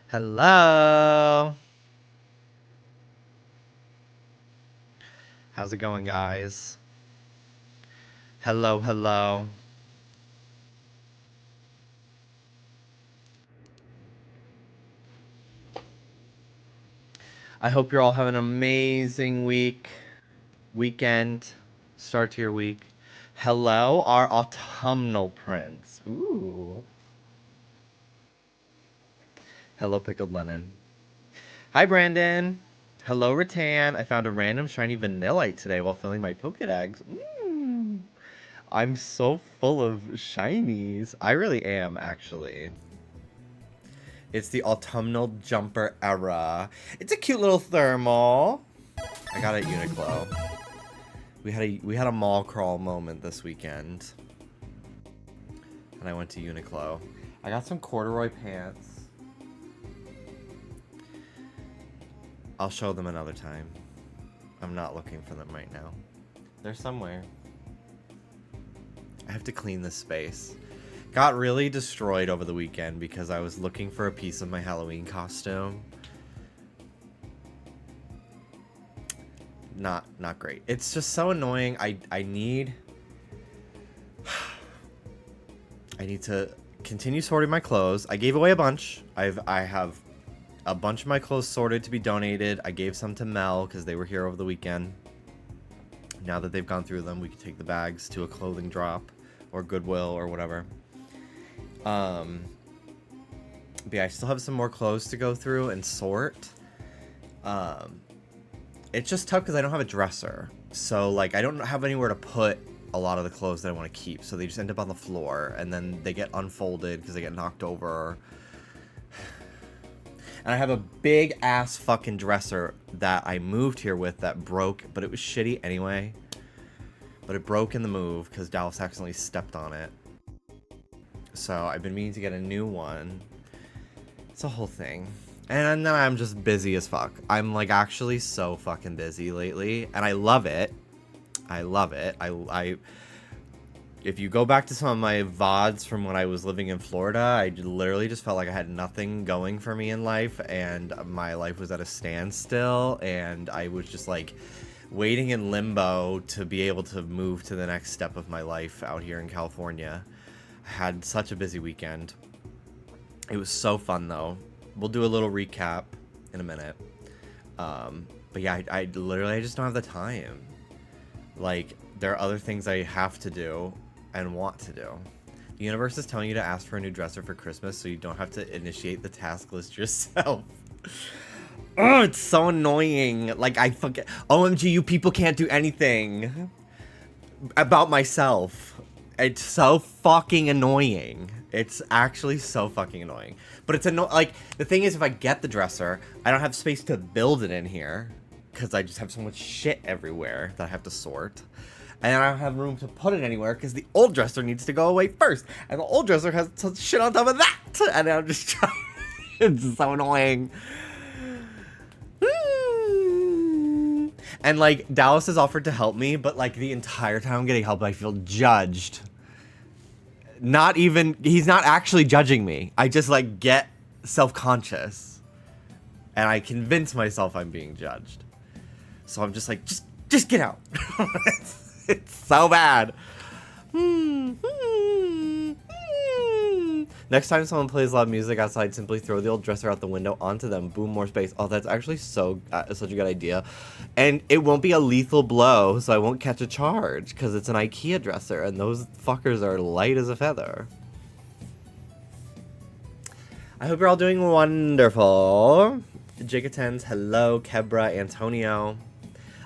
Hello. How's it going, guys? Hello, hello. I hope you're all having an amazing weekend, start to your week. Hello, our autumnal prince. Ooh. Hello, Pickled Lennon. Hi, Brandon. Hello, Rattan. I found a random shiny vanillite today while filling my Pokédex. I'm so full of shinies. I really am, actually. It's the autumnal jumper era. It's a cute little thermal. I got it at Uniqlo. We had a mall crawl moment this weekend, and I went to Uniqlo. I got some corduroy pants. I'll show them another time. I'm not looking for them right now. They're somewhere. I have to clean this space. Got really destroyed over the weekend because I was looking for a piece of my Halloween costume. Not great. It's just so annoying. I need to continue sorting my clothes. I gave away a bunch. I have a bunch of my clothes sorted to be donated. I gave some to Mel because they were here over the weekend. Now that they've gone through them, we can take the bags to a clothing drop or Goodwill or whatever. But yeah, I still have some more clothes to go through and sort. It's just tough because I don't have a dresser. So, like, I don't have anywhere to put a lot of the clothes that I want to keep. So they just end up on the floor, and then they get unfolded because they get knocked over. And I have a big-ass fucking dresser that I moved here with that broke, but it was shitty anyway. But it broke in the move because Dallas accidentally stepped on it. So I've been meaning to get a new one. It's a whole thing. And then I'm just busy as fuck. I'm like actually so fucking busy lately, and I love it. I love it. I if you go back to some of my VODs from when I was living in Florida, I literally just felt like I had nothing going for me in life, and my life was at a standstill, and I was just like waiting in limbo to be able to move to the next step of my life out here in California. I had such a busy weekend. It was so fun though. We'll do a little recap in a minute. But yeah, I literally just don't have the time. Like, there are other things I have to do and want to do. The universe is telling you to ask for a new dresser for Christmas so you don't have to initiate the task list yourself. Oh, it's so annoying. Like, I forget. OMG, you people can't do anything about myself. It's so fucking annoying. It's actually so fucking annoying. But it's like, the thing is, if I get the dresser, I don't have space to build it in here because I just have so much shit everywhere that I have to sort. And I don't have room to put it anywhere because the old dresser needs to go away first. And the old dresser has such shit on top of that. And I'm just trying. It's so annoying. And like, Dallas has offered to help me, but like the entire time I'm getting help, I feel judged. He's not actually judging me. I just like get self-conscious. And I convince myself I'm being judged. So I'm just like, just get out. It's so bad. Next time someone plays loud music outside, simply throw the old dresser out the window onto them. Boom, more space. Oh, that's actually such a good idea. And it won't be a lethal blow, so I won't catch a charge, because it's an IKEA dresser, and those fuckers are light as a feather. I hope you're all doing wonderful. Jiggatens, hello. Kebra, Antonio.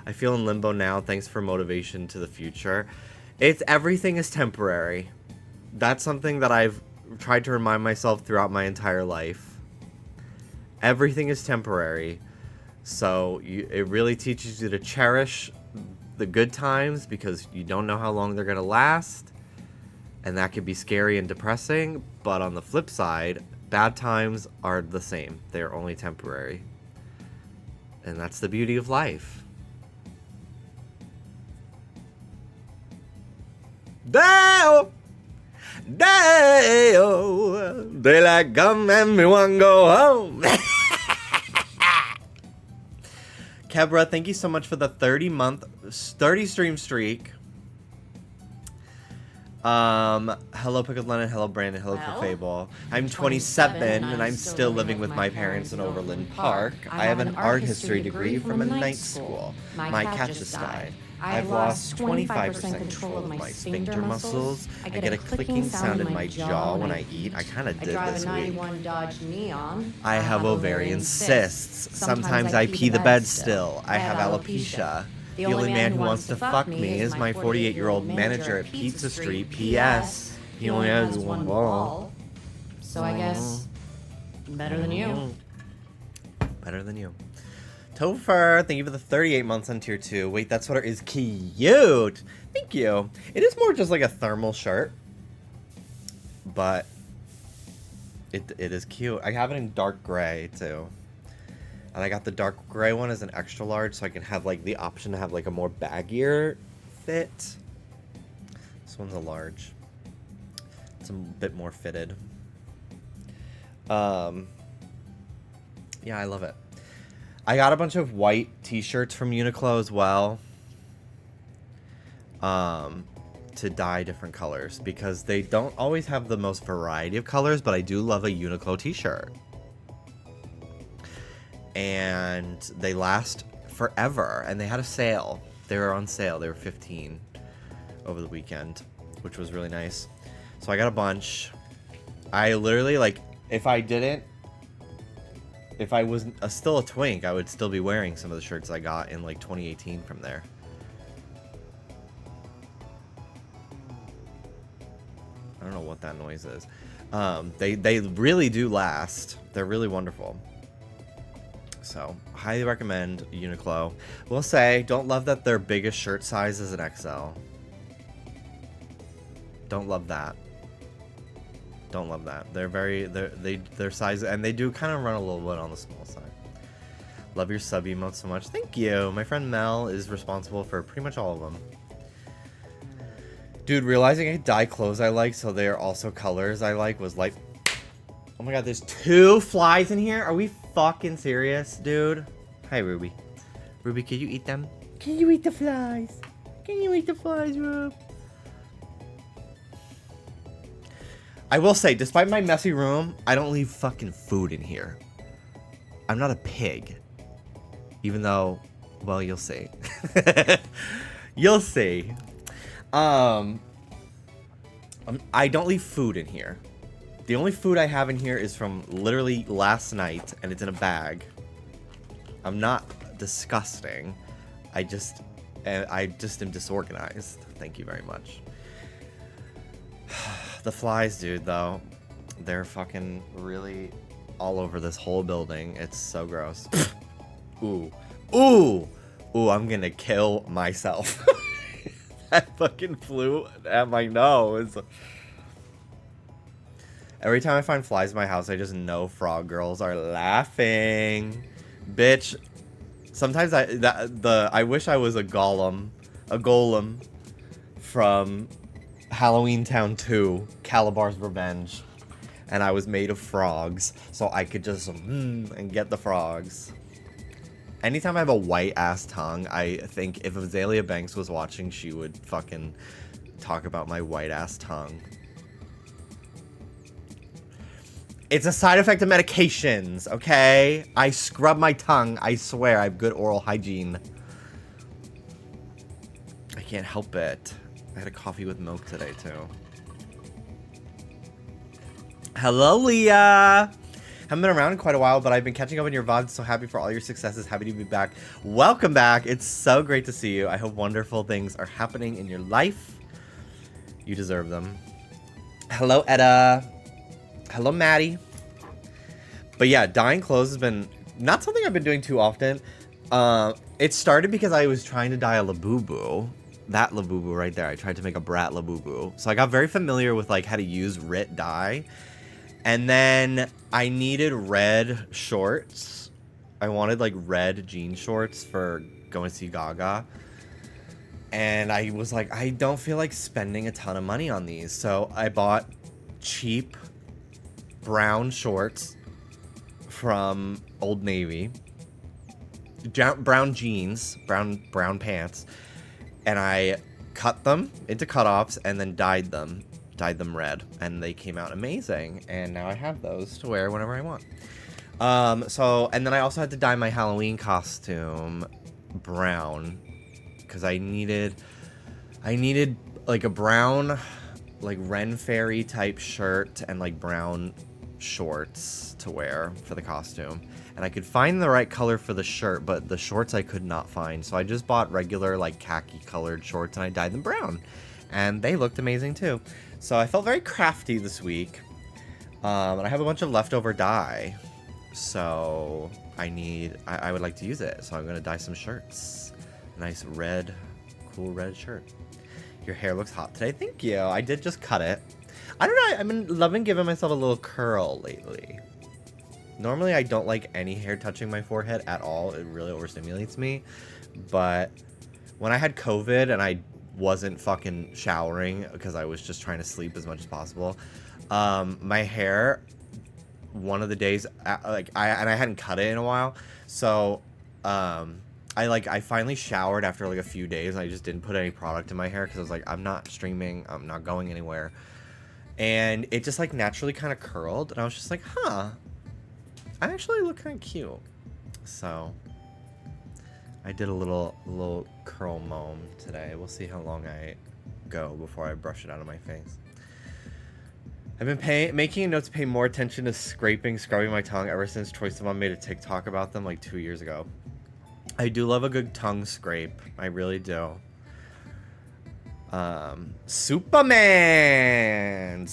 I feel in limbo now. Thanks for motivation to the future. Everything is temporary. That's something that I've tried to remind myself throughout my entire life. Everything is temporary. So it really teaches you to cherish the good times because you don't know how long they're going to last. And that can be scary and depressing. But on the flip side, bad times are the same. They're only temporary. And that's the beauty of life. No! Day-oh, daylight come and me one go home. Kebra, thank you so much for the 30 stream streak. Hello Pickled Lennon, hello Brandon, hello Fable. I'm 27 and I'm still living with my parents in Overland Park. I have an art history degree from a night school. My cat just died. I've lost 25% control of my sphincter muscles. I get a clicking sound in my jaw when I eat. I kind of did this week. I have ovarian cysts. Sometimes I pee the bed still. I have alopecia. The only man who wants to fuck me is my 48-year-old manager at Pizza Street. P.S. He only has one ball. So I guess better than you. Better than you. Topher, thank you for the 38 months on tier 2. Wait, that sweater is cute. Thank you. It is more just like a thermal shirt, but it is cute. I have it in dark gray too. And I got the dark gray one as an extra large so I can have like the option to have like a more baggier fit. This one's a large. It's a bit more fitted. Yeah, I love it. I got a bunch of white t-shirts from Uniqlo as well. To dye different colors because they don't always have the most variety of colors, but I do love a Uniqlo t-shirt. And they last forever, and they had a sale. They were on sale. They were $15 over the weekend, which was really nice. So I got a bunch. I literally, like, if I was still a twink, I would still be wearing some of the shirts I got in like 2018 from there. I don't know what that noise is. They really do last. They're really wonderful. So, highly recommend Uniqlo. Will say, don't love that their biggest shirt size is an XL. Don't love that. Don't love that. Their size, and they do kind of run a little bit on the small side. Love your sub emotes so much. Thank you. My friend Mel is responsible for pretty much all of them. Dude, realizing I dye clothes I like, so they're also colors I like, was like... Oh my god, there's 2 flies in here? Are we fucking serious, dude? Hi, Ruby. Ruby, can you eat them? Can you eat the flies? Can you eat the flies, Rube? I will say, despite my messy room, I don't leave fucking food in here. I'm not a pig. Even though, well, you'll see. You'll see. I don't leave food in here. The only food I have in here is from literally last night, and it's in a bag. I'm not disgusting. I just am disorganized. Thank you very much. The flies, dude, though, they're fucking really all over this whole building. It's so gross. Ooh. Ooh! Ooh, I'm gonna kill myself. That fucking flew at my nose. Every time I find flies in my house, I just know frog girls are laughing. Bitch. Sometimes I wish I was a golem from Halloween Town 2, Calabar's Revenge. And I was made of frogs, so I could just and get the frogs. Anytime I have a white ass tongue, I think if Azalea Banks was watching, she would fucking talk about my white ass tongue. It's a side effect of medications, okay? I scrub my tongue. I swear I have good oral hygiene. I can't help it. I had a coffee with milk today, too. Hello, Leah! Haven't been around in quite a while, but I've been catching up on your VODs. So happy for all your successes. Happy to be back. Welcome back. It's so great to see you. I hope wonderful things are happening in your life. You deserve them. Hello, Etta. Hello, Maddie. But yeah, dyeing clothes has been not something I've been doing too often. It started because I was trying to dye a Labubu. That Labubu right there. I tried to make a brat Labubu. So I got very familiar with like how to use RIT dye. And then I needed red shorts. I wanted like red jean shorts for going to see Gaga. And I was like, I don't feel like spending a ton of money on these. So I bought cheap brown shorts from Old Navy. Brown jeans, brown pants. And I cut them into cutoffs and then dyed them red. And they came out amazing. And now I have those to wear whenever I want. And then I also had to dye my Halloween costume brown. Because I needed like a brown, like Ren Fairy type shirt and like brown shorts to wear for the costume. And I could find the right color for the shirt, but the shorts I could not find. So I just bought regular like khaki colored shorts and I dyed them brown. And they looked amazing too. So I felt very crafty this week. And I have a bunch of leftover dye. So I would like to use it. So I'm going to dye some shirts. Nice red, cool red shirt. Your hair looks hot today. Thank you. I did just cut it. I don't know. I've been loving giving myself a little curl lately. Normally, I don't like any hair touching my forehead at all. It really overstimulates me. But when I had COVID and I wasn't fucking showering because I was just trying to sleep as much as possible, my hair, one of the days, I hadn't cut it in a while, so I finally showered after like a few days and I just didn't put any product in my hair because I was like, I'm not streaming, I'm not going anywhere. And it just like naturally kind of curled and I was just like, huh, I actually look kind of cute. So I did a little curl moam today. We'll see how long I go before I brush it out of my face. I've been making a note to pay more attention to scrubbing my tongue ever since Troy Sivan made a TikTok about them like 2 years ago. I do love a good tongue scrape. I really do. Superman!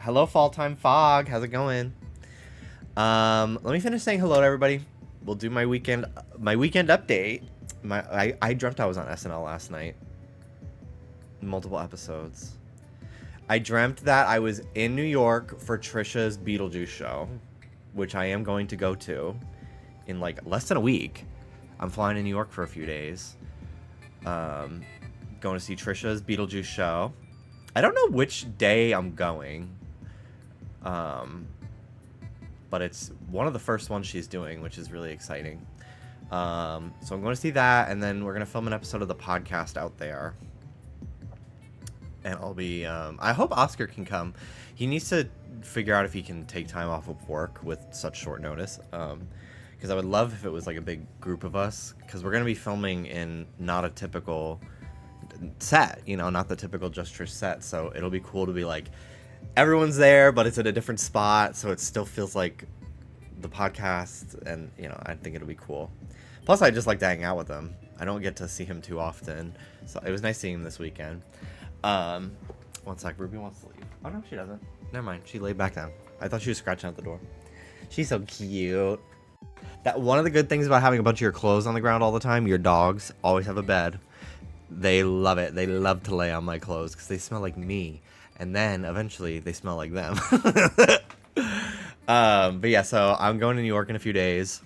Hello, Fall Time Fog. How's it going? Let me finish saying hello to everybody. We'll do my weekend update. I dreamt I was on SNL last night. Multiple episodes. I dreamt that I was in New York for Trisha's Beetlejuice show, which I am going to go to in like less than a week. I'm flying to New York for a few days. Going to see Trisha's Beetlejuice show. I don't know which day I'm going. But it's one of the first ones she's doing, which is really exciting. So I'm going to see that, and then we're going to film an episode of the podcast out there. And I'll be, I hope Oscar can come. He needs to figure out if he can take time off of work with such short notice. Because I would love if it was like a big group of us. Because we're going to be filming in not a typical set, you know, not the typical Just Trish set. So it'll be cool to be like, everyone's there, but it's at a different spot. So it still feels like the podcast. And, you know, I think it'll be cool. Plus, I just like to hang out with him. I don't get to see him too often. So it was nice seeing him this weekend. One sec, Ruby wants to leave. Oh no, she doesn't. Never mind, she laid back down. I thought she was scratching at the door. She's so cute. That one of the good things about having a bunch of your clothes on the ground all the time, your dogs always have a bed. They love it. They love to lay on my clothes because they smell like me. And then eventually they smell like them. But yeah, so I'm going to New York in a few days.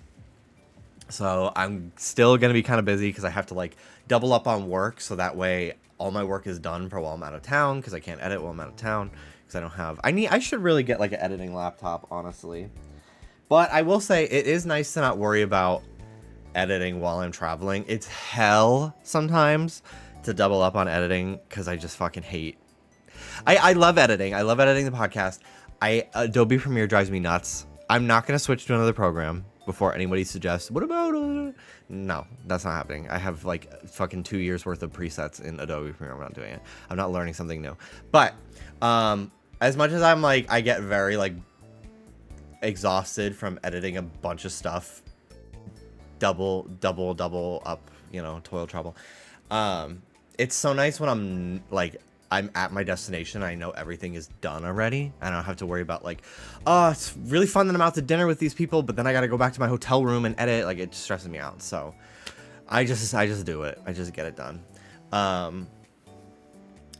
So I'm still going to be kind of busy because I have to like double up on work. So that way all my work is done for while I'm out of town because I can't edit while I'm out of town because I don't have... I should really get like an editing laptop, honestly. But I will say it is nice to not worry about editing while I'm traveling. It's hell sometimes to double up on editing because I just fucking hate... I love editing. I love editing the podcast. Adobe Premiere drives me nuts. I'm not going to switch to another program before anybody suggests, what about... No, that's not happening. I have like fucking 2 years worth of presets in Adobe Premiere. I'm not doing it. I'm not learning something new. But as much as I'm like, I get very like exhausted from editing a bunch of stuff, double up, you know, toil trouble. It's so nice when I'm at my destination. I know everything is done already. I don't have to worry about like, oh, it's really fun that I'm out to dinner with these people, but then I got to go back to my hotel room and edit. Like, it stresses me out. So I just do it. I just get it done. But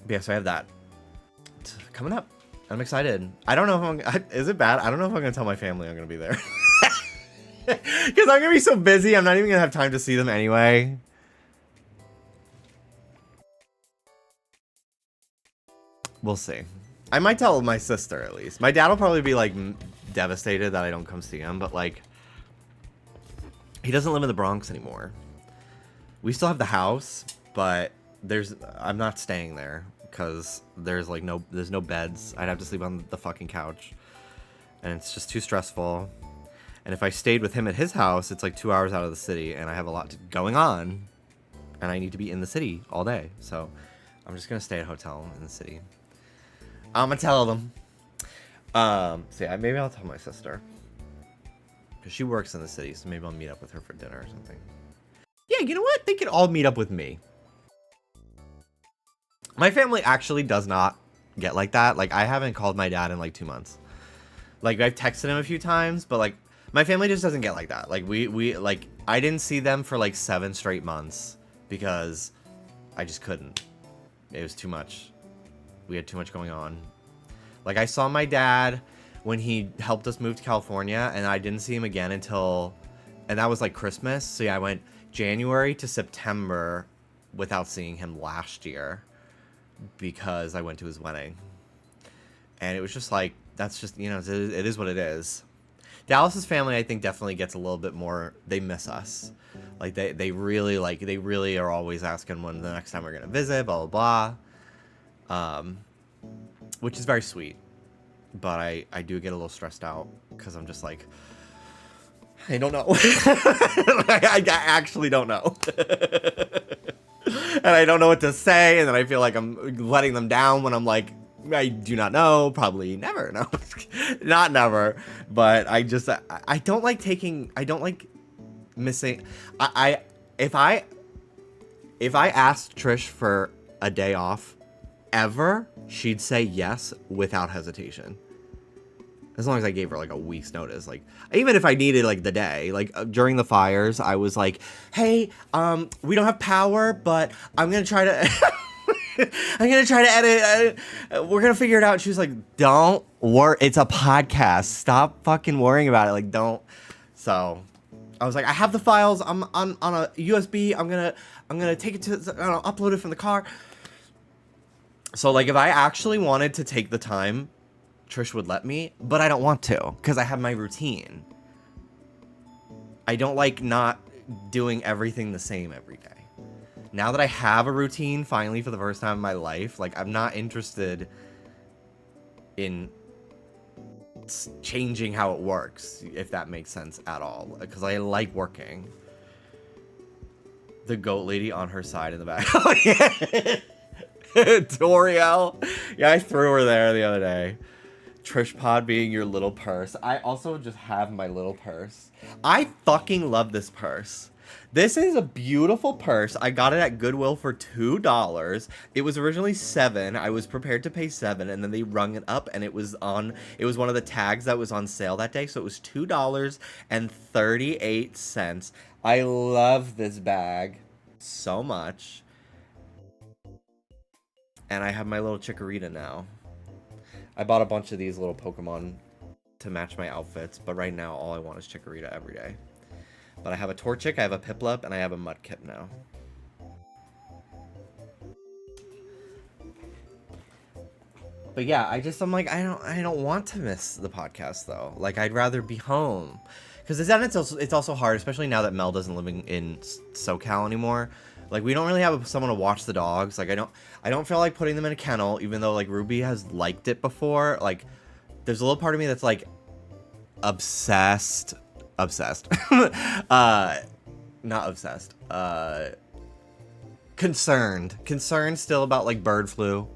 yeah, so I have that coming up. I'm excited. I don't know if is it bad? I don't know if I'm going to tell my family I'm going to be there. Because I'm going to be so busy. I'm not even going to have time to see them anyway. We'll see. I might tell my sister at least. My dad will probably be like devastated that I don't come see him, but like he doesn't live in the Bronx anymore. We still have the house, but I'm not staying there because there's no beds. I'd have to sleep on the fucking couch, and it's just too stressful. And if I stayed with him at his house, it's like 2 hours out of the city, and I have a lot going on, and I need to be in the city all day. So I'm just gonna stay at a hotel in the city. I'm gonna tell them. So yeah, maybe I'll tell my sister because she works in the city, so maybe I'll meet up with her for dinner or something. Yeah, you know what? They could all meet up with me. My family actually does not get like that. Like, I haven't called my dad in like 2 months. Like, I've texted him a few times, but like, my family just doesn't get like that. Like, we like, I didn't see them for like 7 straight months because I just couldn't. It was too much. We had too much going on. Like, I saw my dad when he helped us move to California, and I didn't see him again until, and that was like Christmas. So yeah, I went January to September without seeing him last year because I went to his wedding. And it was just like, that's just, you know, it is what it is. Dallas's family, I think, definitely gets a little bit more, they miss us. Like, they really are always asking when the next time we're going to visit, blah, blah, blah. Which is very sweet. But I do get a little stressed out because I'm just like, I don't know. I actually don't know. And I don't know what to say, and then I feel like I'm letting them down when I'm like, I do not know, probably never, no. Not never, but I don't like missing. If I asked Trish for a day off ever, she'd say yes without hesitation. As long as I gave her like a week's notice. Like, even if I needed like the day, like during the fires, I was like, hey, we don't have power, but I'm going to try to, I'm going to try to edit. We're going to figure it out. And she was like, don't worry. It's a podcast. Stop fucking worrying about it. Like, don't. So I was like, I have the files. I'm on a USB. I'm going to take it to, upload it from the car. So like, if I actually wanted to take the time, Trish would let me, but I don't want to because I have my routine. I don't like not doing everything the same every day. Now that I have a routine, finally, for the first time in my life, like, I'm not interested in changing how it works, if that makes sense at all, because I like working. The goat lady on her side in the back. Oh, yeah. Toriel. Yeah, I threw her there the other day. Trish Pod being your little purse. I also just have my little purse. I fucking love this purse. This is a beautiful purse. I got it at Goodwill for $2. It was originally $7. I was prepared to pay $7, and then they rung it up, and it was one of the tags that was on sale that day, so it was $2.38. I love this bag so much. And I have my little Chikorita now. I bought a bunch of these little Pokemon to match my outfits, but right now all I want is Chikorita every day. But I have a Torchic, I have a Piplup, and I have a Mudkip now. But yeah, I'm like, I don't want to miss the podcast though. Like, I'd rather be home. Because it's also hard, especially now that Mel doesn't live in SoCal anymore. Like, we don't really have someone to watch the dogs. Like, I don't feel like putting them in a kennel, even though, like, Ruby has liked it before. Like, there's a little part of me that's, like, obsessed. Not obsessed. Concerned still about, like, bird flu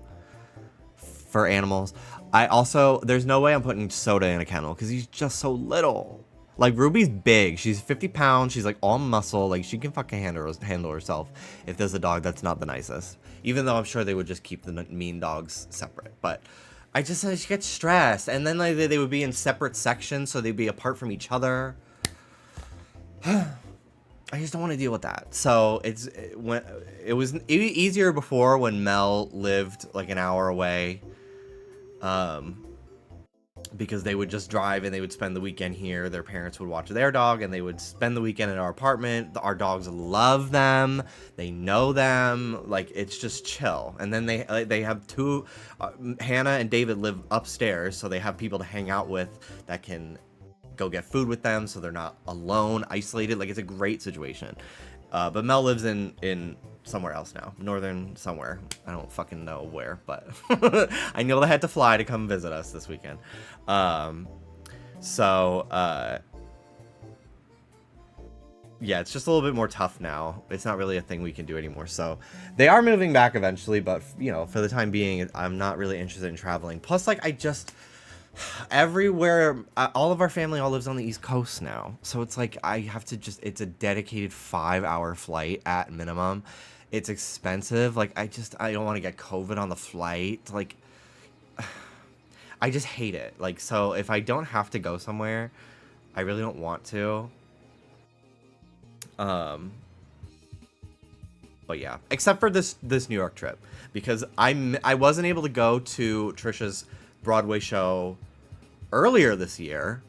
for animals. There's no way I'm putting Soda in a kennel, because he's just so little. Like, Ruby's big. She's 50 pounds. She's, like, all muscle. Like, she can fucking handle herself if there's a dog that's not the nicest. Even though I'm sure they would just keep the mean dogs separate. But I just get stressed. And then, like, they would be in separate sections, so they'd be apart from each other. I just don't want to deal with that. So it was easier before when Mel lived, like, an hour away. because they would just drive and they would spend the weekend here. Their parents would watch their dog and they would spend the weekend at our apartment. Our dogs love them. They know them. Like, it's just chill. And then they have two, Hannah and David live upstairs, so they have people to hang out with that can go get food with them, so they're not alone, isolated. Like, it's a great situation. But Mel lives in somewhere else now, northern somewhere. I don't fucking know where, but I know they had to fly to come visit us this weekend. Yeah, it's just a little bit more tough now. It's not really a thing we can do anymore. So they are moving back eventually, but you know, for the time being, I'm not really interested in traveling. Plus, like, everywhere, all of our family all lives on the East Coast now, so it's like I have to it's a dedicated 5-hour flight at minimum. It's expensive. Like, I don't want to get COVID on the flight. Like, I just hate it. Like, so if I don't have to go somewhere, I really don't want to. But yeah, except for this New York trip, because I wasn't able to go to Trisha's Broadway show earlier this year.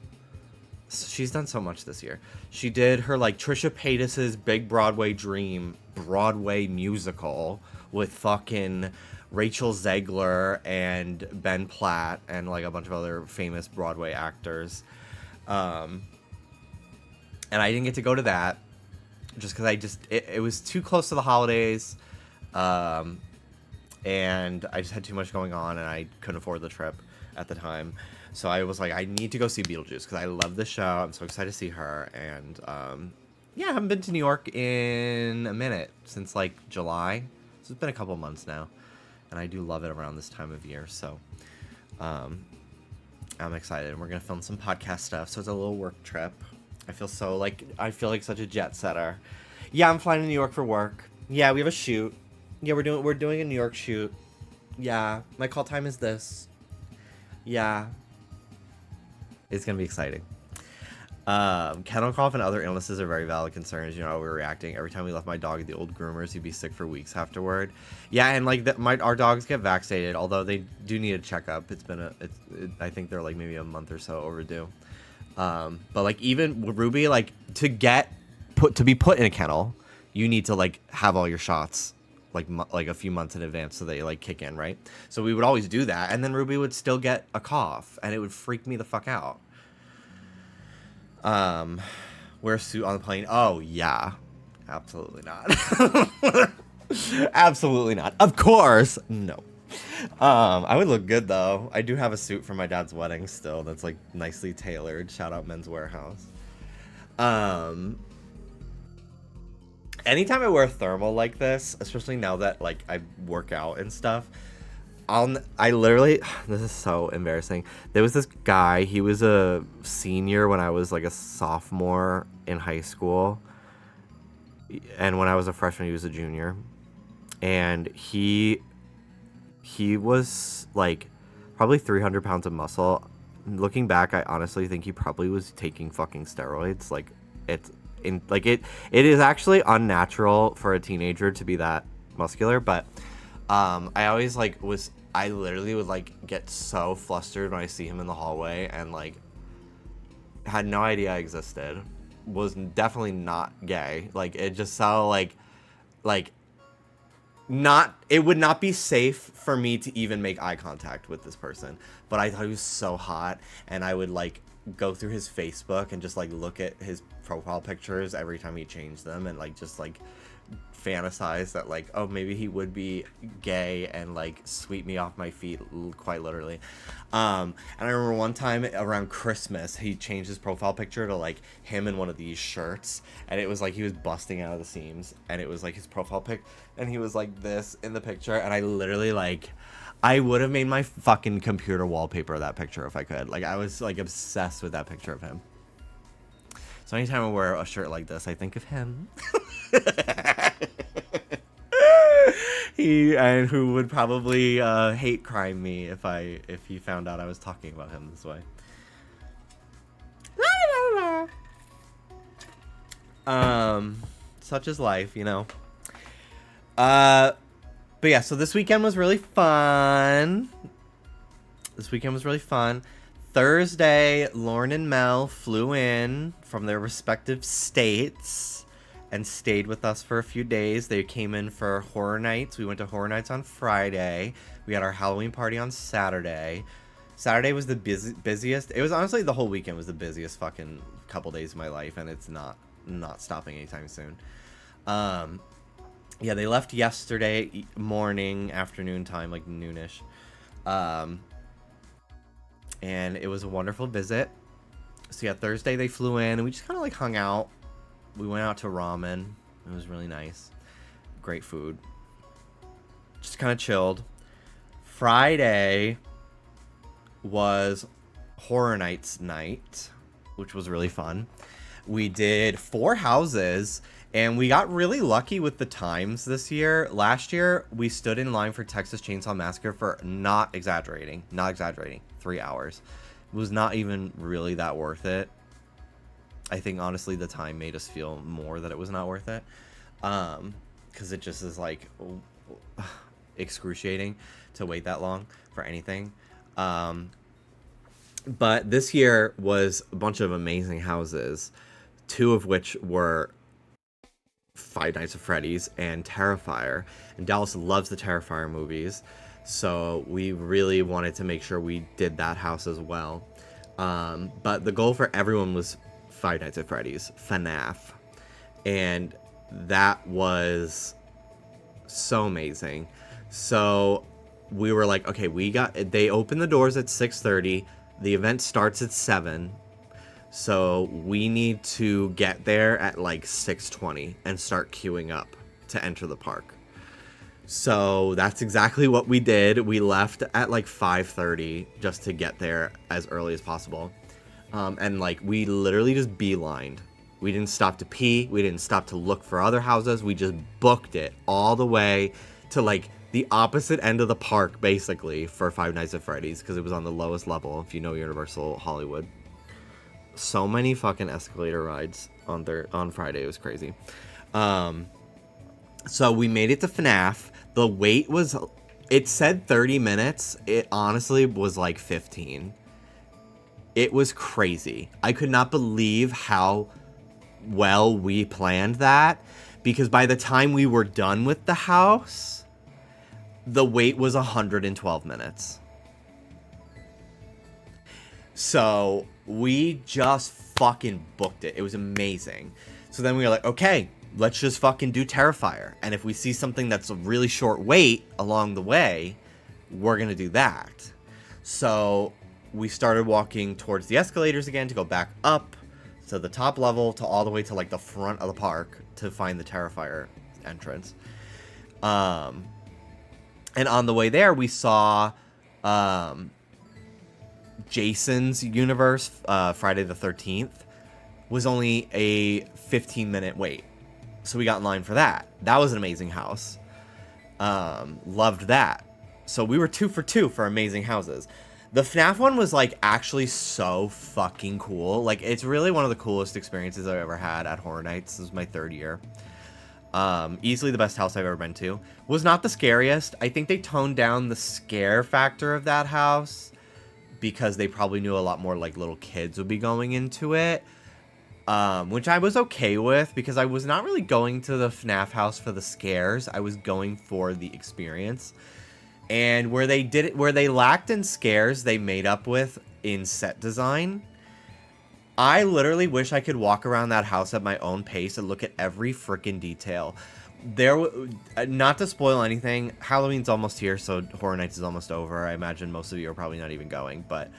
She's done so much this year. She did her, like, Trisha Paytas's Big Broadway Dream Broadway musical with fucking Rachel Zegler and Ben Platt and, like, a bunch of other famous Broadway actors. And I didn't get to go to that just because it was too close to the holidays. And I just had too much going on and I couldn't afford the trip at the time. So I was like, I need to go see Beetlejuice because I love the show. I'm so excited to see her. And yeah, I haven't been to New York in a minute, since like July. So it's been a couple months now. And I do love it around this time of year. So I'm excited. And we're going to film some podcast stuff. So it's a little work trip. I feel like such a jet setter. Yeah, I'm flying to New York for work. Yeah, we have a shoot. Yeah, we're doing a New York shoot. Yeah, my call time is this. Yeah. It's going to be exciting. Kennel cough and other illnesses are very valid concerns. You know, overreacting. Every time we left my dog at the old groomers, he'd be sick for weeks afterward. Yeah, and like our dogs get vaccinated, although they do need a checkup. I think they're like maybe a month or so overdue. But like even with Ruby, like to be put in a kennel, you need to like have all your shots like a few months in advance so they like kick in, right? So we would always do that, and then Ruby would still get a cough, and it would freak me the fuck out. Wear a suit on the plane? Oh yeah, absolutely not. Absolutely not. Of course, no. I would look good though. I do have a suit from my dad's wedding still that's like nicely tailored. Shout out Men's Warehouse. Anytime I wear thermal like this, especially now that like I work out and stuff, I literally, this is so embarrassing. There was this guy, he was a senior when I was like a sophomore in high school. And when I was a freshman, he was a junior. And he was like probably 300 pounds of muscle. Looking back, I honestly think he probably was taking fucking steroids. Like it is actually unnatural for a teenager to be that muscular, but I literally would like get so flustered when I see him in the hallway and like had no idea I existed. Was definitely not gay. Like it just sounded like it would not be safe for me to even make eye contact with this person. But I thought he was so hot, and I would like go through his Facebook and just like look at his profile pictures every time he changed them, and like just like fantasize that like, oh, maybe he would be gay and like sweep me off my feet, quite literally. And I remember one time around Christmas, he changed his profile picture to like him in one of these shirts, and it was like he was busting out of the seams, and it was like his profile pic, and he was like this in the picture, and I literally like, I would have made my fucking computer wallpaper that picture if I could. Like I was like obsessed with that picture of him. So anytime I wear a shirt like this, I think of him. Who would probably hate crime me if he found out I was talking about him this way. Such is life, you know. But yeah, so this weekend was really fun. Thursday, Lauren and Mel flew in from their respective states and stayed with us for a few days. They came in for Horror Nights. We went to Horror Nights on Friday. We had our Halloween party on Saturday. Saturday was the busiest. It was honestly, the whole weekend was the busiest fucking couple days of my life, and it's not stopping anytime soon. Yeah, they left yesterday morning, afternoon time, like noonish. And it was a wonderful visit. So yeah, Thursday they flew in and we just kind of like hung out. We went out to ramen. It was really nice. Great food. Just kind of chilled. Friday was Horror Nights night, which was really fun. We did 4 houses and we got really lucky with the times this year. Last year, we stood in line for Texas Chainsaw Massacre for, not exaggerating, 3 hours. It was not even really that worth it. I think, honestly, the time made us feel more that it was not worth it. Because it just is, like, excruciating to wait that long for anything. But this year was a bunch of amazing houses, 2 of which were Five Nights at Freddy's and Terrifier. And Dallas loves the Terrifier movies, so we really wanted to make sure we did that house as well. But the goal for everyone was Five Nights at Freddy's, FNAF. And that was so amazing. So we were like, okay, they open the doors at 6:30. The event starts at 7. So we need to get there at like 6:20 and start queuing up to enter the park. So that's exactly what we did. We left at like 5:30 just to get there as early as possible. And like we literally just beelined. We didn't stop to pee. We didn't stop to look for other houses. We just booked it all the way to like the opposite end of the park, basically, for Five Nights at Freddy's, because it was on the lowest level, if you know Universal Hollywood. So many fucking escalator rides on Friday. It was crazy. So we made it to FNAF. The wait was, it said 30 minutes. It honestly was like 15. It was crazy. I could not believe how well we planned that, because by the time we were done with the house, the wait was 112 minutes. So we just fucking booked it. It was amazing. So then we were like, okay, let's just fucking do Terrifier. And if we see something that's a really short wait along the way, we're going to do that. So we started walking towards the escalators again to go back up to the top level, to all the way to like the front of the park to find the Terrifier entrance. And on the way there, we saw Jason's Universe, Friday the 13th, was only a 15-minute wait. So we got in line for that. That was an amazing house. Loved that. So we were 2 for 2 for amazing houses. The FNAF one was like actually so fucking cool. Like, it's really one of the coolest experiences I've ever had at Horror Nights. This is my 3rd year. Easily the best house I've ever been to. Was not the scariest. I think they toned down the scare factor of that house because they probably knew a lot more like little kids would be going into it. Which I was okay with, because I was not really going to the FNAF house for the scares. I was going for the experience. And where they lacked in scares, they made up with in set design. I literally wish I could walk around that house at my own pace and look at every freaking detail. Not to spoil anything, Halloween's almost here, so Horror Nights is almost over. I imagine most of you are probably not even going, but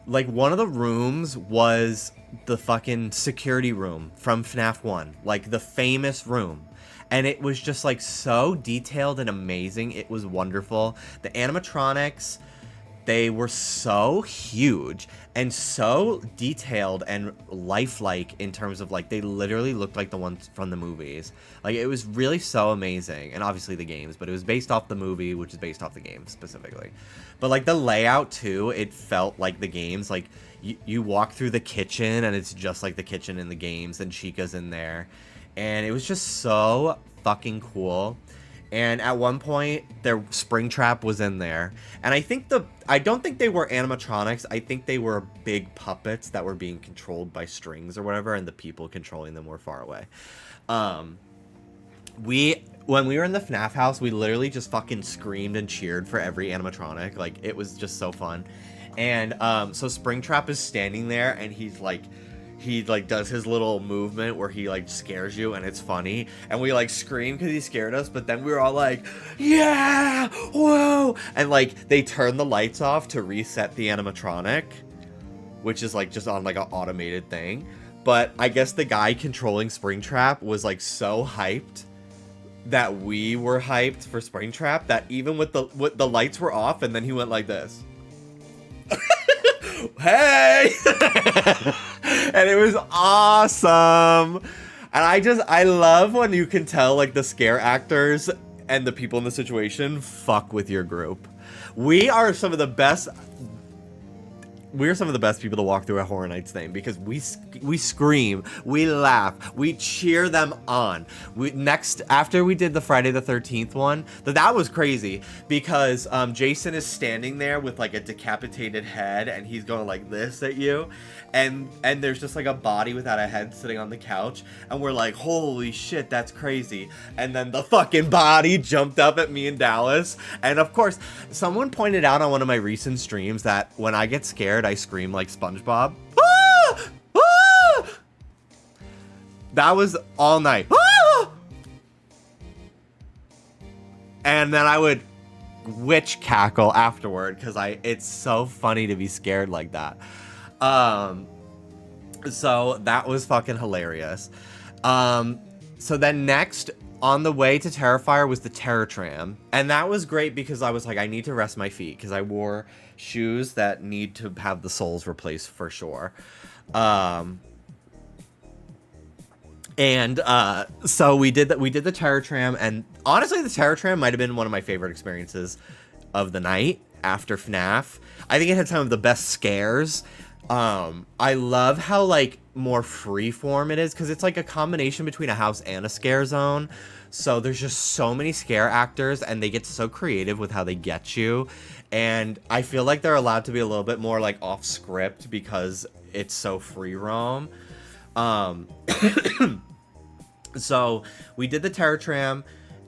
like, one of the rooms was the fucking security room from FNAF 1, like the famous room. And it was just like so detailed and amazing. It was wonderful. The animatronics, they were so huge and so detailed and lifelike in terms of like, they literally looked like the ones from the movies. Like, it was really so amazing. And obviously the games, but it was based off the movie, which is based off the game specifically. But like the layout too, it felt like the games. Like, you walk through the kitchen and it's just like the kitchen in the games, and Chica's in there. And it was just so fucking cool. And at one point, their Springtrap was in there. And I don't think they were animatronics. I think they were big puppets that were being controlled by strings or whatever, and the people controlling them were far away. When we were in the FNAF house, we literally just fucking screamed and cheered for every animatronic. Like, it was just so fun. And so Springtrap is standing there, and he does his little movement where he like scares you, and it's funny, and we like scream because he scared us, but then we were all like, yeah, whoa, and like they turn the lights off to reset the animatronic, which is like just on like an automated thing. But I guess the guy controlling Springtrap was like so hyped that we were hyped for Springtrap that even with the lights were off, and then he went like this. Hey. And it was awesome. And I love when you can tell like the scare actors and the people in the situation fuck with your group. We are some of the best people to walk through a Horror Nights thing because we scream, we laugh, we cheer them on. After we did the Friday the 13th one, that was crazy because Jason is standing there with like a decapitated head, and he's going like this at you, and there's just like a body without a head sitting on the couch, and we're like, holy shit, that's crazy. And then the fucking body jumped up at me and Dallas, and of course someone pointed out on one of my recent streams that when I get scared, I scream like SpongeBob. Ah! Ah! That was all night. Ah! And then I would witch cackle afterward because it's so funny to be scared like that. So that was fucking hilarious. So then next on the way to Terrifier was the Terror Tram, and that was great because I was like, I need to rest my feet because I wore shoes that need to have the soles replaced for sure. So we did the Terror Tram, and honestly the Terror Tram might have been one of my favorite experiences of the night after FNAF. I think it had some of the best scares. I love how like more freeform it is because it's like a combination between a house and a scare zone. So there's just so many scare actors, and they get so creative with how they get you. And I feel like they're allowed to be a little bit more like off script because it's so free roam. So we did the Terror Tram,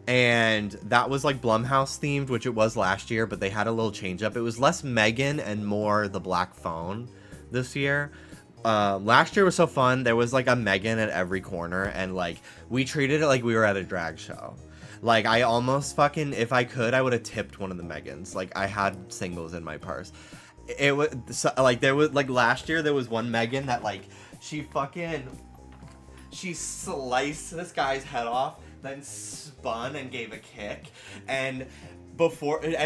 and that was like Blumhouse themed, which it was last year, but they had a little change up. It was less Megan and more the Black Phone this year. Last year was so fun. There was like a Megan at every corner, and like we treated it like we were at a drag show. Like I almost fucking, if I could, I would have tipped one of the Megans. Like I had singles in my purse. It was so, like there was like last year there was one Megan that like she sliced this guy's head off, then spun and gave a kick, and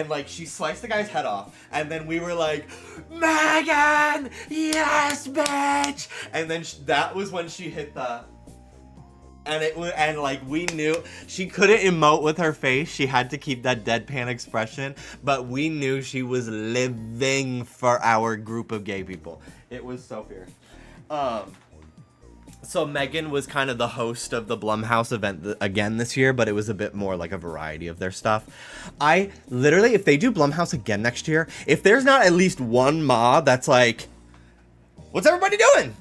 like she sliced the guy's head off, and then we were like, Megan, yes, bitch, and then that was when she hit the, and like we knew she couldn't emote with her face, she had to keep that deadpan expression, but we knew she was living for our group of gay people. It was so fierce. So Megan was kind of the host of the Blumhouse event again this year, but it was a bit more like a variety of their stuff. I literally, if they do Blumhouse again next year, if there's not at least one ma that's like, what's everybody doing?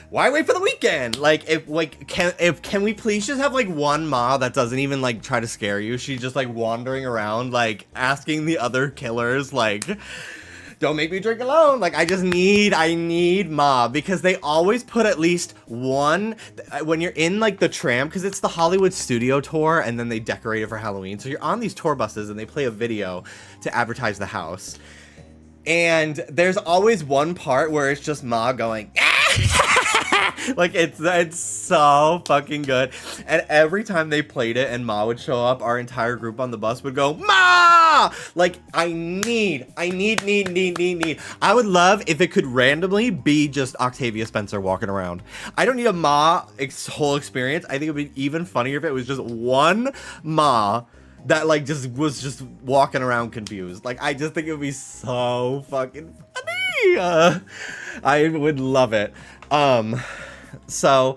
Why wait for the weekend? Like, can we please just have like one ma that doesn't even like try to scare you? She's just like wandering around, like asking the other killers, like, don't make me drink alone. Like, I need Ma, because they always put at least one, when you're in like the tram, because it's the Hollywood studio tour, and then they decorate it for Halloween. So you're on these tour buses and they play a video to advertise the house. And there's always one part where it's just Ma going, like it's so fucking good. And every time they played it and Ma would show up, our entire group on the bus would go, Ma! Like, I need. I would love if it could randomly be just Octavia Spencer walking around. I don't need a Ma whole experience. I think it would be even funnier if it was just one Ma that like was just walking around confused. Like, I just think it would be so fucking funny. I would love it. So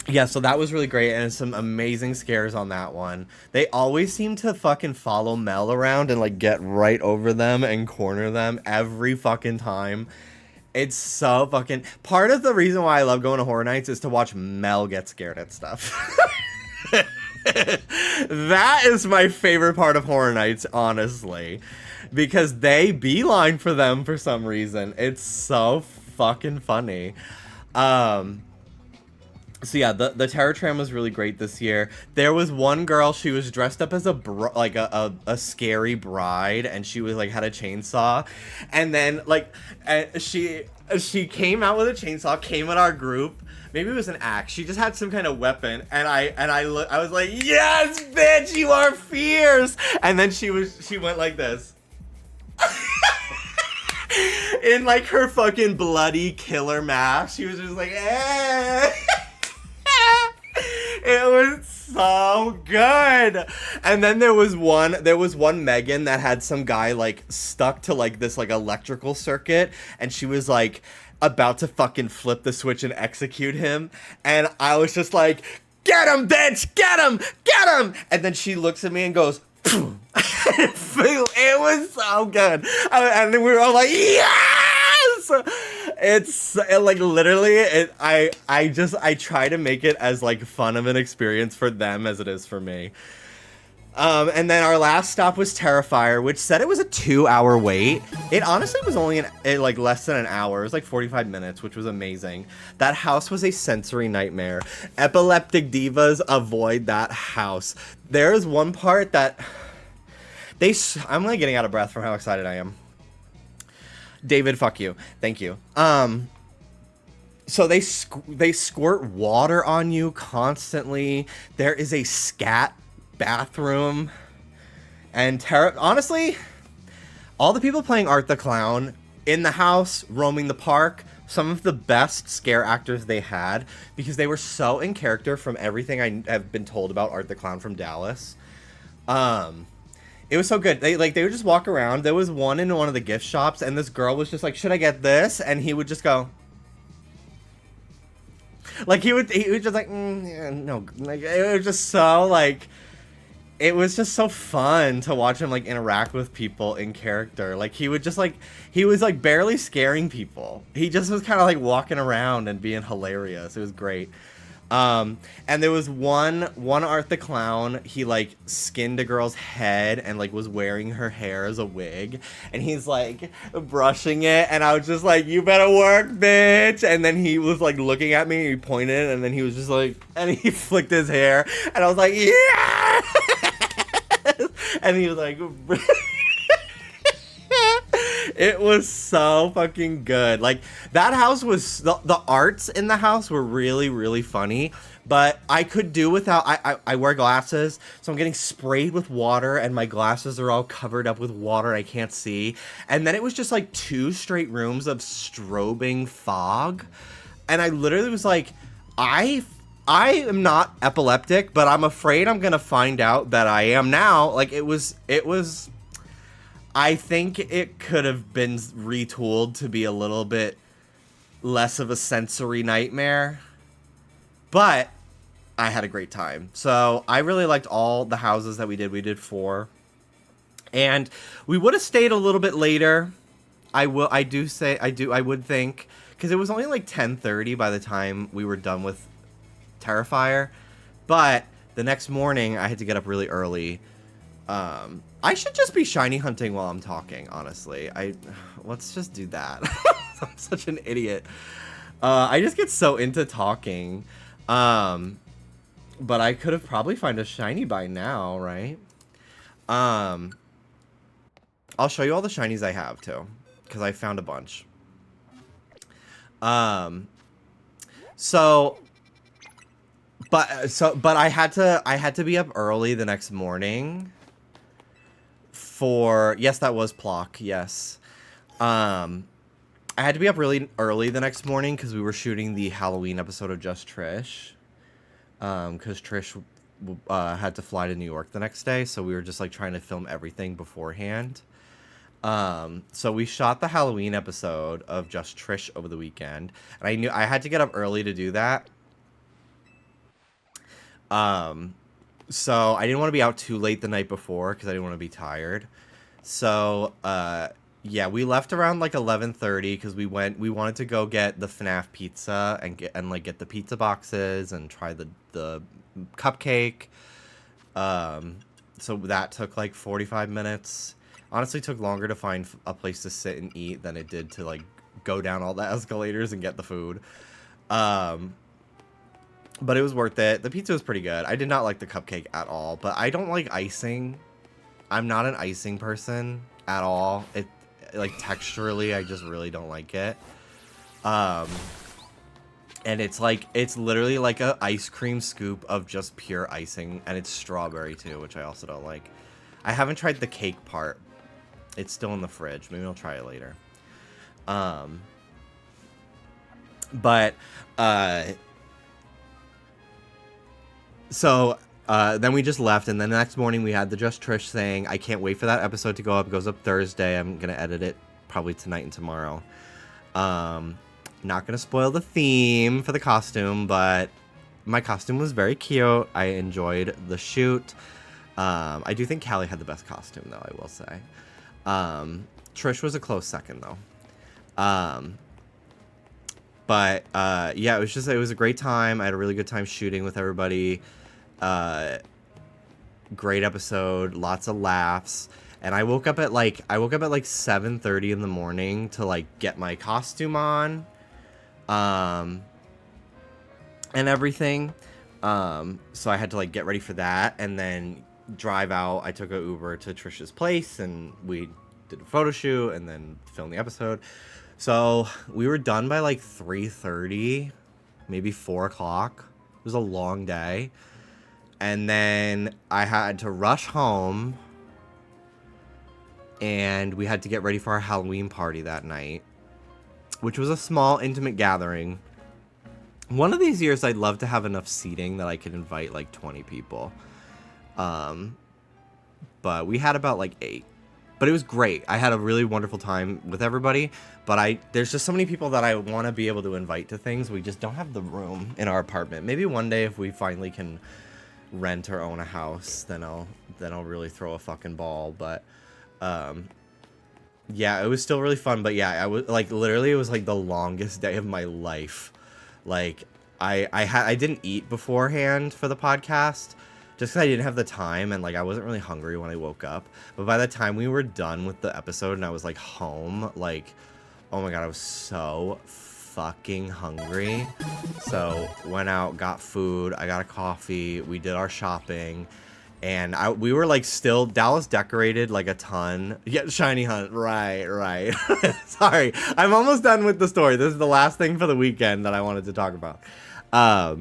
Yeah, so that was really great, and some amazing scares on that one. They always seem to fucking follow Mel around and like get right over them and corner them every fucking time. It's so fucking. Part of the reason why I love going to horror nights is to watch Mel get scared at stuff. That is my favorite part of horror nights, honestly, because they beeline for them for some reason. It's so fucking funny. So yeah, the Terror Tram was really great this year. There was one girl, she was dressed up as a scary bride, and she was like had a chainsaw, and then like she came out with a chainsaw, came in our group. Maybe it was an axe. She just had some kind of weapon, and I was like, yes, bitch, you are fierce. And then she went like this. In like her fucking bloody killer mask, she was just like, eh. It was so good. And then there was one Megan that had some guy like stuck to like this like electrical circuit, and she was like about to fucking flip the switch and execute him, and I was just like, get him, bitch, get him. And then she looks at me and goes, it was so good. And then we were all like, yes. It's like literally I try to make it as like fun of an experience for them as it is for me. And then our last stop was Terrifier, which said it was a 2-hour wait. It honestly was only like less than an hour. It was like 45 minutes, which was amazing. That house was a sensory nightmare. Epileptic divas, avoid that house. There is one part that I'm like getting out of breath from how excited I am. David, fuck you. Thank you. So they squirt water on you constantly. There is a scat bathroom. And honestly, all the people playing Art the Clown in the house, roaming the park, some of the best scare actors they had, because they were so in character from everything I have been told about Art the Clown from Dallas. It was so good. They would just walk around. There was one in one of the gift shops, and this girl was just like, should I get this? And he would just go, like, he would just like, yeah, no. Like, it was just so, like, it was just so fun to watch him, like, interact with people in character. Like, he would just, like, he was, like, barely scaring people. He just was kind of, like, walking around and being hilarious. It was great. And there was one Art the Clown, he like skinned a girl's head and like was wearing her hair as a wig, and he's like brushing it, and I was just like, you better work, bitch. And then he was like looking at me, and he pointed, and then he was just like, and he flicked his hair, and I was like, yeah. And he was like, it was so fucking good. Like, that house was, the arts in the house were really, really funny, but I could do without, I wear glasses, so I'm getting sprayed with water, and my glasses are all covered up with water, I can't see. And then it was just like 2 straight rooms of strobing fog, and I literally was like, I am not epileptic, but I'm afraid I'm gonna find out that I am now. Like, it was I think it could have been retooled to be a little bit less of a sensory nightmare, but I had a great time. So I really liked all the houses that we did. We did 4, and we would have stayed a little bit later. I would think, because it was only like 10:30 by the time we were done with Terrifier, but the next morning I had to get up really early. I should just be shiny hunting while I'm talking, honestly. Let's just do that. I'm such an idiot. I just get so into talking. But I could have probably found a shiny by now, right? I'll show you all the shinies I have too, because I found a bunch. But I had to be up early the next morning. Yes, that was Plock, yes. I had to be up really early the next morning because we were shooting the Halloween episode of Just Trish. Because Trish had to fly to New York the next day, so we were just like trying to film everything beforehand. So we shot the Halloween episode of Just Trish over the weekend, and I knew I had to get up early to do that. So I didn't want to be out too late the night before because I didn't want to be tired. So, yeah, we left around like 11:30 because we wanted to go get the FNAF pizza and like get the pizza boxes and try the cupcake. So that took like 45 minutes. Honestly, took longer to find a place to sit and eat than it did to like go down all the escalators and get the food. But it was worth it. The pizza was pretty good. I did not like the cupcake at all, but I don't like icing. I'm not an icing person at all. It like texturally, I just really don't like it. And it's literally like a ice cream scoop of just pure icing, and it's strawberry too, which I also don't like. I haven't tried the cake part. It's still in the fridge. Maybe I'll try it later. So then we just left, and then the next morning we had the Just Trish thing. I can't wait for that episode to go up. It goes up Thursday. I'm going to edit it probably tonight and tomorrow. Not going to spoil the theme for the costume, but my costume was very cute. I enjoyed the shoot. I do think Callie had the best costume, though, I will say. Trish was a close second, though. Yeah, it was a great time. I had a really good time shooting with everybody. Great episode, lots of laughs. And I woke up at like 7:30 in the morning to like get my costume on. And everything. So I had to like get ready for that and then drive out. I took an Uber to Trisha's place and we did a photo shoot and then filmed the episode. So we were done by like 3:30, maybe 4 o'clock. It was a long day. And then I had to rush home and we had to get ready for our Halloween party that night, which was a small, intimate gathering. One of these years, I'd love to have enough seating that I could invite like 20 people. But we had about like 8. But it was great. I had a really wonderful time with everybody. But there's just so many people that I want to be able to invite to things. We just don't have the room in our apartment. Maybe one day if we finally can rent or own a house, then I'll really throw a fucking ball. But yeah, it was still really fun. But yeah, I was like literally it was like the longest day of my life. Like I didn't eat beforehand for the podcast just because I didn't have the time and like I wasn't really hungry when I woke up. But by the time we were done with the episode and I was like home, like oh my god, I was so fucking hungry. So went out, got food, I got a coffee, we did our shopping, and we were like still Dallas decorated like a ton. Yeah, shiny hunt, right. Sorry, I'm almost done with the story. This is the last thing for the weekend that I wanted to talk about. So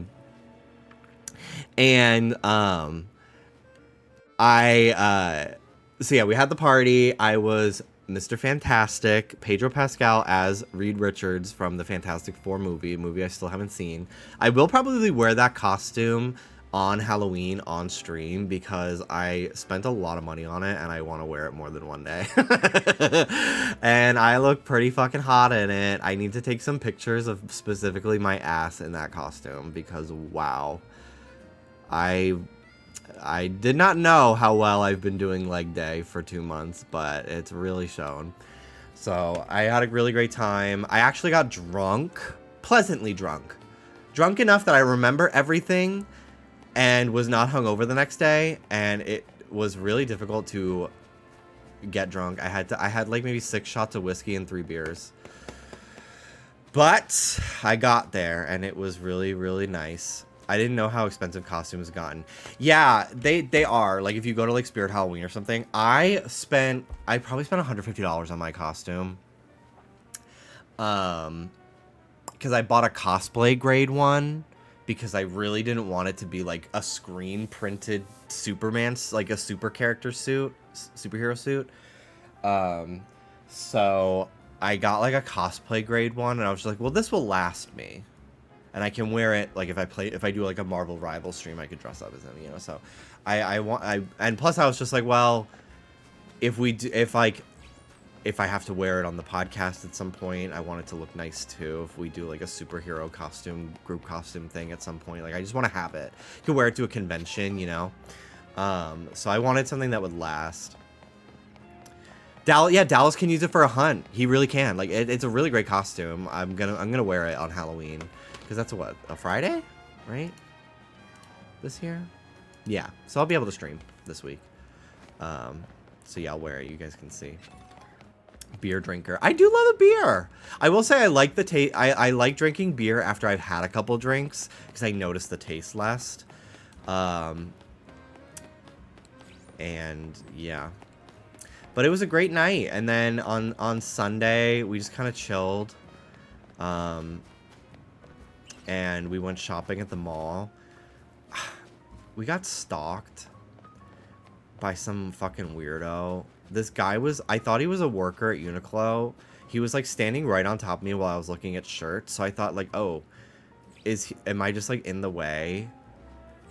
yeah, we had the party. I was Mr. Fantastic, Pedro Pascal as Reed Richards from the Fantastic Four movie I still haven't seen. I will probably wear that costume on Halloween on stream because I spent a lot of money on it and I want to wear it more than one day. And I look pretty fucking hot in it. I need to take some pictures of specifically my ass in that costume because wow. I did not know how well I've been doing leg day for 2 months, but it's really shown. So I had a really great time. I actually got drunk, pleasantly drunk. Drunk enough that I remember everything and was not hungover the next day. And it was really difficult to get drunk. I had like maybe 6 shots of whiskey and 3 beers. But I got there and it was really, really nice. I didn't know how expensive costumes gotten. Yeah, they are. Like, if you go to, like, Spirit Halloween or something, I probably spent $150 on my costume. Because I bought a cosplay grade one. Because I really didn't want it to be, like, a screen-printed Superman, like, a superhero suit. So I got, like, a cosplay grade one, and I was just like, well, this will last me. And I can wear it, like, if I do, like, a Marvel Rival stream, I could dress up as him, you know, so and plus I was just like, well, if if I have to wear it on the podcast at some point, I want it to look nice too. If we do like a superhero costume, group costume thing at some point, like I just want to have it. You could wear it to a convention, you know? So I wanted something that would last. Dallas can use it for a hunt. He really can. Like it's a really great costume. I'm gonna wear it on Halloween because that's a Friday, right? This year, yeah. So I'll be able to stream this week. So yeah, I'll wear it. You guys can see. Beer drinker. I do love a beer. I will say I like the taste. I like drinking beer after I've had a couple drinks because I notice the taste less. And yeah, but it was a great night. And then on Sunday we just kind of chilled. And we went shopping at the mall. We got stalked by some fucking weirdo. This guy I thought he was a worker at Uniqlo. He was like standing right on top of me while I was looking at shirts. So I thought like, oh, am I just like in the way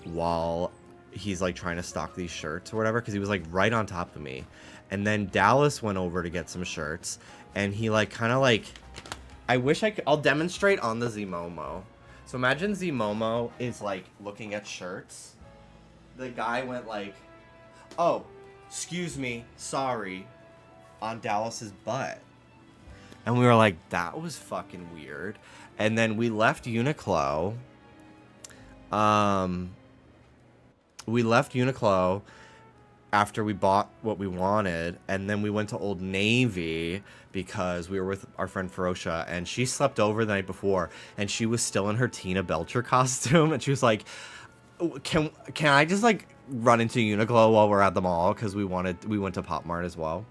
while he's like trying to stock these shirts or whatever? Cause he was like right on top of me. And then Dallas went over to get some shirts and he like kind of like, I'll demonstrate on the Zmomo. So imagine Zmomo is like looking at shirts. The guy went like, oh, excuse me, sorry, on Dallas's butt. And we were like, that was fucking weird. And then we left Uniqlo. We left Uniqlo after we bought what we wanted. And then we went to Old Navy because we were with our friend Ferocia. And she slept over the night before. And she was still in her Tina Belcher costume. And she was like, can I just like run into Uniqlo while we're at the mall, because we went to Pop Mart as well.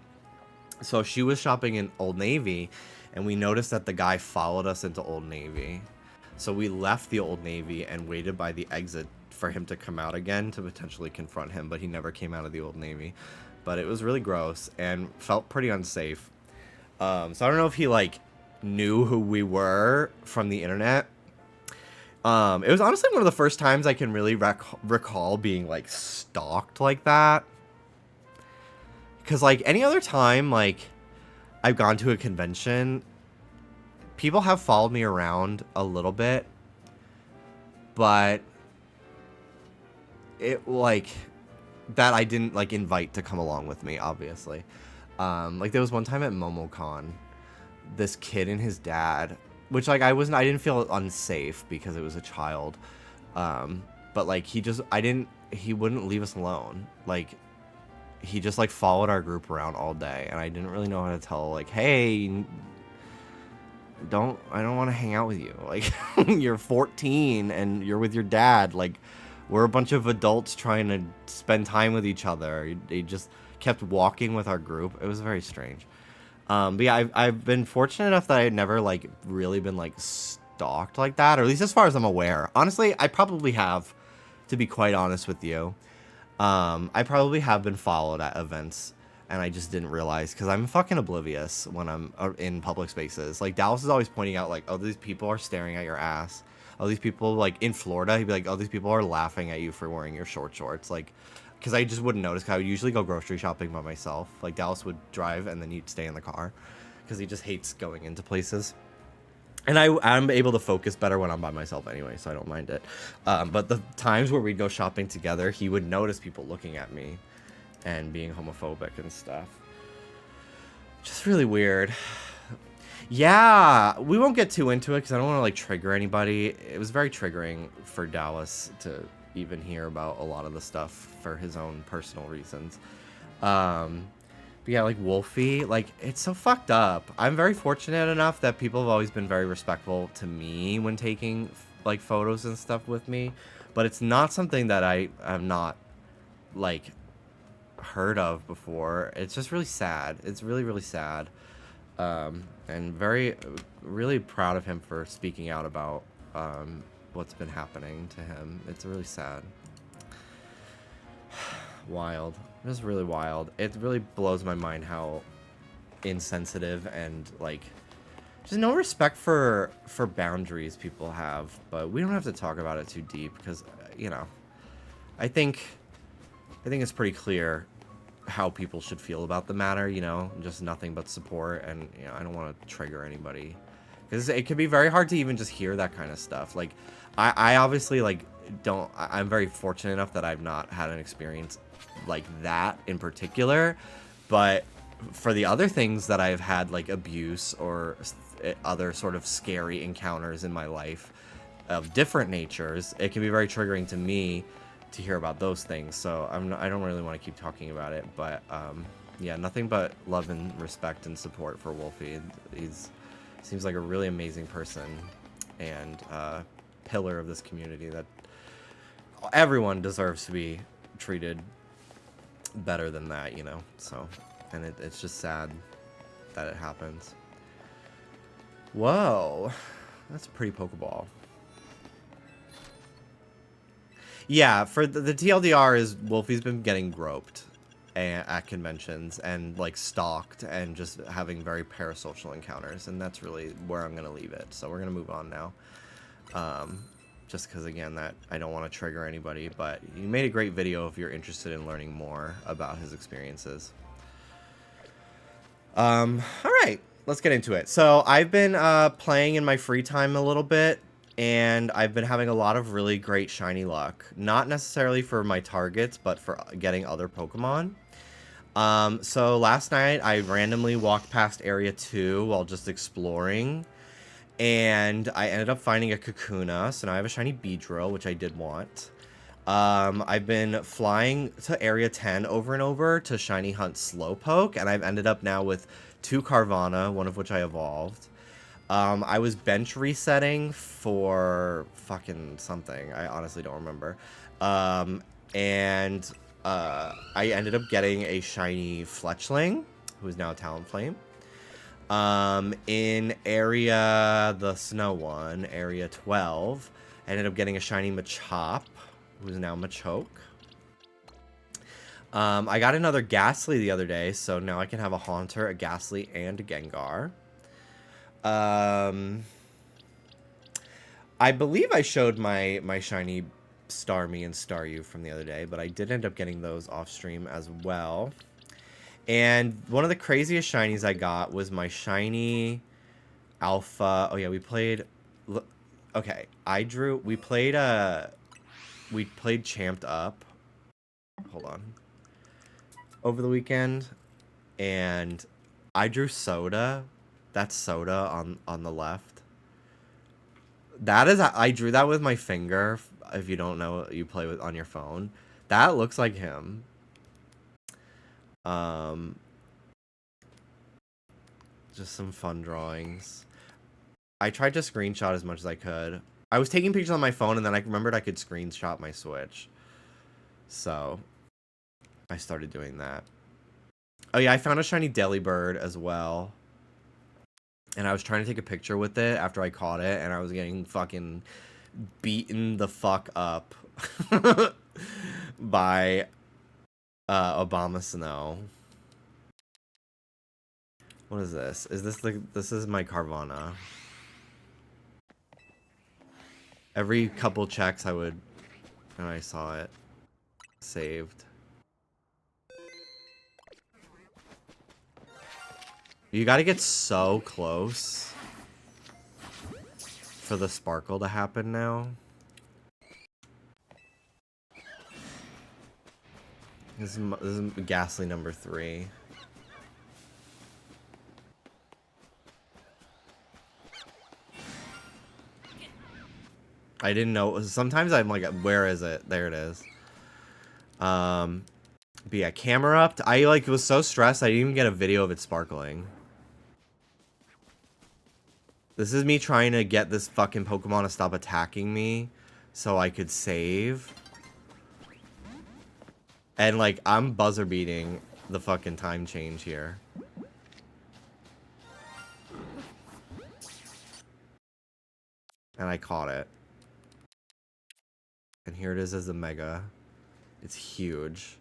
So she was shopping in Old Navy and we noticed that the guy followed us into Old Navy. So we left the Old Navy and waited by the exit for him to come out again to potentially confront him, but he never came out of the Old Navy. But it was really gross and felt pretty unsafe. So I don't know if he like knew who we were from the internet. It was honestly one of the first times I can really recall being like stalked like that. Because like any other time, like I've gone to a convention, people have followed me around a little bit, but it like that I didn't like invite to come along with me, obviously. Like there was one time at MomoCon, this kid and his dad, which like I didn't feel unsafe because it was a child. But like he wouldn't leave us alone. Like he just like followed our group around all day, and I didn't really know how to tell like, hey, I don't want to hang out with you. Like you're 14 and you're with your dad. Like we're a bunch of adults trying to spend time with each other. He just kept walking with our group. It was very strange. But yeah, I've been fortunate enough that I've never like really been like stalked like that, or at least as far as I'm aware. Honestly, I probably have, to be quite honest with you. I probably have been followed at events, and I just didn't realize because I'm fucking oblivious when I'm in public spaces. Like Dallas is always pointing out like, oh, these people are staring at your ass. Oh, these people like in Florida, he'd be like, oh, these people are laughing at you for wearing your short shorts. Like, because I just wouldn't notice. Cause I would usually go grocery shopping by myself. Like Dallas would drive and then you'd stay in the car because he just hates going into places. And I'm able to focus better when I'm by myself anyway, so I don't mind it. But the times where we'd go shopping together, he would notice people looking at me and being homophobic and stuff. Just really weird. Yeah, we won't get too into it because I don't want to like trigger anybody. It was very triggering for Dallas to even hear about a lot of the stuff for his own personal reasons. But yeah, like Wolfie, like it's so fucked up. I'm very fortunate enough that people have always been very respectful to me when taking like photos and stuff with me, but it's not something that I have not like heard of before. It's just really sad. It's really, really sad. And really proud of him for speaking out about what's been happening to him. It's really sad. Wild. It's really wild. It really blows my mind how insensitive and like just no respect for boundaries people have. But we don't have to talk about it too deep because you know, I think it's pretty clear how people should feel about the matter, you know, just nothing but support. And, you know, I don't want to trigger anybody, because it can be very hard to even just hear that kind of stuff. Like, I obviously, like, I'm very fortunate enough that I've not had an experience like that in particular, but for the other things that I've had, like abuse or other sort of scary encounters in my life of different natures, it can be very triggering to me to hear about those things. So I don't really want to keep talking about it, but yeah, nothing but love and respect and support for Wolfie. He's seems like a really amazing person and pillar of this community that everyone deserves to be treated better than that, you know. So, and it's just sad that it happens. Whoa, that's a pretty Pokeball. Yeah, for the TLDR is Wolfie's been getting groped at conventions and like stalked and just having very parasocial encounters, and that's really where I'm gonna leave it. So we're gonna move on now. Just because again that I don't want to trigger anybody, but you made a great video if you're interested in learning more about his experiences. All right, let's get into it. So I've been playing in my free time a little bit, and I've been having a lot of really great shiny luck. Not necessarily for my targets, but for getting other Pokemon. So last night I randomly walked past Area 2 while just exploring, and I ended up finding a Kakuna, so now I have a shiny Beedrill, which I did want. I've been flying to Area 10 over and over to shiny hunt Slowpoke, and I've ended up now with 2 Carvana, one of which I evolved. I was bench resetting for fucking something. I honestly don't remember. And I ended up getting a shiny Fletchling, who is now a Talonflame. In the snow one, Area 12, I ended up getting a shiny Machop, who's now Machoke. I got another Ghastly the other day, so now I can have a Haunter, a Ghastly, and a Gengar. I believe I showed my shiny Starmie and Staryu from the other day, but I did end up getting those off stream as well. And one of the craziest shinies I got was my shiny Alpha. Oh yeah, we played. Okay, we played Champed Up. Hold on. Over the weekend, and I drew Soda. That's Soda on the left. That is, I drew that with my finger. If you don't know, you play with on your phone. That looks like him. Just some fun drawings. I tried to screenshot as much as I could. I was taking pictures on my phone, and then I remembered I could screenshot my Switch. So I started doing that. Oh yeah, I found a shiny Delibird as well. And I was trying to take a picture with it after I caught it, and I was getting fucking beaten the fuck up by Obama Snow. What is this? Is this this is my Carvana. Every couple checks and I saw it saved. You gotta get so close for the sparkle to happen now. This is Ghastly number 3. I didn't know. Sometimes I'm like, where is it? There it is. But yeah, camera up. I like was so stressed I didn't even get a video of it sparkling. This is me trying to get this fucking Pokemon to stop attacking me so I could save. And like, I'm buzzer beating the fucking time change here. And I caught it. And here it is as a Mega. It's huge.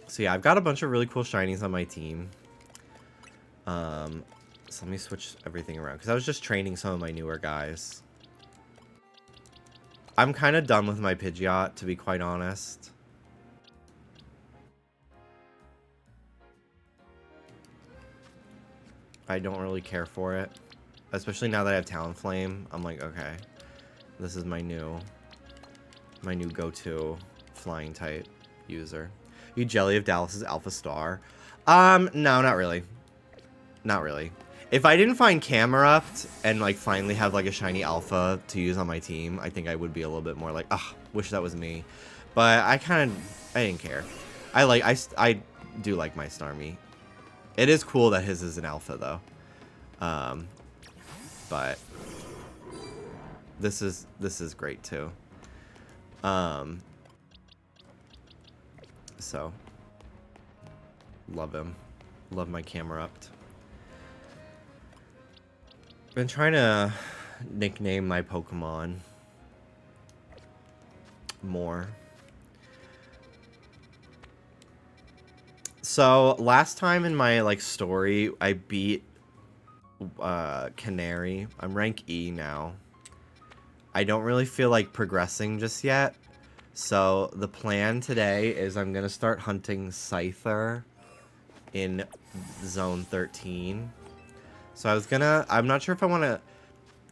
So yeah, I've got a bunch of really cool shinies on my team. So let me switch everything around, because I was just training some of my newer guys. I'm kind of done with my Pidgeot, to be quite honest. I don't really care for it. Especially now that I have Talonflame. I'm like, okay. This is my new go-to flying type user. You jelly of Dallas's Alpha Star? No, not really. Not really. If I didn't find Camerupt and like finally have like a shiny alpha to use on my team, I think I would be a little bit more like, ah, wish that was me. But I didn't care. I do like my Starmie. It is cool that his is an alpha though. But this is great too. So love him. Love my Camerupt. Been trying to nickname my Pokemon more. So last time in my like story, I beat Canary. I'm rank E now. I don't really feel like progressing just yet. So the plan today is I'm gonna start hunting Scyther in zone 13. So I'm not sure if I want to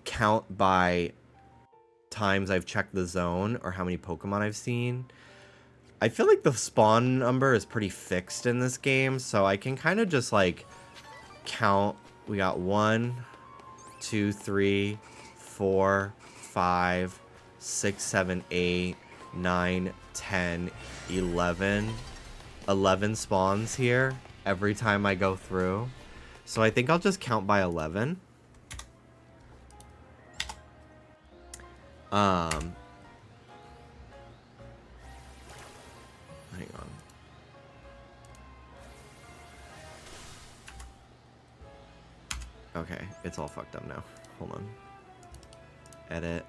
count by times I've checked the zone or how many Pokemon I've seen. I feel like the spawn number is pretty fixed in this game, so I can kind of just like count. We got 1, 2, 3, 4, 5, 6, 7, 8, 9, 10, 11. 11 spawns here every time I go through. So I think I'll just count by 11. Hang on. Okay, it's all fucked up now. Hold on. Edit.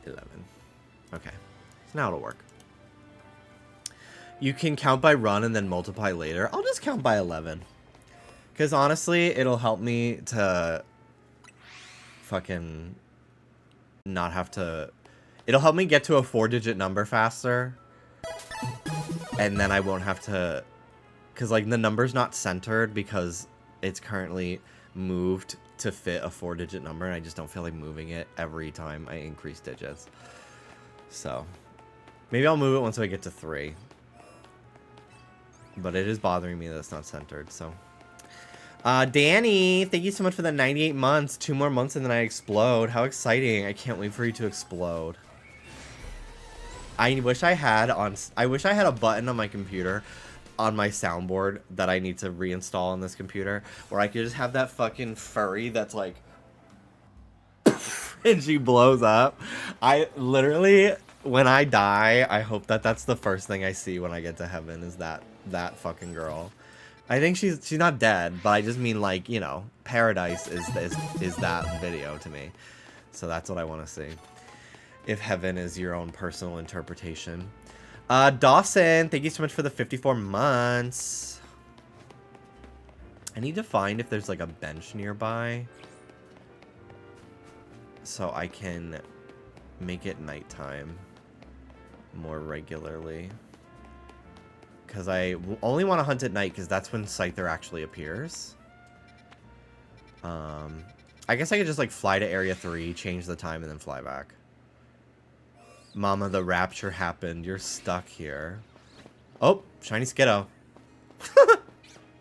11. Okay. So now it'll work. You can count by run and then multiply later. I'll just count by 11. Because honestly, it'll help me to fucking not have to... It'll help me get to a 4-digit number faster. And then I won't have to... Because, like, the number's not centered because it's currently moved to fit a 4-digit number. And I just don't feel like moving it every time I increase digits. So, maybe I'll move it once I get to 3. But it is bothering me that it's not centered, so... Danny, thank you so much for the 98 months. 2 more months and then I explode. How exciting. I can't wait for you to explode. I wish I had a button on my computer on my soundboard that I need to reinstall on this computer where I could just have that fucking furry that's like and she blows up. I literally, when I die, I hope that that's the first thing I see when I get to heaven is that fucking girl. I think she's not dead, but I just mean like, you know, paradise is that video to me. So that's what I want to see. If heaven is your own personal interpretation. Dawson, thank you so much for the 54 months. I need to find if there's like a bench nearby so I can make it nighttime more regularly. Because I only want to hunt at night because that's when Scyther actually appears. I guess I could just like fly to Area 3, change the time, and then fly back. Mama, the rapture happened. You're stuck here. Oh, shiny Skiddo.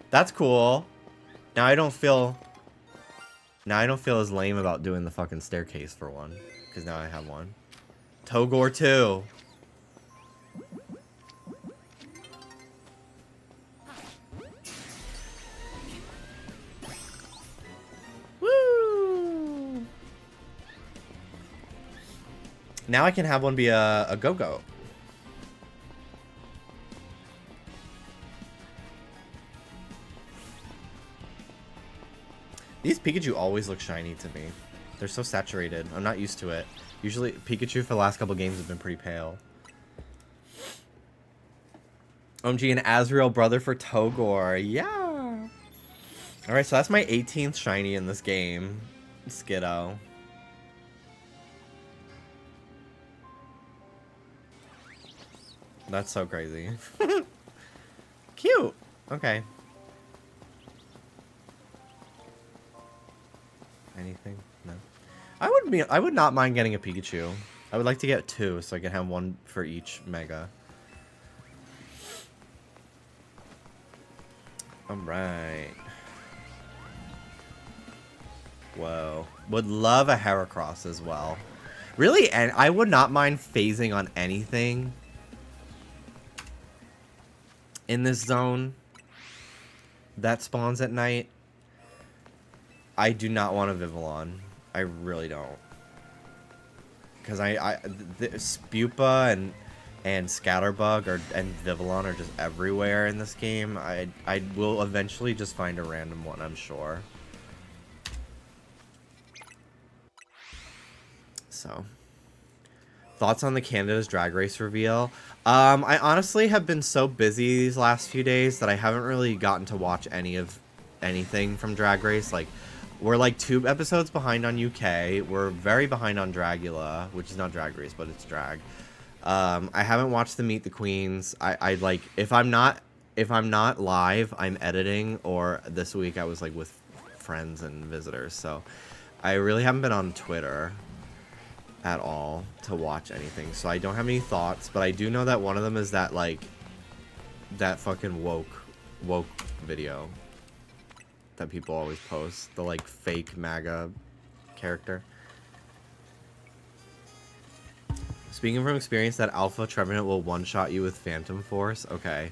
That's cool. Now I don't feel as lame about doing the fucking staircase for one. Because now I have one. Togor 2. Woo! Now I can have one be a go-go. These Pikachu always look shiny to me. They're so saturated. I'm not used to it. Usually Pikachu for the last couple games have been pretty pale. OMG, an Azrael brother for Togor. Yeah. Alright, so that's my 18th shiny in this game. Skiddo. That's so crazy. Cute. Okay. anything? No. I would not mind getting a Pikachu. I would like to get 2 so I can have 1 for each Mega. Alright. Whoa. Would love a Heracross as well. Really, and I would not mind phasing on anything in this zone that spawns at night. I do not want a Vivillon. I really don't. Because Spupa and Scatterbug and Vivillon are just everywhere in this game. I will eventually just find a random one, I'm sure. So, thoughts on the Canada's Drag Race reveal? I honestly have been so busy these last few days that I haven't really gotten to watch anything from Drag Race. Like, we're like 2 episodes behind on UK. We're very behind on Dragula, which is not Drag Race, but it's drag. I haven't watched the Meet the Queens. I like if I'm not live, I'm editing, or this week I was like with friends and visitors. So I really haven't been on Twitter at all to watch anything, so I don't have any thoughts, but I do know that one of them is that like that fucking woke video that people always post, the like fake MAGA character. Speaking from experience, that Alpha Trevenant will one-shot you with Phantom Force. Okay.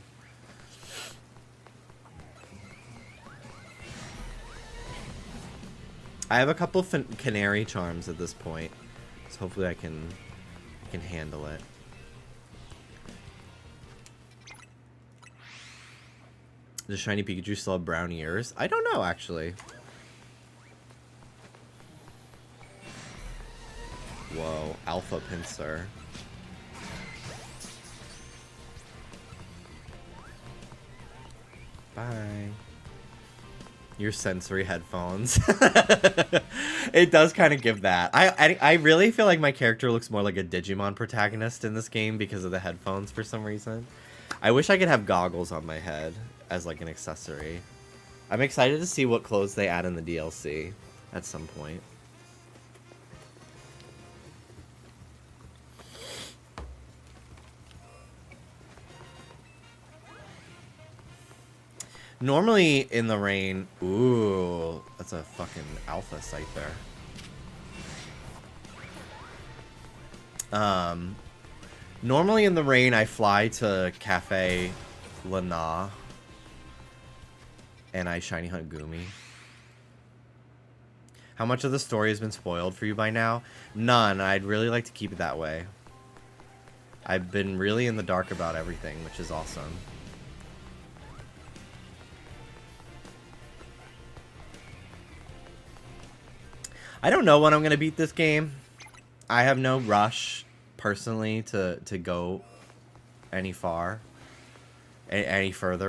I have a couple Canary Charms at this point. So hopefully I can handle it. Does Shiny Pikachu still have brown ears? I don't know, actually. Whoa, Alpha Pinsir. Bye. Your sensory headphones. It does kind of give that. I really feel like my character looks more like a Digimon protagonist in this game because of the headphones for some reason. I wish I could have goggles on my head as like an accessory. I'm excited to see what clothes they add in the DLC at some point. Normally in the rain, ooh, that's a fucking alpha site there. Normally in the rain, I fly to Cafe Lana and I shiny hunt Goomy. How much of the story has been spoiled for you by now? None. I'd really like to keep it that way. I've been really in the dark about everything, which is awesome. I don't know when I'm going to beat this game. I have no rush, personally, to go any further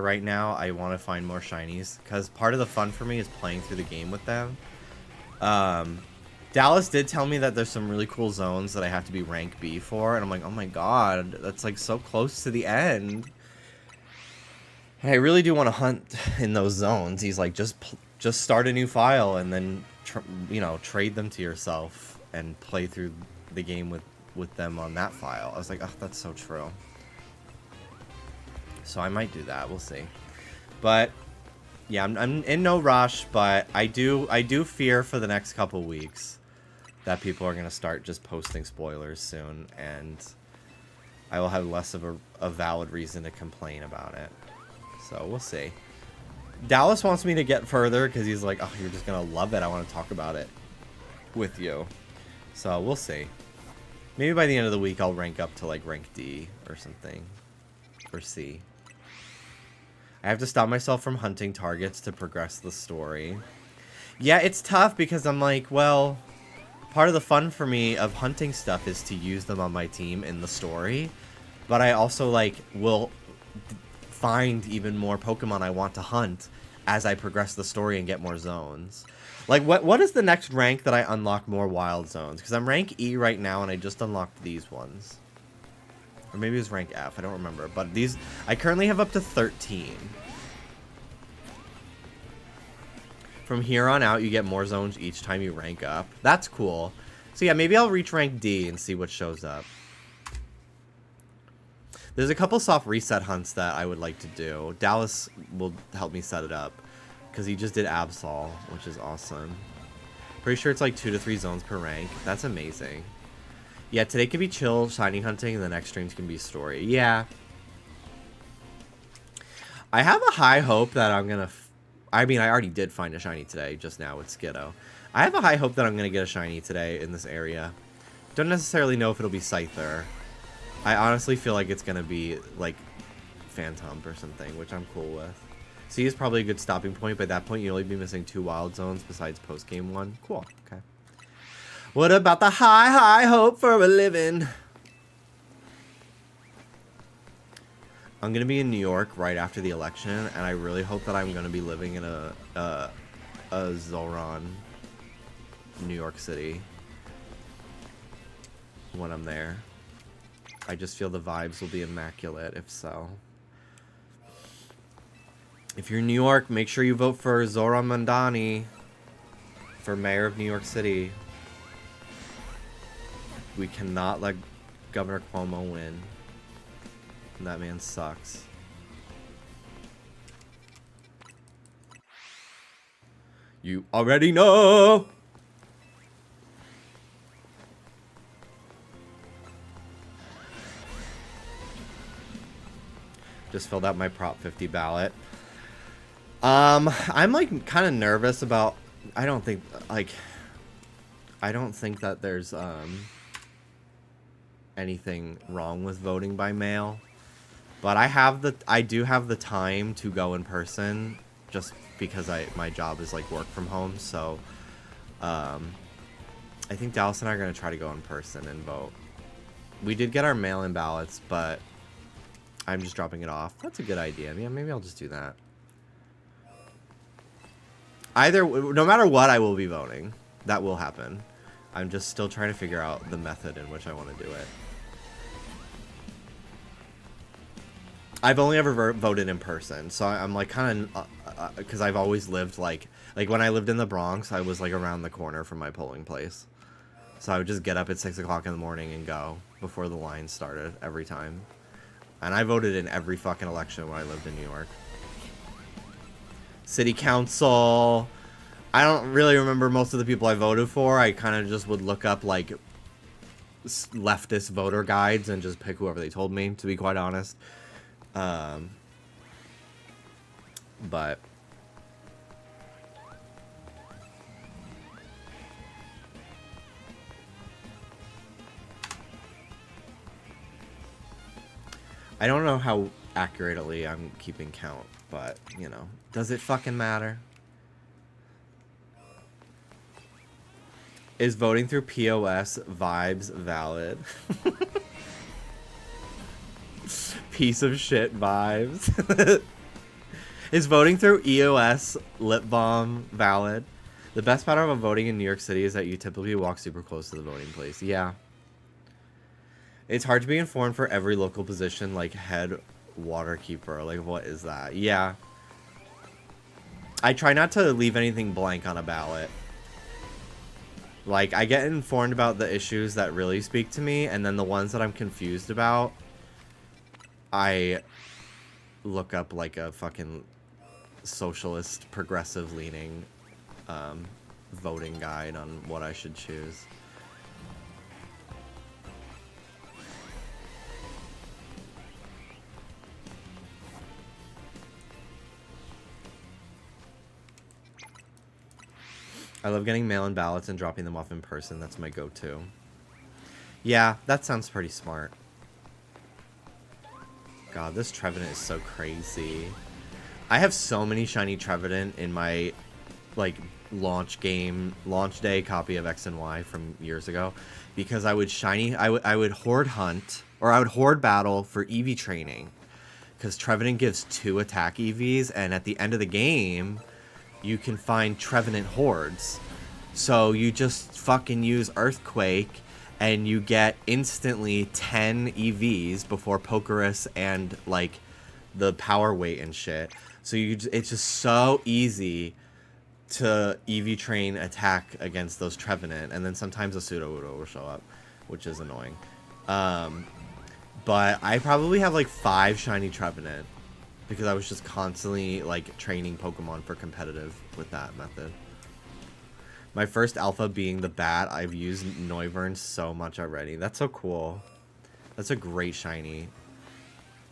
right now. I want to find more shinies, because part of the fun for me is playing through the game with them. Dallas did tell me that there's some really cool zones that I have to be rank B for, and I'm like, oh my god, that's like so close to the end. And I really do want to hunt in those zones. He's like, just start a new file and then trade them to yourself and play through the game with them on that file. I was like, oh, that's so true. So I might do that. We'll see. But yeah, I'm in no rush, but I do fear for the next couple weeks that people are going to start just posting spoilers soon, and I will have less of a valid reason to complain about it. So we'll see. Dallas wants me to get further because he's like, oh, you're just going to love it. I want to talk about it with you. So we'll see. Maybe by the end of the week, I'll rank up to like rank D or something. Or C. I have to stop myself from hunting targets to progress the story. Yeah, it's tough because I'm like, well, part of the fun for me of hunting stuff is to use them on my team in the story. But I also like will find even more Pokemon I want to hunt as I progress the story and get more zones. Like, what is the next rank that I unlock more wild zones? Because I'm rank E right now, and I just unlocked these ones. Or maybe it was rank F, I don't remember. But these, I currently have up to 13. From here on out, you get more zones each time you rank up. That's cool. So yeah, maybe I'll reach rank D and see what shows up. There's a couple soft reset hunts that I would like to do. Dallas will help me set it up, because he just did Absol, which is awesome. Pretty sure it's like 2 to 3 zones per rank. That's amazing. Yeah, today can be chill, shiny hunting, and the next streams can be story. Yeah. I have a high hope that I'm going to... I mean, I already did find a shiny today, just now with Skiddo. I have a high hope that I'm going to get a shiny today in this area. Don't necessarily know if it'll be Scyther. I honestly feel like it's going to be, like, Phantom or something, which I'm cool with. C is probably a good stopping point. By that point, you'll only be missing 2 wild zones besides post-game 1. Cool. Okay. What about the high hope for a living? I'm going to be in New York right after the election, and I really hope that I'm going to be living in a Zoran, New York City, when I'm there. I just feel the vibes will be immaculate if so. If you're in New York, make sure you vote for Zoran Mandani for mayor of New York City. We cannot let Governor Cuomo win. That man sucks. You already know! Just filled out my Prop 50 ballot. I'm like kind of nervous about, I don't think that there's anything wrong with voting by mail, but I do have the time to go in person just because my job is like work from home. So I think Dallas and I are going to try to go in person and vote. We did get our mail-in ballots, but I'm just dropping it off. That's a good idea. Yeah, maybe I'll just do that. No matter what, I will be voting. That will happen. I'm just still trying to figure out the method in which I want to do it. I've only ever voted in person, so I'm like kind of, because I've always lived like when I lived in the Bronx, I was like around the corner from my polling place. So I would just get up at 6 o'clock in the morning and go before the line started every time. And I voted in every fucking election when I lived in New York. City council. I don't really remember most of the people I voted for. I kind of just would look up like leftist voter guides and just pick whoever they told me, to be quite honest. But I don't know how accurately I'm keeping count, but, you know, does it fucking matter? Is voting through POS vibes valid? Piece of shit vibes. Is voting through EOS lip balm valid? The best part about voting in New York City is that you typically walk super close to the voting place. Yeah. It's hard to be informed for every local position, like head waterkeeper. Like, what is that? Yeah. I try not to leave anything blank on a ballot. Like, I get informed about the issues that really speak to me, and then the ones that I'm confused about, I look up, like, a fucking socialist, progressive-leaning voting guide on what I should choose. I love getting mail-in ballots and dropping them off in person. That's my go-to. Yeah, that sounds pretty smart. God, this Trevenant is so crazy. I have so many shiny Trevenant in my, like, launch day copy of X and Y from years ago, because I would horde hunt, or I would horde battle for EV training, because Trevenant gives 2 attack EVs, and at the end of the game, you can find Trevenant hordes. So you just fucking use Earthquake and you get instantly 10 EVs before Pokerus and like the power weight and shit. So it's just so easy to EV train attack against those Trevenant, and then sometimes a Pseudo-Udo will show up, which is annoying. But I probably have like 5 shiny Trevenant because I was just constantly like training Pokemon for competitive with that method. My first alpha being the bat. I've used Noivern so much already. That's so cool. That's a great shiny.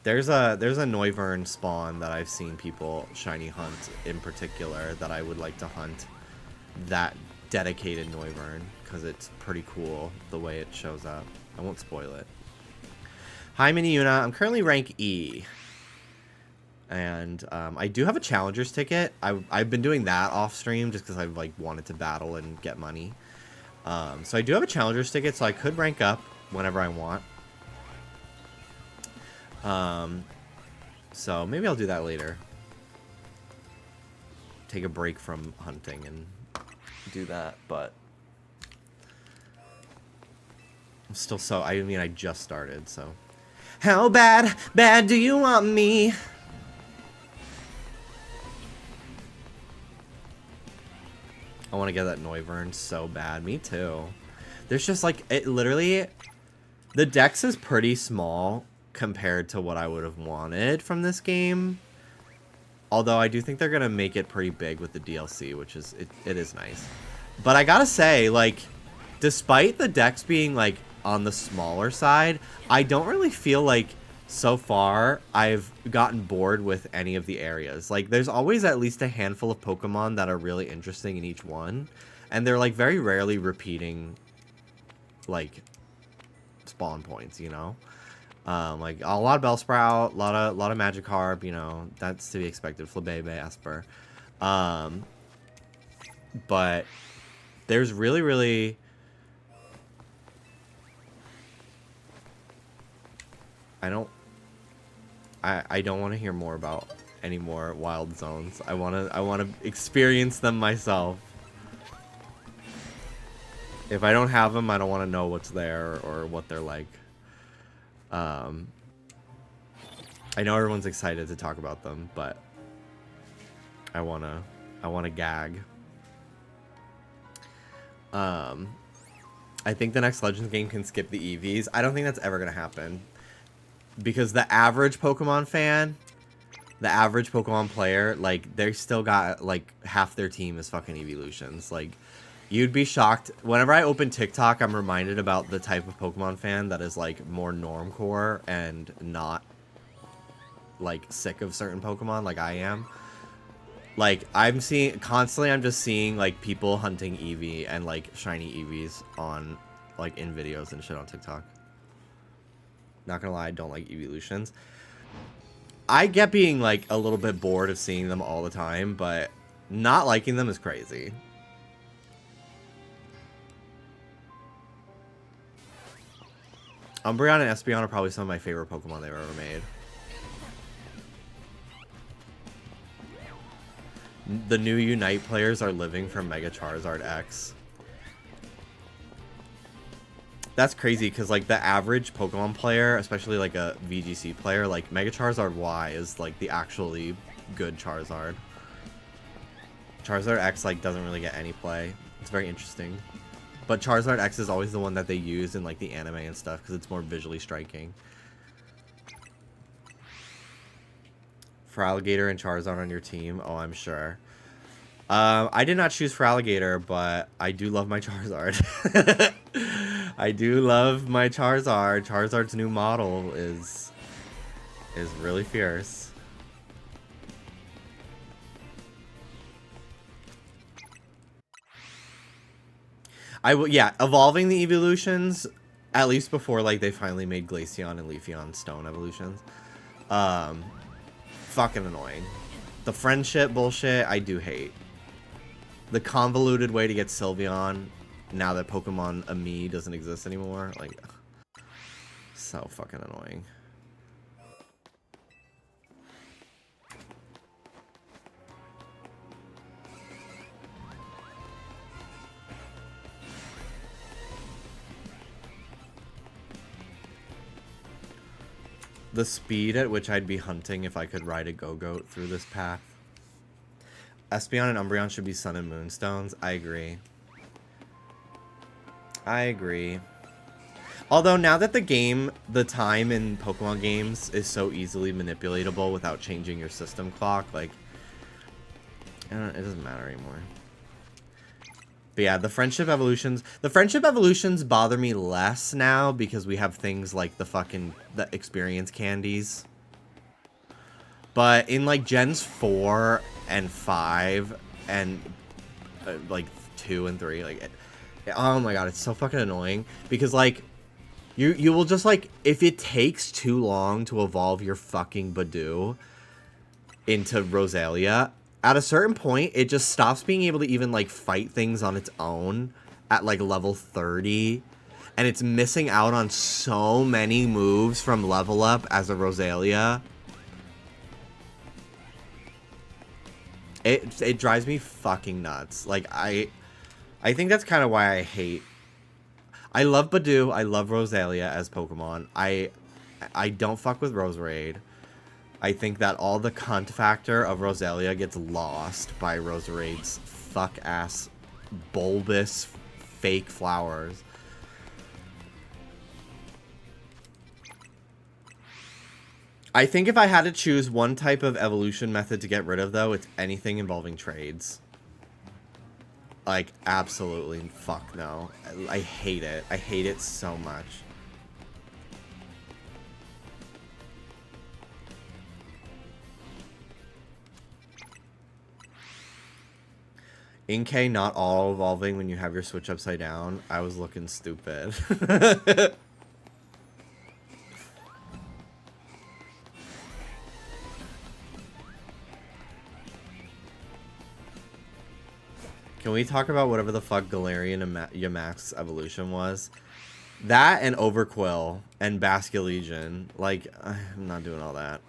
There's a Noivern spawn that I've seen people shiny hunt in particular that I would like to hunt. That dedicated Noivern because it's pretty cool the way it shows up. I won't spoil it. Hi, Mini Yuna. I'm currently rank E. And I do have a Challenger's ticket. I've been doing that off stream just because I've like wanted to battle and get money. So I do have a Challenger's ticket, so I could rank up whenever I want. So maybe I'll do that later. Take a break from hunting and do that, but I'm still so... I mean, I just started, so... How bad do you want me? I want to get that Noivern so bad. Me too. There's just like... It literally... The dex is pretty small compared to what I would have wanted from this game. Although I do think they're going to make it pretty big with the DLC, which is... It is nice. But I gotta say, like... Despite the dex being, like, on the smaller side, I don't really feel like... So far, I've gotten bored with any of the areas. Like, there's always at least a handful of Pokemon that are really interesting in each one. And they're, like, very rarely repeating, like, spawn points, you know? Like, a lot of Bellsprout, a lot of Magikarp, you know? That's to be expected. Flabebe, Esper. But there's really... I don't want to hear more about any more wild zones. I want to experience them myself. If I don't have them, I don't want to know what's there or what they're like. I know everyone's excited to talk about them, but I want to gag. I think the next Legends game can skip the EVs. I don't think that's ever going to happen. Because the average Pokemon fan, the average Pokemon player, like, they still got, like, half their team is fucking evolutions. Like, you'd be shocked. Whenever I open TikTok, I'm reminded about the type of Pokemon fan that is, like, more normcore and not, like, sick of certain Pokemon like I am. Like, I'm just seeing, like, people hunting Eevee and, like, shiny Eevees on, like, in videos and shit on TikTok. Not gonna lie, I don't like evolutions. I get being, like, a little bit bored of seeing them all the time, but not liking them is crazy. Umbreon and Espeon are probably some of my favorite Pokemon they've ever made. The new Unite players are living for Mega Charizard X. That's crazy, because, like, the average Pokemon player, especially, like, a VGC player, like, Mega Charizard Y is, like, the actually good Charizard. Charizard X, like, doesn't really get any play. It's very interesting. But Charizard X is always the one that they use in, like, the anime and stuff, because it's more visually striking. For Alligator and Charizard on your team? Oh, I'm sure. I did not choose for Alligator, but I do love my Charizard. I do love my Charizard. Charizard's new model is really fierce. Yeah, evolving the evolutions, at least before, like, they finally made Glaceon and Leafeon stone evolutions. Fucking annoying. The friendship bullshit, I do hate. The convoluted way to get Sylveon now that Pokemon Ami doesn't exist anymore. Like, so fucking annoying. The speed at which I'd be hunting if I could ride a Go-Goat through this path. Espeon and Umbreon should be Sun and Moonstones. I agree. I agree. Although now that the time in Pokemon games is so easily manipulatable without changing your system clock, like, it doesn't matter anymore. But yeah, the friendship evolutions bother me less now because we have things like the experience candies. But in like Gens 4 and 5 and like 2 and 3, like, oh my god, it's so fucking annoying because like you will just like, if it takes too long to evolve your fucking Badoo into Rosalia, at a certain point it just stops being able to even like fight things on its own at like level 30, and it's missing out on so many moves from level up as a Rosalia. It drives me fucking nuts. Like, I think that's kind of why I love Badoo. I love Rosalia as Pokemon. I don't fuck with Roserade. I think that all the cunt factor of Rosalia gets lost by Roserade's fuck-ass bulbous fake flowers. I think if I had to choose one type of evolution method to get rid of, though, it's anything involving trades. Like, absolutely fuck no. I hate it. I hate it so much. Inkay not all evolving when you have your switch upside down. I was looking stupid. Can we talk about whatever the fuck Galarian and Yamask's evolution was? That and Overquill and Basculegion. Like, I'm not doing all that.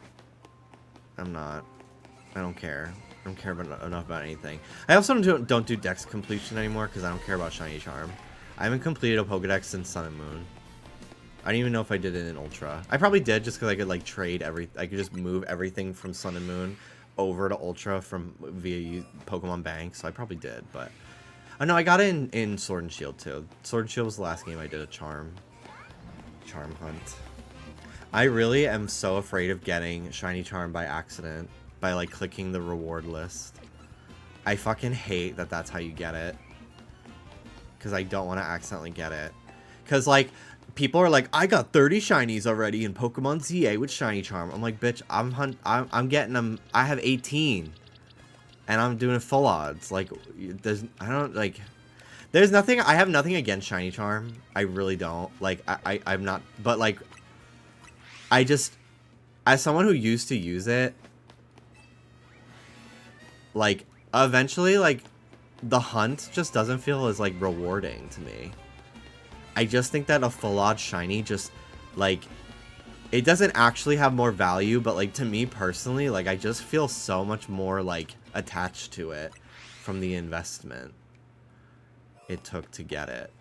I'm not. I don't care. I don't care enough about anything. I also don't do Dex completion anymore because I don't care about Shiny Charm. I haven't completed a Pokedex since Sun and Moon. I don't even know if I did it in Ultra. I probably did just because I could like trade I could just move everything from Sun and Moon over to Ultra via Pokemon Bank, so I probably did, but oh no, I got it in Sword and Shield too. Sword and Shield was the last game I did a charm hunt. I really am so afraid of getting Shiny Charm by accident by like clicking the reward list. I fucking hate that that's how you get it, because I don't want to accidentally get it, because like people are like, I got 30 shinies already in Pokemon ZA with Shiny Charm. I'm like, bitch, I'm getting them. I have 18, and I'm doing full odds. Like, I have nothing against Shiny Charm. I really don't. Like, I'm not, but like, I just, as someone who used to use it, like, eventually, like, the hunt just doesn't feel as like rewarding to me. I just think that a full odd shiny just, like, it doesn't actually have more value, but, like, to me personally, like, I just feel so much more, like, attached to it from the investment it took to get it.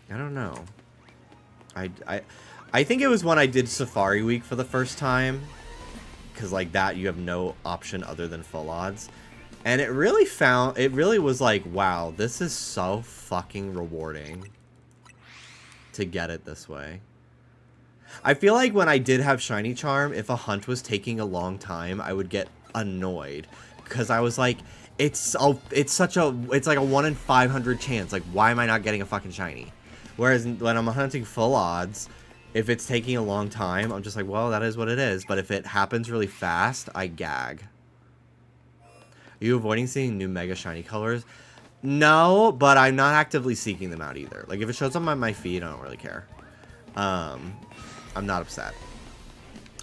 I don't know. I think it was when I did Safari Week for the first time, because, like, that you have no option other than full odds. And it really was like, wow, this is so fucking rewarding to get it this way. I feel like when I did have Shiny Charm, if a hunt was taking a long time, I would get annoyed, because I was like, it's like a 1 in 500 chance. Like, why am I not getting a fucking shiny? Whereas when I'm hunting full odds, if it's taking a long time, I'm just like, well, that is what it is. But if it happens really fast, I gag. Are you avoiding seeing new Mega Shiny colors? No, but I'm not actively seeking them out either. Like, if it shows up on my feed, I don't really care. I'm not upset.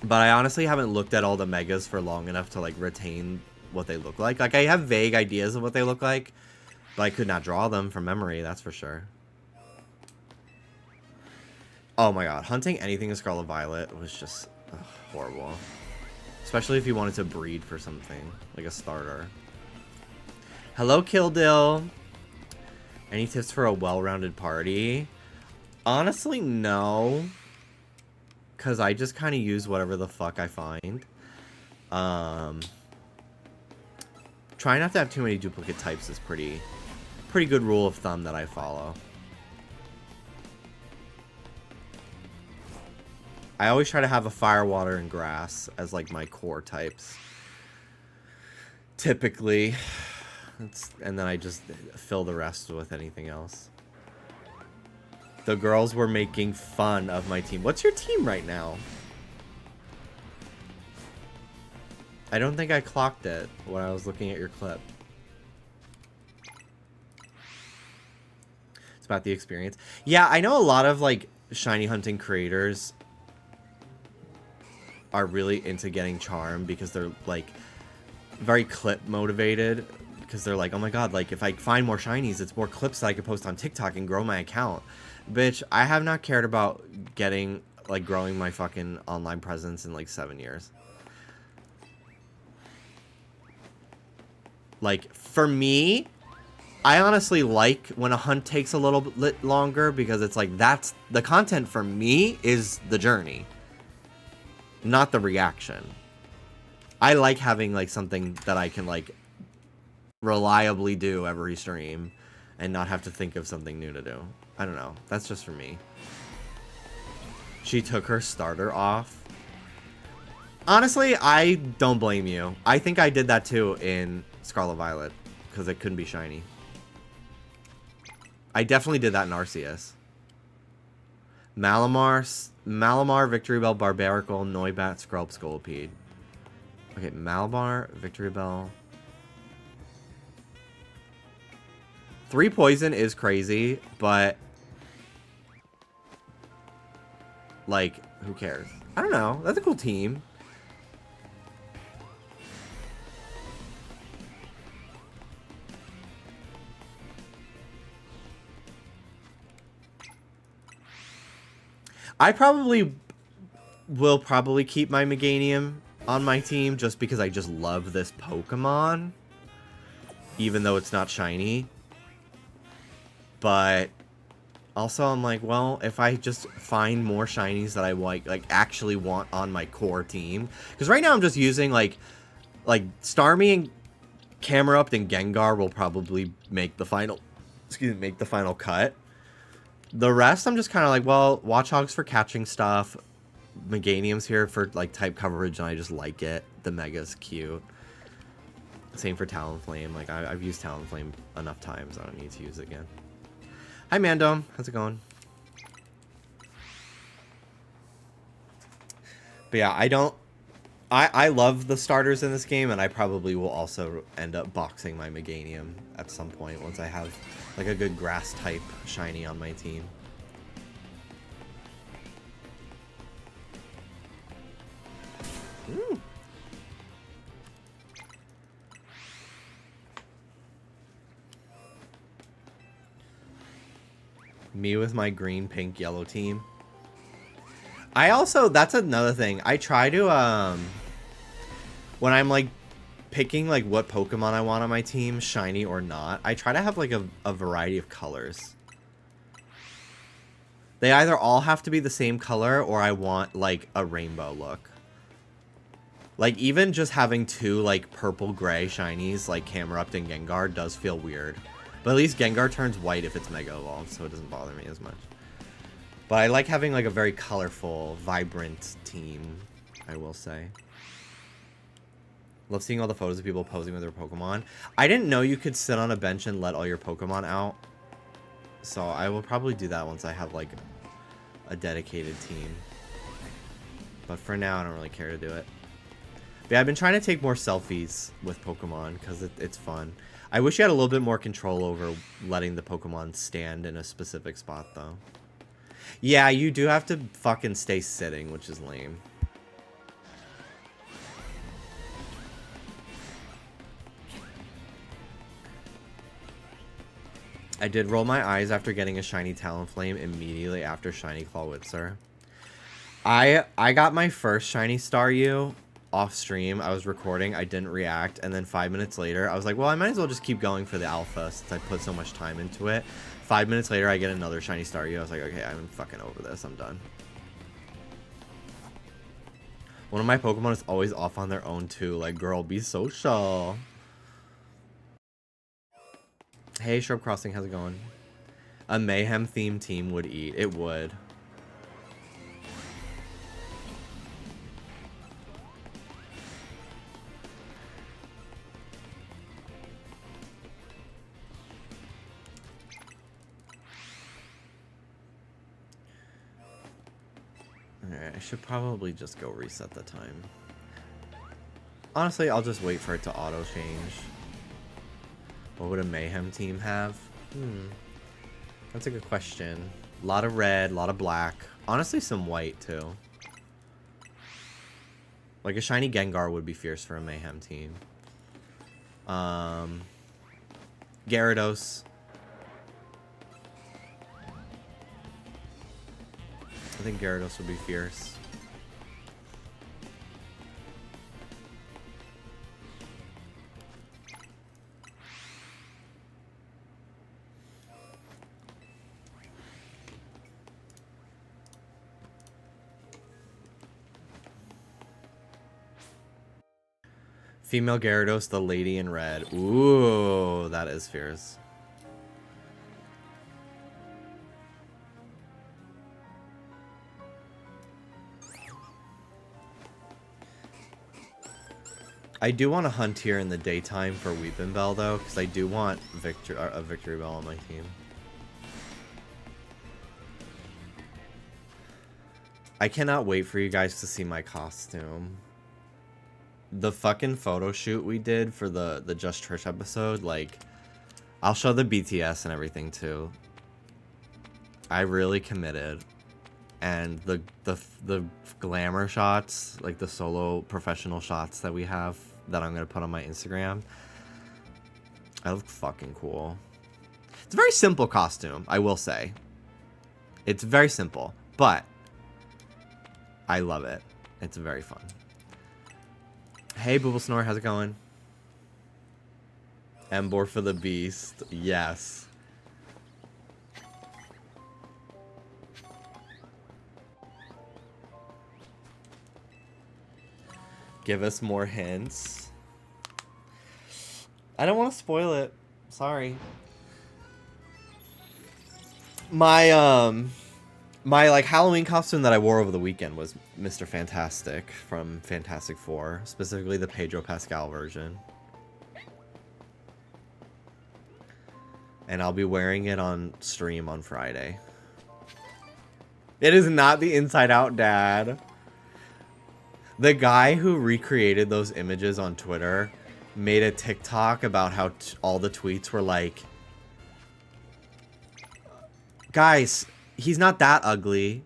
But I honestly haven't looked at all the Megas for long enough to, like, retain what they look like. Like, I have vague ideas of what they look like, but I could not draw them from memory, that's for sure. Oh my god, hunting anything in Scarlet Violet was just horrible. Especially if you wanted to breed for something, like a starter. Hello, Killdill. Any tips for a well-rounded party? Honestly, no. Because I just kind of use whatever the fuck I find. Trying not to have too many duplicate types is pretty good rule of thumb that I follow. I always try to have a fire, water, and grass as like my core types. Typically. And then I just fill the rest with anything else. The girls were making fun of my team. What's your team right now? I don't think I clocked it when I was looking at your clip. It's about the experience. Yeah, I know a lot of like shiny hunting creators are really into getting charm because they're like very clip motivated. Because they're like, oh my god, like if I find more shinies, it's more clips that I could post on TikTok and grow my account. Bitch, I have not cared about getting, like, growing my fucking online presence in like 7 years. Like, for me, I honestly like when a hunt takes a little bit longer because it's like, that's the content for me is the journey, not the reaction. I like having like something that I can like reliably do every stream and not have to think of something new to do. I don't know. That's just for me. She took her starter off. Honestly, I don't blame you. I think I did that too in Scarlet Violet because it couldn't be shiny. I definitely did that in Arceus. Malamar, Victory Bell, Barbarical, Noibat, Skrelp, Scolipede. Okay, Malamar, Victory Bell. 3 poison is crazy, but like, who cares? I don't know. That's a cool team. I will probably keep my Meganium on my team just because I just love this Pokemon, even though it's not shiny. But also I'm like, well, if I just find more shinies that I like actually want on my core team, because right now I'm just using like Starmie and Camerupt and Gengar will probably make the final cut. The rest I'm just kind of like, well, Watchog's for catching stuff, Meganium's here for like type coverage, and I just like it. The Mega's cute. Same for Talonflame. Like I've used Talonflame enough times, I don't need to use it again. Hi, Mandom. How's it going? But yeah, I love the starters in this game, and I probably will also end up boxing my Meganium at some point once I have like a good grass type shiny on my team. Ooh. Me with my green, pink, yellow team. I also, that's another thing. I try to, when I'm like picking like what Pokemon I want on my team, shiny or not, I try to have like a variety of colors. They either all have to be the same color or I want like a rainbow look. Like even just having 2 like purple gray shinies like Camerupt and Gengar does feel weird. But at least Gengar turns white if it's Mega Evolved, so it doesn't bother me as much. But I like having like a very colorful, vibrant team, I will say. Love seeing all the photos of people posing with their Pokemon. I didn't know you could sit on a bench and let all your Pokemon out. So I will probably do that once I have like a dedicated team. But for now, I don't really care to do it. But yeah, I've been trying to take more selfies with Pokemon because it's fun. I wish you had a little bit more control over letting the Pokemon stand in a specific spot, though. Yeah, you do have to fucking stay sitting, which is lame. I did roll my eyes after getting a shiny Talonflame immediately after shiny Clawitzer. I got my first shiny Staryu off stream. I was recording, I didn't react, and then 5 minutes later, I was like, well, I might as well just keep going for the alpha since I put so much time into it. 5 minutes later, I get another shiny Staryu. I was like, okay, I'm fucking over this. I'm done. One of my Pokemon is always off on their own, too. Like, girl, be social. Hey, Shrub Crossing, how's it going? A Mayhem themed team would eat. It would. Alright, I should probably just go reset the time. Honestly, I'll just wait for it to auto change. What would a Mayhem team have? That's a good question. A lot of red, a lot of black. Honestly, some white, too. Like, a shiny Gengar would be fierce for a Mayhem team. Gyarados. I think Gyarados would be fierce. Female Gyarados, the lady in red. Ooh, that is fierce. I do want to hunt here in the daytime for Weepin' Bell, though, because I do want a Victory Bell on my team. I cannot wait for you guys to see my costume. The fucking photo shoot we did for the Just Trish episode, like, I'll show the BTS and everything, too. I really committed. And the glamour shots, like the solo professional shots that we have that I'm going to put on my Instagram, I look fucking cool. It's a very simple costume, I will say. It's very simple, but I love it. It's very fun. Hey, Booble Snore, how's it going? Embor for the Beast. Yes. Give us more hints. I don't want to spoil it. Sorry. My like Halloween costume that I wore over the weekend was Mr. Fantastic from Fantastic Four, specifically the Pedro Pascal version. And I'll be wearing it on stream on Friday. It is not the Inside Out Dad. The guy who recreated those images on Twitter made a TikTok about how all the tweets were like, guys, he's not that ugly.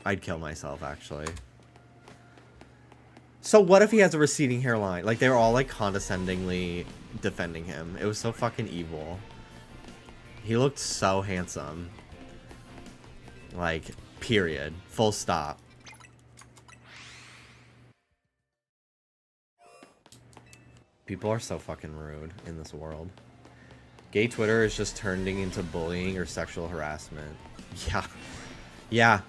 I'd kill myself, actually. So what if he has a receding hairline? Like, they were all, like, condescendingly defending him. It was so fucking evil. He looked so handsome. Like, period. Full stop. People are so fucking rude in this world. Gay Twitter is just turning into bullying or sexual harassment. Yeah. Yeah.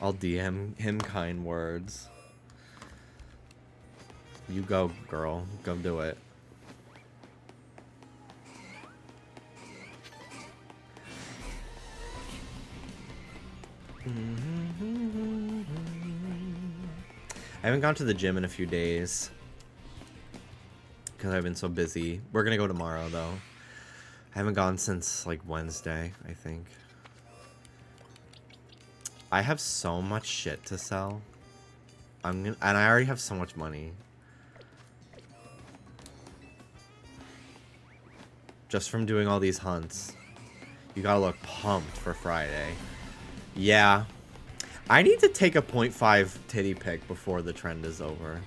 I'll DM him kind words. You go, girl. Go do it. I haven't gone to the gym in a few days because I've been so busy. We're gonna go tomorrow though. I haven't gone since like Wednesday, I think. I have so much shit to sell. And I already have so much money. Just from doing all these hunts. You gotta look pumped for Friday. Yeah. I need to take a 0.5 titty pic before the trend is over.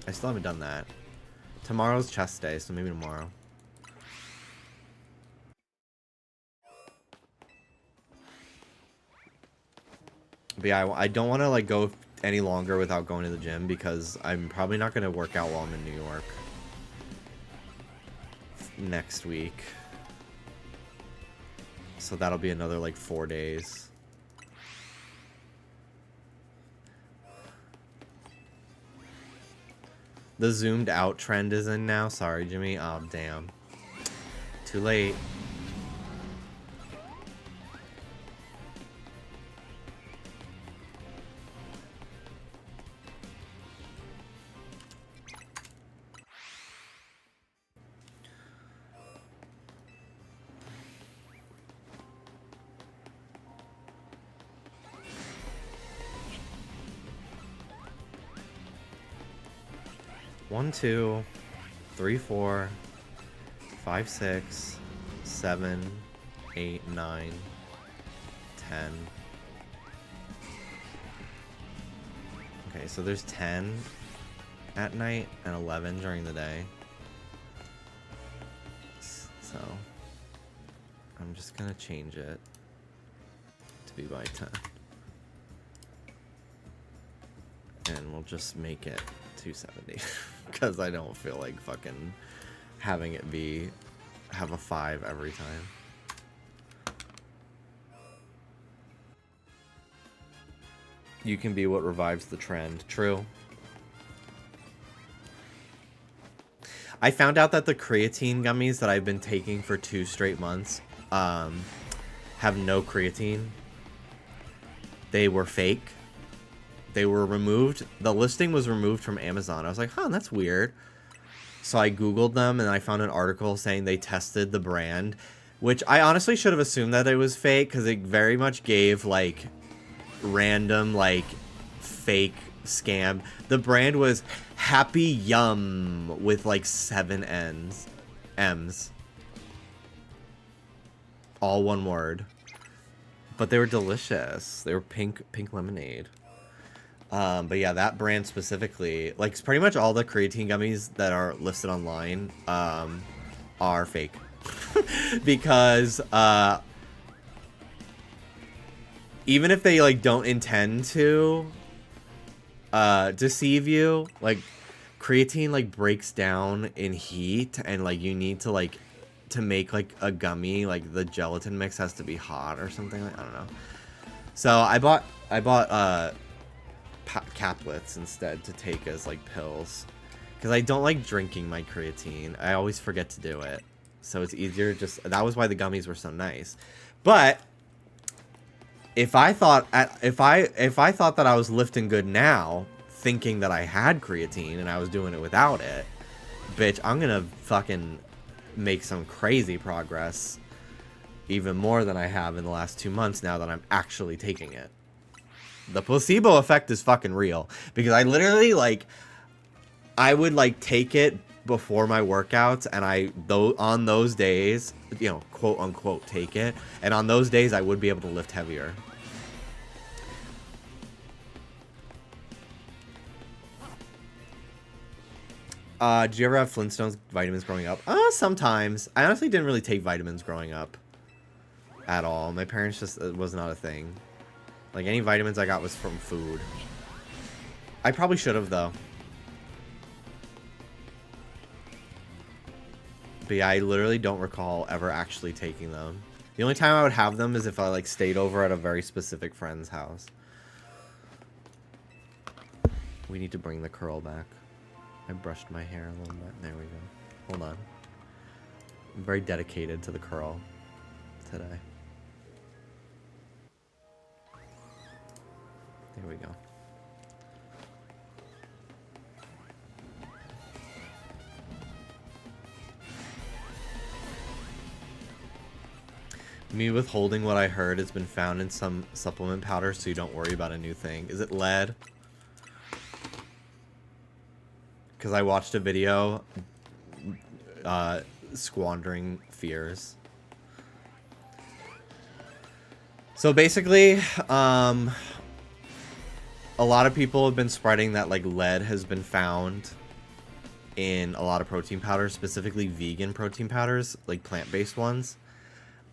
I still haven't done that. Tomorrow's chest day, so maybe tomorrow. But yeah, I don't want to like go any longer without going to the gym because I'm probably not going to work out while I'm in New York next week. So that'll be another like 4 days. The zoomed out trend is in now. Sorry, Jimmy. Oh, damn. Too late. One, 2, 3, 4, 5, 6, 7, 8, 9, 10. Okay, so there's 10 at night and 11 during the day. So I'm just gonna change it to be by 10. And we'll just make it 270 because I don't feel like fucking having it have a 5 every time. You can be what revives the trend. True. I found out that the creatine gummies that I've been taking for 2 straight months have no creatine. They were fake. They were removed. The listing was removed from Amazon. I was like, huh, that's weird. So I Googled them and I found an article saying they tested the brand, which I honestly should have assumed that it was fake because it very much gave like random like fake scam. The brand was Happy Yum with like 7 M's. All one word. But they were delicious. They were pink lemonade. But yeah, that brand specifically, like pretty much all the creatine gummies that are listed online are fake. Because even if they like don't intend to deceive you, like creatine like breaks down in heat, and like you need to like to make like a gummy, like the gelatin mix has to be hot or something. Like I don't know. So I bought caplets instead to take as like pills because I don't like drinking my creatine. I always forget to do it, so it's easier just that was why the gummies were so nice. But if I thought that I was lifting good now thinking that I had creatine and I was doing it without it, bitch, I'm gonna fucking make some crazy progress, even more than I have in the last 2 months now that I'm actually taking it. The placebo effect is fucking real because I literally like I would like take it before my workouts, and on those days, you know, quote unquote take it, and on those days I would be able to lift heavier. Did you ever have Flintstones vitamins growing up? Sometimes. I honestly didn't really take vitamins growing up at all. My parents just, it was not a thing. Like, any vitamins I got was from food. I probably should have, though. But yeah, I literally don't recall ever actually taking them. The only time I would have them is if I, like, stayed over at a very specific friend's house. We need to bring the curl back. I brushed my hair a little bit. There we go. Hold on. I'm very dedicated to the curl today. There we go. Me withholding what I heard has been found in some supplement powder, so you don't worry about a new thing. Is it lead? Because I watched a video squandering fears. So basically, a lot of people have been spreading that like lead has been found in a lot of protein powders, specifically vegan protein powders, like plant-based ones,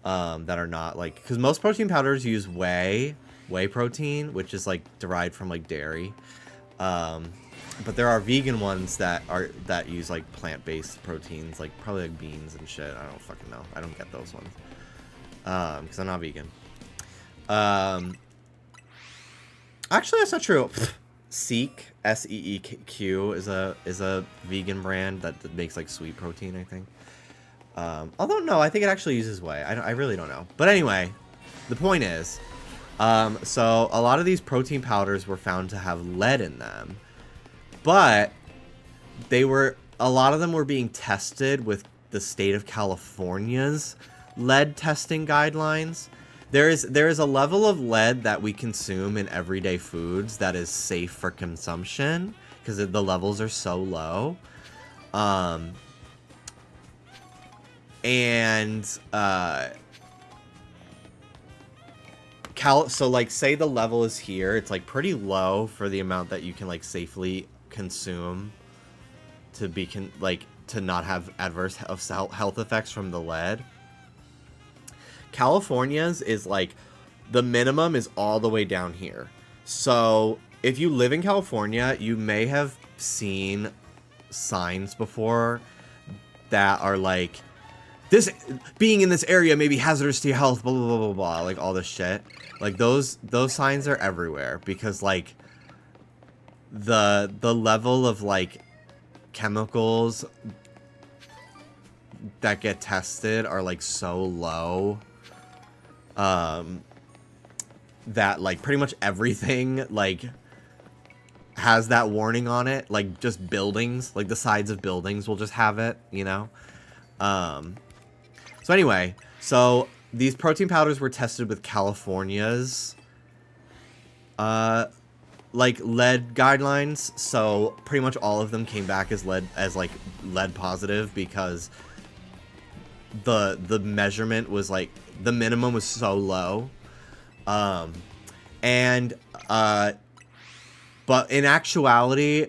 that are not like, because most protein powders use whey protein, which is like derived from like dairy. But there are vegan ones that use like plant-based proteins, like probably like beans and shit. I don't fucking know. I don't get those ones. Because I'm not vegan. Actually, that's not true. Seek, SEEQ is a vegan brand that makes like sweet protein, I think. Although no, I think it actually uses whey. I really don't know. But anyway, the point is, so a lot of these protein powders were found to have lead in them, but a lot of them were being tested with the state of California's lead testing guidelines. There is a level of lead that we consume in everyday foods that is safe for consumption because the levels are so low. So like say the level is here, it's like pretty low for the amount that you can like safely consume to be to not have adverse health effects from the lead. California's is like the minimum is all the way down here. So if you live in California, you may have seen signs before that are like, this being in this area may be hazardous to your health, blah blah blah blah blah, like all this shit. Like those signs are everywhere because like the level of like chemicals that get tested are like so low that like pretty much everything like has that warning on it. Like just buildings, like the sides of buildings will just have it, you know. So anyway, so these protein powders were tested with California's like lead guidelines, so pretty much all of them came back as lead positive because the measurement was like the minimum was so low. But in actuality,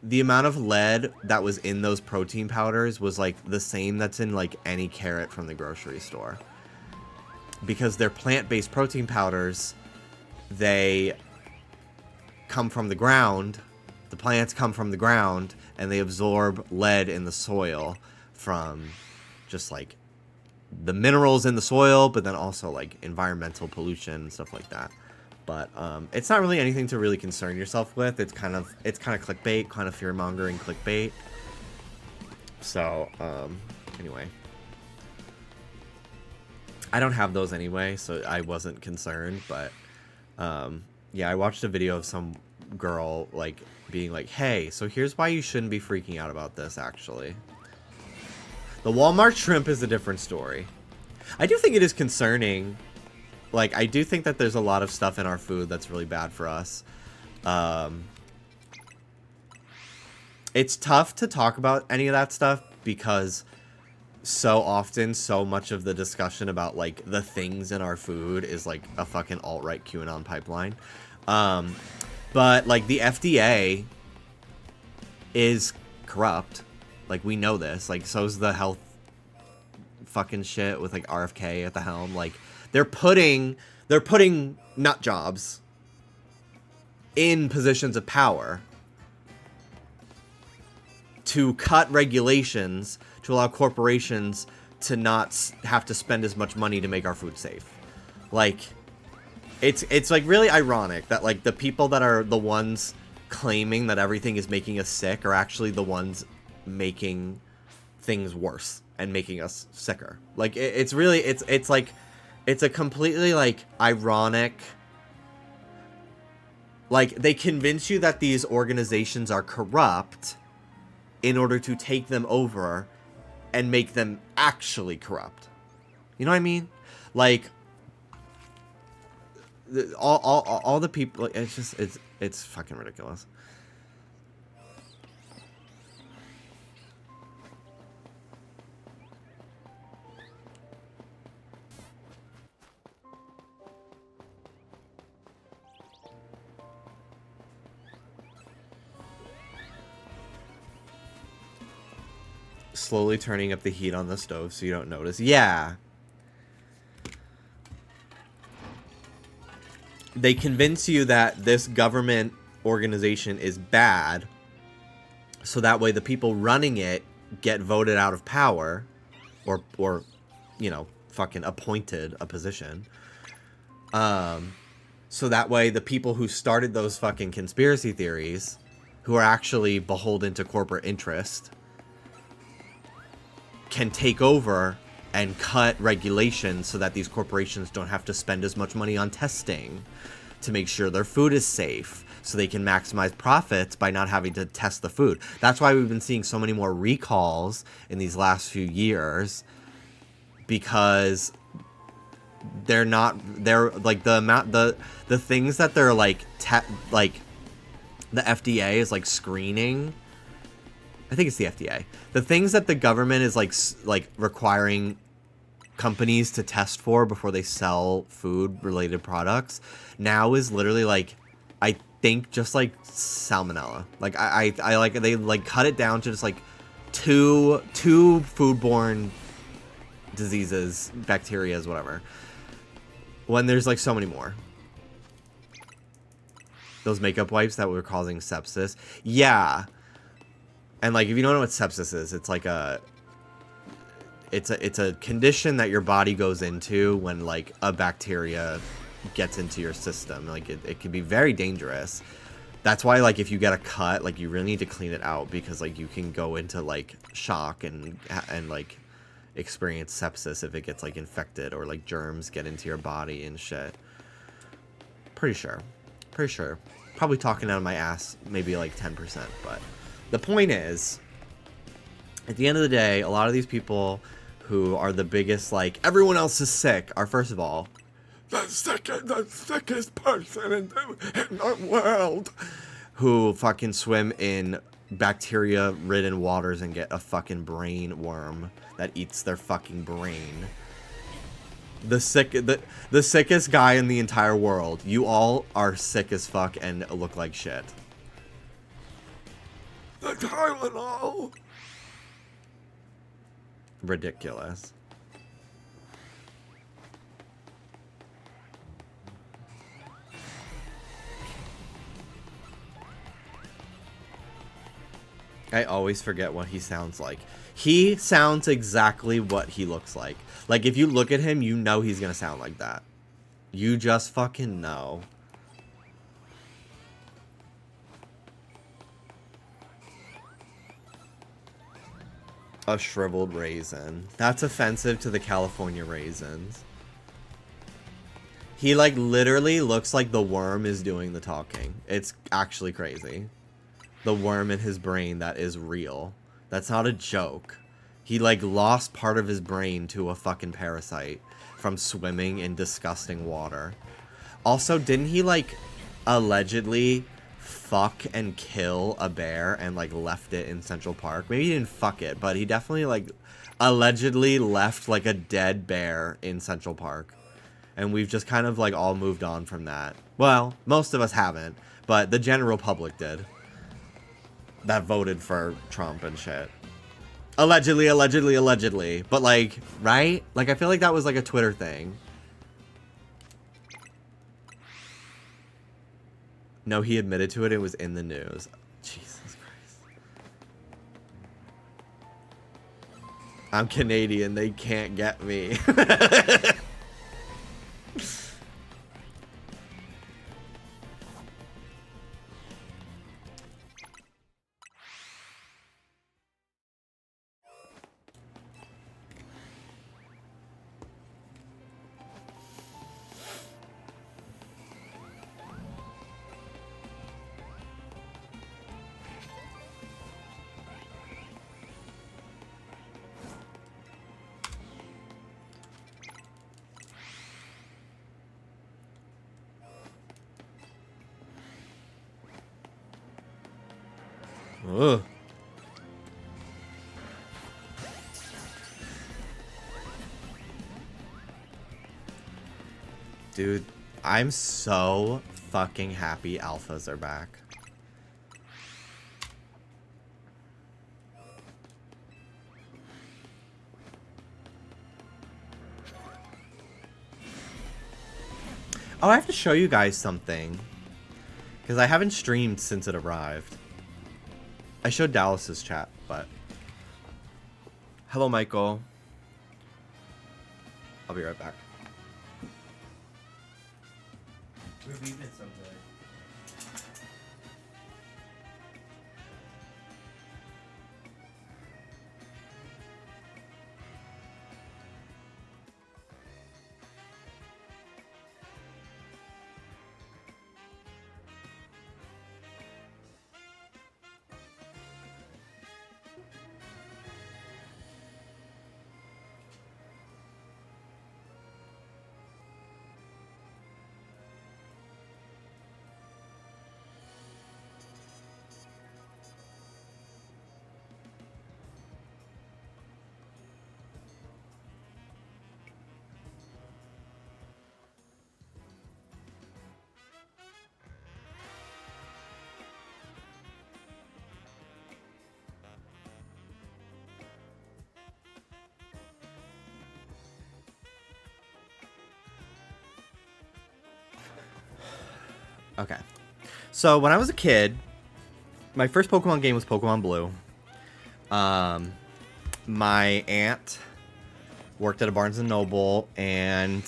the amount of lead that was in those protein powders was like the same that's in like any carrot from the grocery store. Because they're plant-based protein powders, they come from the ground, the plants come from the ground, and they absorb lead in the soil from just like the minerals in the soil, but then also like environmental pollution and stuff like that. But it's not really anything to really concern yourself with. It's kind of clickbait, kind of fear-mongering clickbait. So anyway, I don't have those anyway, so I wasn't concerned. But yeah, I watched a video of some girl like being like, "Hey, so here's why you shouldn't be freaking out about this. Actually, the Walmart shrimp is a different story. I do think it is concerning." Like, I do think that there's a lot of stuff in our food that's really bad for us. It's tough to talk about any of that stuff because so often, so much of the discussion about, like, the things in our food is, like, a fucking alt-right QAnon pipeline. But, like, the FDA is corrupt. Like, we know this. Like, so's the health fucking shit with, like, RFK at the helm. Like, they're putting nut jobs in positions of power to cut regulations to allow corporations to not have to spend as much money to make our food safe. Like, it's like really ironic that like the people that are the ones claiming that everything is making us sick are actually the ones making things worse and making us sicker. Like it's really like it's a completely, like, ironic... Like, they convince you that these organizations are corrupt in order to take them over and make them actually corrupt. You know what I mean? Like, all the people... It's just... It's fucking ridiculous. Slowly turning up the heat on the stove so you don't notice. Yeah. They convince you that this government organization is bad, so that way the people running it get voted out of power, or you know, fucking appointed a position. So that way the people who started those fucking conspiracy theories, who are actually beholden to corporate interest, can take over and cut regulations so that these corporations don't have to spend as much money on testing to make sure their food is safe, so they can maximize profits by not having to test the food. That's why we've been seeing so many more recalls in these last few years, because they're like the things that they're like the FDA is like screening. I think it's the FDA. The things that the government is like requiring companies to test for before they sell food related products now is literally like, I think just like salmonella. Like I like, they like cut it down to just like two foodborne diseases, bacterias, whatever, when there's like so many more. Those makeup wipes that were causing sepsis. Yeah. And like, if you don't know what sepsis is, it's like it's a condition that your body goes into when like a bacteria gets into your system. Like it can be very dangerous. That's why like if you get a cut, like you really need to clean it out, because like you can go into like shock and like experience sepsis if it gets like infected, or like germs get into your body and shit. Pretty sure. Probably talking out of my ass, maybe like 10%, but the point is, at the end of the day, a lot of these people who are the biggest, like, everyone else is sick, are, first of all, the sickest person in the world, who fucking swim in bacteria-ridden waters and get a fucking brain worm that eats their fucking brain. The sickest guy in the entire world. You all are sick as fuck and look like shit. The Tylenol. Ridiculous. I always forget what he sounds like. He sounds exactly what he looks like. Like, if you look at him, you know he's gonna sound like that. You just fucking know. A shriveled raisin. That's offensive to the California raisins. He, like, literally looks like the worm is doing the talking. It's actually crazy. The worm in his brain that is real. That's not a joke. He, like, lost part of his brain to a fucking parasite from swimming in disgusting water. Also, didn't he, like, allegedly fuck and kill a bear and, like, left it in Central Park? Maybe he didn't fuck it, but he definitely, like, allegedly left, like, a dead bear in Central Park. And we've just kind of, like, all moved on from that. Well, most of us haven't, but the general public did. That voted for Trump and shit. Allegedly. But, like, right? Like, I feel like that was, like, a Twitter thing. No, he admitted to it. It was in the news. Jesus Christ. I'm Canadian. They can't get me. Ugh. Dude, I'm so fucking happy alphas are back. Oh, I have to show you guys something, because I haven't streamed since it arrived. I showed Dallas's chat, but... Hello, Michael. I'll be right back. Ruby's been so good. Okay. So when I was a kid, my first Pokemon game was Pokemon Blue. My aunt worked at a Barnes & Noble, and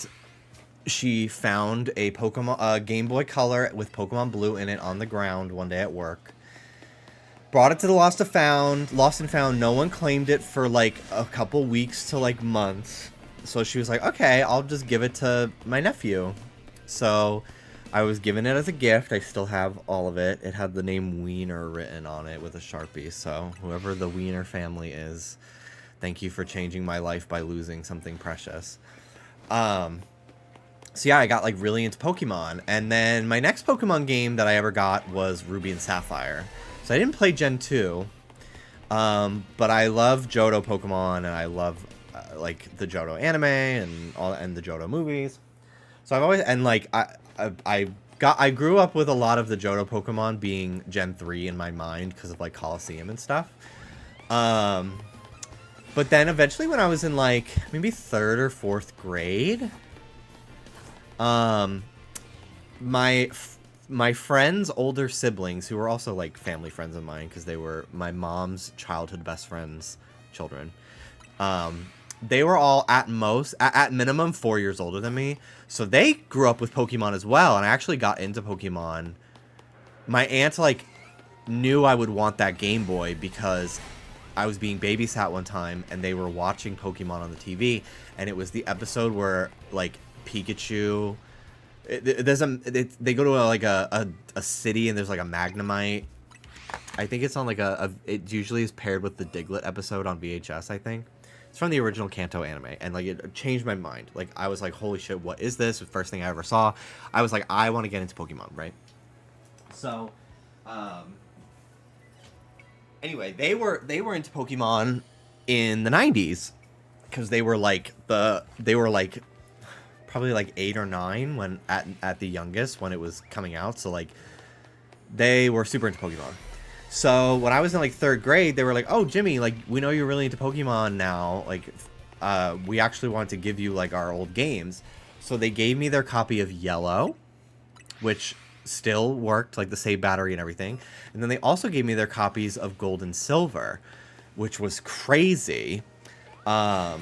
she found a Pokemon Game Boy Color with Pokemon Blue in it on the ground one day at work. Brought it to the Lost and Found. No one claimed it for like a couple weeks to like months. So she was like, okay, I'll just give it to my nephew. So I was given it as a gift. I still have all of it. It had the name Wiener written on it with a Sharpie. So whoever the Wiener family is, thank you for changing my life by losing something precious. So yeah, I got like really into Pokemon. And then my next Pokemon game that I ever got was Ruby and Sapphire. So I didn't play Gen 2. But I love Johto Pokemon, and I love like the Johto anime and the Johto movies. So I've always, and like I grew up with a lot of the Johto Pokemon being Gen 3 in my mind because of like Coliseum and stuff. But then eventually when I was in like maybe 3rd or 4th grade, my friends' older siblings, who were also like family friends of mine because they were my mom's childhood best friends' children, they were all at minimum 4 years older than me. So they grew up with Pokemon as well, and I actually got into Pokemon. My aunt, like, knew I would want that Game Boy because I was being babysat one time, and they were watching Pokemon on the TV, and it was the episode where, like, Pikachu... they go to, a city, and there's, like, a Magnemite. I think it's on, like, it usually is paired with the Diglett episode on VHS, I think. It's from the original Kanto anime, and like it changed my mind. Like I was like, "Holy shit, what is this?" The first thing I ever saw. I was like, "I want to get into Pokemon," right? So, anyway, they were into Pokemon in the '90s because they were like probably like 8 or 9 when at the youngest when it was coming out. So like they were super into Pokemon. So when I was in like 3rd grade, they were like, "Oh, Jimmy, like we know you're really into Pokemon now. Like, we actually want to give you like our old games." So they gave me their copy of Yellow, which still worked, like the save battery and everything. And then they also gave me their copies of Gold and Silver, which was crazy. But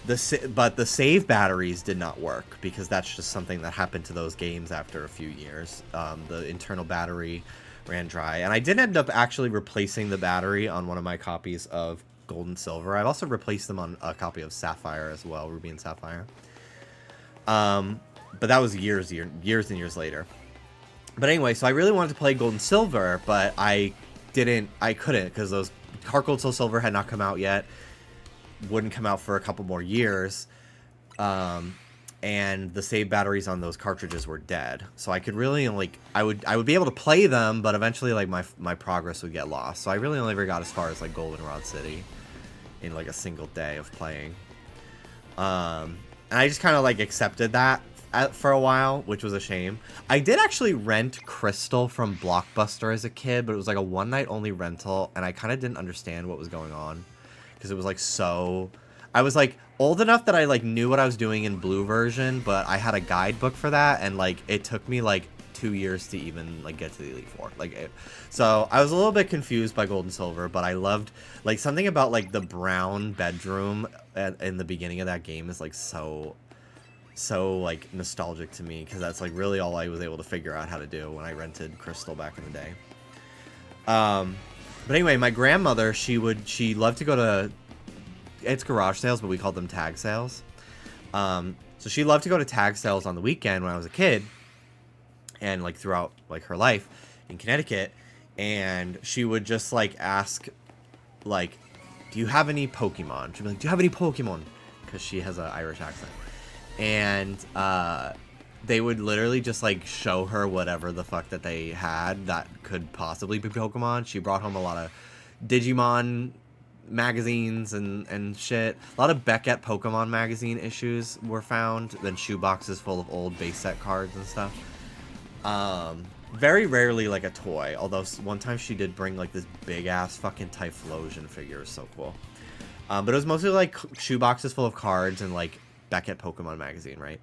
the save batteries did not work because that's just something that happened to those games after a few years. The internal battery ran dry, and I did end up actually replacing the battery on one of my copies of Gold and Silver. I've also replaced them on a copy of Sapphire as well, Ruby and Sapphire. But that was years and years later. But anyway, so I really wanted to play Gold and Silver, but I couldn't because those Heart Gold Soul Silver had not come out yet. Wouldn't come out for a couple more years. And the save batteries on those cartridges were dead. So I could really like I would be able to play them, but eventually like my progress would get lost. So I really only ever got as far as like Goldenrod City in like a single day of playing. And I just kind of like accepted that for a while, which was a shame. I did actually rent Crystal from Blockbuster as a kid, but it was like a one night only rental, and I kind of didn't understand what was going on because it was like so. I was like old enough that I like knew what I was doing in blue version, but I had a guidebook for that, and like it took me like 2 years to even like get to the Elite Four. So I was a little bit confused by Gold and Silver, but I loved like something about like the brown bedroom in the beginning of that game is like so so like nostalgic to me because that's like really all I was able to figure out how to do when I rented Crystal back in the day. But anyway, my grandmother, she loved to go to, it's garage sales, but we called them tag sales. So she loved to go to tag sales on the weekend when I was a kid, and like throughout like her life in Connecticut, and she would just like ask, like, do you have any Pokemon? She'd be like, do you have any Pokemon? Because she has an Irish accent. And they would literally just like show her whatever the fuck that they had that could possibly be Pokemon. She brought home a lot of Digimon magazines and shit. A lot of Beckett Pokemon magazine issues were found. Then shoe boxes full of old base set cards and stuff. Very rarely like a toy. Although one time she did bring like this big ass fucking Typhlosion figure. It was so cool. But it was mostly like shoe boxes full of cards and like Beckett Pokemon magazine, right?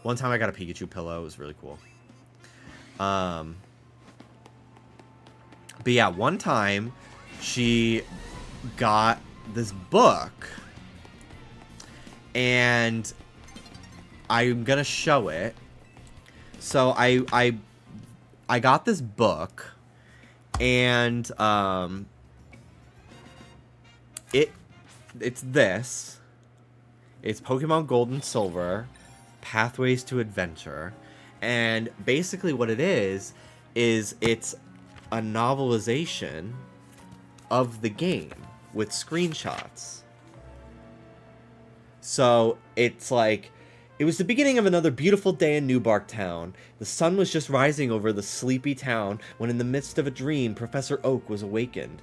One time I got a Pikachu pillow. It was really cool. But yeah, one time she got this book, and I'm gonna show it. So I got this book, and it's this. It's Pokemon Gold and Silver, Pathways to Adventure, and basically what it is it's a novelization of the game with screenshots. So it's like, it was the beginning of another beautiful day in Newbark Town. The sun was just rising over the sleepy town when in the midst of a dream, Professor Oak was awakened.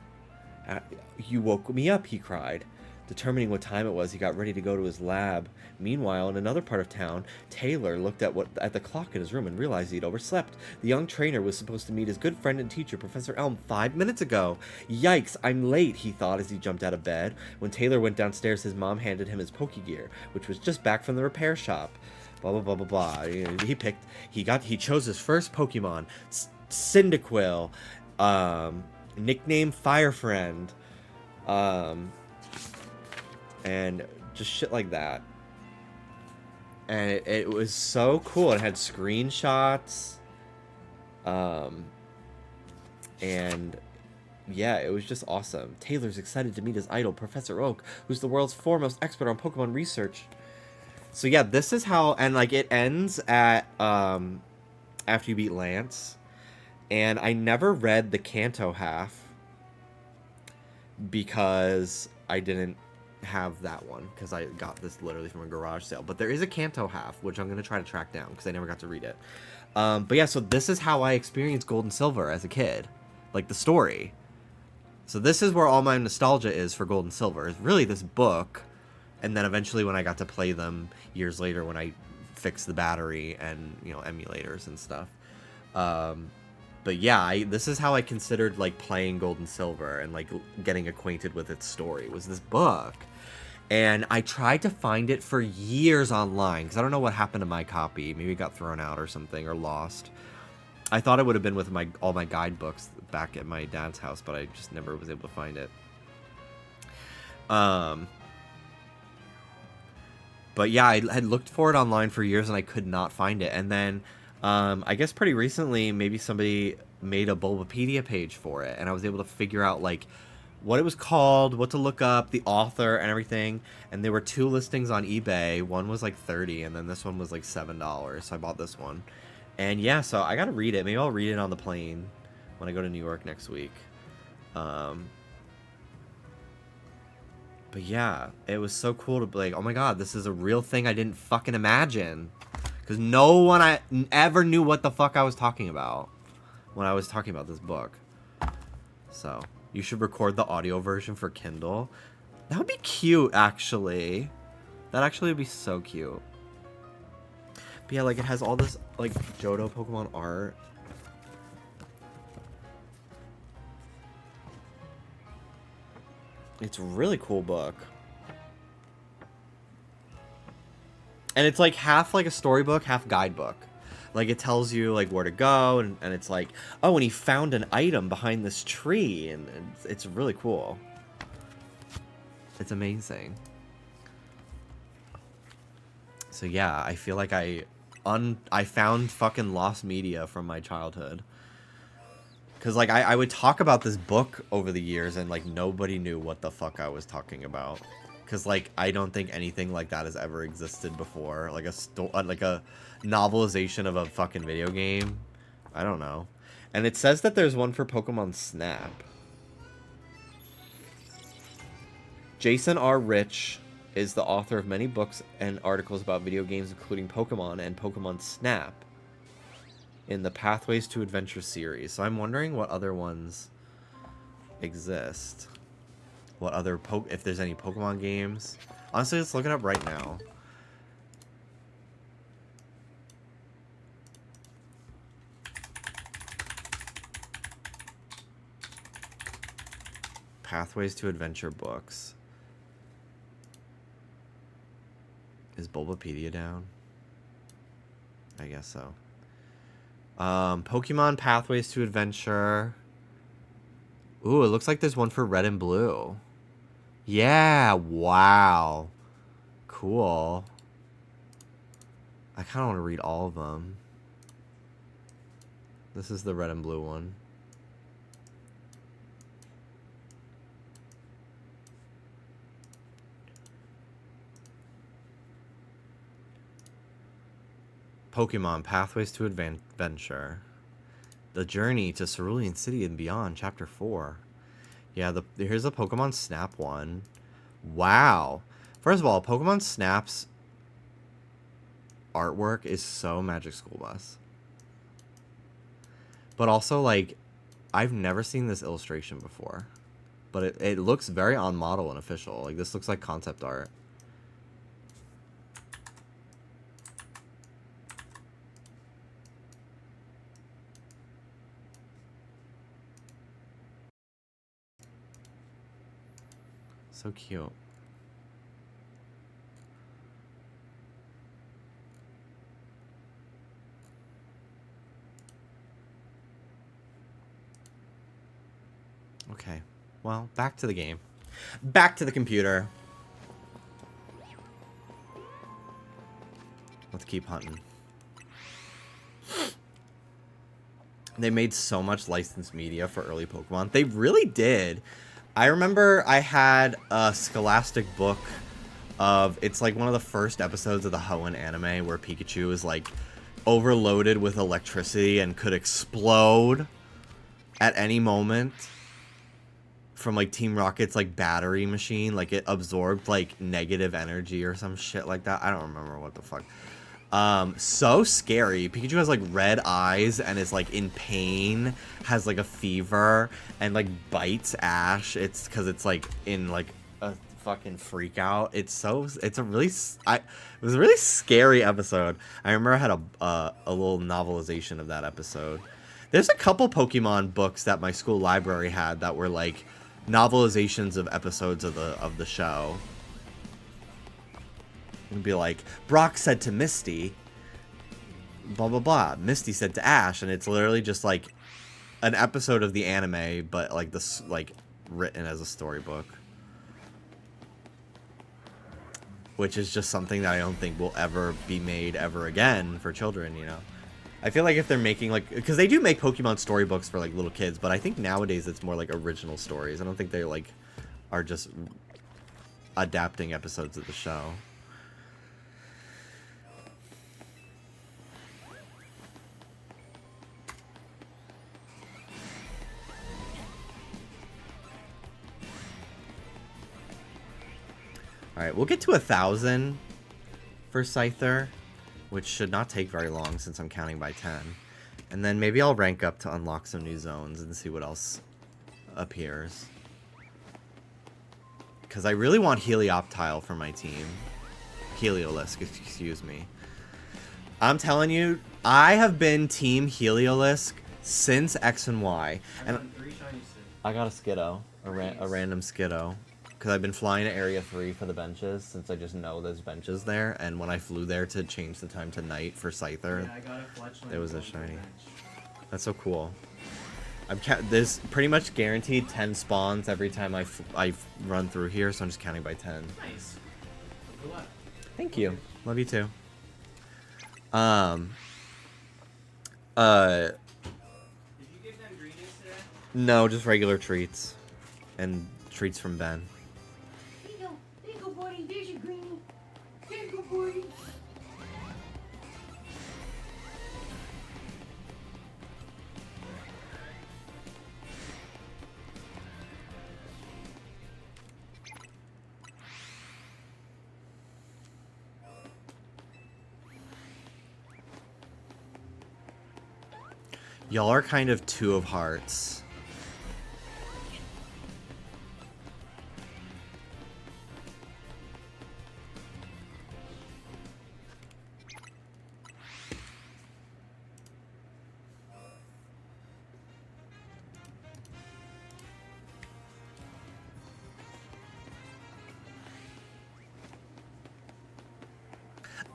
You woke me up, he cried. Determining what time it was, he got ready to go to his lab. Meanwhile, in another part of town, Taylor looked at the clock in his room and realized he'd overslept. The young trainer was supposed to meet his good friend and teacher, Professor Elm, 5 minutes ago. Yikes, I'm late, he thought as he jumped out of bed. When Taylor went downstairs, his mom handed him his Pokegear, which was just back from the repair shop. Blah, blah, blah, blah, blah. He chose his first Pokemon, Cyndaquil, nicknamed Fire Friend, and just shit like that. And it was so cool. It had screenshots. And yeah, it was just awesome. Taylor's excited to meet his idol, Professor Oak, who's the world's foremost expert on Pokemon research. So yeah, this is how, and like it ends at after you beat Lance. And I never read the Kanto half because I didn't have that one, because I got this literally from a garage sale. But there is a Kanto half, which I'm going to try to track down because I never got to read it. But yeah, so this is how I experienced Gold and Silver as a kid. Like the story. So this is where all my nostalgia is for Gold and Silver. Is really this book. And then eventually when I got to play them years later when I fixed the battery and, you know, emulators and stuff. But yeah, this is how I considered like playing Gold and Silver and like getting acquainted with its story, was this book. And I tried to find it for years online because I don't know what happened to my copy. Maybe it got thrown out or something, or lost. I thought it would have been with all my guidebooks back at my dad's house, but I just never was able to find it. But yeah, I had looked for it online for years and I could not find it. And then I guess pretty recently, maybe somebody made a Bulbapedia page for it, and I was able to figure out like what it was called, what to look up, the author, and everything. And there were 2 listings on eBay. One was like $30, and then this one was like $7. So I bought this one. And yeah, so I gotta read it. Maybe I'll read it on the plane when I go to New York next week. But yeah, it was so cool to be like, oh my god, this is a real thing I didn't fucking imagine. Because no one ever knew what the fuck I was talking about when I was talking about this book. So, you should record the audio version for Kindle. That would be cute, actually. That actually would be so cute. But yeah, like, it has all this, like, Johto Pokemon art. It's a really cool book. And it's like half like a storybook, half guidebook. Like it tells you like where to go, and it's like, oh, and he found an item behind this tree, and it's really cool. It's amazing. So yeah, I feel like I found fucking lost media from my childhood. Cause like I would talk about this book over the years and like nobody knew what the fuck I was talking about. Cause like I don't think anything like that has ever existed before. Like a novelization of a fucking video game. I don't know. And it says that there's one for Pokemon Snap. Jason R. Rich is the author of many books and articles about video games, including Pokemon and Pokemon Snap in the Pathways to Adventure series. So I'm wondering what other ones exist. What other if there's any Pokemon games. Honestly, let's look it up right now. Pathways to Adventure books. Is Bulbapedia down? I guess so. Pokemon Pathways to Adventure. Ooh, it looks like there's one for Red and Blue. Yeah, wow. Cool. I kind of want to read all of them. This is the Red and Blue one. Pokemon Pathways to Adventure. The Journey to Cerulean City and Beyond, Chapter 4. Yeah, here's a Pokemon Snap one. Wow. First of all, Pokemon Snap's artwork is so Magic School Bus. But also, like, I've never seen this illustration before. But it looks very on model and official. Like, this looks like concept art. So cute. Okay. Well, back to the game. Back to the computer. Let's keep hunting. They made so much licensed media for early Pokemon. They really did. I remember I had a Scholastic book of, it's like one of the first episodes of the Hoenn anime where Pikachu is like overloaded with electricity and could explode at any moment from like Team Rocket's like battery machine. Like it absorbed like negative energy or some shit like that. I don't remember what the fuck. So scary. Pikachu has like red eyes and is like in pain, has like a fever, and like bites Ash. It's because it's like in like a fucking freak out. It was a really scary episode. I remember I had a little novelization of that episode. There's a couple Pokemon books that my school library had that were like novelizations of episodes of the show. And be like, Brock said to Misty, blah, blah, blah. Misty said to Ash. And it's literally just like an episode of the anime, but like this, like written as a storybook. Which is just something that I don't think will ever be made ever again for children, you know? I feel like if they're making like, because they do make Pokemon storybooks for like little kids, but I think nowadays it's more like original stories. I don't think they like are just adapting episodes of the show. Alright, we'll get to 1,000 for Scyther, which should not take very long since I'm counting by 10. And then maybe I'll rank up to unlock some new zones and see what else appears. Because I really want Helioptile for my team. Heliolisk, excuse me. I'm telling you, I have been Team Heliolisk since X and Y. And I got a Skiddo, a random Skiddo. Because I've been flying to Area 3 for the benches, since I just know there's benches there. And when I flew there to change the time to night for Scyther, yeah, I got a Fletchling, there was a shiny. That's so cool. There's pretty much guaranteed 10 spawns every time I run through here, so I'm just counting by 10. Nice. Good luck. Thank you. Love you too. Um. Did you give them greenies today? No, just regular treats, and treats from Ben. There you go, buddy. There's your greenie. There you go, buddy. Y'all are kind of two of hearts.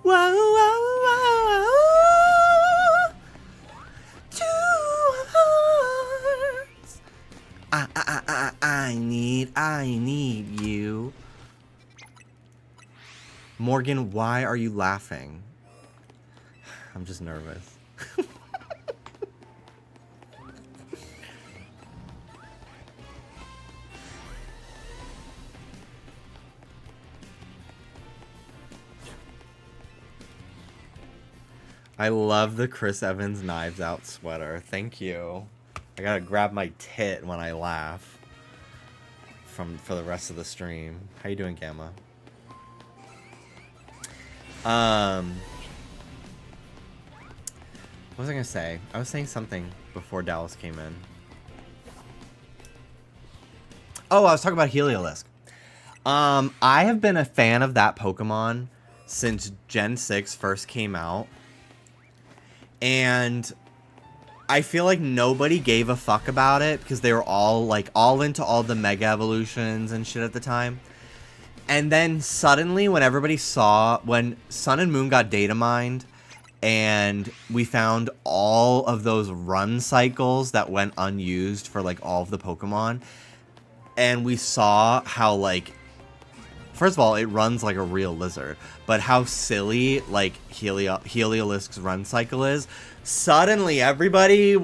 Whoa, whoa, whoa, whoa. Two hearts. I need you. Morgan, why are you laughing? I'm just nervous. I love the Chris Evans Knives Out sweater. Thank you. I gotta grab my tit when I laugh for the rest of the stream. How you doing, Gamma? What was I gonna say? I was saying something before Dallas came in. Oh, I was talking about Heliolisk. I have been a fan of that Pokemon since Gen 6 first came out. And I feel like nobody gave a fuck about it because they were all into all the Mega Evolutions and shit at the time. And then suddenly when everybody saw, when Sun and Moon got data mined and we found all of those run cycles that went unused for like all of the Pokemon, and we saw how like, first of all, it runs like a real lizard, but how silly like Heliolisk's run cycle is. Suddenly everybody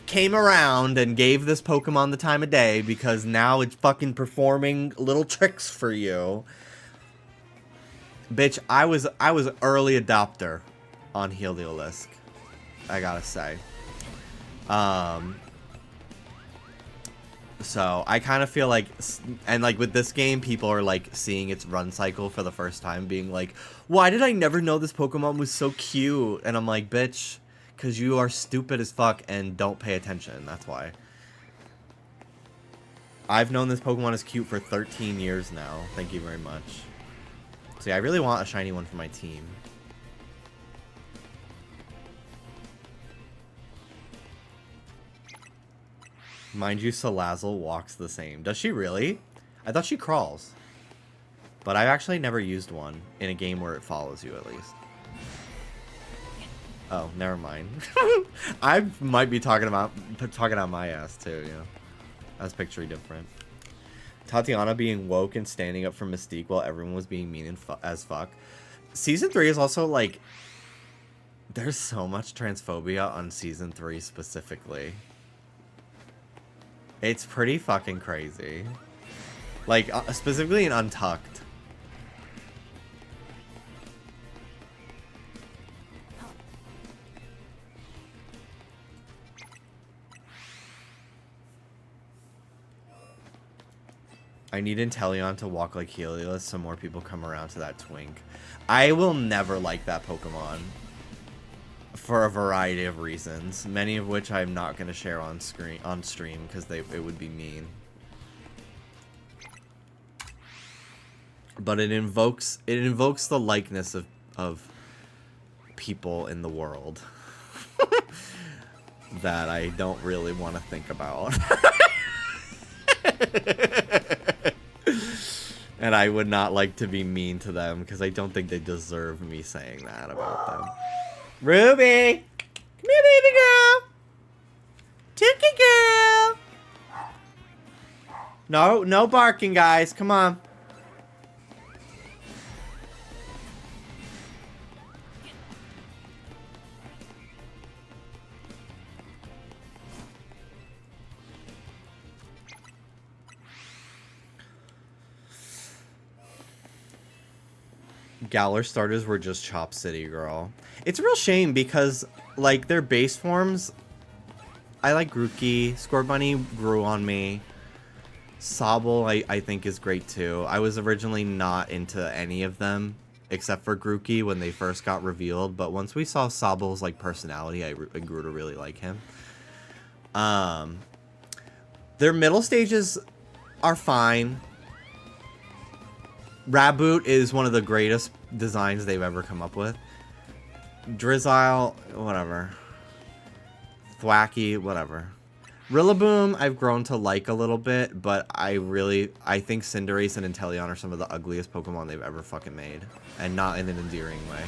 came around and gave this Pokemon the time of day because now it's fucking performing little tricks for you. Bitch, I was early adopter on Heliolisk, I gotta say. So I kind of feel like, and like with this game, people are like seeing its run cycle for the first time, being like, why did I never know this Pokemon was so cute? And I'm like, bitch, because you are stupid as fuck and don't pay attention. That's why. I've known this Pokemon is cute for 13 years now. Thank you very much. See, I really want a shiny one for my team. Mind you, Salazzle walks the same. Does she really? I thought she crawls. But I've actually never used one in a game where it follows you, at least. Oh, never mind. I might be talking out my ass, too, you know. I was picturing different. Tatiana being woke and standing up for Mystique while everyone was being mean and as fuck. Season 3 is also, like... There's so much transphobia on Season 3 specifically. It's pretty fucking crazy. Like, specifically in Untucked. I need Inteleon to walk like Helios so more people come around to that twink. I will never like that Pokemon. For a variety of reasons, many of which I'm not going to share on stream because it would be mean. But it invokes the likeness of people in the world that I don't really want to think about. And I would not like to be mean to them because I don't think they deserve me saying that about them. Ruby! Come here, baby girl! Tookie girl! No barking, guys. Come on. Galar starters were just Chop City, girl. It's a real shame because, like, their base forms... I like Grookey. Scorbunny grew on me. Sobble, I think, is great, too. I was originally not into any of them, except for Grookey when they first got revealed. But once we saw Sobble's, like, personality, I grew to really like him. Their middle stages are fine. Raboot is one of the greatest designs they've ever come up with. Drizzile, whatever. Thwacky, whatever. Rillaboom, I've grown to like a little bit, but I think Cinderace and Inteleon are some of the ugliest Pokemon they've ever fucking made. And not in an endearing way.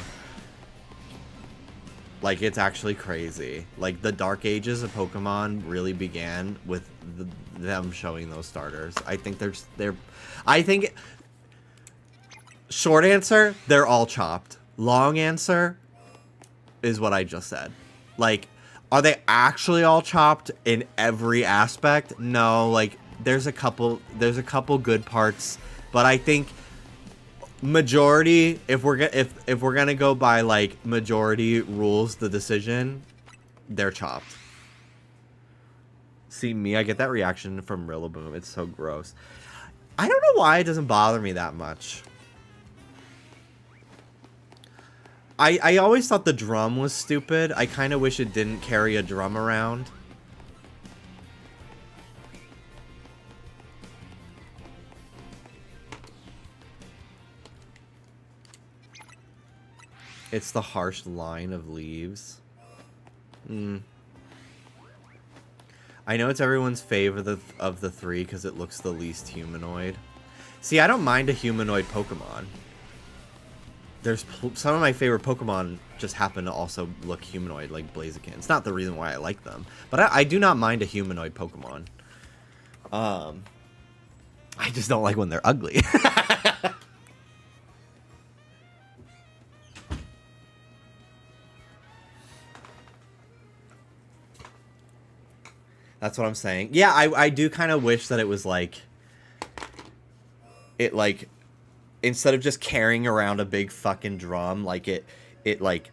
Like, it's actually crazy. Like, the Dark Ages of Pokemon really began with them showing those starters. I think short answer, they're all chopped. Long answer is what I just said. Like, are they actually all chopped in every aspect? No, like, there's a couple good parts, but I think majority, if we're gonna go by like majority rules the decision, they're chopped. See me, I get that reaction from Rillaboom. It's so gross. I don't know why it doesn't bother me that much. I always thought the drum was stupid. I kind of wish it didn't carry a drum around. It's the harsh line of leaves. I know it's everyone's favorite of the three because it looks the least humanoid. See, I don't mind a humanoid Pokemon. There's some of my favorite Pokemon just happen to also look humanoid, like Blaziken. It's not the reason why I like them, but I do not mind a humanoid Pokemon. I just don't like when they're ugly. That's what I'm saying. Yeah, I do kind of wish that it was like... It, like... Instead of just carrying around a big fucking drum, like, it like,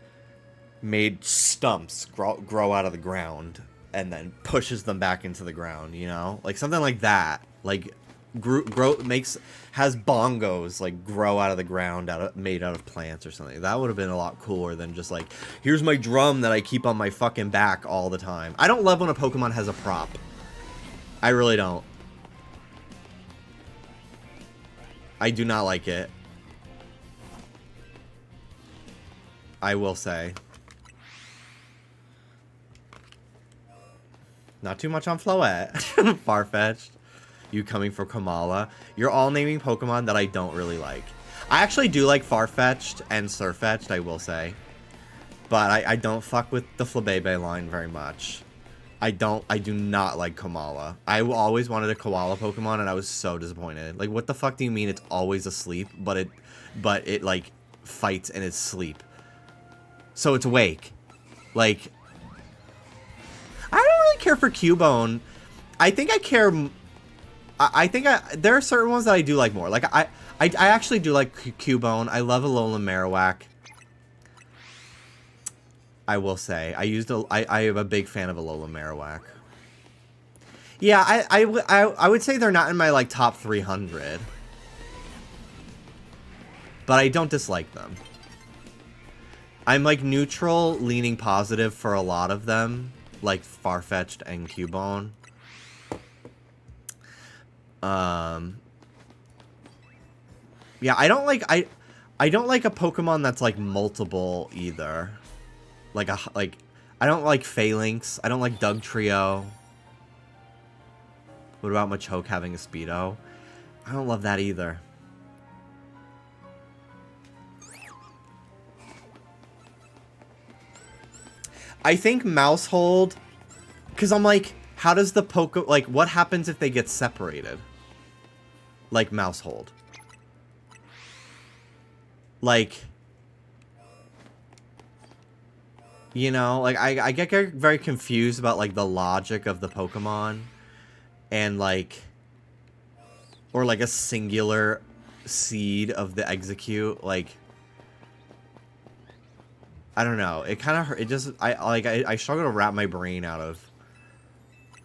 made stumps grow out of the ground and then pushes them back into the ground, you know? Like, something like that. Like, has bongos, like, grow out of the ground made out of plants or something. That would have been a lot cooler than just, like, here's my drum that I keep on my fucking back all the time. I don't love when a Pokemon has a prop. I really don't. I do not like it. I will say. Not too much on Floette. Farfetch'd. You coming for Kamala. You're all naming Pokemon that I don't really like. I actually do like Farfetch'd and Surfetch'd, I will say. But I don't fuck with the Flabébé line very much. I do not like Kamala. I always wanted a koala Pokemon, and I was so disappointed. Like, what the fuck do you mean it's always asleep, but it like, fights in its sleep? So it's awake. Like, I don't really care for Cubone. I think I care... there are certain ones that I do like more. Like, I actually do like Cubone. I love Alolan Marowak. I will say. I am a big fan of Alolan Marowak. Yeah, I would say they're not in my, like, top 300. But I don't dislike them. I'm, like, neutral, leaning positive for a lot of them. Like, Farfetch'd and Cubone. Yeah, I don't like a Pokemon that's, like, multiple either. I don't like Phalanx. I don't like Dugtrio. What about Machoke having a Speedo? I don't love that either. I think Mousehold, because I'm like, how does the like, what happens if they get separated? Like Mousehold. Like... You know, like, I get very confused about, like, the logic of the Pokemon. And, like... Or, like, a singular seed of the Execute. Like, I don't know. It kind of, it just, I struggle to wrap my brain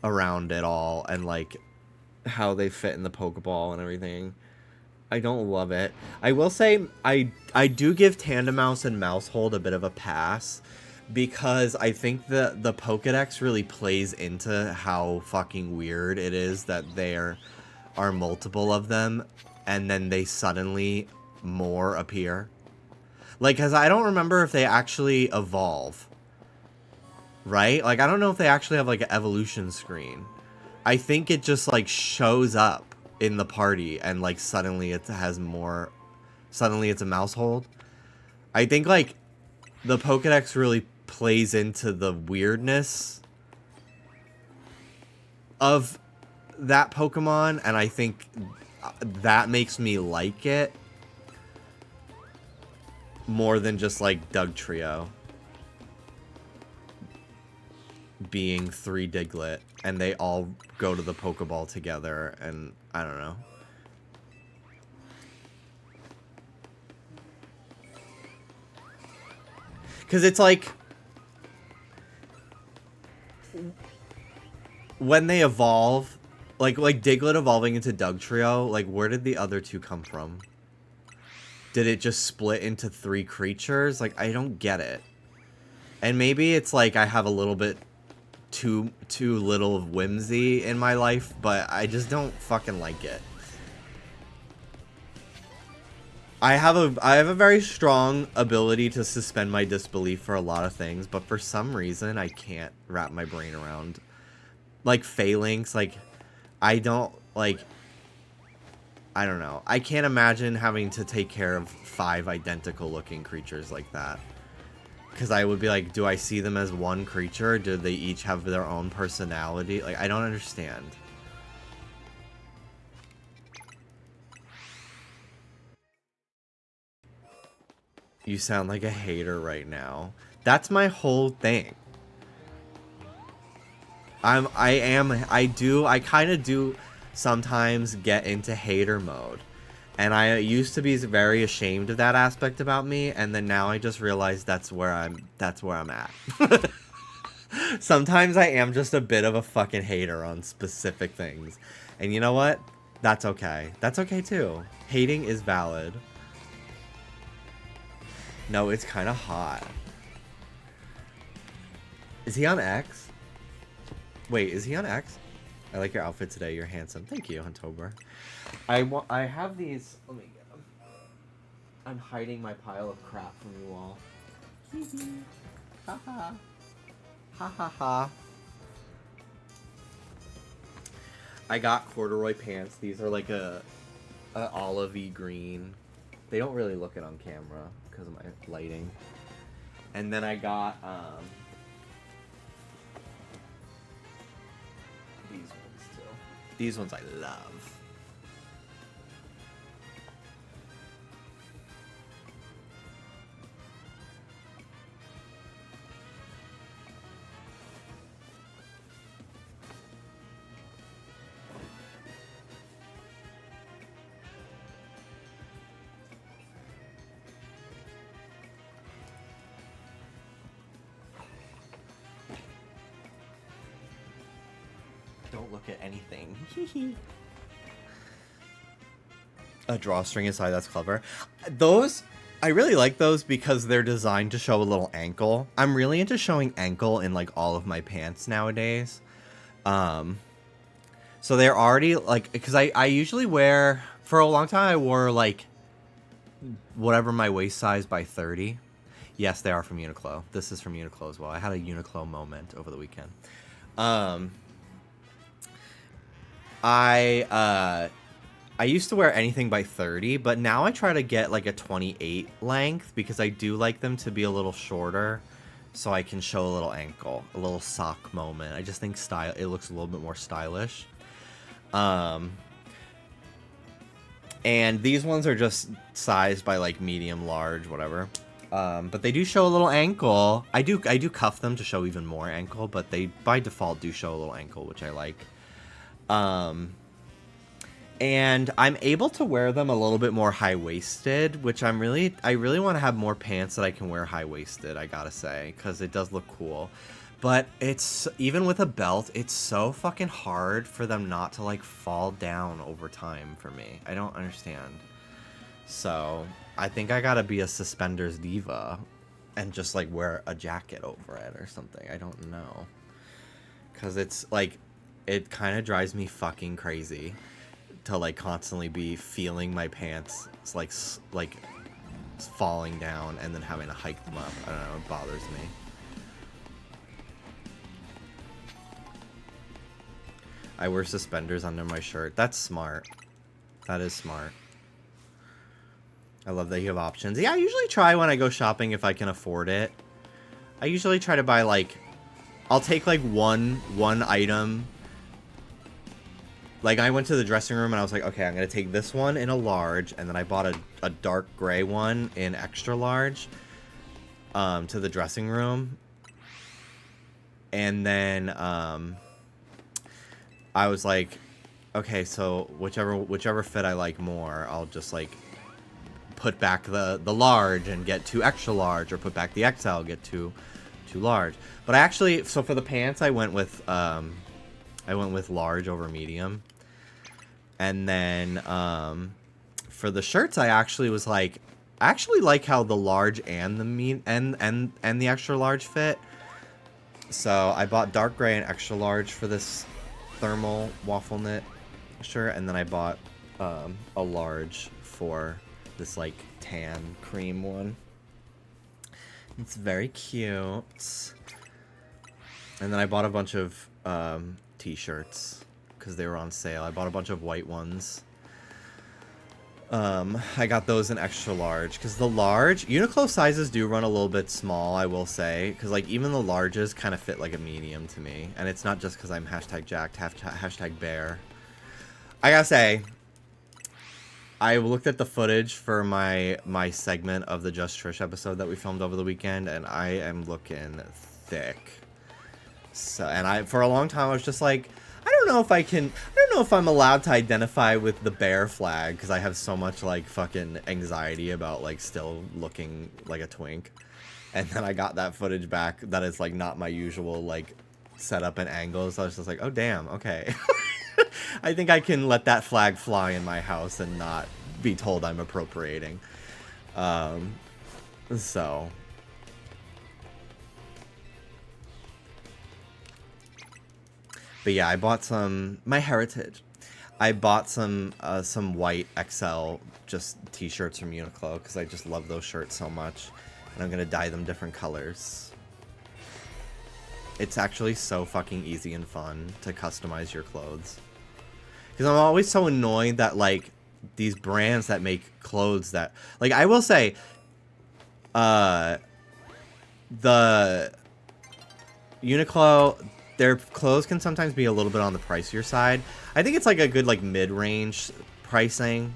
around it all, and like how they fit in the Pokeball and everything. I don't love it. I will say I do give Tandemaus and Mousehold a bit of a pass, because I think the Pokedex really plays into how fucking weird it is that there are multiple of them and then they suddenly more appear. Like, because I don't remember if they actually evolve. Right? Like, I don't know if they actually have, like, an evolution screen. I think it just, like, shows up in the party and, like, suddenly it has more... Suddenly it's a Mousehold. I think, like, the Pokedex really plays into the weirdness of that Pokemon, and I think that makes me like it more than just, like, Dugtrio being 3 Diglett, and they all go to the Pokeball together, and I don't know. Because it's like, when they evolve, like Diglett evolving into Dugtrio, like, where did the other 2 come from? Did it just split into 3 creatures? Like, I don't get it. And maybe it's like I have a little bit too little of whimsy in my life, but I just don't fucking like it. I have a very strong ability to suspend my disbelief for a lot of things, but for some reason I can't wrap my brain around, like, Phalanx. Like, I don't know. I can't imagine having to take care of 5 identical looking creatures like that. Because I would be like, do I see them as one creature? Do they each have their own personality? Like, I don't understand. You sound like a hater right now. That's my whole thing. I kind of do sometimes get into hater mode. And I used to be very ashamed of that aspect about me, and then now I just realize that's where I'm at. Sometimes I am just a bit of a fucking hater on specific things. And you know what? That's okay. That's okay too. Hating is valid. No, it's kind of hot. Is he on X? Wait, is he on X? I like your outfit today. You're handsome. Thank you, Huntober. I have these. Let me get them. I'm hiding my pile of crap from you all. Ha ha. Ha ha ha. I got corduroy pants. These are like a olivey green. They don't really look it on camera because of my lighting. And then I got these ones too. These ones I love. Don't look at anything. A drawstring inside, that's clever. Those, I really like those because they're designed to show a little ankle. I'm really into showing ankle in like all of my pants nowadays. So they're already like, because I usually wear, for a long time I wore like whatever my waist size by 30. Yes, they are from Uniqlo. This is from Uniqlo as well. I had a Uniqlo moment over the weekend. I used to wear anything by 30, but now I try to get like a 28 length because I do like them to be a little shorter so I can show a little ankle, a little sock moment. I just think it looks a little bit more stylish. And these ones are just sized by like medium, large, whatever. But they do show a little ankle. I do cuff them to show even more ankle, but they by default do show a little ankle, which I like. And I'm able to wear them a little bit more high-waisted, which I really want to have more pants that I can wear high-waisted, I gotta say, because it does look cool. But it's, even with a belt, it's so fucking hard for them not to, like, fall down over time for me. I don't understand. So, I think I gotta be a suspenders diva and just, like, wear a jacket over it or something. I don't know. Because it's, like, it kind of drives me fucking crazy to, like, constantly be feeling my pants, like falling down and then having to hike them up. I don't know, it bothers me. I wear suspenders under my shirt. That's smart. That is smart. I love that you have options. Yeah, I usually try when I go shopping if I can afford it. I usually try to buy, like, I'll take, like, one item. Like, I went to the dressing room and I was like, okay, I'm going to take this one in a large, and then I bought a dark gray one in extra large to the dressing room. And then I was like, okay, so whichever fit I like more, I'll just, like, put back the large and get 2 extra large, or put back the XL, get 2 large. But I actually, so for the pants, I went with large over medium. And then for the shirts, I actually was like, I actually like how the large and the and the extra large fit. So I bought dark gray and extra large for this thermal waffle knit shirt, and then I bought a large for this, like, tan cream one. It's very cute. And then I bought a bunch of t-shirts because they were on sale. I bought a bunch of white ones. I got those in extra large because the large Uniqlo sizes do run a little bit small, I will say, because, like, even the larges kind of fit like a medium to me. And it's not just because I'm #jacked, hashtag bear. I gotta say, I looked at the footage for my segment of the Just Trish episode that we filmed over the weekend, and I am looking thick. So, and for a long time I was just like, I don't know if I'm allowed to identify with the bear flag, because I have so much, like, fucking anxiety about, like, still looking like a twink. And then I got that footage back that is, like, not my usual, like, setup and angles. So I was just like, oh damn, okay. I think I can let that flag fly in my house and not be told I'm appropriating. So. But yeah, I bought my heritage. I bought some white XL just t-shirts from Uniqlo because I just love those shirts so much. And I'm going to dye them different colors. It's actually so fucking easy and fun to customize your clothes. Because I'm always so annoyed that, like, these brands that make clothes that... Like, I will say, the Uniqlo, their clothes can sometimes be a little bit on the pricier side. I think it's, like, a good, like, mid-range pricing.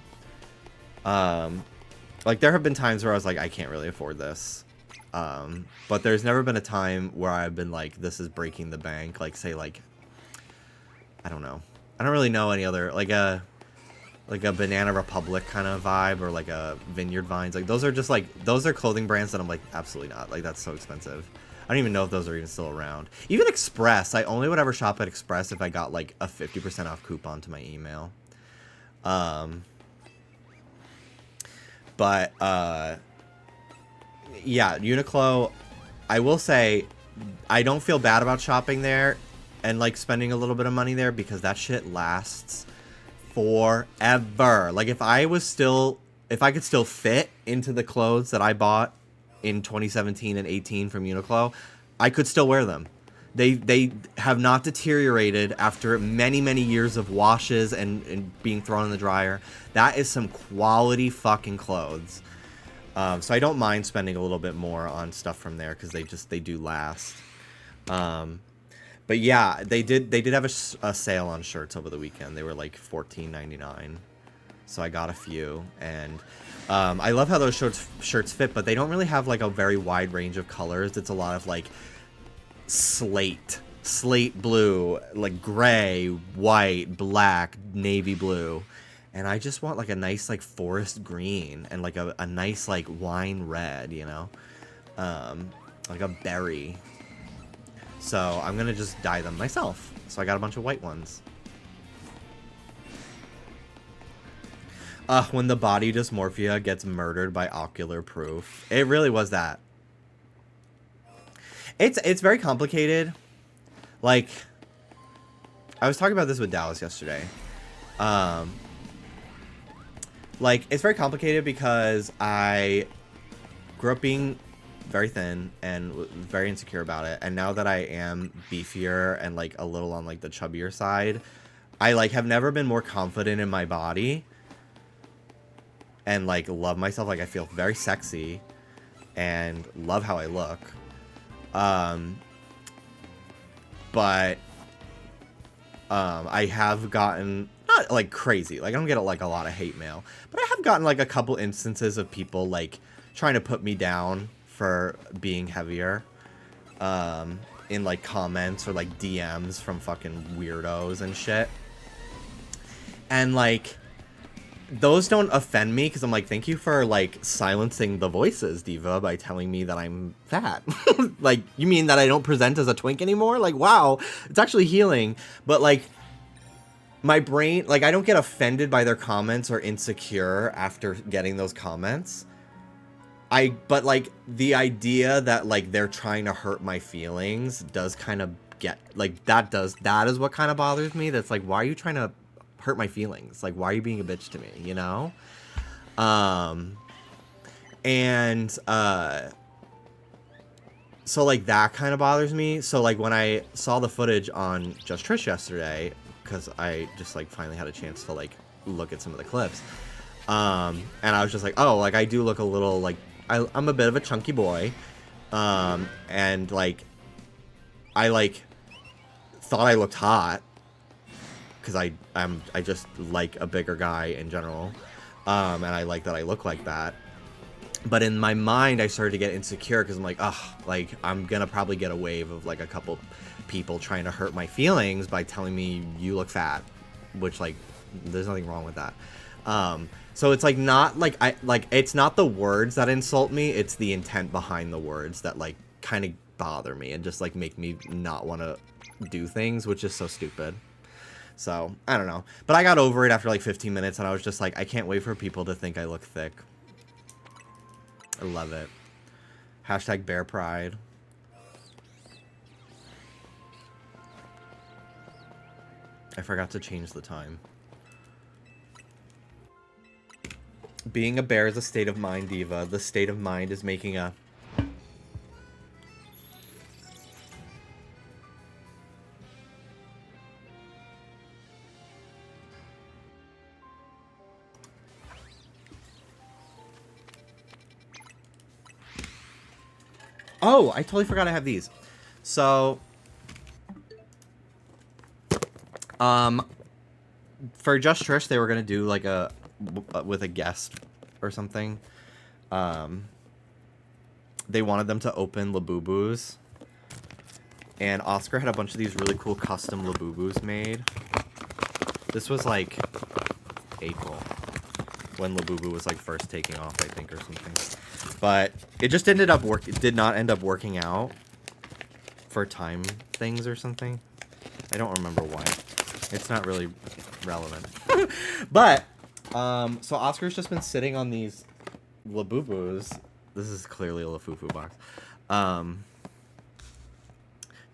Like, there have been times where I was like, I can't really afford this. But there's never been a time where I've been like, this is breaking the bank. Like, say, like, I don't know. I don't really know any other, like a Banana Republic kind of vibe, or like a Vineyard Vines. Like, those are just, like, those are clothing brands that I'm like, absolutely not. Like, that's so expensive. I don't even know if those are even still around. Even Express. I only would ever shop at Express if I got, like, a 50% off coupon to my email. But, yeah, Uniqlo, I will say, I don't feel bad about shopping there and, like, spending a little bit of money there, because that shit lasts forever. Like, if I could still fit into the clothes that I bought in 2017 and 18 from Uniqlo, I could still wear them. They have not deteriorated after many, many years of washes and being thrown in the dryer. That is some quality fucking clothes. So I don't mind spending a little bit more on stuff from there, because they do last. But yeah, they did have a sale on shirts over the weekend. They were like $14.99. So I got a few, and I love how those shirts fit, but they don't really have, like, a very wide range of colors. It's a lot of, like, slate blue, like gray, white, black, navy blue. And I just want like a nice like forest green and like a nice like wine red, you know? Like a berry. So I'm gonna just dye them myself. So I got a bunch of white ones. When the body dysmorphia gets murdered by ocular proof. It really was that. It's very complicated. Like, I was talking about this with Dallas yesterday. Like, it's very complicated because I grew up being very thin and very insecure about it. And now that I am beefier and, like, a little on, like, the chubbier side, I, like, have never been more confident in my body. And, like, love myself. Like, I feel very sexy. And love how I look. But I have gotten, not like crazy, like I don't get like a lot of hate mail, but I have gotten like a couple instances of people like trying to put me down for being heavier, in like comments or like DMs from fucking weirdos and shit. And like, those don't offend me because I'm like, thank you for like silencing the voices, Diva, by telling me that I'm fat. Like, you mean that I don't present as a twink anymore? Like, wow, it's actually healing. But like, my brain, like, I don't get offended by their comments or insecure after getting those comments. But like, the idea that like they're trying to hurt my feelings does kind of get, like, that is what kind of bothers me. That's like, why are you trying to hurt my feelings? Like, why are you being a bitch to me, you know? So like that kind of bothers me. So like when I saw the footage on Just Trish yesterday, because I just like finally had a chance to like look at some of the clips, and I was just like, oh, like I do look a little like, I'm a bit of a chunky boy, and like I like thought I looked hot because I just like a bigger guy in general, and I like that I look like that. But in my mind, I started to get insecure because I'm like, ugh, like I'm gonna probably get a wave of like a couple people trying to hurt my feelings by telling me you look fat, which like there's nothing wrong with that. So it's like not like it's not the words that insult me, it's the intent behind the words that like kind of bother me and just like make me not want to do things, which is so stupid. So I don't know, but I got over it after like 15 minutes and I was just like, I can't wait for people to think I look thick. I love it. Hashtag bear pride. I forgot to change the time. Being a bear is a state of mind, Diva. The state of mind is making a... Oh, I totally forgot I have these. So, for Just Trish, they were gonna do like a with a guest or something. They wanted them to open Labubus, and Oscar had a bunch of these really cool custom Labubus made. This was like April when Labubu was like first taking off, I think, or something. But it just did not end up working out for time things or something. I don't remember why. It's not really relevant. But so Oscar's just been sitting on these Labubus. This is clearly a Lafufu box.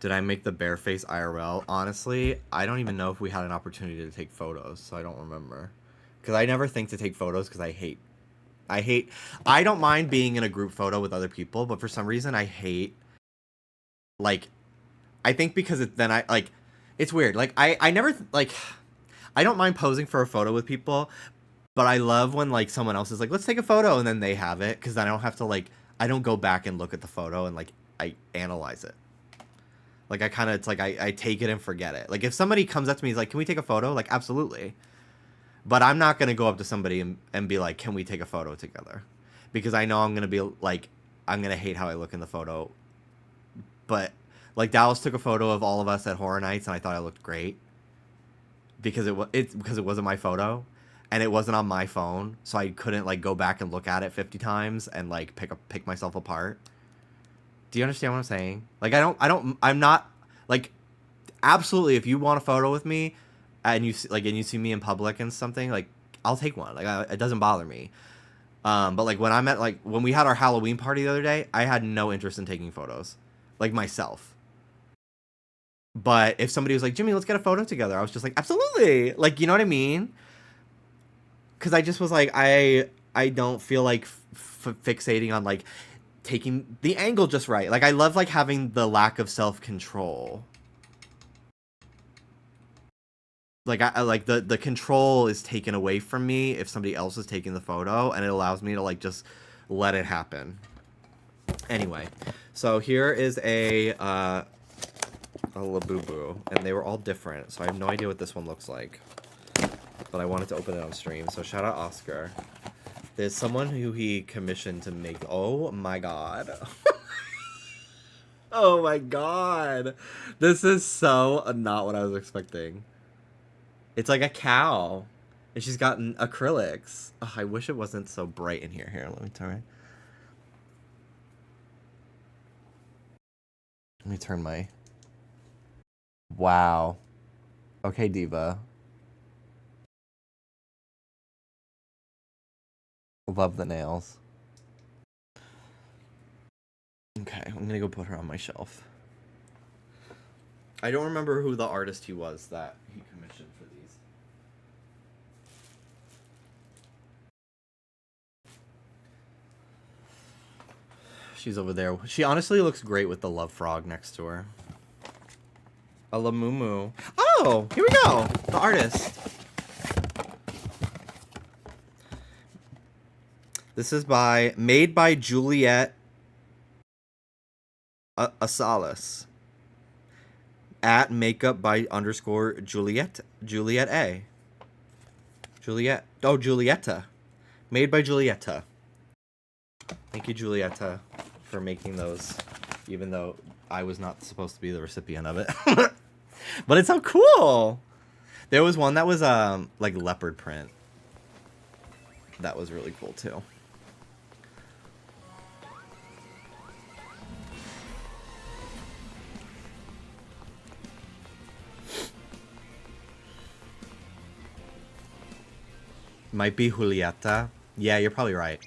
Did I make the bear face IRL? Honestly, I don't even know if we had an opportunity to take photos, so I don't remember. Because I never think to take photos because I don't mind being in a group photo with other people, but for some reason I hate, like, I think because it's weird. Like, I never, like, I don't mind posing for a photo with people, but I love when, like, someone else is like, let's take a photo, and then they have it, because then I don't have to, like, I don't go back and look at the photo and, like, I analyze it. Like, it's like, I take it and forget it. Like, if somebody comes up to me and is like, can we take a photo? Like, absolutely. But I'm not going to go up to somebody and be like, can we take a photo together? Because I know I'm going to be like, I'm going to hate how I look in the photo. But like Dallas took a photo of all of us at Horror Nights and I thought I looked great. Because it wasn't my photo. and it wasn't on my phone, so I couldn't like go back and look at it 50 times and like pick myself apart. Do you understand what I'm saying? Like I'm not like, absolutely, if you want a photo with me and you see me in public and something, like I'll take one. Like it doesn't bother me. But like when we had our Halloween party the other day, I had no interest in taking photos, like myself. But if somebody was like, Jimmy, let's get a photo together, I was just like, absolutely. Like, you know what I mean? Because I just was like, I don't feel like fixating on like taking the angle just right. Like I love like having the lack of self-control. Like I like the control is taken away from me if somebody else is taking the photo, and it allows me to like just let it happen. Anyway, so here is a Labubu, and they were all different, so I have no idea what this one looks like. But I wanted to open it on stream, so shout out Oscar. There's someone who he commissioned to make. Oh my god. Oh my god. This is so not what I was expecting. It's like a cow. And she's gotten acrylics. Oh, I wish it wasn't so bright in here. Here, let me turn my... Wow. Okay, Diva. Love the nails. Okay, I'm gonna go put her on my shelf. I don't remember who the artist he was that he commissioned for these. She's over there. She honestly looks great with the love frog next to her. A Lamumu. Oh, here we go. The artist. This is made by Juliet Asalas. At makeup by _ Juliet A. Juliet. Oh, Julietta. Made by Julietta. Thank you, Julietta, for making those, even though I was not supposed to be the recipient of it. But it's so cool. There was one that was like leopard print. That was really cool too. Might be Julieta. Yeah, you're probably right.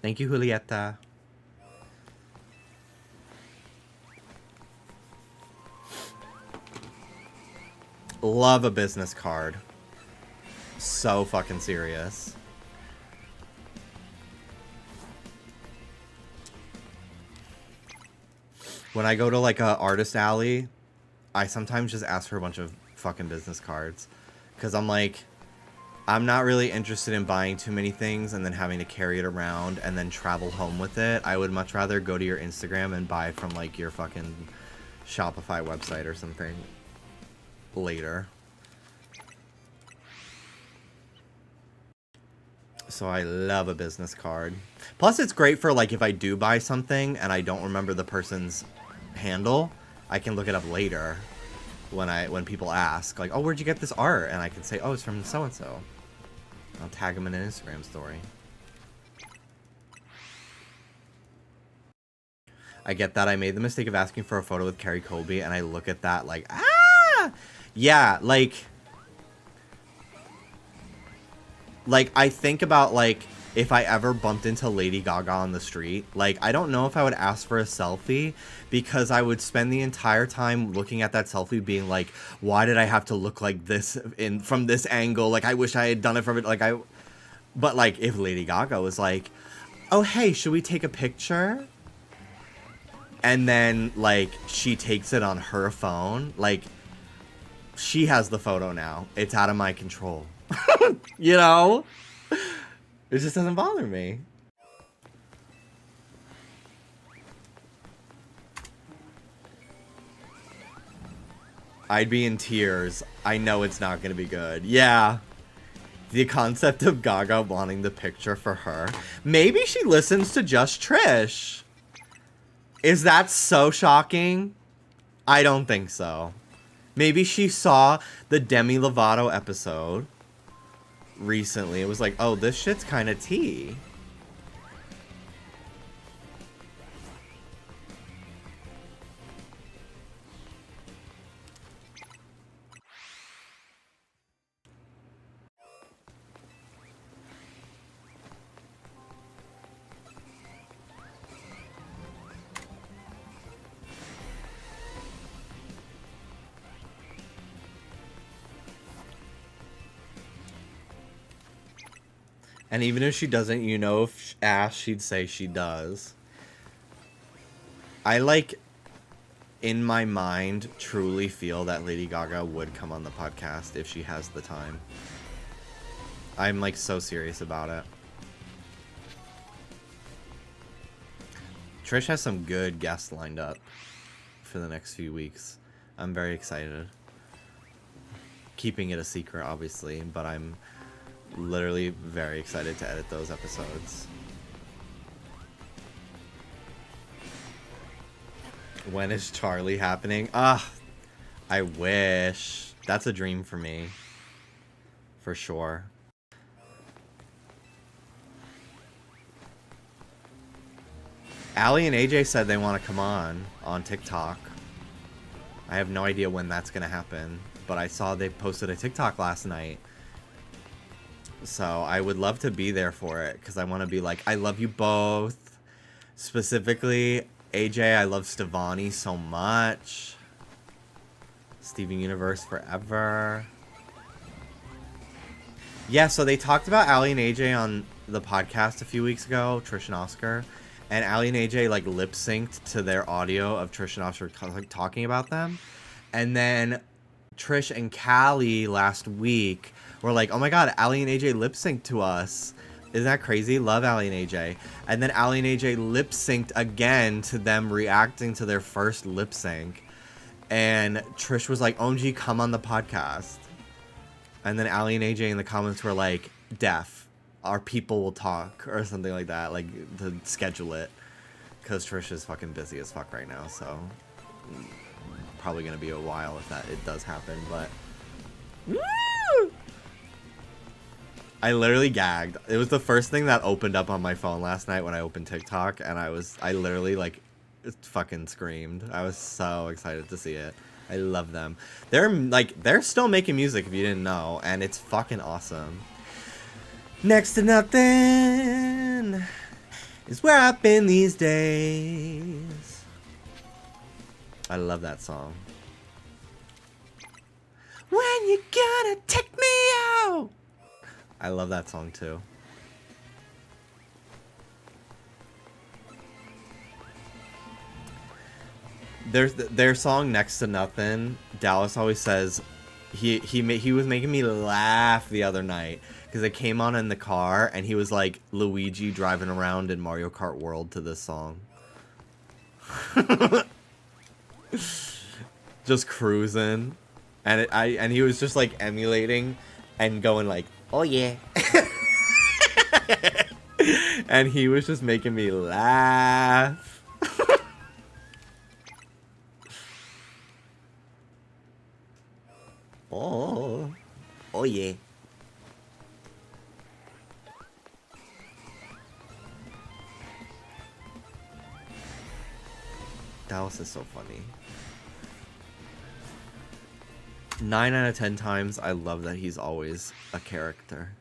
Thank you, Julieta. Love a business card. So fucking serious. When I go to like a artist alley, I sometimes just ask for a bunch of fucking business cards. Because I'm like, I'm not really interested in buying too many things and then having to carry it around and then travel home with it. I would much rather go to your Instagram and buy from like your fucking Shopify website or something later. So I love a business card. Plus it's great for like if I do buy something and I don't remember the person's handle, I can look it up later when people ask like, oh, where'd you get this art? And I can say, oh, it's from so-and-so. I'll tag them in an Instagram story. I get that. I made the mistake of asking for a photo with Carrie Colby, and I look at that like, ah! Yeah, like I think about, like, if I ever bumped into Lady Gaga on the street, like, I don't know if I would ask for a selfie, because I would spend the entire time looking at that selfie being like, why did I have to look like this from this angle? Like, I wish I had done it from it. Like, but, like, if Lady Gaga was like, oh, hey, should we take a picture? And then, like, she takes it on her phone. Like, she has the photo now. It's out of my control. You know? It just doesn't bother me. I'd be in tears. I know it's not gonna be good. Yeah. The concept of Gaga wanting the picture for her. Maybe she listens to Just Trish. Is that so shocking? I don't think so. Maybe she saw the Demi Lovato episode recently. It was like, oh, this shit's kind of tea. And even if she doesn't, you know, if asked, she'd say she does. I, like, in my mind, truly feel that Lady Gaga would come on the podcast if she has the time. I'm, like, so serious about it. Trish has some good guests lined up for the next few weeks. I'm very excited. Keeping it a secret, obviously, but I'm literally very excited to edit those episodes. When is Charlie happening? Ah, I wish. That's a dream for me. For sure. Allie and AJ said they want to come on TikTok. I have no idea when that's going to happen, but I saw they posted a TikTok last night. So I would love to be there for it because I want to be like, I love you both. Specifically, AJ, I love Stevani so much. Steven Universe forever. Yeah, so they talked about Allie and AJ on the podcast a few weeks ago, Trish and Oscar. And Allie and AJ, like, lip-synced to their audio of Trish and Oscar talking about them. And then Trish and Callie last week were like, oh my god, Allie and AJ lip-synced to us. Isn't that crazy? Love Allie and AJ. And then Allie and AJ lip-synced again to them reacting to their first lip-sync. And Trish was like, OMG, come on the podcast. And then Allie and AJ in the comments were like, Def, our people will talk, or something like that, like, to schedule it. Because Trish is fucking busy as fuck right now, so probably gonna be a while if it does happen, but woo! I literally gagged. It was the first thing that opened up on my phone last night when I opened TikTok, and I literally, like, fucking screamed. I was so excited to see it. I love them. They're still making music, if you didn't know, and it's fucking awesome. Next to nothing is where I've been these days. I love that song. When you gonna take me out? I love that song too. Their song Next to Nothing, Dallas always says he was making me laugh the other night because it came on in the car and he was like Luigi driving around in Mario Kart World to this song. Just cruising, and he was just like emulating and going like, oh yeah. And he was just making me laugh. Oh, oh yeah. Dallas is so funny. 9 out of 10 times, I love that he's always a character.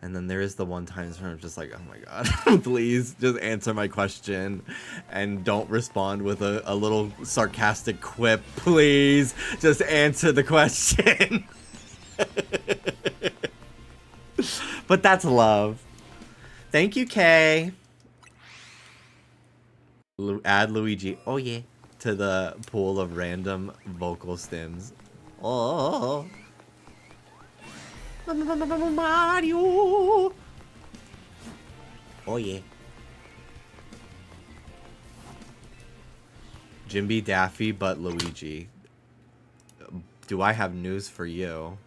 And then there is the one times where I'm just like, oh my god, please just answer my question and don't respond with a little sarcastic quip. Please just answer the question. But that's love. Thank you, Kay. Add Luigi, oh yeah, to the pool of random vocal stems. Oh. Mario. Oh yeah. Jimby, Daffy, but Luigi. Do I have news for you?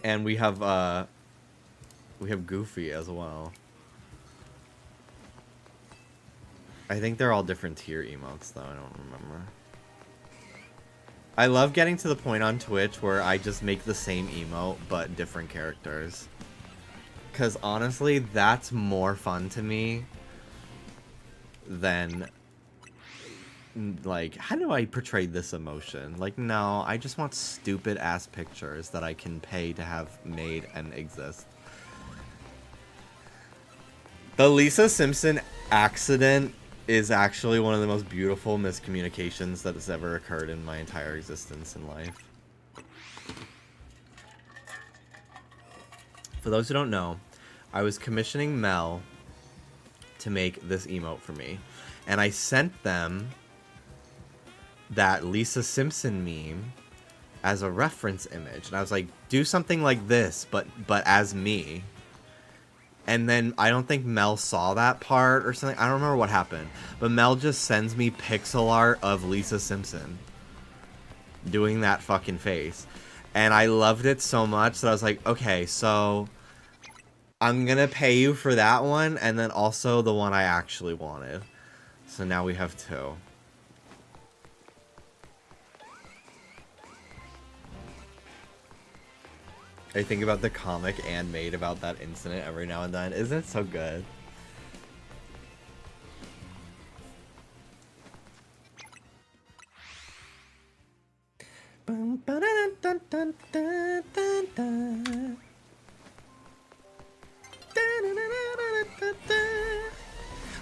And we have Goofy as well. I think they're all different tier emotes, though. I don't remember. I love getting to the point on Twitch where I just make the same emote, but different characters. Because honestly, that's more fun to me than, like, how do I portray this emotion? Like, no, I just want stupid-ass pictures that I can pay to have made and exist. The Lisa Simpson accident is actually one of the most beautiful miscommunications that has ever occurred in my entire existence in life. For those who don't know, I was commissioning Mel to make this emote for me, and I sent them that Lisa Simpson meme as a reference image, and I was like, do something like this, but as me. And then I don't think Mel saw that part or something. I don't remember what happened. But Mel just sends me pixel art of Lisa Simpson doing that fucking face. And I loved it so much that I was like, okay, so I'm going to pay you for that one and then also the one I actually wanted. So now we have two. I think about the comic Anne made about that incident every now and then. Isn't it so good?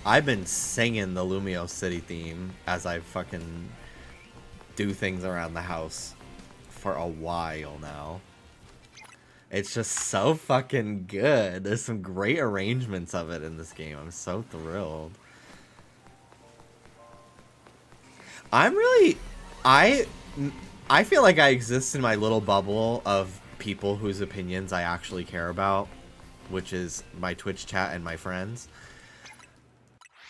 I've been singing the Lumio City theme as I fucking do things around the house for a while now. It's just so fucking good. There's some great arrangements of it in this game. I'm so thrilled. I'm really... I feel like I exist in my little bubble of people whose opinions I actually care about, which is my Twitch chat and my friends.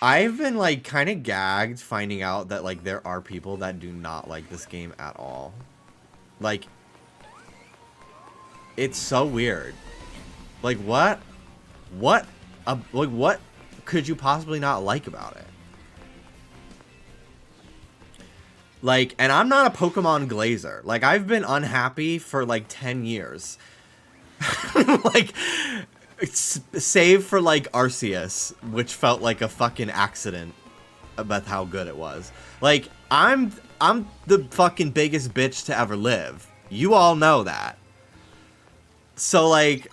I've been, like, kind of gagged finding out that, like, there are people that do not like this game at all. Like... It's so weird. Like, what? Like, what could you possibly not like about it? Like, and I'm not a Pokemon glazer. Like, I've been unhappy for, like, 10 years. Like, save for, like, Arceus, which felt like a fucking accident about how good it was. Like, I'm the fucking biggest bitch to ever live. You all know that. So, like,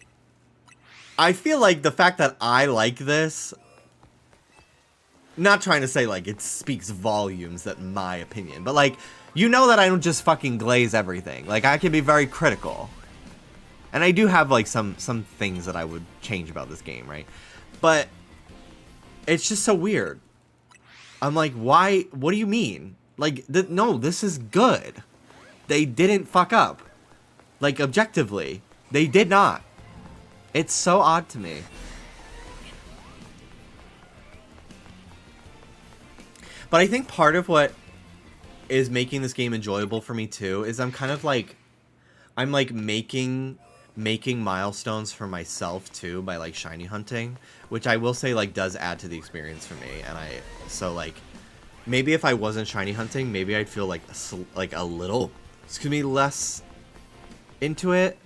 I feel like the fact that I like this, not trying to say, like, it speaks volumes that my opinion, but, like, you know that I don't just fucking glaze everything. Like, I can be very critical. And I do have, like, some things that I would change about this game, right? But it's just so weird. I'm like, why? What do you mean? Like, no, this is good. They didn't fuck up. Like, objectively. They did not. It's so odd to me. But I think part of what is making this game enjoyable for me too is I'm kind of like, I'm like making milestones for myself too by like shiny hunting, which I will say like does add to the experience for me. And so like maybe if I wasn't shiny hunting, maybe I'd feel like a little, less into it.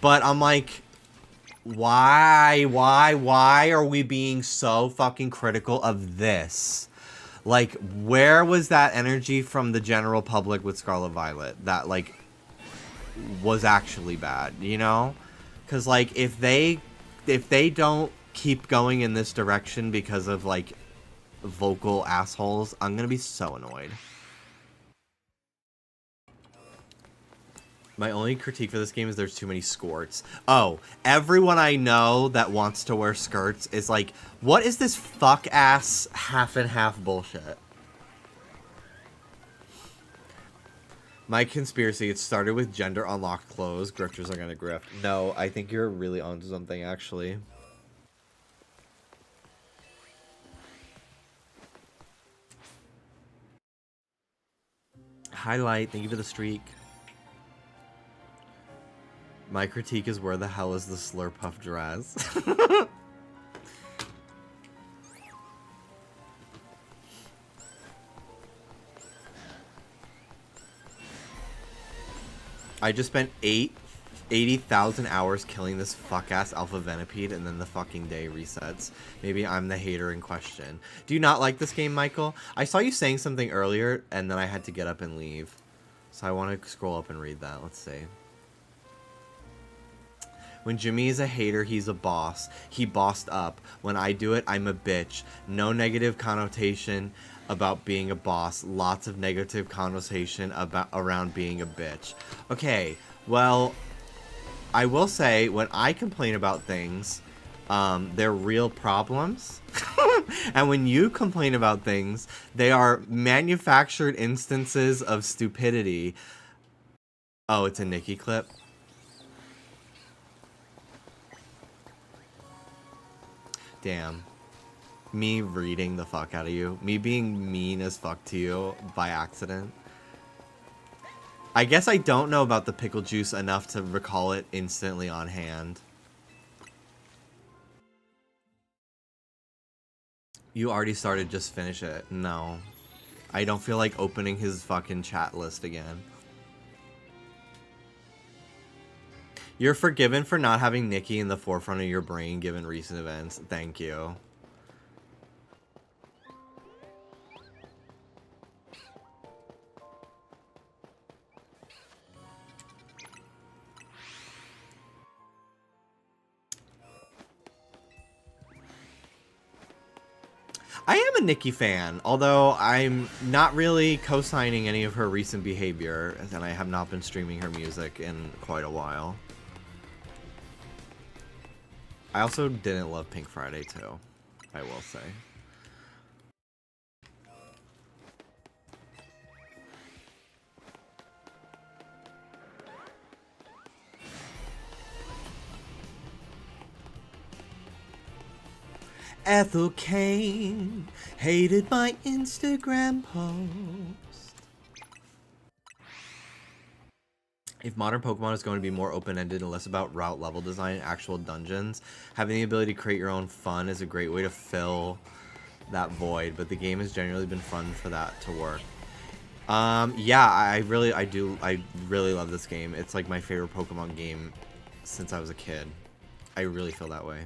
But I'm like, why are we being so fucking critical of this? Like, where was that energy from the general public with Scarlet Violet that, like, was actually bad, you know? Because, like, if they don't keep going in this direction because of, like, vocal assholes, I'm gonna be so annoyed. My only critique for this game is there's too many skirts. Oh, everyone I know that wants to wear skirts is like, what is this fuck-ass half-and-half bullshit? My conspiracy, it started with gender unlocked clothes. Grifters are gonna grift. No, I think you're really onto something, actually. Highlight, thank you for the streak. My critique is where the hell is the Slurpuff dress? I just spent 80,000 hours killing this fuck-ass alpha venipede, and then the fucking day resets. Maybe I'm the hater in question. Do you not like this game, Michael? I saw you saying something earlier, and then I had to get up and leave. So I want to scroll up and read that. Let's see. When Jimmy is a hater, he's a boss. He bossed up. When I do it, I'm a bitch. No negative connotation about being a boss. Lots of negative connotation around being a bitch. Okay, well, I will say, when I complain about things, they're real problems. And when you complain about things, they are manufactured instances of stupidity. Oh, it's a Nikki clip? Damn. Me reading the fuck out of you. Me being mean as fuck to you by accident. I guess I don't know about the pickle juice enough to recall it instantly on hand. You already started, just finish it. No. I don't feel like opening his fucking chat list again. You're forgiven for not having Nikki in the forefront of your brain given recent events. Thank you. I am a Nikki fan, although I'm not really co-signing any of her recent behavior, and I have not been streaming her music in quite a while. I also didn't love Pink Friday too, I will say. Ethel Kane hated my Instagram post. If modern Pokemon is going to be more open-ended and less about route level design and actual dungeons, having the ability to create your own fun is a great way to fill that void, but the game has generally been fun for that to work. Yeah, I really love this game. It's like my favorite Pokemon game since I was a kid. I really feel that way.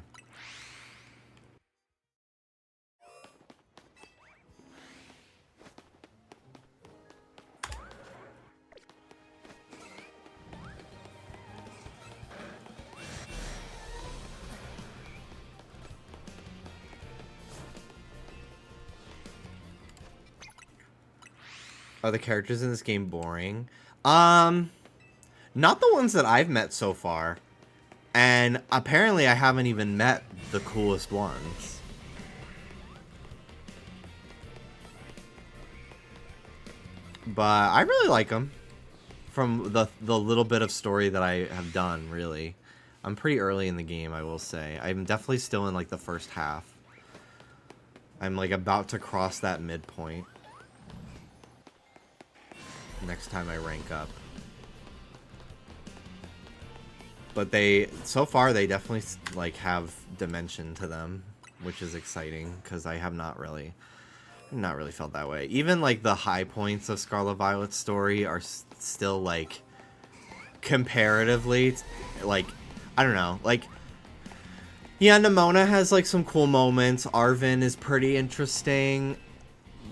Are the characters in this game boring? Not the ones that I've met so far. And apparently I haven't even met the coolest ones. But I really like them. From the little bit of story that I have done, really. I'm pretty early in the game, I will say. I'm definitely still in like the first half. I'm like about to cross that midpoint. Next time I rank up. But so far they definitely like have dimension to them, which is exciting because I have not really felt that way. Even like the high points of Scarlet Violet's story are still like comparatively like, I don't know, like, yeah, Nimona has like some cool moments. Arven is pretty interesting.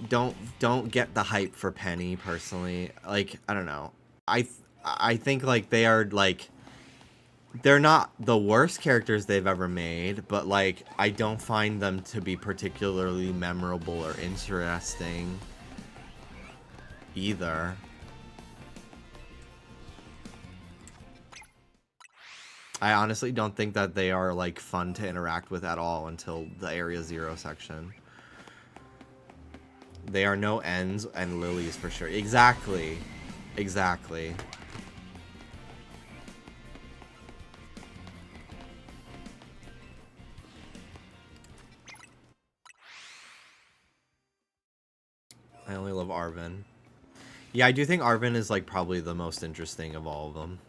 Don't get the hype for Penny personally. Like, I don't know. I think like they are like, they're not the worst characters they've ever made, but like I don't find them to be particularly memorable or interesting either. I honestly don't think that they are like fun to interact with at all until the Area 0 section. They are no ends and lilies for sure. Exactly. Exactly. I only love Arven. Yeah, I do think Arven is like probably the most interesting of all of them.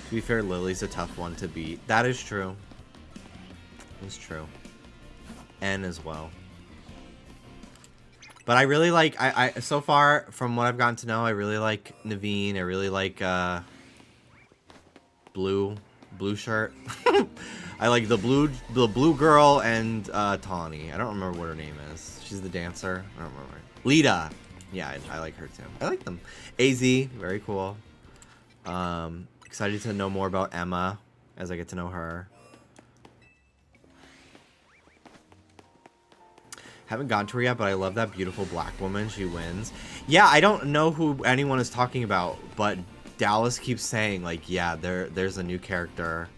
To be fair, Lily's a tough one to beat. That is true. It's true. N as well. But I really like, I so far, from what I've gotten to know, I really like Naveen. I really like, blue shirt. I like the blue girl and, Tawny. I don't remember what her name is. She's the dancer. I don't remember. Lita. Yeah, I like her too. I like them. AZ, very cool. Excited to know more about Emma as I get to know her. Haven't gotten to her yet, but I love that beautiful black woman. She wins. Yeah, I don't know who anyone is talking about, but Dallas keeps saying, like, yeah, there's a new character.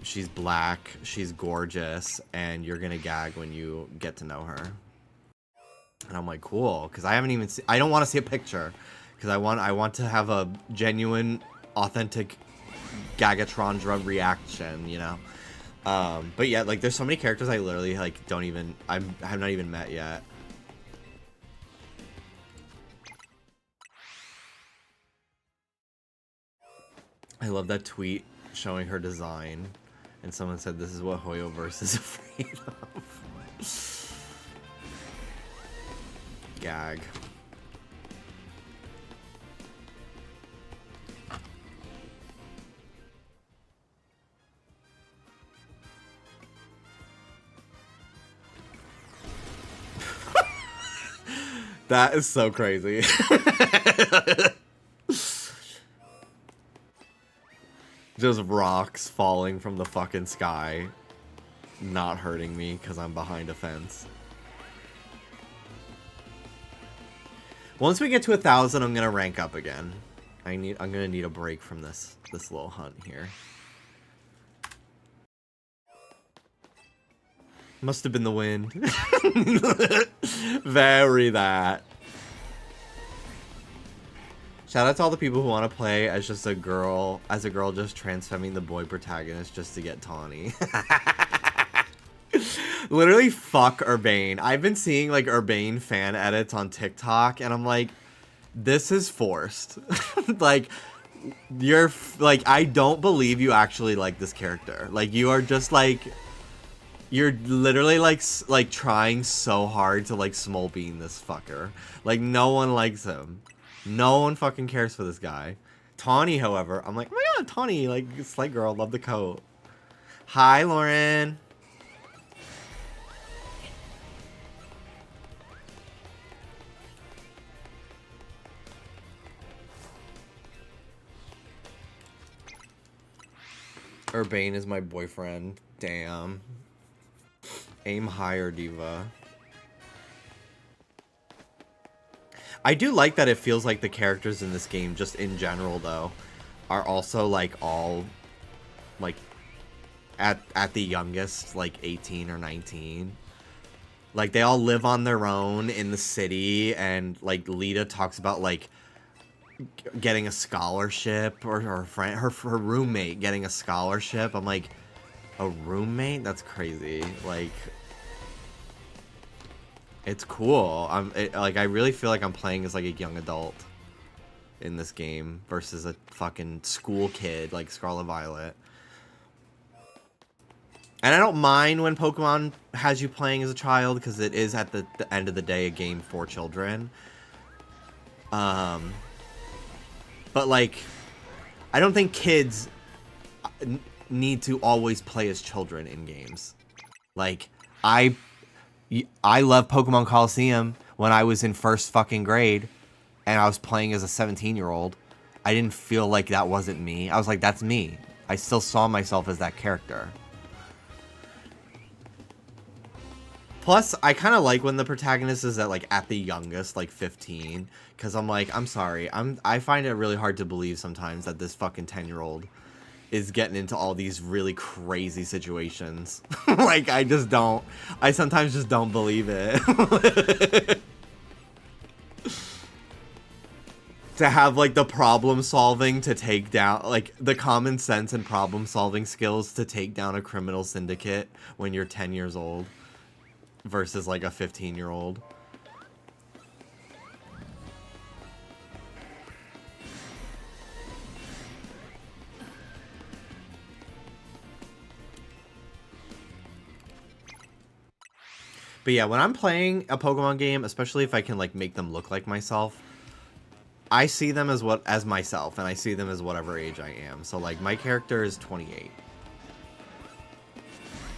She's black, she's gorgeous, and you're gonna gag when you get to know her. And I'm like, cool, because I haven't even seen... I don't want to see a picture, because I want to have a genuine, authentic Gagatron drug reaction, you know? But yeah, like, there's so many characters I literally, like, don't even... I have not even met yet. I love that tweet showing her design. And someone said, this is what Hoyoverse is afraid of. Gag. That is so crazy. Just rocks falling from the fucking sky. Not hurting me because I'm behind a fence. Once we get to 1,000, I'm gonna rank up again. I'm gonna need a break from this little hunt here. Must have been the wind. Very that. Shout out to all the people who want to play as just a girl, just transfemming the boy protagonist just to get Tawny. Literally, fuck Urbane. I've been seeing, like, Urbane fan edits on TikTok, and I'm like, this is forced. Like, I don't believe you actually like this character. Like, you are just, like, you're literally, like trying so hard to, like, small bean this fucker. Like, no one likes him. No one fucking cares for this guy. Tawny, however, I'm like, oh my god, Tawny, like, slight girl, love the coat. Hi, Lauren. Urbane is my boyfriend. Damn. Aim higher, diva. I do like that it feels like the characters in this game, just in general, though, are also, like, all, like, at the youngest, like, 18 or 19. Like, they all live on their own in the city, and, like, Lita talks about, like, getting a scholarship, or her friend, her roommate getting a scholarship. I'm like, a roommate? That's crazy. Like... It's cool. Like, I really feel like I'm playing as, like, a young adult in this game versus a fucking school kid like Scarlet Violet. And I don't mind when Pokemon has you playing as a child, because it is, at the end of the day, a game for children. But, like, I don't think kids need to always play as children in games. Like, I love Pokemon Coliseum when I was in first fucking grade and I was playing as a 17-year-old. I didn't feel like that wasn't me. I was like, that's me. I still saw myself as that character. Plus, I kind of like when the protagonist is at the youngest, like 15, because I'm like, I'm sorry. I find it really hard to believe sometimes that this fucking 10-year-old is getting into all these really crazy situations. Like, I sometimes just don't believe it. To have, like, the problem solving to take down, like, the common sense and problem solving skills to take down a criminal syndicate when you're 10 years old versus, like, a 15-year-old. But But yeah, when I'm playing a Pokemon game, especially if I can like make them look like myself, I see them as myself, and I see them as whatever age I am. So like my character is 28.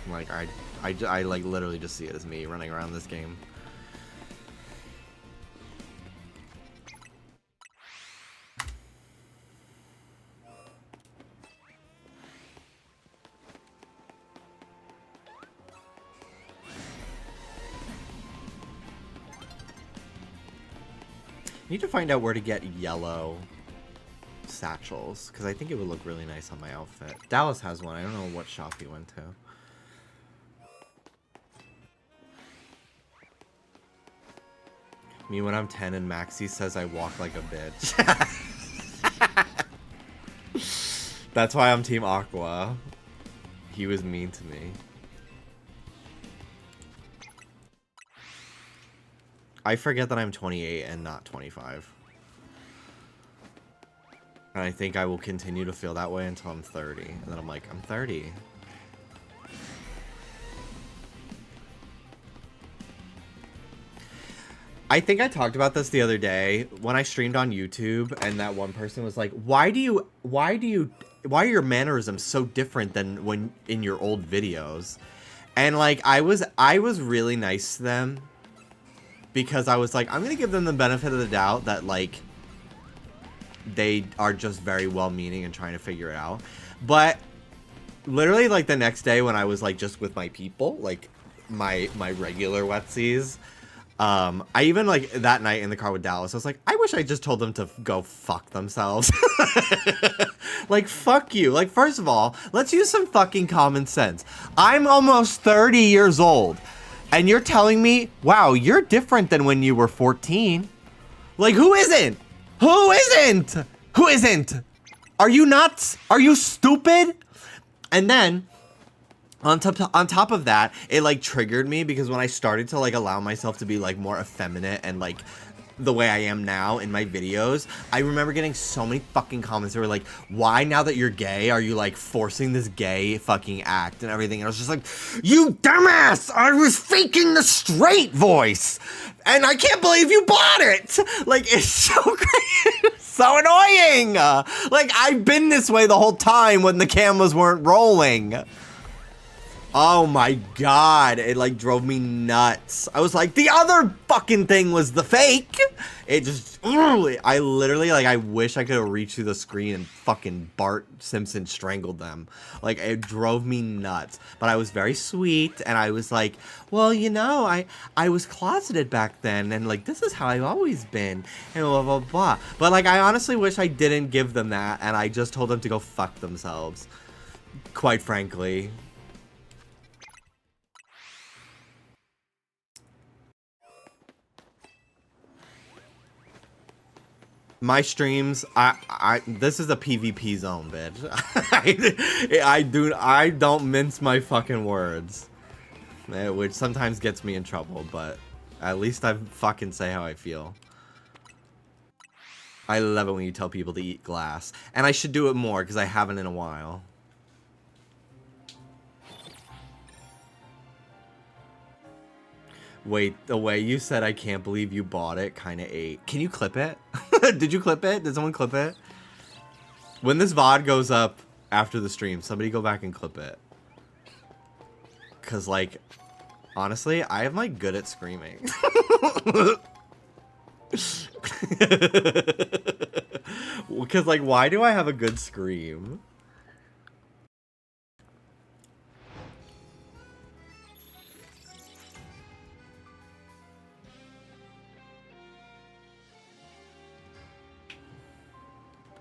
Like I like literally just see it as me running around this game. Need to find out where to get yellow satchels, because I think it would look really nice on my outfit. Dallas has one. I don't know what shop he went to. Me when I'm 10 and Maxie says I walk like a bitch. That's why I'm Team Aqua. He was mean to me. I forget that I'm 28 and not 25. And I think I will continue to feel that way until I'm 30. And then I'm like, I'm 30. I think I talked about this the other day when I streamed on YouTube, and that one person was like, why are your mannerisms so different than when in your old videos? And like, I was really nice to them, because I was like, I'm gonna give them the benefit of the doubt that like they are just very well-meaning and trying to figure it out. But literally like the next day when I was like just with my people, like my regular wetsies, I even like that night in the car with Dallas, I was like, I wish I just told them to go fuck themselves. Like, fuck you. Like, first of all, let's use some fucking common sense. I'm almost 30 years old. And you're telling me, wow, you're different than when you were 14. Like, who isn't? Who isn't? Who isn't? Are you nuts? Are you stupid? And then, on top of that, it, like, triggered me because when I started to, like, allow myself to be, like, more effeminate and, like, the way I am now in my videos, I remember getting so many fucking comments that were like, why now that you're gay are you like forcing this gay fucking act and everything? And I was just like, you dumbass, I was faking the straight voice and I can't believe you bought it. Like, it's so great. So annoying. Like, I've been this way the whole time when the cameras weren't rolling. Oh my god, it like drove me nuts. I was like, the other fucking thing was the fake. It just, I literally, like, I wish I could have reached through the screen and fucking Bart Simpson strangled them. Like, it drove me nuts. But I was very sweet, and I was like, well, you know, I was closeted back then, and like, this is how I've always been, and blah, blah, blah. But like, I honestly wish I didn't give them that, and I just told them to go fuck themselves. Quite frankly. My streams, this is a PvP zone, bitch. I don't mince my fucking words, which sometimes gets me in trouble, but at least I fucking say how I feel. I love it when you tell people to eat glass, and I should do it more because I haven't in a while. Wait, the way you said I can't believe you bought it kind of ate. Can you clip it? Did you clip it? Did someone clip it? When this VOD goes up after the stream, somebody go back and clip it. Because, like, honestly, I am, like, good at screaming. Because, like, why do I have a good scream?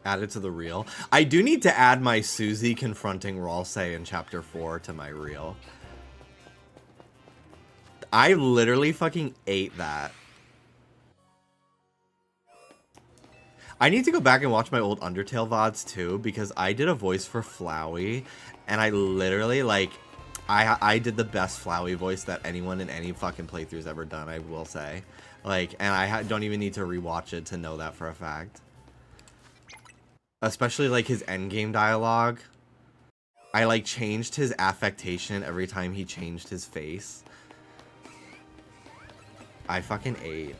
Add it to the reel. I do need to add my Susie confronting Ralsei in chapter 4 to my reel. I literally fucking ate that. I need to go back and watch my old Undertale VODs too, because I did a voice for Flowey, and I literally, like, I did the best Flowey voice that anyone in any fucking playthrough's ever done, I will say. Like, and I don't even need to rewatch it to know that for a fact. Especially, like, his endgame dialogue. I, like, changed his affectation every time he changed his face. I fucking ate.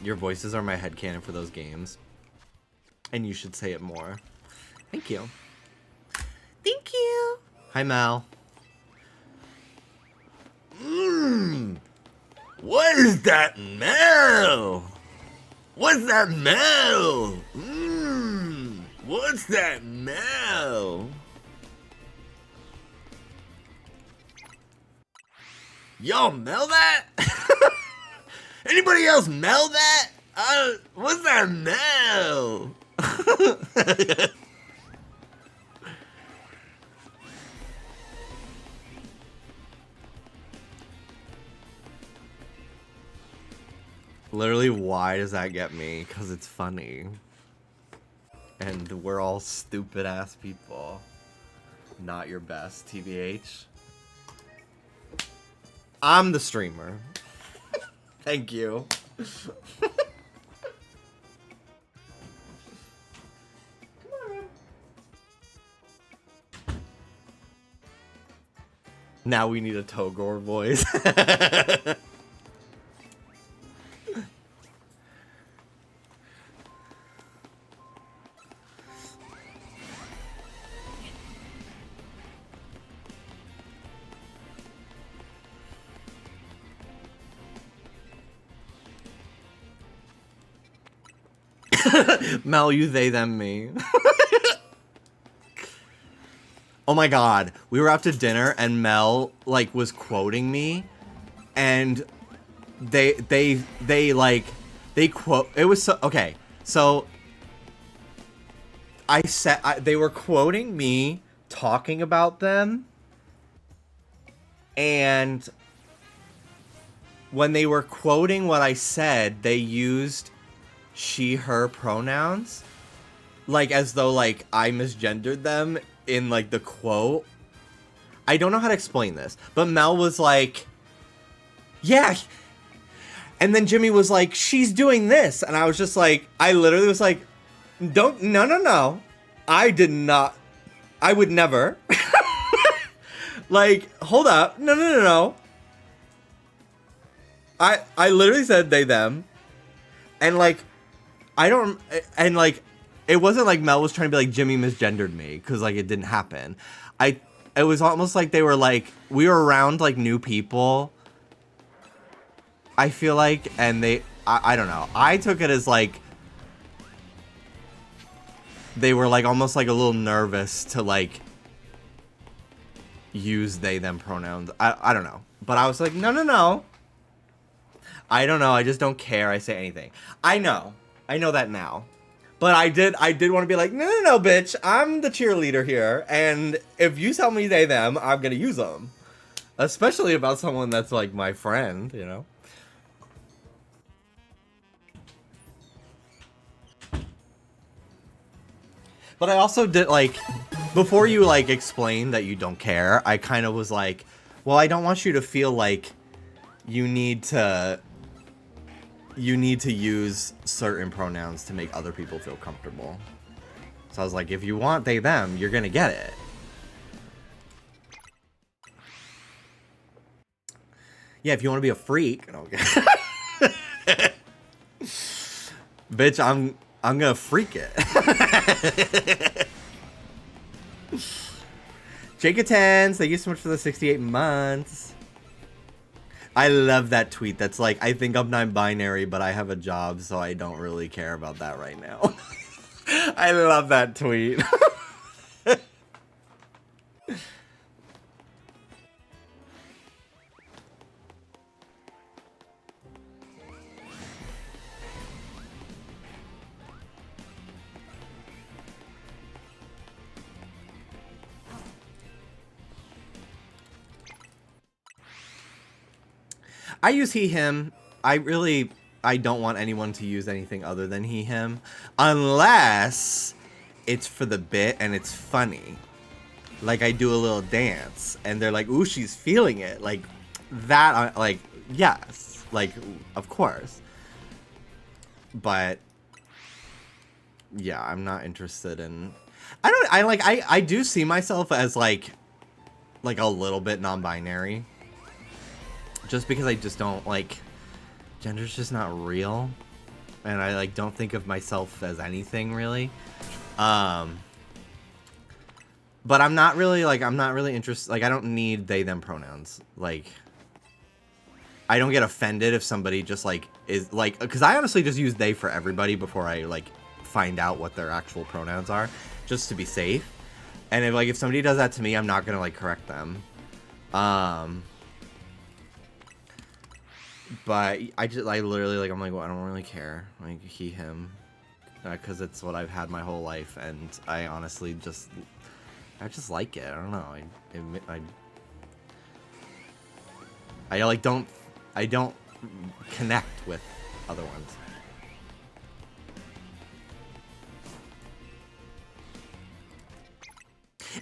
Your voices are my headcanon for those games. And you should say it more. Thank you. Thank you. Hi, Mal. What is that smell? What's that smell? What's that smell? Y'all smell that? Anybody else smell that? What's that smell? Literally, why does that get me? Because it's funny. And we're all stupid ass people. Not your best, TBH. I'm the streamer. Thank you. Now we need a Togor voice. Mel, you, they, them, me. Oh my god. We were out to dinner and Mel, like, was quoting me. And they quote... It was so... Okay. So... they were quoting me, talking about them. And... when they were quoting what I said, they used... she, her pronouns, like as though like I misgendered them in like the quote. I don't know how to explain this, but Mel was like, yeah, and then Jimmy was like, she's doing this, and I was just like, I literally was like, no, I did not, I would never. Like, hold up, no. I literally said they, them, and like, I don't, and like, it wasn't like Mel was trying to be like, Jimmy misgendered me, because like, it didn't happen. It was almost like they were like, we were around like new people, I feel like, and I don't know. I took it as like, they were like, almost like a little nervous to like, use they, them pronouns. I don't know. But I was like, no. I don't know, I just don't care, I say anything. I know that now. But I did want to be like, no, bitch, I'm the cheerleader here, and if you tell me they, them, I'm gonna use them. Especially about someone that's like my friend, you know? But I also did, like, before you, like, explained that you don't care, I kind of was like, well, I don't want you to feel like you need to use certain pronouns to make other people feel comfortable. So I was like, if you want they, them, you're gonna get it. Yeah, if you want to be a freak. Okay. Bitch, I'm gonna freak it. Jake-a-tens, thank you so much for the 68 months. I love that tweet. That's like, I think I'm non-binary, but I have a job, so I don't really care about that right now. I love that tweet. I use he, him. I don't want anyone to use anything other than he, him. Unless it's for the bit and it's funny. Like I do a little dance and they're like, ooh, she's feeling it. Like that, like, yes. Like, of course. But yeah, I'm not interested in... I do see myself as like like a little bit non-binary. Just because I just don't like, gender's just not real. And I like don't think of myself as anything really. But I'm not really interested, like I don't need they them pronouns. Like I don't get offended if somebody just like is like, because I honestly just use they for everybody before I like find out what their actual pronouns are, just to be safe. And if somebody does that to me, I'm not gonna like correct them. But I literally like, I'm like, well, I don't really care, like he him, because it's what I've had my whole life, and I honestly just like it. I don't know. I don't connect with other ones.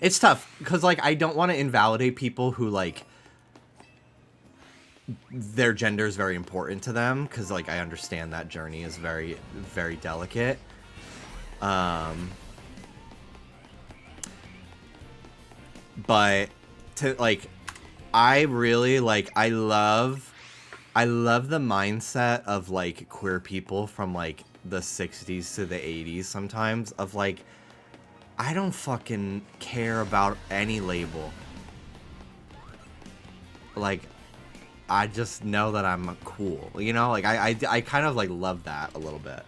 It's tough because like I don't want to invalidate people who like their gender is very important to them, because like I understand that journey is very, very delicate. But to like, I really like, I love the mindset of like queer people from like the 60s to the 80s sometimes, of like, I don't fucking care about any label. Like, I just know that I'm cool, you know? Like, I kind of, like, love that a little bit.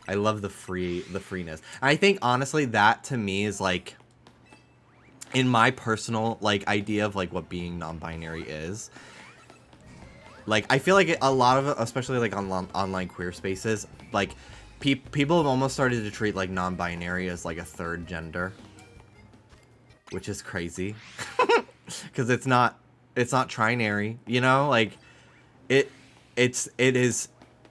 I love the freeness. And I think, honestly, that, to me, is, like, in my personal, like, idea of, like, what being non-binary is. Like, I feel like a lot of it, especially, like, on online queer spaces, like, people have almost started to treat, like, non-binary as, like, a third gender. Which is crazy. Because it's not trinary, you know? Like, it is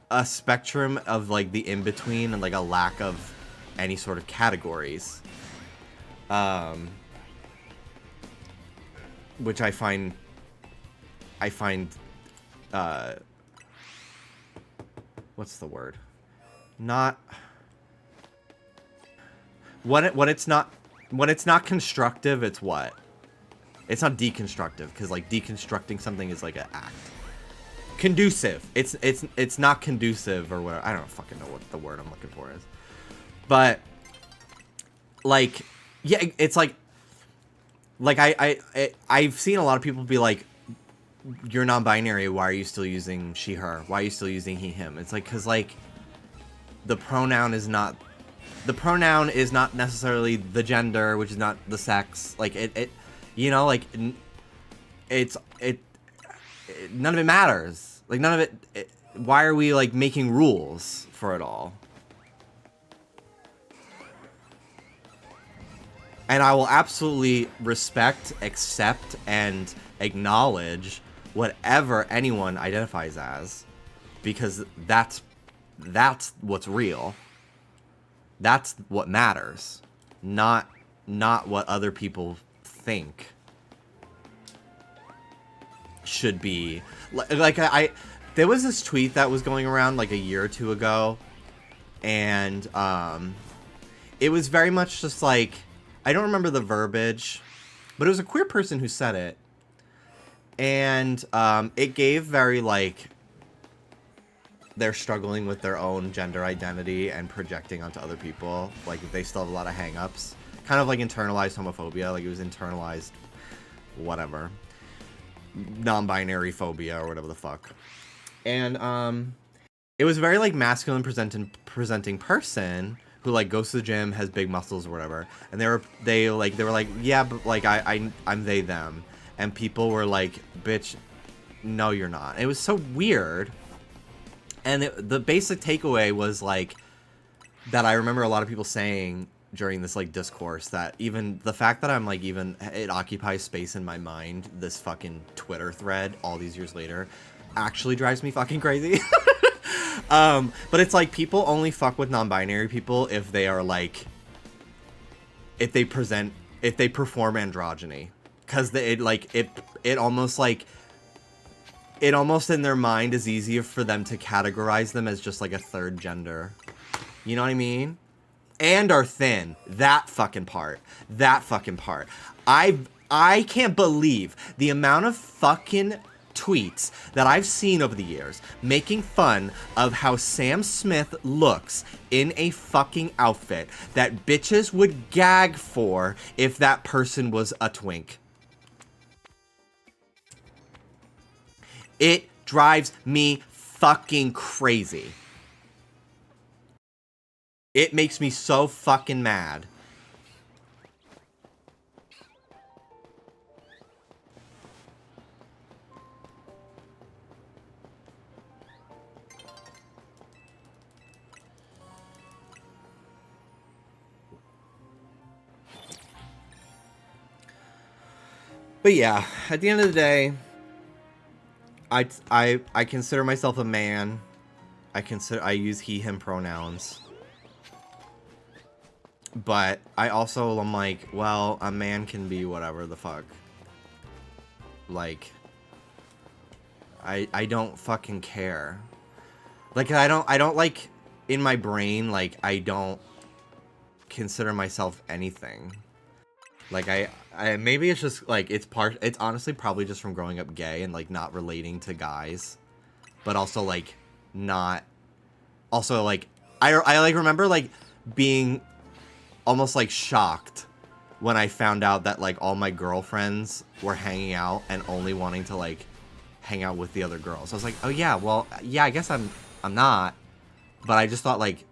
a spectrum of, like, the in-between and, like, a lack of any sort of categories. Which I find, what's the word? Not... When it's not constructive, it's what? It's not deconstructive, because like deconstructing something is like an act. Conducive. It's not conducive or whatever. I don't fucking know what the word I'm looking for is. But like, yeah, it's like I've seen a lot of people be like, you're non-binary, why are you still using she her? Why are you still using he him? It's like, cuz like the pronoun is not necessarily the gender, which is not the sex. Like it you know, like none of it matters. Like none of it, why are we like making rules for it all? And I will absolutely respect, accept, and acknowledge whatever anyone identifies as, because that's what's real. That's what matters, not what other people think should be. Like there was this tweet that was going around like a year or two ago, and it was very much just like, I don't remember the verbiage, but it was a queer person who said it, and it gave very like, they're struggling with their own gender identity and projecting onto other people. Like, they still have a lot of hang-ups. Kind of like internalized homophobia. Like, it was internalized whatever. Non-binary phobia or whatever the fuck. And it was very like masculine presenting person who like goes to the gym, has big muscles or whatever. And they were like, yeah, but like I'm they them. And people were like, bitch, no you're not. And it was so weird. And the basic takeaway was, like, that I remember a lot of people saying during this, like, discourse, that even the fact that I'm, like, even, it occupies space in my mind, this fucking Twitter thread all these years later, actually drives me fucking crazy. But it's, like, people only fuck with non-binary people if they are, like, if they perform androgyny. Because it almost, like... It almost in their mind is easier for them to categorize them as just like a third gender. You know what I mean? And are thin. That fucking part. I can't believe the amount of fucking tweets that I've seen over the years making fun of how Sam Smith looks in a fucking outfit that bitches would gag for if that person was a twink. It drives me fucking crazy. It makes me so fucking mad. But yeah, at the end of the day, I consider myself a man. I use he him pronouns. But I also am like, well, a man can be whatever the fuck. Like, I don't fucking care. Like, I don't like, in my brain, like, I don't consider myself anything. Like, maybe it's just, like, it's honestly probably just from growing up gay and, like, not relating to guys. But also, like, not, also, like, I like, remember, like, being almost, like, shocked when I found out that, like, all my girlfriends were hanging out and only wanting to, like, hang out with the other girls. I was like, oh, yeah, well, yeah, I guess I'm not. But I just thought, like,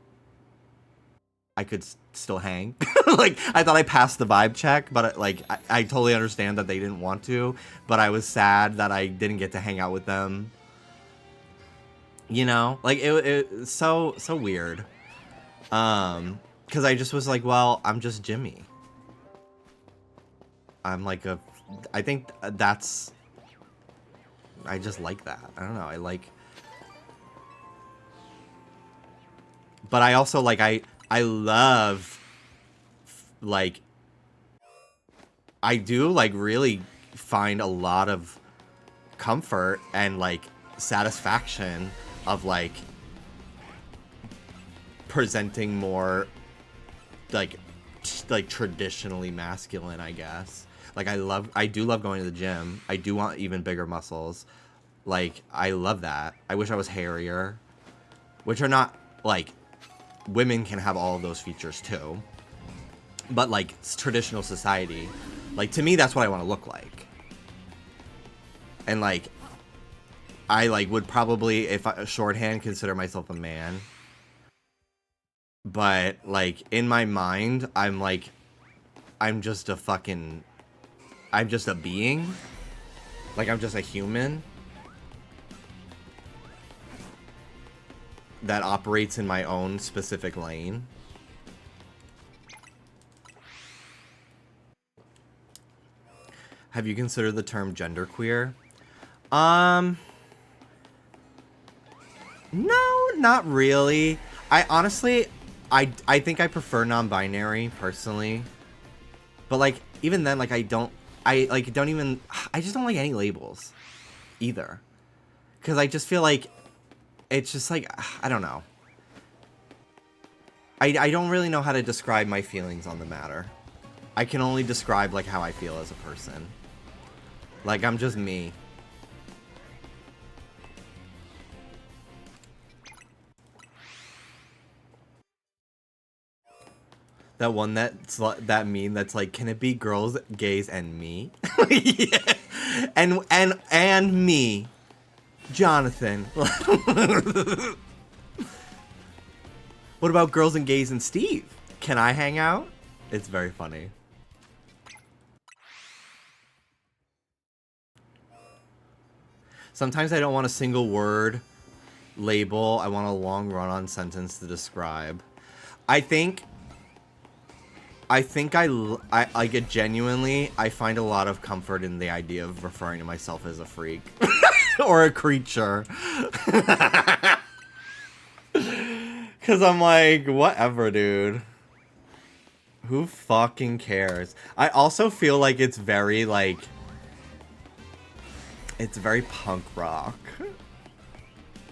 I could still hang. Like, I thought I passed the vibe check, but, like, I totally understand that they didn't want to. But I was sad that I didn't get to hang out with them. You know? Like, it's so weird. Because I just was like, well, I'm just Jimmy. I'm like I think that's, I just like that. I don't know, I like, but I also, like, I love, like, I do, like, really find a lot of comfort and, like, satisfaction of, like, presenting more, like traditionally masculine, I guess. Like, I do love going to the gym. I do want even bigger muscles. Like, I love that. I wish I was hairier. Which are not, like, women can have all of those features too. But, like, it's traditional society. Like, to me, that's what I want to look like. And, like, I, like, would probably, if I shorthand, consider myself a man. But, like, in my mind, I'm like, I'm just a fucking, I'm just a being. Like, I'm just a human that operates in my own specific lane. Have you considered the term genderqueer? No, not really. I honestly, I think I prefer non-binary, personally. But, like, even then, like, I just don't like any labels, either. Because I just feel like, it's just, like, I don't know. I don't really know how to describe my feelings on the matter. I can only describe, like, how I feel as a person. Like, I'm just me. That one that meme that's like, can it be girls, gays, and me? Yeah. And me, Jonathan. What about girls and gays and Steve? Can I hang out? It's very funny. Sometimes I don't want a single word label. I want a long run-on sentence to describe. I think I like it genuinely. I find a lot of comfort in the idea of referring to myself as a freak or a creature. Cause I'm like, whatever, dude. Who fucking cares? I also feel like it's very, like, it's very punk rock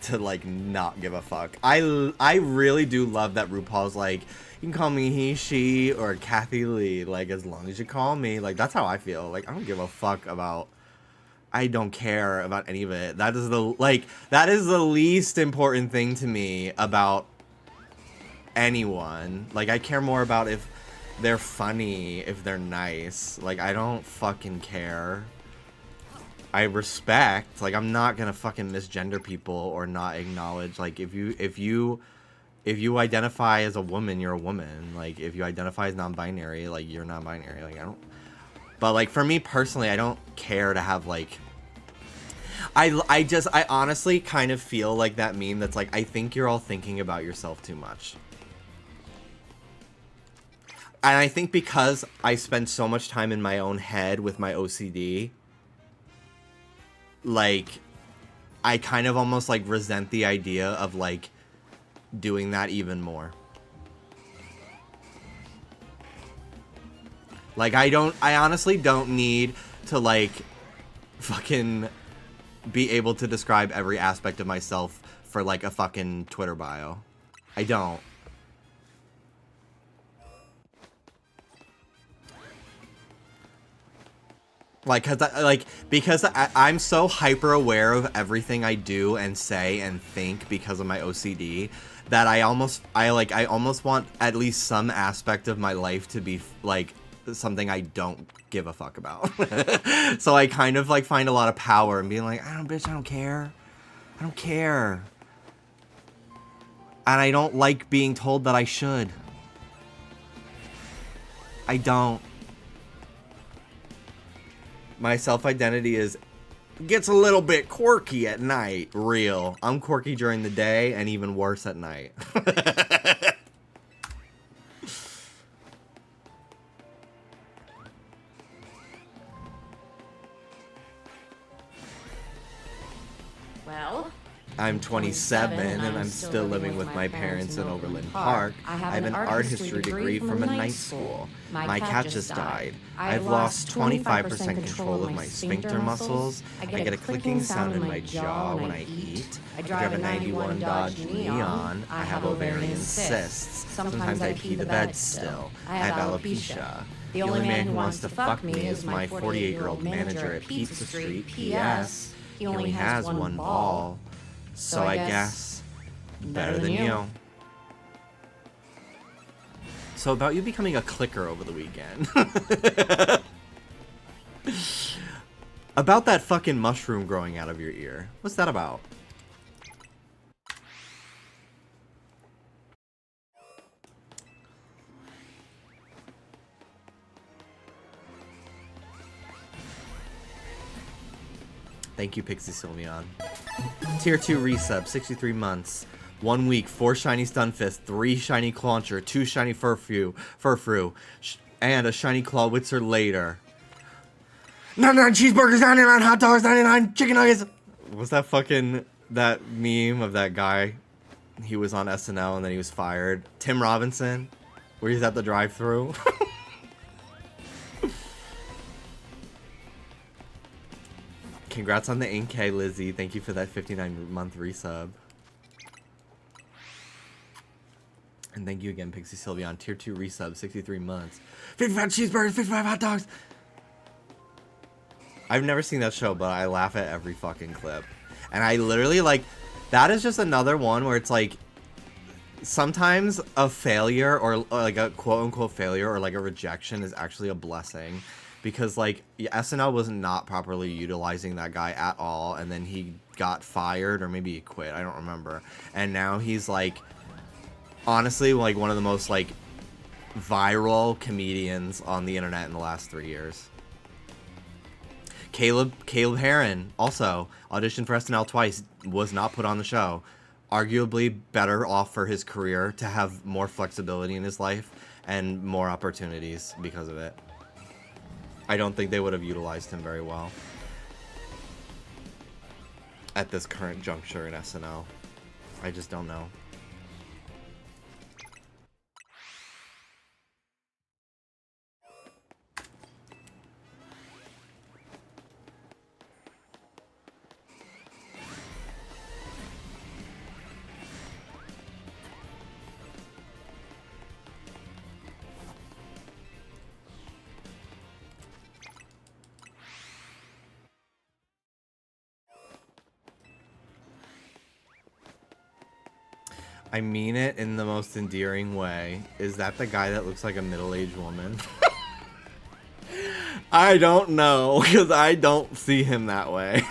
to like not give a fuck. I really do love that RuPaul's like, you can call me he, she, or Kathy Lee, like as long as you call me. Like that's how I feel. Like I don't give a fuck about, I don't care about any of it. That is the least important thing to me about anyone. Like I care more about if they're funny, if they're nice. Like I don't fucking care. I respect, like I'm not gonna fucking misgender people or not acknowledge, like if you identify as a woman, you're a woman. Like if you identify as non-binary, like you're non-binary. Like I don't, but like for me personally, I don't care to have like, I honestly kind of feel like that meme that's like, I think you're all thinking about yourself too much. And I think because I spend so much time in my own head with my OCD, like, I kind of almost, like, resent the idea of, like, doing that even more. Like, I honestly don't need to, like, fucking be able to describe every aspect of myself for, like, a fucking Twitter bio. I don't. Like, because I'm so hyper aware of everything I do and say and think because of my OCD that I almost want at least some aspect of my life to be like something I don't give a fuck about. So I kind of like find a lot of power in being like, I don't care. I don't care. And I don't like being told that I should. I don't. My self-identity gets a little bit quirky at night. Real. I'm quirky during the day and even worse at night. Well, I'm 27 and I'm still living with my parents in Overland Park. I have an art history degree from a night school. My cat just died. I've lost 25% control of my sphincter muscles. I get a clicking sound in my jaw when I eat. I drive a 91 Dodge Neon. I have ovarian cysts. Sometimes I pee the bed still. I have alopecia. The only man who wants to fuck me is my 48-year-old manager at Pizza Street. P.S. He only has one ball. So I guess better than you. So about you becoming a clicker over the weekend. About that fucking mushroom growing out of your ear. What's that about? Thank you, Pixie Sylveon. Tier 2 resub, 63 months. 1 week, 4 shiny Stunfisk, 3 shiny Clauncher, 2 shiny Furfrou, and a shiny Clawitzer later. 99 cheeseburgers, 99 hot dogs, 99 chicken nuggets. Was that fucking, that meme of that guy? He was on SNL and then he was fired. Tim Robinson, where he's at the drive-thru. Congrats on the 8K, Lizzie. Thank you for that 59-month resub. And thank you again, Pixie Sylveon. Tier 2 resub, 63 months. 55 cheeseburgers, 55 hot dogs. I've never seen that show, but I laugh at every fucking clip. And I literally, like, that is just another one where it's like, sometimes a failure or like a quote-unquote failure or like a rejection is actually a blessing. Because, like, SNL was not properly utilizing that guy at all, and then he got fired, or maybe he quit, I don't remember. And now he's, like, honestly, like, one of the most, like, viral comedians on the internet in the last 3 years. Caleb Heron, also, auditioned for SNL twice, was not put on the show. Arguably better off for his career to have more flexibility in his life and more opportunities because of it. I don't think they would have utilized him very well at this current juncture in SNL. I just don't know. I mean it in the most endearing way. Is that the guy that looks like a middle-aged woman? I don't know, because I don't see him that way.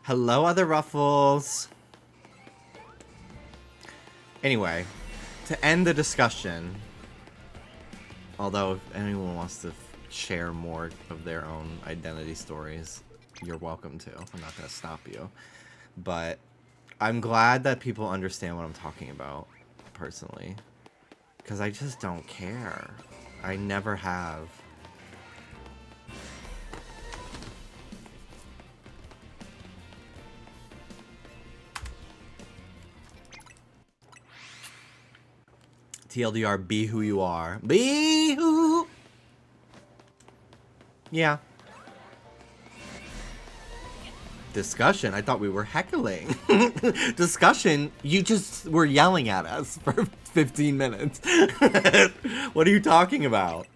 Hello, other Ruffles. Anyway, to end the discussion, although if anyone wants to share more of their own identity stories, you're welcome to. I'm not going to stop you. But I'm glad that people understand what I'm talking about, personally. Because I just don't care. I never have. TLDR, be who you are. Be who. Yeah. Discussion? I thought we were heckling. Discussion? You just were yelling at us for 15 minutes. What are you talking about?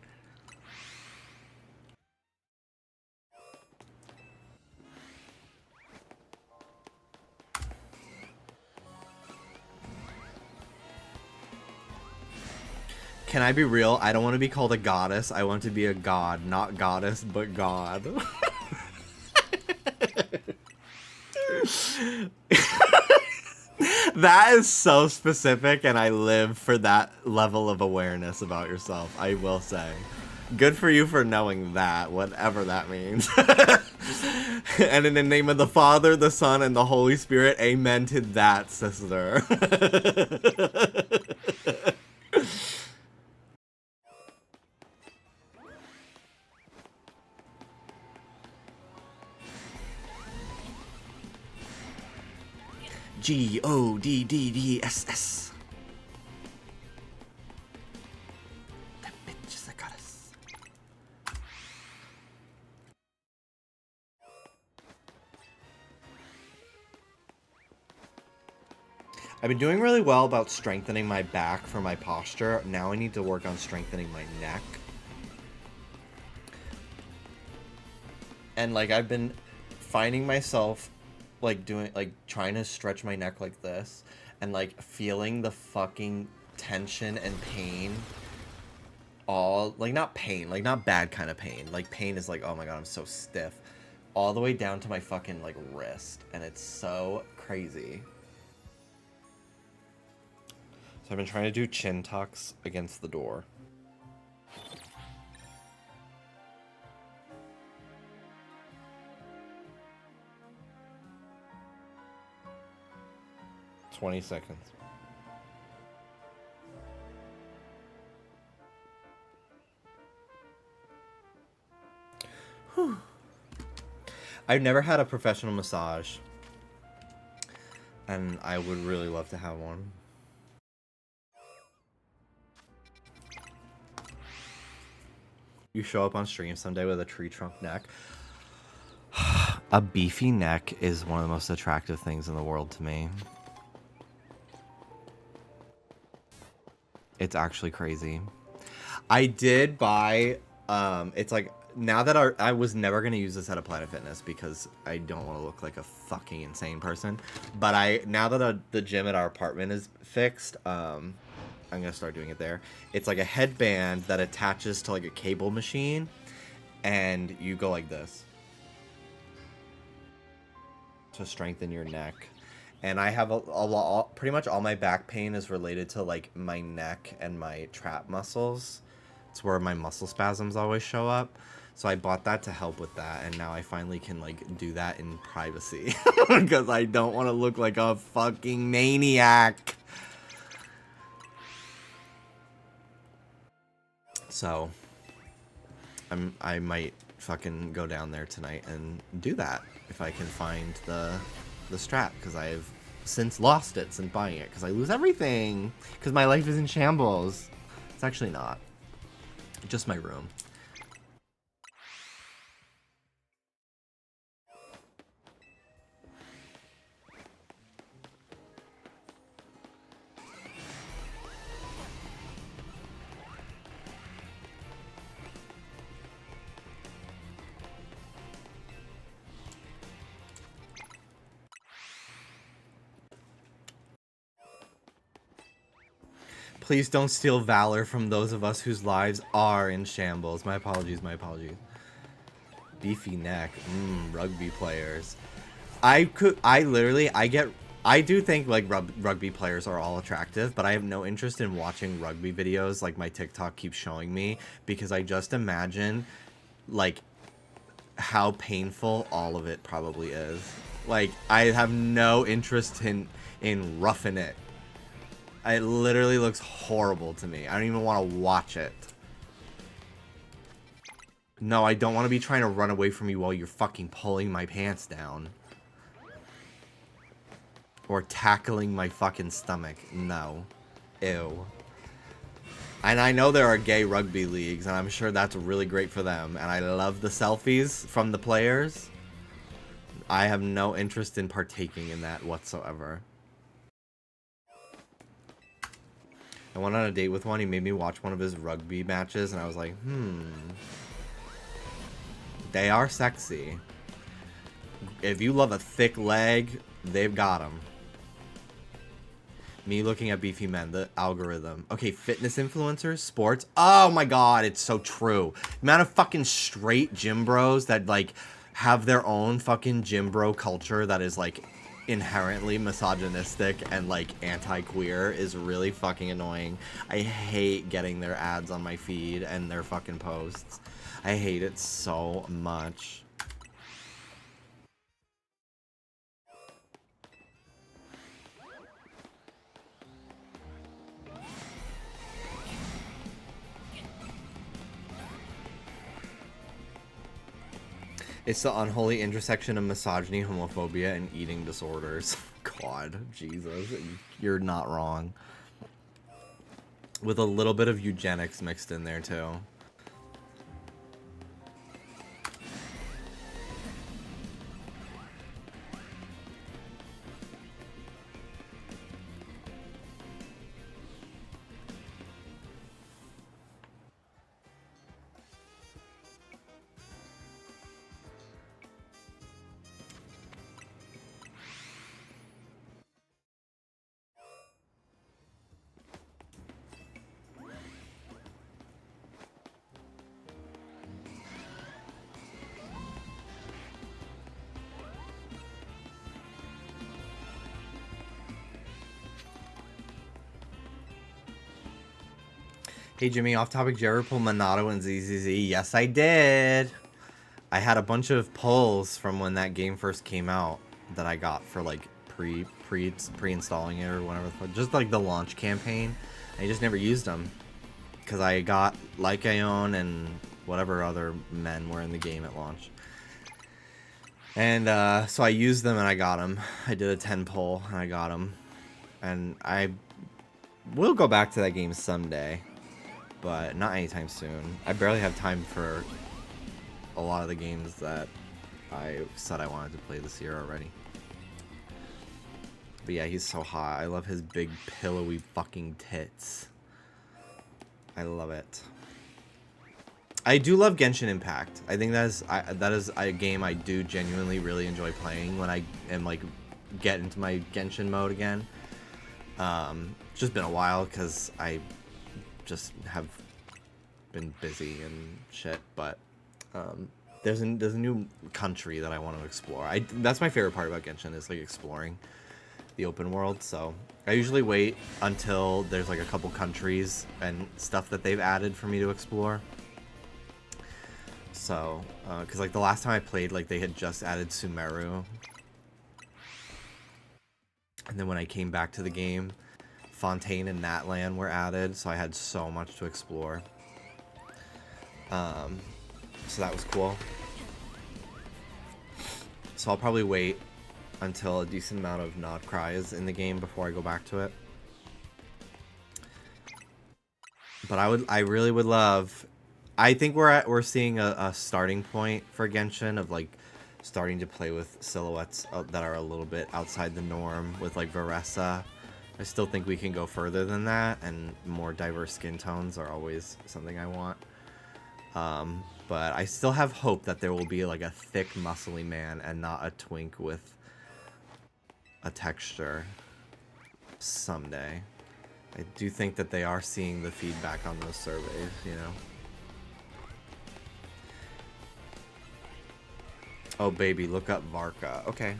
Can I be real? I don't want to be called a goddess. I want to be a god. Not goddess, but god. That is so specific, and I live for that level of awareness about yourself, I will say. Good for you for knowing that, whatever that means. And in the name of the Father, the Son, and the Holy Spirit, amen to that, sister. Godds. That bitch is a goddess. I've been doing really well about strengthening my back for my posture. Now I need to work on strengthening my neck. And like I've been finding myself like trying to stretch my neck like this and like feeling the fucking tension and pain, all like not pain, like not bad kind of pain, like pain is like, oh my god, I'm so stiff, all the way down to my fucking like wrist, and it's so crazy. So I've been trying to do chin tucks against the door. $20 seconds. Whew. I've never had a professional massage, and I would really love to have one. You show up on stream someday with a tree trunk neck. A beefy neck is one of the most attractive things in the world to me. It's actually crazy. I did buy, it's like, now that I was never going to use this at a Planet Fitness because I don't want to look like a fucking insane person. But now that the gym at our apartment is fixed, I'm going to start doing it there. It's like a headband that attaches to like a cable machine, and you go like this to strengthen your neck. And I have a pretty much all my back pain is related to like my neck and my trap muscles. It's where my muscle spasms always show up. So I bought that to help with that, and now I finally can, like, do that in privacy. Because I don't want to look like a fucking maniac. So, I might fucking go down there tonight and do that. If I can find the strat, because I've since lost it since buying it. Because I lose everything. Because my life is in shambles. It's actually not. Just my room. Please don't steal valor from those of us whose lives are in shambles. My apologies, my apologies. Beefy neck. Rugby players. I do think, like, rugby players are all attractive, but I have no interest in watching rugby videos like my TikTok keeps showing me, because I just imagine, like, how painful all of it probably is. Like, I have no interest in roughing it. It literally looks horrible to me. I don't even want to watch it. No, I don't want to be trying to run away from you while you're fucking pulling my pants down. Or tackling my fucking stomach. No. Ew. And I know there are gay rugby leagues, and I'm sure that's really great for them. And I love the selfies from the players. I have no interest in partaking in that whatsoever. I went on a date with one. He made me watch one of his rugby matches, and I was like, They are sexy. If you love a thick leg, they've got them. Me looking at beefy men, the algorithm. Okay, fitness influencers, sports. Oh my god, it's so true. The amount of fucking straight gym bros that, like, have their own fucking gym bro culture that is, like, inherently misogynistic and, like, anti-queer is really fucking annoying. I hate getting their ads on my feed and their fucking posts. I hate it so much. It's the unholy intersection of misogyny, homophobia, and eating disorders. God, Jesus, you're not wrong. With a little bit of eugenics mixed in there, too. Hey Jimmy, off topic, did you ever pull Monado and ZZZ? Yes, I did. I had a bunch of pulls from when that game first came out that I got for, like, pre-installing it or whatever. Just like the launch campaign. I just never used them because I got Lycaon and whatever other men were in the game at launch. And so I used them and I got them. I did a 10 pull and I got them. And I will go back to that game someday, but not anytime soon. I barely have time for a lot of the games that I said I wanted to play this year already. But yeah, he's so hot. I love his big pillowy fucking tits. I love it. I do love Genshin Impact. I think that is a game I do genuinely really enjoy playing when I am, like, get into my Genshin mode again. It's just been a while because I just have been busy and shit, but there's a new country that I want to explore. That's my favorite part about Genshin is, like, exploring the open world, so I usually wait until there's like a couple countries and stuff that they've added for me to explore. So, because like the last time I played, like they had just added Sumeru. And then when I came back to the game, Fontaine and Natlan were added, so I had so much to explore. So that was cool. So I'll probably wait until a decent amount of Nod Cry is in the game before I go back to it. But I really would love. I think we're seeing a starting point for Genshin of like starting to play with silhouettes that are a little bit outside the norm with like Veressa. I still think we can go further than that, and more diverse skin tones are always something I want. But I still have hope that there will be like a thick, muscly man and not a twink with a texture someday. I do think that they are seeing the feedback on those surveys, you know? Oh, baby, look up Varka. Okay.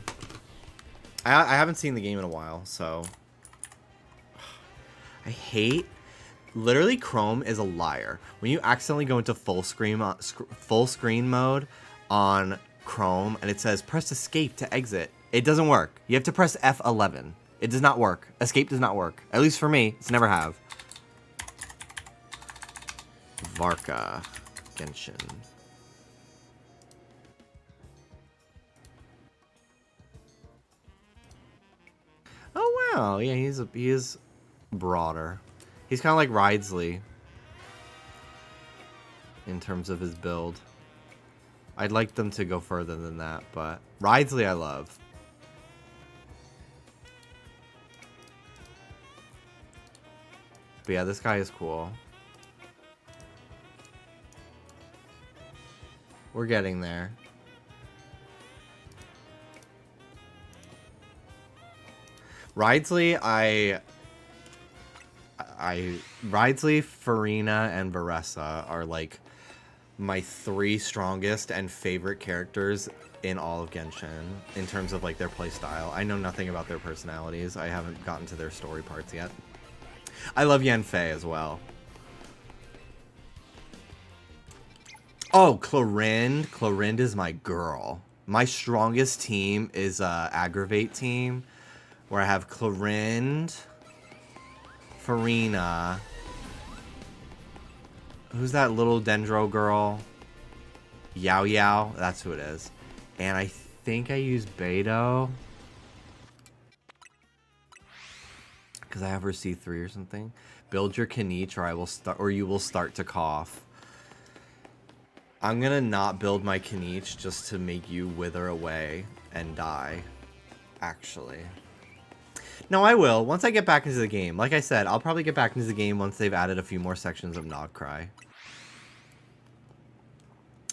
I haven't seen the game in a while, so... I hate... Literally, Chrome is a liar. When you accidentally go into full screen mode on Chrome, and it says, press escape to exit, it doesn't work. You have to press F11. It does not work. Escape does not work. At least for me, it's never have. Varka Genshin. Oh wow, yeah, he is broader. He's kind of like Ridesley in terms of his build. I'd like them to go further than that, but Ridesley I love. But yeah, this guy is cool. We're getting there. Ridesley, Ridesley, Farina, and Veressa are like my 3 strongest and favorite characters in all of Genshin in terms of like their playstyle. I know nothing about their personalities. I haven't gotten to their story parts yet. I love Yanfei as well. Oh, Clorind. Clorind is my girl. My strongest team is Aggravate team, where I have Clorind, Farina. Who's that little Dendro girl? Yao Yao. That's who it is. And I think I use Beidou. Because I have her C3 or something. Build your Kanich or I will start, or you will start to cough. I'm gonna not build my Kanich just to make you wither away and die. Actually. No, I will. Once I get back into the game. Like I said, I'll probably get back into the game once they've added a few more sections of Nod Cry.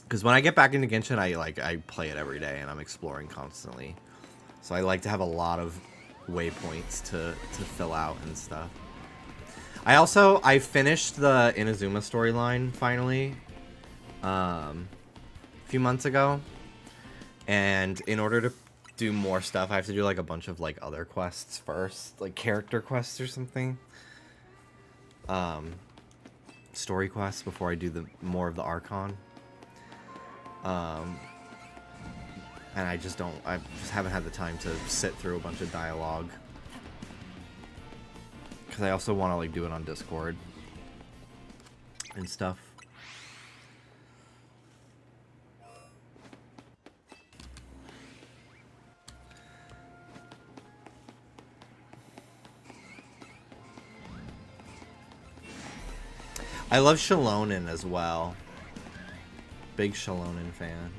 Because when I get back into Genshin, I play it every day and I'm exploring constantly. So I like to have a lot of waypoints to fill out and stuff. I finished the Inazuma storyline finally a few months ago. And in order to do more stuff, I have to do like a bunch of like other quests first, like character quests or something, story quests before I do the more of the Archon. And I just haven't had the time to sit through a bunch of dialogue, because I also want to like do it on Discord and stuff. I love Shalonen as well. Big Shalonen fan.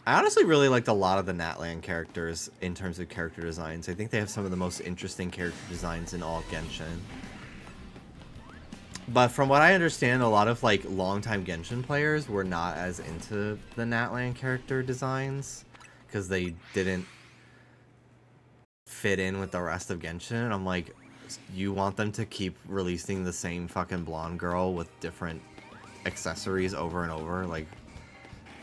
I honestly really liked a lot of the Natlan characters in terms of character designs. I think they have some of the most interesting character designs in all of Genshin. But from what I understand, a lot of like longtime Genshin players were not as into the Natlan character designs because they didn't fit in with the rest of Genshin. And I'm like, you want them to keep releasing the same fucking blonde girl with different accessories over and over? Like,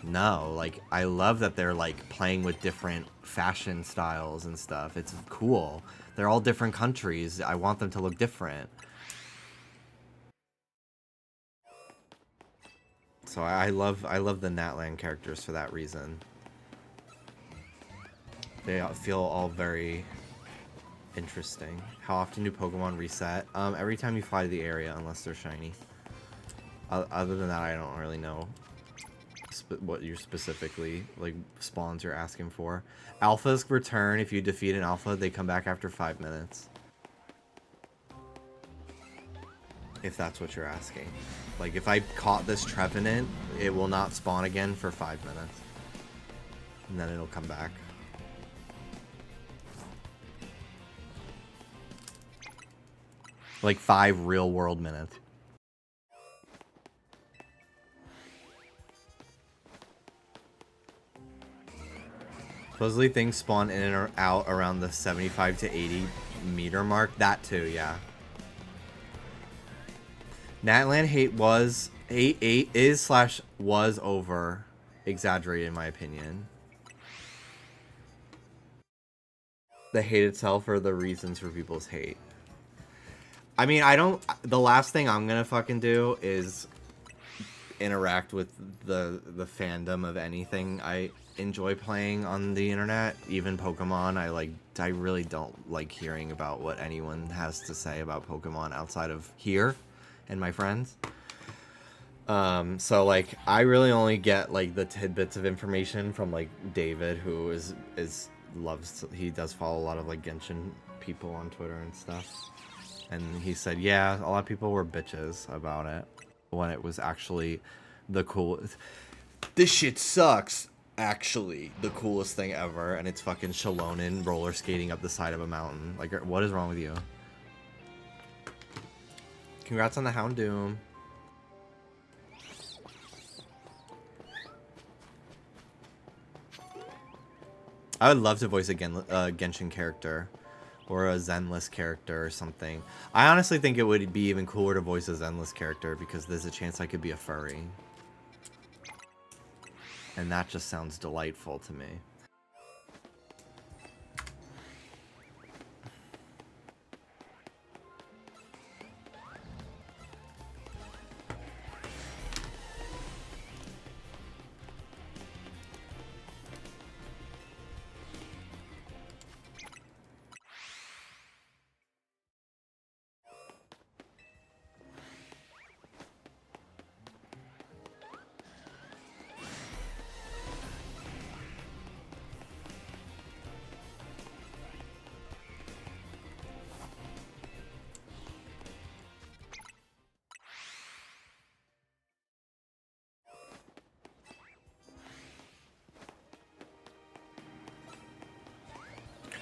No, like, I love that they're, like, playing with different fashion styles and stuff. It's cool. They're all different countries. I want them to look different. So I love the Natland characters for that reason. They feel all very interesting. How often do Pokemon reset? Every time you fly to the area, unless they're shiny. Other than that, I don't really know what you're specifically, like, spawns you're asking for. Alphas return if you defeat an alpha. They come back after 5 minutes. If that's what you're asking. Like, if I caught this Trevenant, it will not spawn again for 5 minutes. And then it'll come back. Like 5 real world minutes. Supposedly things spawn in and out around the 75 to 80 meter mark. That too, yeah. Natland hate is/was over exaggerated in my opinion. The hate itself or the reasons for people's hate. I mean, the last thing I'm gonna fucking do is interact with the fandom of anything I enjoy playing on the internet, even Pokemon. I really don't like hearing about what anyone has to say about Pokemon outside of here and my friends. So like I really only get like the tidbits of information from like David, who he does follow a lot of like Genshin people on Twitter and stuff. And he said, yeah, a lot of people were bitches about it when it was actually the coolest. This shit sucks. Actually, the coolest thing ever, and it's fucking Shalonen roller skating up the side of a mountain. Like, what is wrong with you? Congrats on the Houndoom. I would love to voice a Genshin character. Or a Zenless character or something. I honestly think it would be even cooler to voice a Zenless character because there's a chance I could be a furry. And that just sounds delightful to me.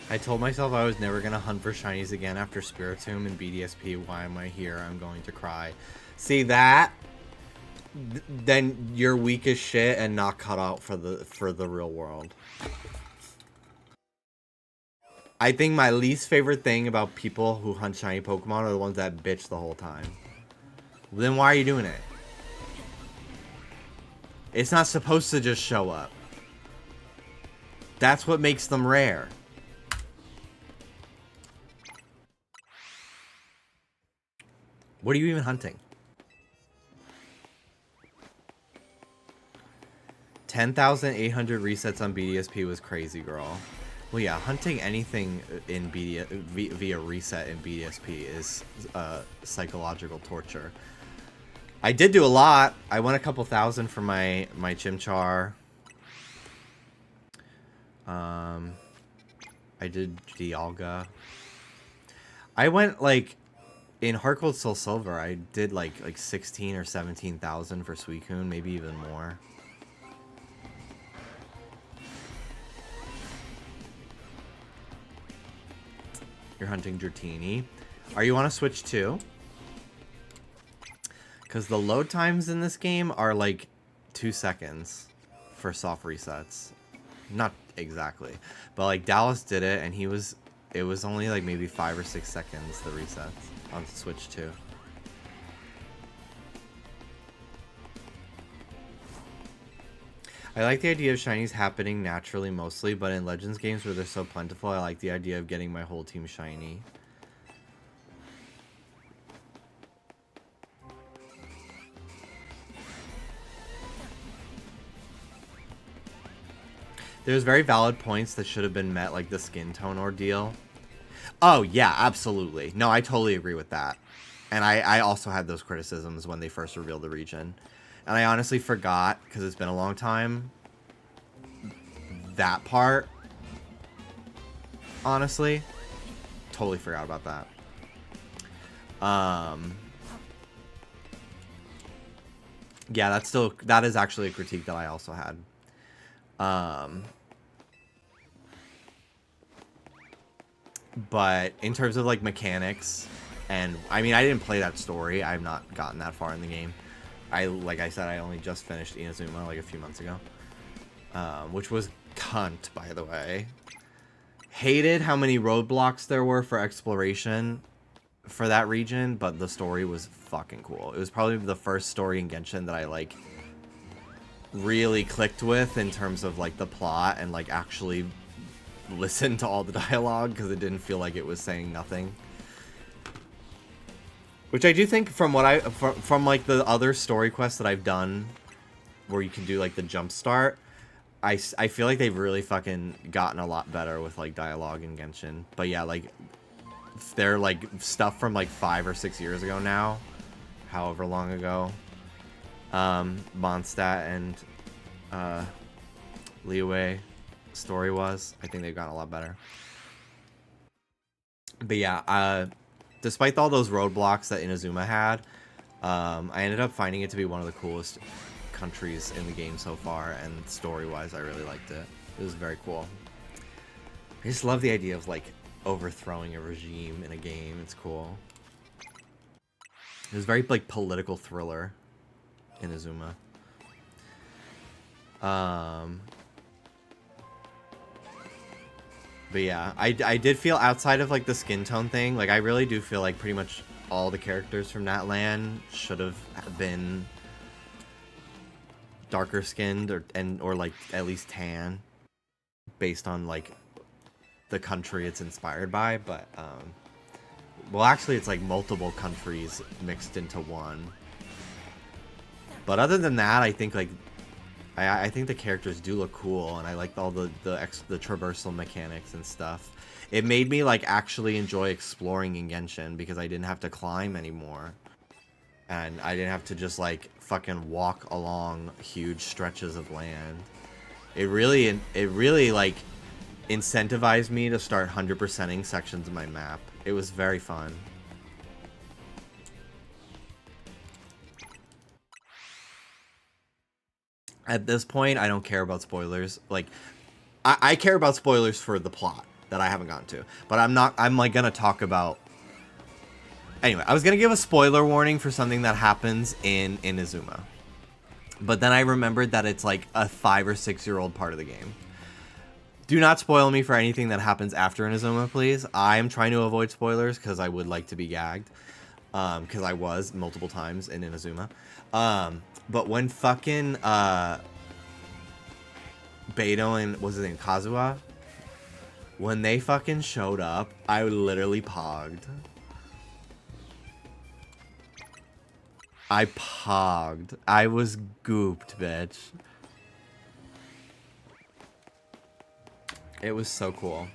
I told myself I was never gonna hunt for shinies again after Spiritomb and BDSP. Why am I here? I'm going to cry. See that? Then you're weak as shit and not cut out for the real world. I think my least favorite thing about people who hunt shiny Pokemon are the ones that bitch the whole time. Then why are you doing it? It's not supposed to just show up. That's what makes them rare. What are you even hunting? 10,800 resets on BDSP was crazy, girl. Well, yeah, hunting anything in via reset in BDSP is psychological torture. I did do a lot. I went a couple thousand for my Chimchar. I did Dialga. I went like in Heart Gold Soul Silver. I did like 16 or 17,000 for Suicune, maybe even more. You're hunting Dratini. Are you on a Switch too? Because the load times in this game are like 2 seconds for soft resets. Not exactly, but like Dallas did it, and it was only like maybe 5 or 6 seconds the resets on Switch too. I like the idea of shinies happening naturally mostly, but in Legends games where they're so plentiful, I like the idea of getting my whole team shiny. There's very valid points that should have been met, like the skin tone ordeal. Oh, yeah, absolutely. No, I totally agree with that. And I also had those criticisms when they first revealed the region. And I honestly forgot, because it's been a long time, that part. Honestly. Totally forgot about that. Yeah, that is actually a critique that I also had. But in terms of like mechanics, and I mean, I didn't play that story. I've not gotten that far in the game. Like I said, I only just finished Inazuma like a few months ago, which was cunt, by the way. Hated how many roadblocks there were for exploration for that region, but the story was fucking cool. It was probably the first story in Genshin that I like really clicked with in terms of like the plot and like actually listen to all the dialogue, because it didn't feel like it was saying nothing. Which I do think from what from like the other story quests that I've done where you can do like the jump start, I feel like they've really fucking gotten a lot better with like dialogue in Genshin. But yeah, like they're like stuff from like 5 or 6 years ago now, however long ago Mondstadt and Liyue story was. I think they've gotten a lot better. But yeah, despite all those roadblocks that Inazuma had, I ended up finding it to be one of the coolest countries in the game so far, and story-wise, I really liked it. It was very cool. I just love the idea of like overthrowing a regime in a game. It's cool. It was very like political thriller, Inazuma. But yeah, I did feel outside of like the skin tone thing, like I really do feel like pretty much all the characters from that land should have been darker skinned or like at least tan, based on like the country it's inspired by. But well, actually it's like multiple countries mixed into one. But other than that, I think like I think the characters do look cool, and I like all the traversal mechanics and stuff. It made me like actually enjoy exploring in Genshin, because I didn't have to climb anymore, and I didn't have to just like fucking walk along huge stretches of land. It really like incentivized me to start 100%ing sections of my map. It was very fun. At this point, I don't care about spoilers. Like, I care about spoilers for the plot that I haven't gotten to. But I'm like gonna talk about... Anyway, I was gonna give a spoiler warning for something that happens in Inazuma. But then I remembered that it's like a 5 or 6 year old part of the game. Do not spoil me for anything that happens after Inazuma, please. I am trying to avoid spoilers because I would like to be gagged. Because I was multiple times in Inazuma. But when fucking Beidou and was his name Kazuha, when they fucking showed up, I literally pogged. I pogged. I was gooped, bitch. It was so cool.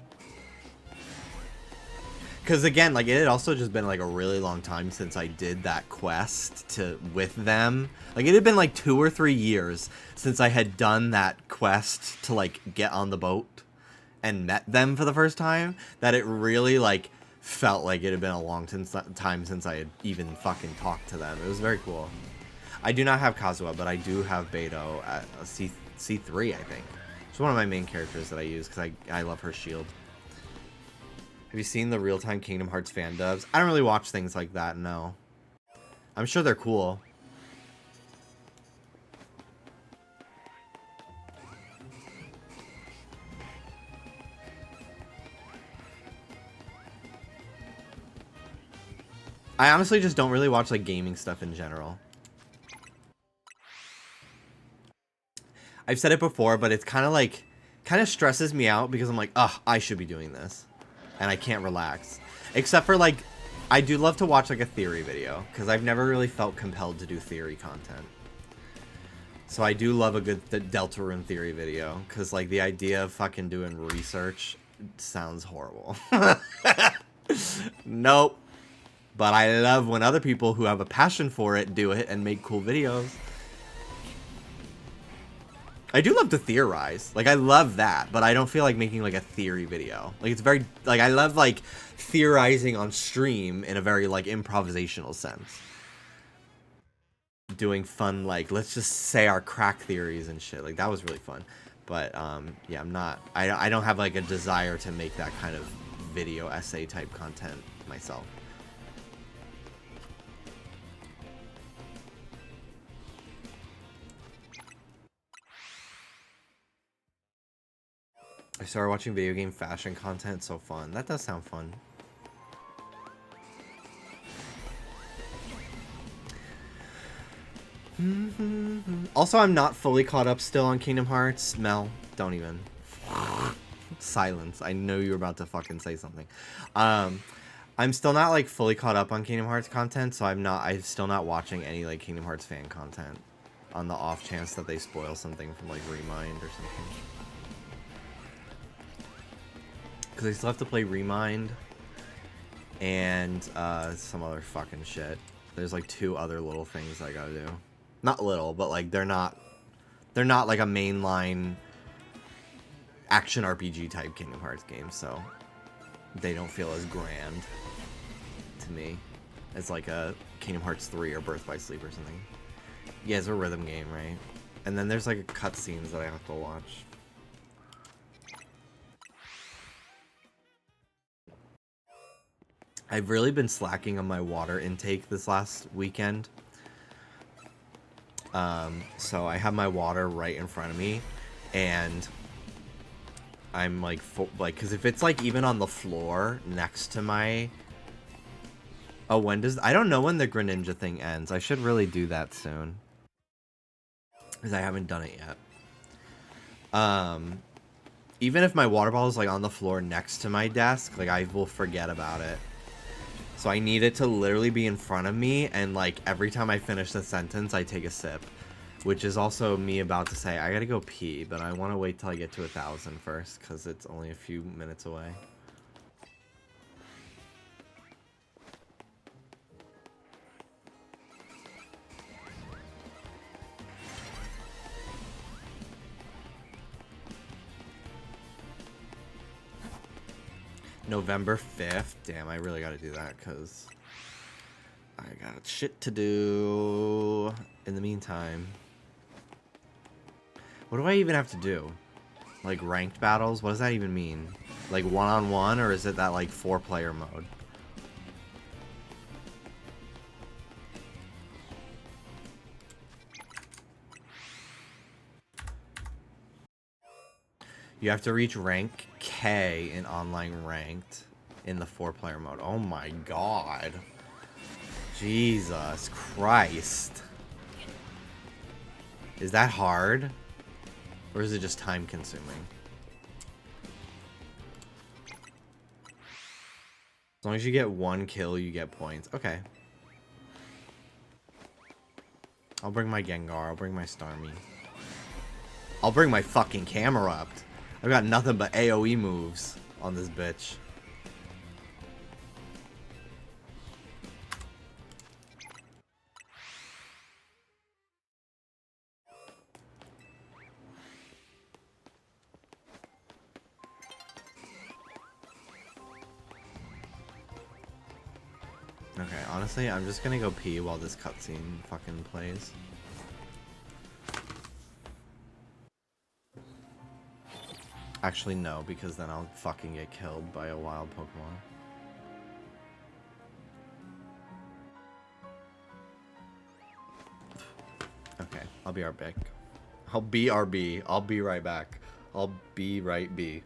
Because again, like, it had also just been like a really long time since I did that quest with them. Like, it had been like 2 or 3 years since I had done that quest to like get on the boat and met them for the first time, that it really like felt like it had been a long time since I had even fucking talked to them. It was very cool. I do not have Kazuha, but I do have Beidou at C3, I think. It's one of my main characters that I use because I love her shield. Have you seen the real-time Kingdom Hearts fan dubs? I don't really watch things like that, no. I'm sure they're cool. I honestly just don't really watch like gaming stuff in general. I've said it before, but it's kind of stresses me out because I'm like, ugh, I should be doing this. And I can't relax. Except for, like, I do love to watch, like, a theory video. Because I've never really felt compelled to do theory content. So I do love a good Deltarune theory video. Because, like, the idea of fucking doing research sounds horrible. Nope. But I love when other people who have a passion for it do it and make cool videos. I do love to theorize. Like, I love that, but I don't feel like making, like, a theory video. Like, it's very, like, I love, like, theorizing on stream in a very, like, improvisational sense. Doing fun, like, let's just say our crack theories and shit. Like, that was really fun. But, yeah, I don't have, like, a desire to make that kind of video essay type content myself. I started watching video game fashion content. So fun. That does sound fun. Also, I'm not fully caught up still on Kingdom Hearts. Mel, don't even. Silence. I know you were about to fucking say something. I'm still not, like, fully caught up on Kingdom Hearts content, so I'm still not watching any, like, Kingdom Hearts fan content on the off chance that they spoil something from, like, Remind or something. Because I still have to play Remind and some other fucking shit. There's, like, 2 other little things I gotta do. Not little, but, like, they're not like a mainline action RPG type Kingdom Hearts game, so they don't feel as grand to me as, like, a Kingdom Hearts 3 or Birth by Sleep or something. Yeah, it's a rhythm game, right? And then there's, like, cutscenes that I have to watch. I've really been slacking on my water intake this last weekend. So I have my water right in front of me, and I'm like, because if it's like even on the floor next to my, oh, I don't know when the Greninja thing ends. I should really do that soon, because I haven't done it yet. Even if my water bottle is like on the floor next to my desk, like I will forget about it. So I need it to literally be in front of me, and like every time I finish the sentence, I take a sip. Which is also me about to say, I gotta go pee, but I want to wait till I get to 1,000 first, because it's only a few minutes away. November 5th? Damn, I really gotta do that, because I got shit to do in the meantime. What do I even have to do? Like, ranked battles? What does that even mean? Like, one-on-one, or is it that, like, 4-player mode? You have to reach rank K in online ranked in the 4-player mode. Oh my god. Jesus Christ. Is that hard? Or is it just time consuming? As long as you get 1 kill, you get points. Okay. I'll bring my Gengar. I'll bring my Starmie. I'll bring my fucking Camerupt. I've got nothing but AoE moves on this bitch. Okay, honestly, I'm just gonna go pee while this cutscene fucking plays. Actually, no, because then I'll fucking get killed by a wild Pokemon. Okay, I'll be right back. I'll be RB. I'll be right back. I'll be right B.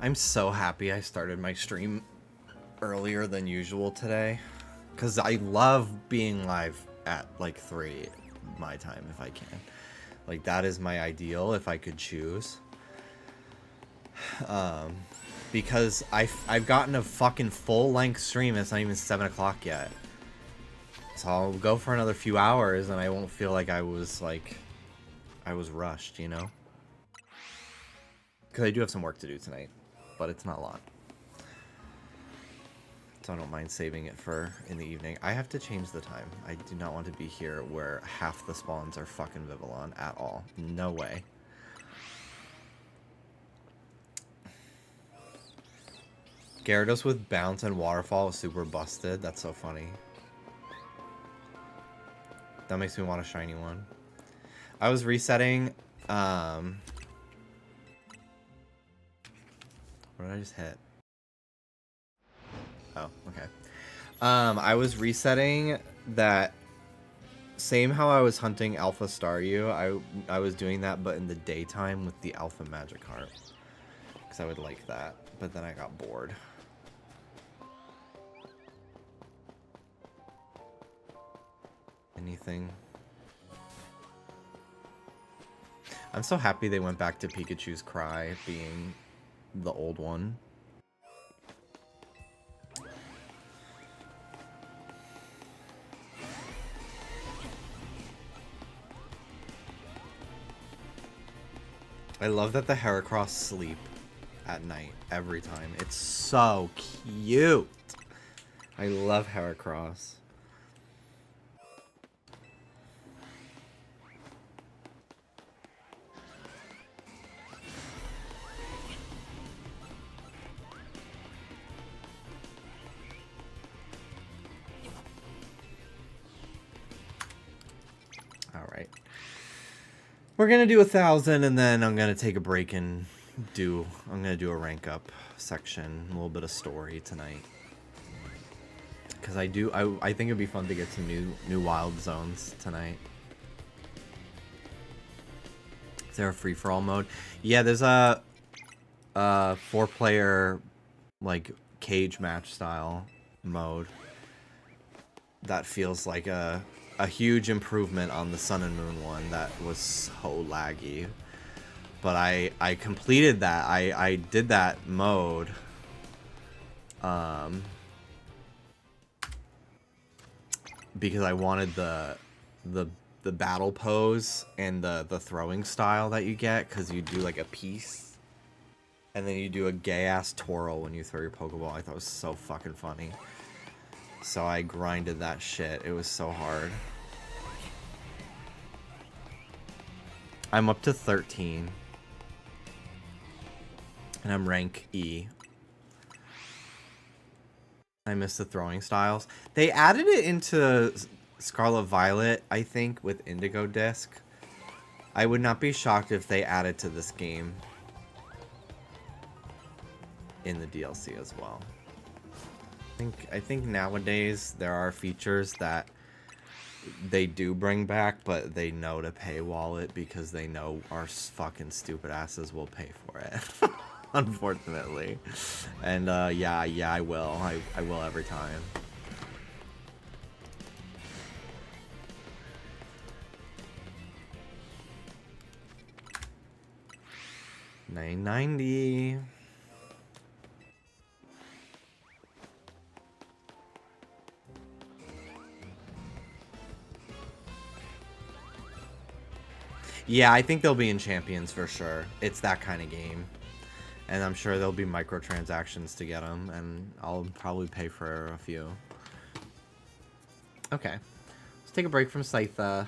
I'm so happy I started my stream earlier than usual today, because I love being live at like 3 my time if I can. Like, that is my ideal if I could choose. Because I've gotten a fucking full-length stream. It's not even 7 o'clock yet. So I'll go for another few hours and I won't feel like I was rushed, you know? Because I do have some work to do tonight, but it's not a lot. So I don't mind saving it for in the evening. I have to change the time. I do not want to be here where half the spawns are fucking Vivillon at all. No way. Gyarados with Bounce and Waterfall is super busted. That's so funny. That makes me want a shiny one. I was resetting... What did I just hit? Oh, okay. I was resetting that... Same how I was hunting Alpha Staryu, I was doing that, but in the daytime with the Alpha Magikarp. Because I would like that, but then I got bored. Anything? I'm so happy they went back to Pikachu's Cry being the old one. I love that the Heracross sleep at night every time. It's so cute. I love Heracross. Alright. We're gonna do 1,000 and then I'm gonna take a break and I'm gonna do a rank up section, a little bit of story tonight. Because I think it'd be fun to get some new wild zones tonight. Is there a free-for-all mode? Yeah, there's a 4-player like cage match style mode that feels like a huge improvement on the Sun and Moon one that was so laggy. But I completed that. I did that mode. Because I wanted the battle pose and the throwing style that you get, because you do like a piece and then you do a gay ass twirl when you throw your Pokeball. I thought it was so fucking funny. So I grinded that shit. It was so hard. I'm up to 13. And I'm rank E. I miss the throwing styles. They added it into Scarlet Violet, I think, with Indigo Disc. I would not be shocked if they added to this game in the DLC as well. I think nowadays there are features that they do bring back, but they know to paywall it because they know our fucking stupid asses will pay for it. Unfortunately. And yeah, I will. I will every time. $9.90. Yeah, I think they'll be in Champions for sure. It's that kind of game. And I'm sure there'll be microtransactions to get them, and I'll probably pay for a few. Okay. Let's take a break from Scytha.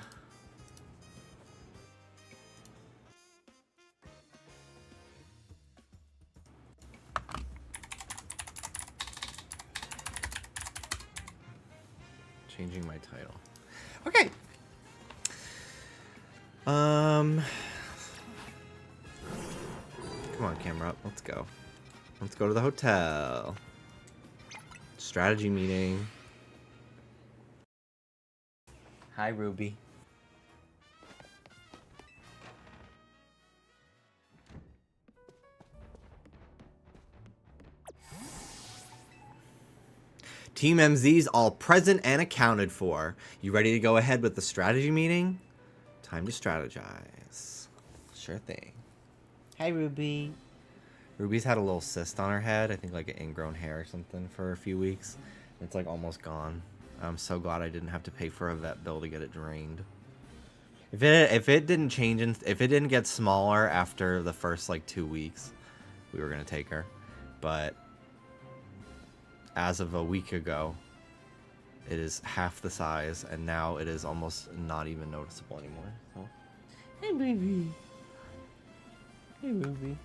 Changing my title. Okay. Come on, camera up. Let's go. Let's go to the hotel. Strategy meeting. Hi, Ruby. Team MZ's all present and accounted for. You ready to go ahead with the strategy meeting? Time to strategize. Sure thing. Hi, Ruby. Ruby's had a little cyst on her head. I think like an ingrown hair or something for a few weeks. It's like almost gone. I'm so glad I didn't have to pay for a vet bill to get it drained. If it didn't change, if it didn't get smaller after the first like 2 weeks, we were gonna take her. But as of a week ago, it is half the size, and now it is almost not even noticeable anymore. So, hey, baby. Hey, Ruby.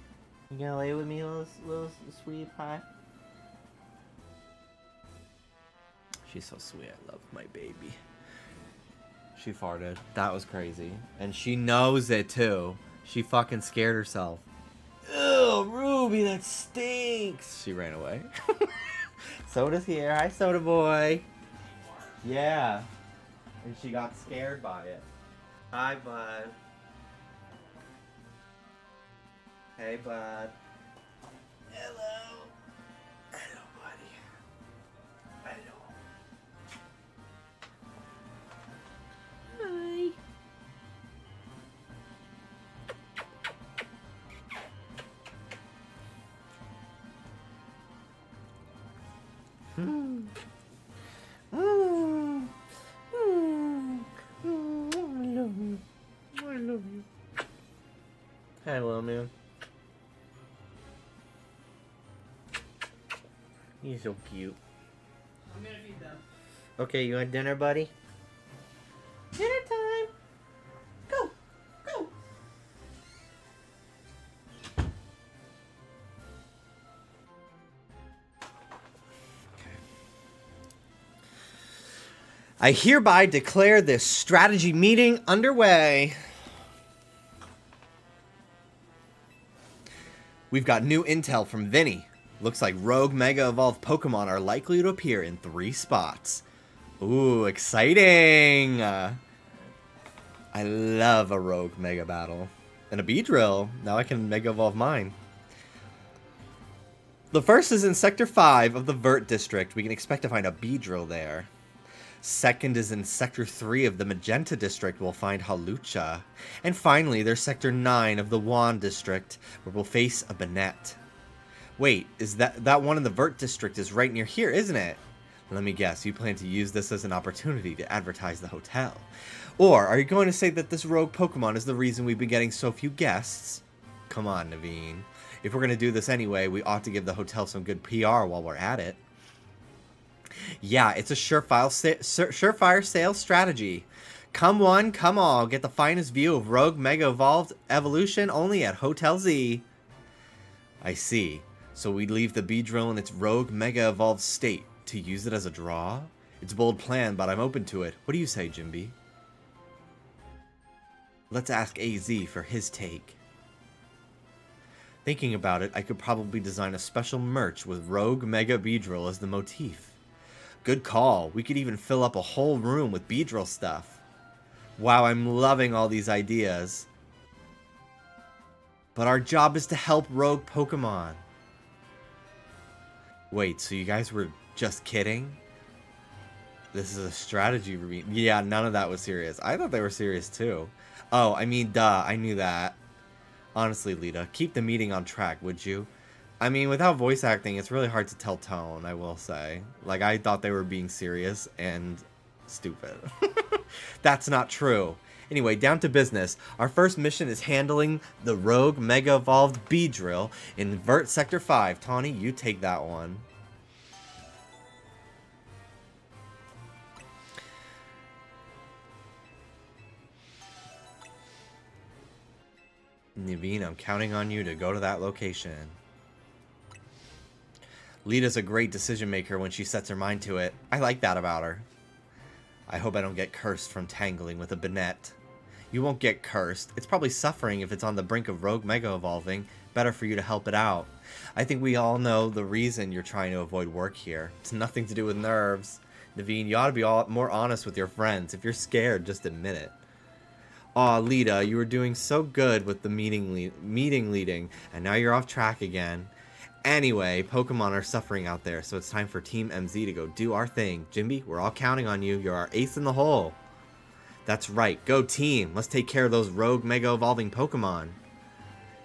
You gonna lay with me, little sweet pie? She's so sweet. I love my baby. She farted. That was crazy. And she knows it, too. She fucking scared herself. Ew, Ruby, that stinks. She ran away. Soda's here. Hi, Soda Boy. Yeah. And she got scared by it. Hi, bud. Hey, bud. Hello. Hello, buddy. Hello. Hi. I love you. Hi, little man. You're so cute. I'm gonna feed them. Okay, you want dinner, buddy? Dinner time! Go! Go! I hereby declare this strategy meeting underway. We've got new intel from Vinny. Looks like rogue Mega Evolved Pokemon are likely to appear in 3 spots. Ooh, exciting! I love a rogue Mega battle. And a Beedrill. Now I can Mega Evolve mine. The first is in Sector 5 of the Vert District. We can expect to find a Beedrill there. Second is in Sector 3 of the Magenta District. We'll find Halucha. And finally, there's Sector 9 of the Wand District, where we'll face a Banette. Wait, is that one in the Vert District is right near here, isn't it? Let me guess, you plan to use this as an opportunity to advertise the hotel. Or are you going to say that this rogue Pokemon is the reason we've been getting so few guests? Come on, Naveen. If we're going to do this anyway, we ought to give the hotel some good PR while we're at it. Yeah, it's a surefire sales strategy. Come one, come all. Get the finest view of Rogue Mega Evolved Evolution only at Hotel Z. I see. So we leave the Beedrill in its Rogue Mega Evolved state to use it as a draw? It's a bold plan, but I'm open to it. What do you say, Jimby? Let's ask AZ for his take. Thinking about it, I could probably design a special merch with Rogue Mega Beedrill as the motif. Good call. We could even fill up a whole room with Beedrill stuff. Wow, I'm loving all these ideas. But our job is to help rogue Pokemon. Wait, so you guys were just kidding? This is a strategy review. Yeah, none of that was serious. I thought they were serious too. Oh, I mean, duh, I knew that. Honestly, Lita, keep the meeting on track, would you? I mean, without voice acting, it's really hard to tell tone, I will say. Like, I thought they were being serious and stupid. That's not true. Anyway, down to business. Our first mission is handling the Rogue Mega Evolved Beedrill in Vert Sector 5. Tawny, you take that one. Naveen, I'm counting on you to go to that location. Lita's a great decision maker when she sets her mind to it. I like that about her. I hope I don't get cursed from tangling with a Banette. You won't get cursed. It's probably suffering if it's on the brink of Rogue Mega Evolving. Better for you to help it out. I think we all know the reason you're trying to avoid work here. It's nothing to do with nerves. Naveen, you ought to be more honest with your friends. If you're scared, just admit it. Aw, Lita, you were doing so good with the meeting leading, and now you're off track again. Anyway, Pokemon are suffering out there, so it's time for Team MZ to go do our thing. Jimby, we're all counting on you. You're our ace in the hole. That's right. Go team. Let's take care of those rogue Mega Evolving Pokemon.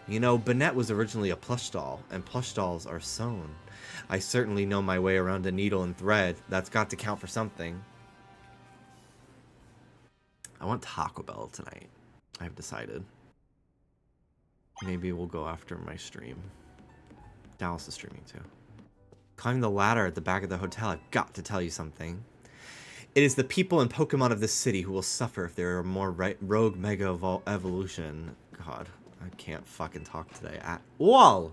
You know, Banette was originally a plush doll, and plush dolls are sewn. I certainly know my way around a needle and thread. That's got to count for something. I want Taco Bell tonight. I've decided. Maybe we'll go after my stream. Dallas is streaming too. Climb the ladder at the back of the hotel. I've got to tell you something. It is the people and Pokemon of this city who will suffer if there are more rogue Mega Evolution. God. I can't fucking talk today at all.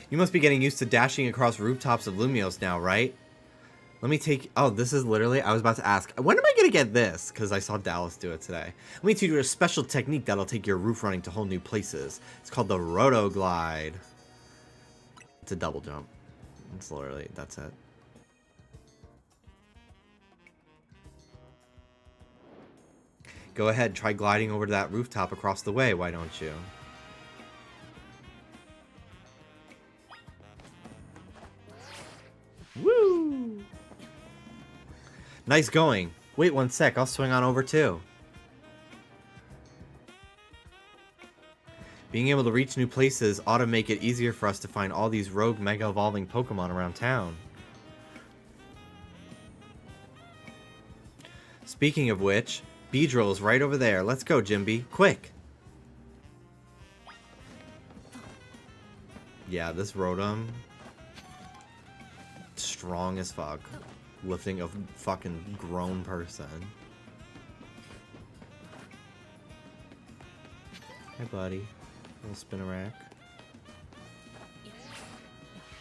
You must be getting used to dashing across rooftops of Lumios now, right? Let me take... Oh, this is literally... I was about to ask, when am I going to get this? Because I saw Dallas do it today. Let me teach you a special technique that'll take your roof running to whole new places. It's called the Roto Glide. It's a double jump. It's literally... That's it. Go ahead, try gliding over to that rooftop across the way, why don't you? Woo! Nice going. Wait one sec, I'll swing on over too. Being able to reach new places ought to make it easier for us to find all these rogue Mega Evolving Pokemon around town. Speaking of which, Beedrill's right over there. Let's go, Jimby. Quick! Yeah, this Rotom... strong as fuck. Lifting a fucking grown person. Hi, buddy. Little Spinnerack.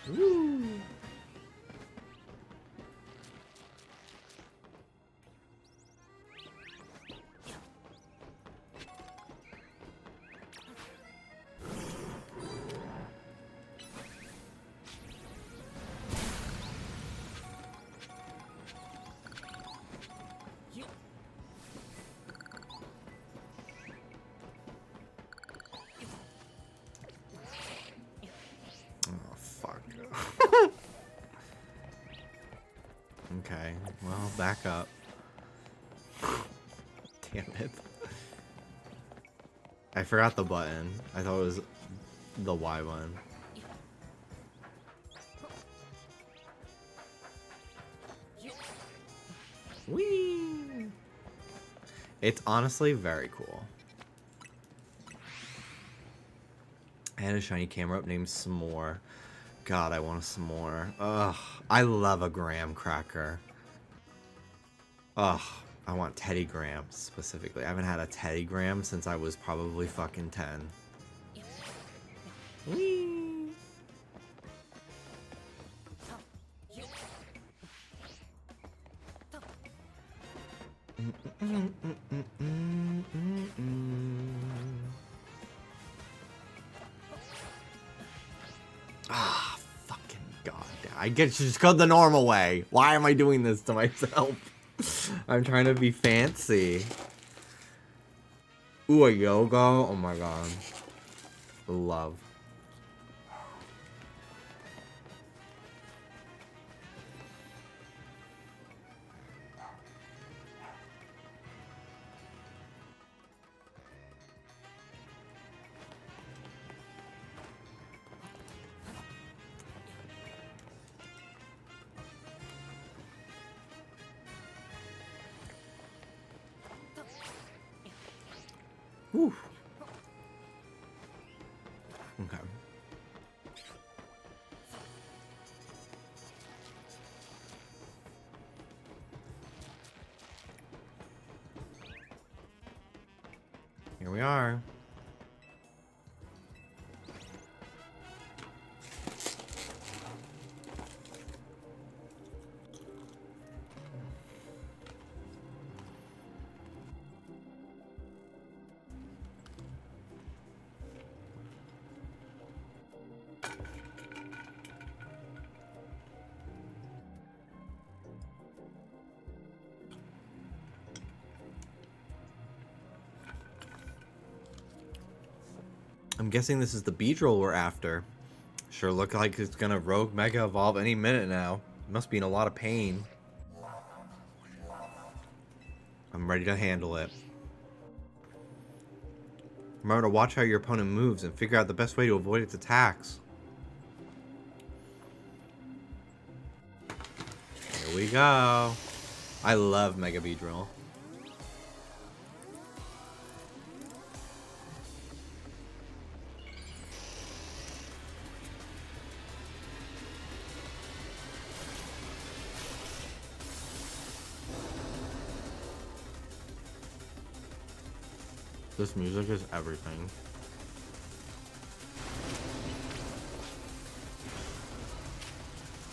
Woo! Okay, well, back up. Damn it. I forgot the button. I thought it was the Y one. Whee! It's honestly very cool. I had a shiny camera up named S'more. God, I want a s'more. Ugh, I love a graham cracker. Ugh, I want Teddy Grahams specifically. I haven't had a Teddy Graham since I was probably fucking 10. Whee! Ah, fucking god. I get to just go the normal way. Why am I doing this to myself? I'm trying to be fancy. Ooh, a yoga. Oh my god. Love. Whew. Okay. Here we are. I'm guessing this is the Beedrill we're after. Sure look like it's gonna Rogue Mega Evolve any minute now. Must be in a lot of pain. I'm ready to handle it. Remember to watch how your opponent moves and figure out the best way to avoid its attacks. Here we go. I love Mega Beedrill. This music is everything.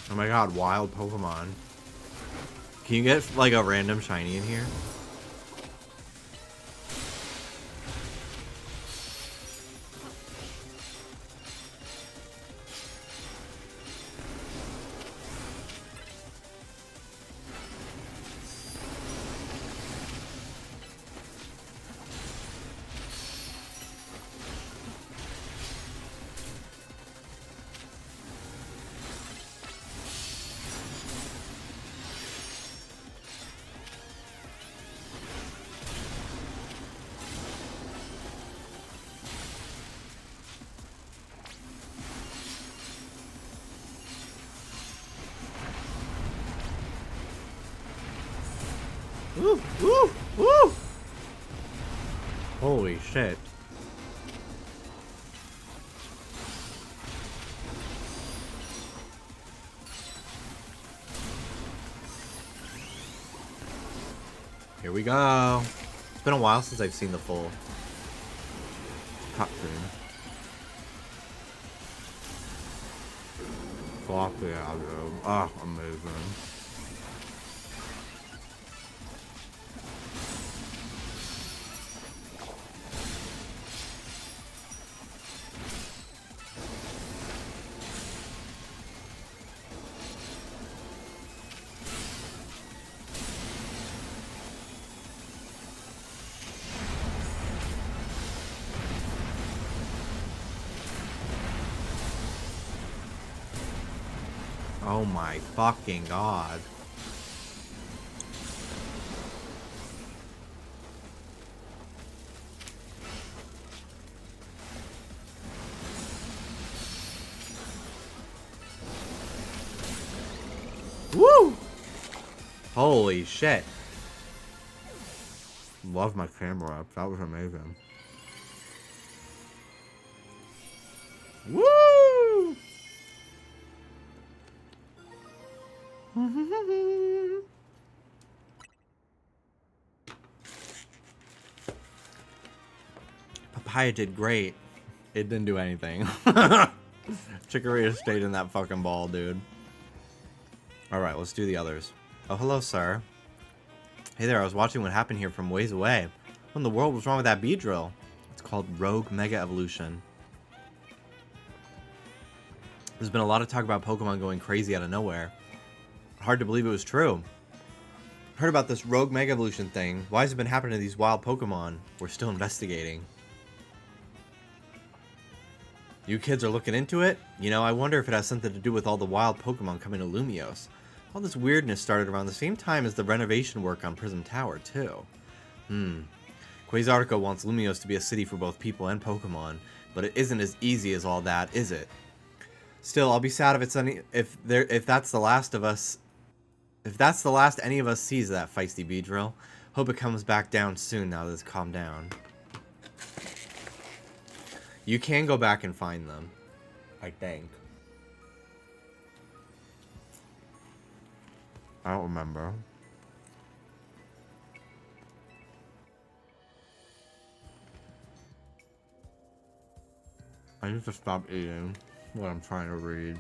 Oh my god, wild Pokemon. Can you get like a random shiny in here? Woo! Woo! Woo! Holy shit. Here we go. It's been a while since I've seen the full cutscene. Fuck yeah, dude. Ah, amazing. Oh my fucking god. Woo! Holy shit. Love my camera up. That was amazing. Woo! Papaya did great. It didn't do anything. Chikorita stayed in that fucking ball, dude. Alright, let's do the others. Oh, hello, sir. Hey there, I was watching what happened here from ways away. What in the world was wrong with that Beedrill? It's called Rogue Mega Evolution. There's been a lot of talk about Pokemon going crazy out of nowhere. Hard to believe it was true. Heard about this Rogue Mega Evolution thing. Why has it been happening to these wild Pokemon? We're still investigating. You kids are looking into it? You know, I wonder if it has something to do with all the wild Pokemon coming to Lumiose. All this weirdness started around the same time as the renovation work on Prism Tower, too. Quasartico wants Lumiose to be a city for both people and Pokemon, but it isn't as easy as all that, is it? Still, I'll be sad if it's if that's the last of us. If that's the last any of us sees of that feisty Beedrill. Hope it comes back down soon now that it's calmed down. You can go back and find them, I think. I don't remember. I need to stop eating what I'm trying to read.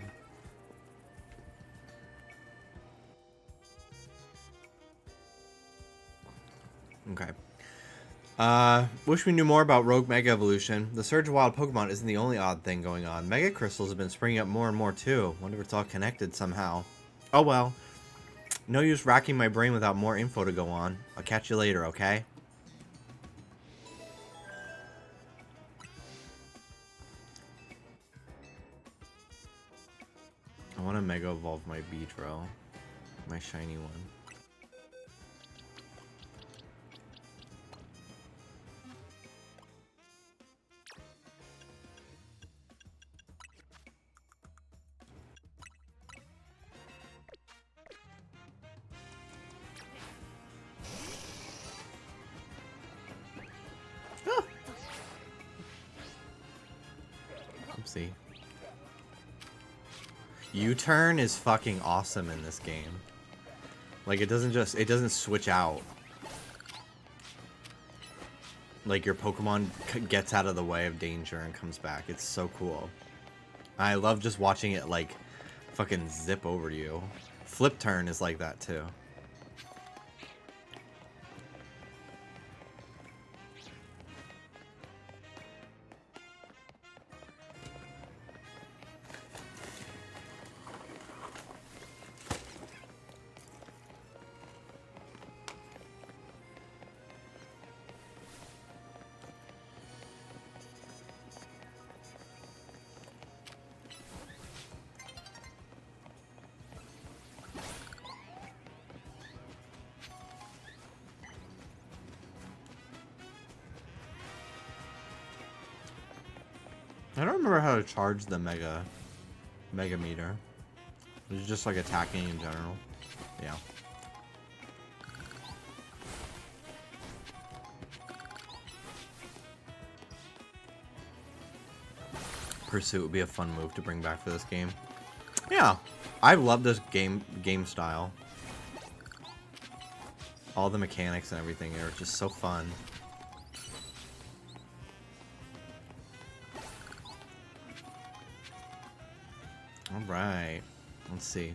Okay. Wish we knew more about Rogue Mega Evolution. The surge of wild Pokemon isn't the only odd thing going on. Mega Crystals have been springing up more and more too. Wonder if it's all connected somehow. Oh well. No use racking my brain without more info to go on. I'll catch you later, okay? I want to Mega Evolve my Beedrill. My shiny one. Oopsie. U-turn is fucking awesome in this game. Like, it doesn't switch out. Like, your Pokemon gets out of the way of danger and comes back. It's so cool. I love just watching it, like, fucking zip over to you. Flip turn is like that, too. I don't remember how to charge the Mega Meter. It's just like attacking in general. Yeah. Pursuit would be a fun move to bring back for this game. Yeah, I love this game style. All the mechanics and everything are just so fun. Alright, let's see.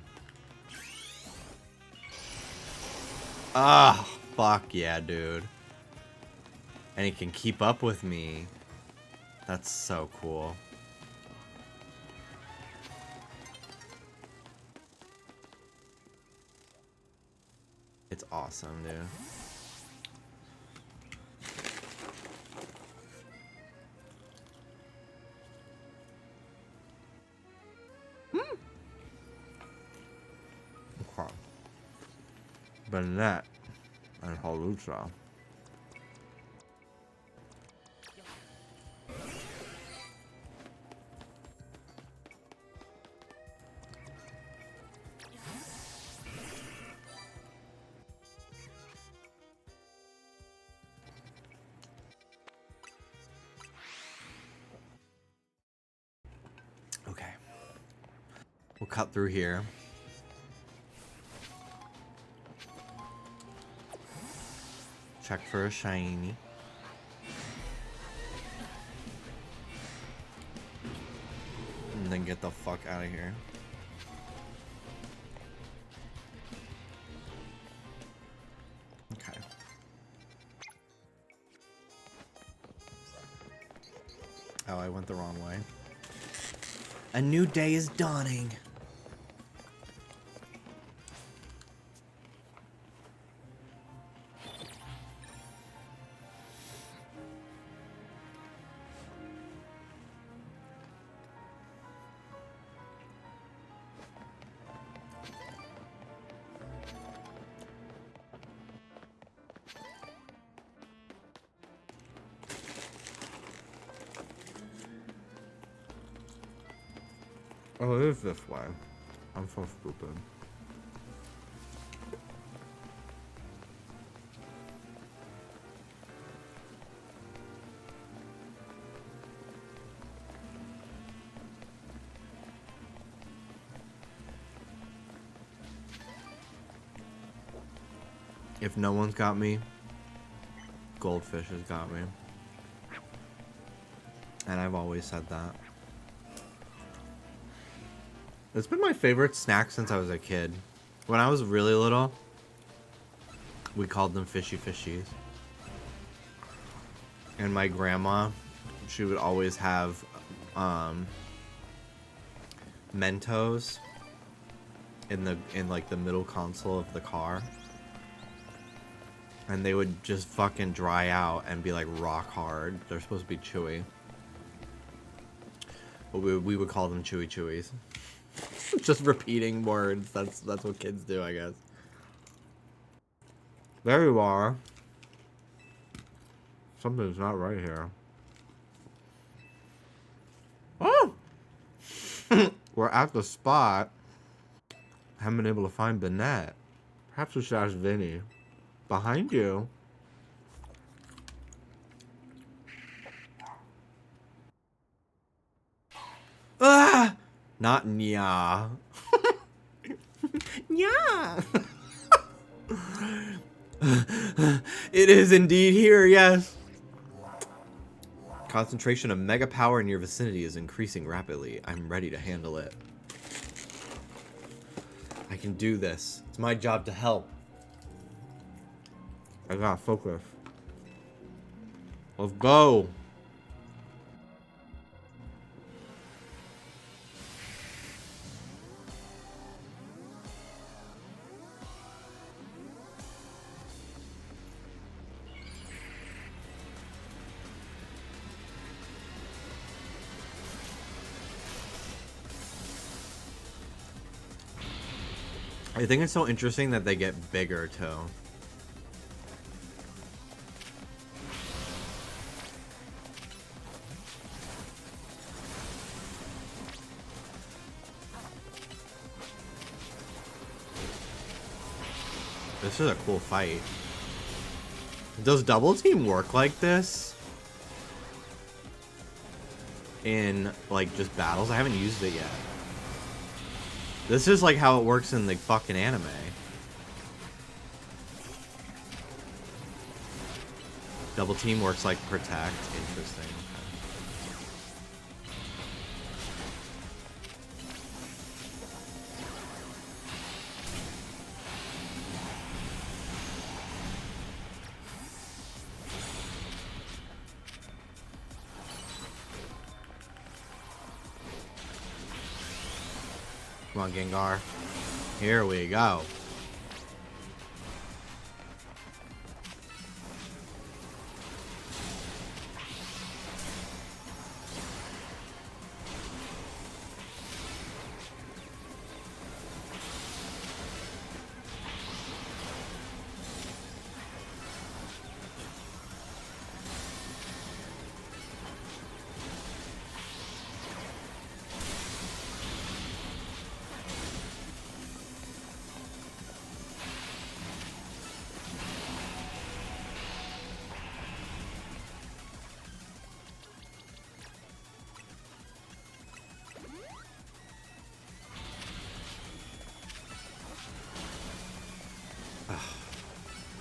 Ah, fuck yeah, dude. And he can keep up with me. That's so cool. It's awesome, dude. Okay. Banette and Halucha. Okay. We'll cut through here. Check for a shiny. And then get the fuck out of here. Okay. Oh, I went the wrong way. A new day is dawning. Oh, it is this way. I'm so stupid. If no one's got me, Goldfish has got me. And I've always said that. It's been my favorite snack since I was a kid. When I was really little, we called them fishy fishies. And my grandma, she would always have Mentos in like the middle console of the car. And they would just fucking dry out and be like rock hard. They're supposed to be chewy. But we would call them Chewy Chewies. Just repeating words. That's what kids do, I guess. There you are. Something's not right here. Oh! We're at the spot. I haven't been able to find Banette. Perhaps we should ask Vinny. Behind you. Ah! Not nya. Nya. It is indeed here, yes. Concentration of mega power in your vicinity is increasing rapidly. I'm ready to handle it. I can do this. It's my job to help. I gotta focus. Let's go. I think it's so interesting that they get bigger too. This is a cool fight. Does Double Team work like this? In, like, just battles? I haven't used it yet. This is like how it works in the fucking anime. Double Team works like Protect. Interesting. Come on, Gengar. Here we go.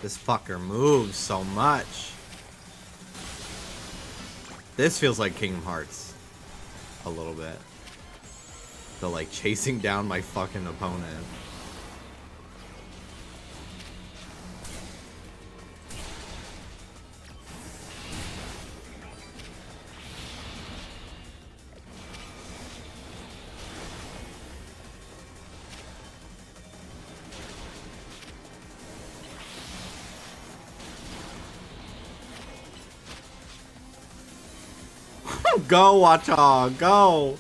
This fucker moves so much. This feels like Kingdom Hearts. A little bit. The, like, chasing down my fucking opponent. Go, Watchog, go!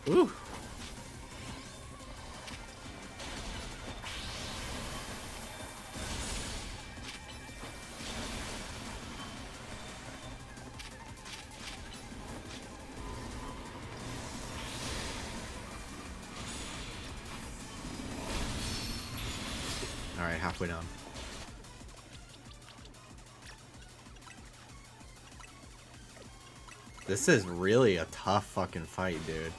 Ooh. Alright, halfway down. This is really a tough fucking fight, dude.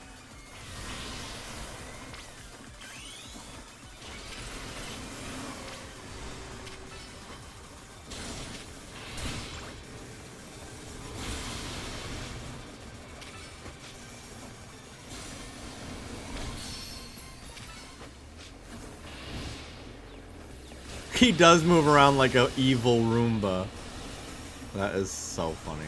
He does move around like an evil Roomba. That is so funny.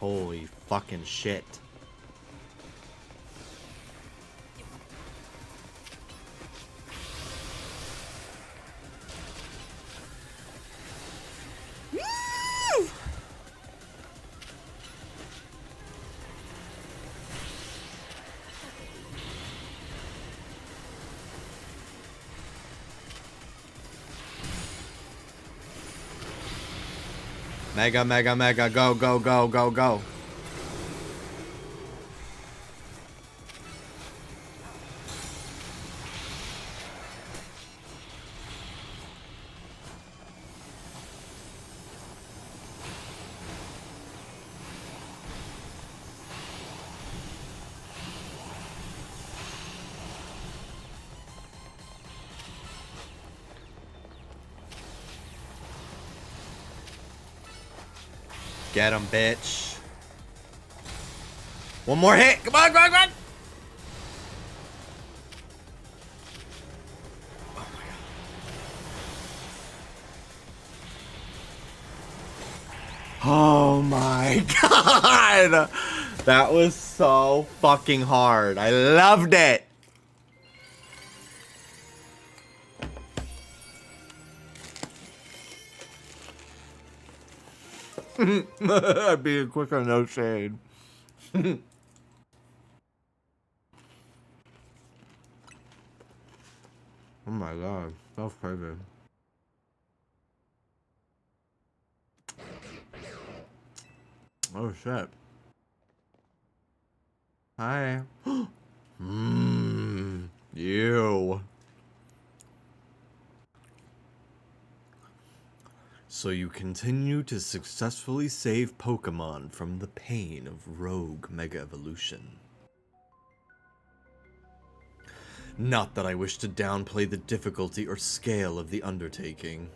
Holy fucking shit. Mega, mega, mega, go, go, go, go, go. Get him, bitch. One more hit. Come on, come on, come on. Oh my god. That was so fucking hard. I loved it. I'm being quicker, no shade. Oh my god, that was crazy. Oh shit. Hi. You. So you continue to successfully save Pokémon from the pain of rogue Mega Evolution. Not that I wish to downplay the difficulty or scale of the undertaking.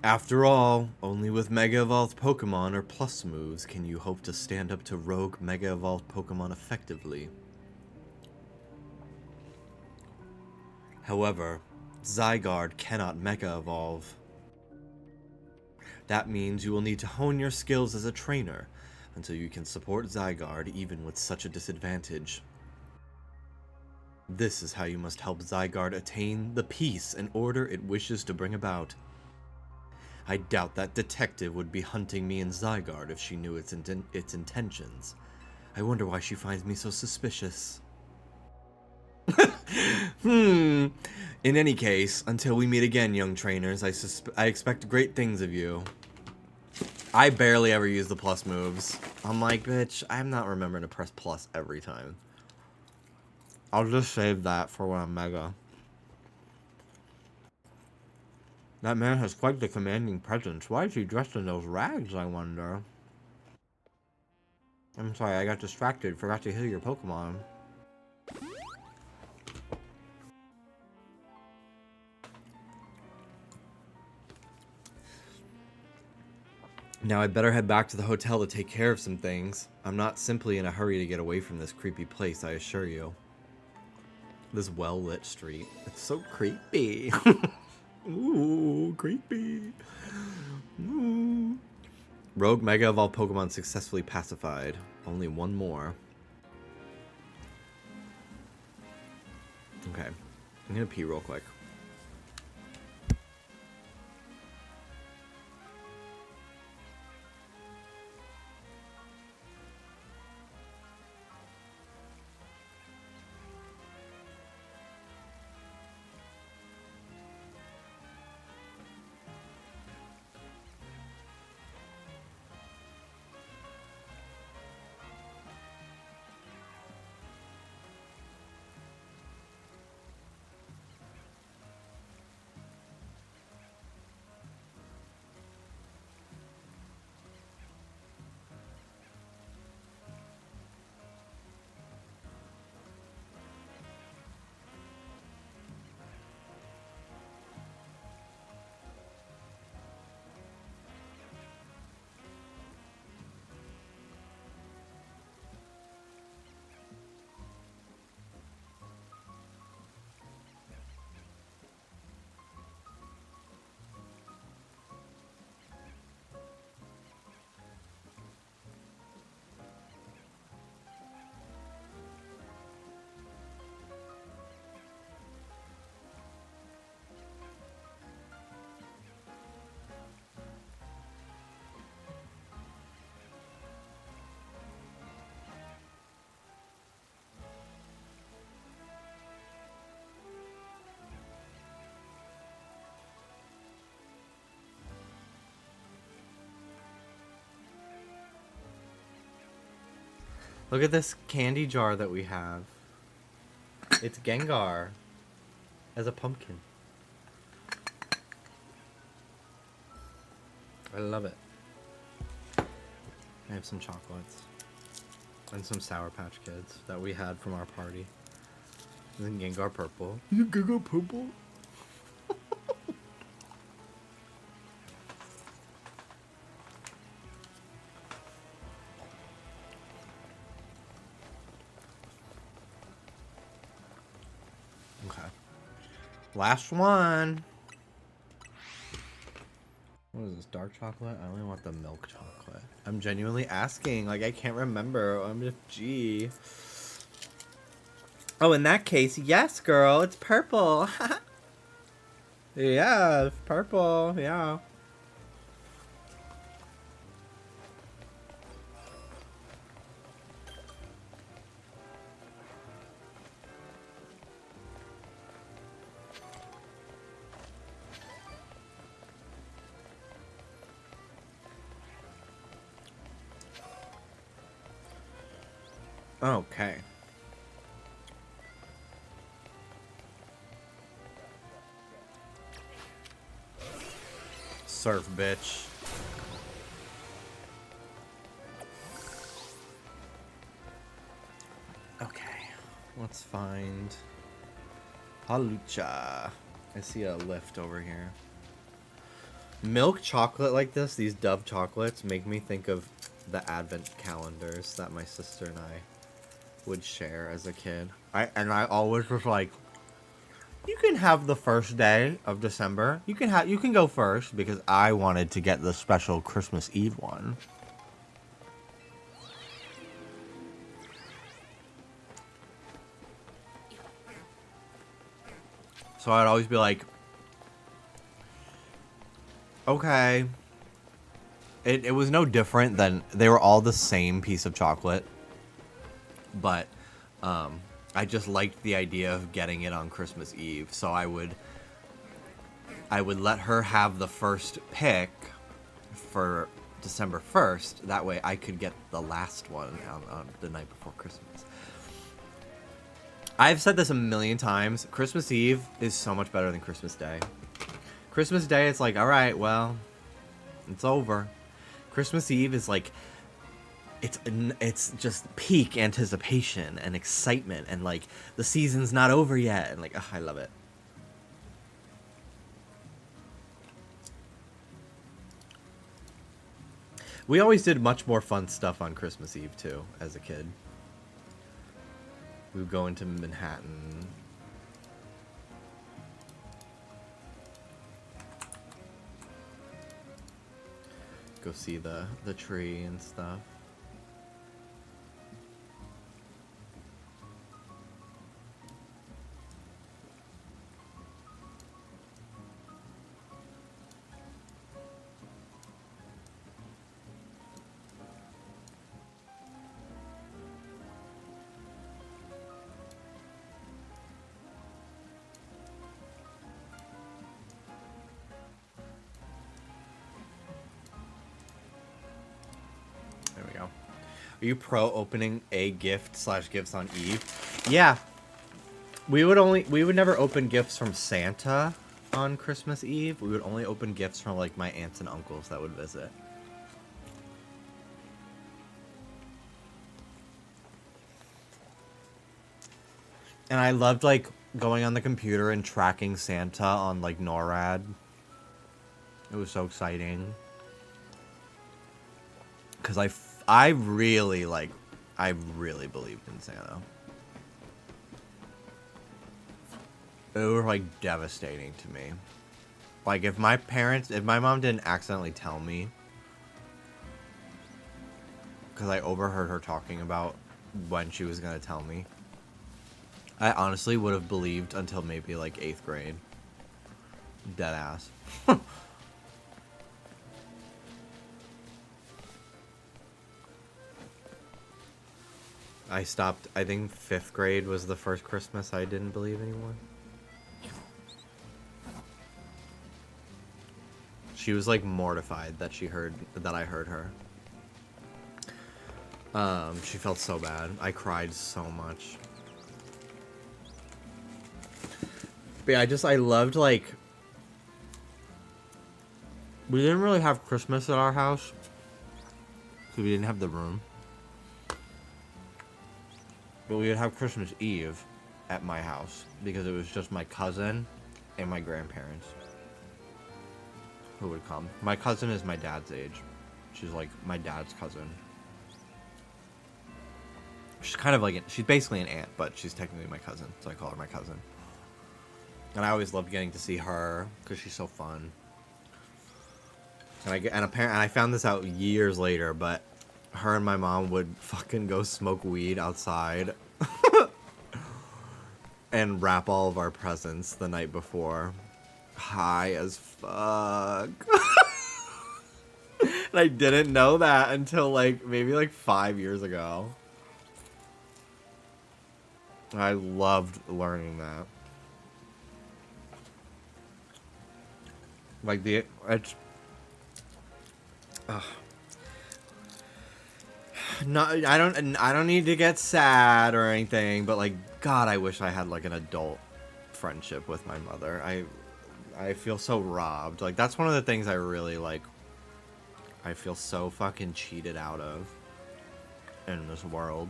After all, only with Mega Evolved Pokémon or Plus moves can you hope to stand up to rogue Mega Evolved Pokémon effectively. However, Zygarde cannot Mega Evolve. That means you will need to hone your skills as a trainer until you can support Zygarde even with such a disadvantage. This is how you must help Zygarde attain the peace and order it wishes to bring about. I doubt that detective would be hunting me and Zygarde if she knew its intentions. I wonder why she finds me so suspicious. In any case, until we meet again, young trainers, I expect great things of you. I barely ever use the plus moves. I'm like, bitch, I'm not remembering to press plus every time. I'll just save that for when I'm Mega. That man has quite the commanding presence. Why is he dressed in those rags, I wonder? I'm sorry, I got distracted. Forgot to heal your Pokemon. Now I'd better head back to the hotel to take care of some things. I'm not simply in a hurry to get away from this creepy place, I assure you. This well-lit street. It's so creepy. Ooh, creepy. Ooh. Rogue Mega Evolved Pokemon successfully pacified. Only one more. Okay. I'm gonna pee real quick. Look at this candy jar that we have. It's Gengar as a pumpkin. I love it. I have some chocolates and some Sour Patch Kids that we had from our party. And then Gengar purple. Is it Gengar purple? Okay. Last one. What is this, dark chocolate? I only want the milk chocolate. I'm genuinely asking. Like, I can't remember. I'm just G. Oh, in that case, yes, girl. It's purple. Yeah, it's purple. Yeah. Okay. Surf, bitch. Okay. Let's find Halucha. I see a lift over here. Milk chocolate like this, these Dove chocolates, make me think of the advent calendars that my sister and I would share as a kid. I always was like, you can have the first day of December. You can go first, because I wanted to get the special Christmas Eve one. So I'd always be like, okay. It was no different than, they were all the same piece of chocolate. But I just liked the idea of getting it on Christmas Eve. So I would let her have the first pick for December 1st. That way I could get the last one on the night before Christmas. I've said this a million times. Christmas Eve is so much better than Christmas Day. Christmas Day, it's like, all right, well, it's over. Christmas Eve is like, it's just peak anticipation and excitement, and like the season's not over yet, and like, ugh, I love it. We always did much more fun stuff on Christmas Eve, too, as a kid. We would go into Manhattan. Go see the tree and stuff. Are you pro opening a gift / gifts on Eve? Yeah. We would never open gifts from Santa on Christmas Eve. We would only open gifts from like my aunts and uncles that would visit. And I loved like going on the computer and tracking Santa on like NORAD. It was so exciting. Cuz I really believed in Santa. It was like devastating to me. Like if my mom didn't accidentally tell me, because I overheard her talking about when she was gonna tell me, I honestly would have believed until maybe like 8th grade. Dead ass. I stopped, I think 5th grade was the first Christmas I didn't believe anymore. She was like mortified that I heard her. She felt so bad. I cried so much. But yeah, I loved like, we didn't really have Christmas at our house because we didn't have the room. But we would have Christmas Eve at my house because it was just my cousin and my grandparents who would come. My cousin is my dad's age. She's like my dad's cousin. She's kind of like, she's basically an aunt, but she's technically my cousin, so I call her my cousin. And I always loved getting to see her because she's so fun. And I found this out years later, but her and my mom would fucking go smoke weed outside and wrap all of our presents the night before. High as fuck. And I didn't know that until like maybe like 5 years ago. I loved learning that. Like it's no, I don't need to get sad or anything, but like, God, I wish I had like an adult friendship with my mother. I feel so robbed. Like that's one of the things I really like. I feel so fucking cheated out of in this world.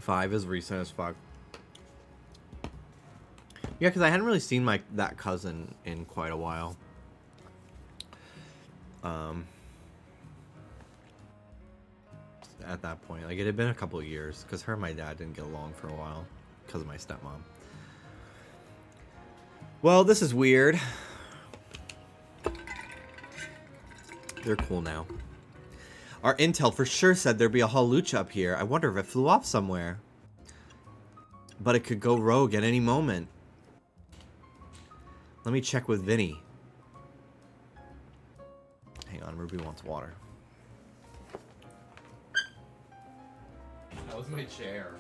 Five is recent as fuck. Yeah, because I hadn't really seen that cousin in quite a while. At that point, like it had been a couple of years because her and my dad didn't get along for a while because of my stepmom. Well, this is weird. They're cool now. Our intel for sure said there'd be a Holucha up here. I wonder if it flew off somewhere. But it could go rogue at any moment. Let me check with Vinny. Hang on, Ruby wants water. That was my chair.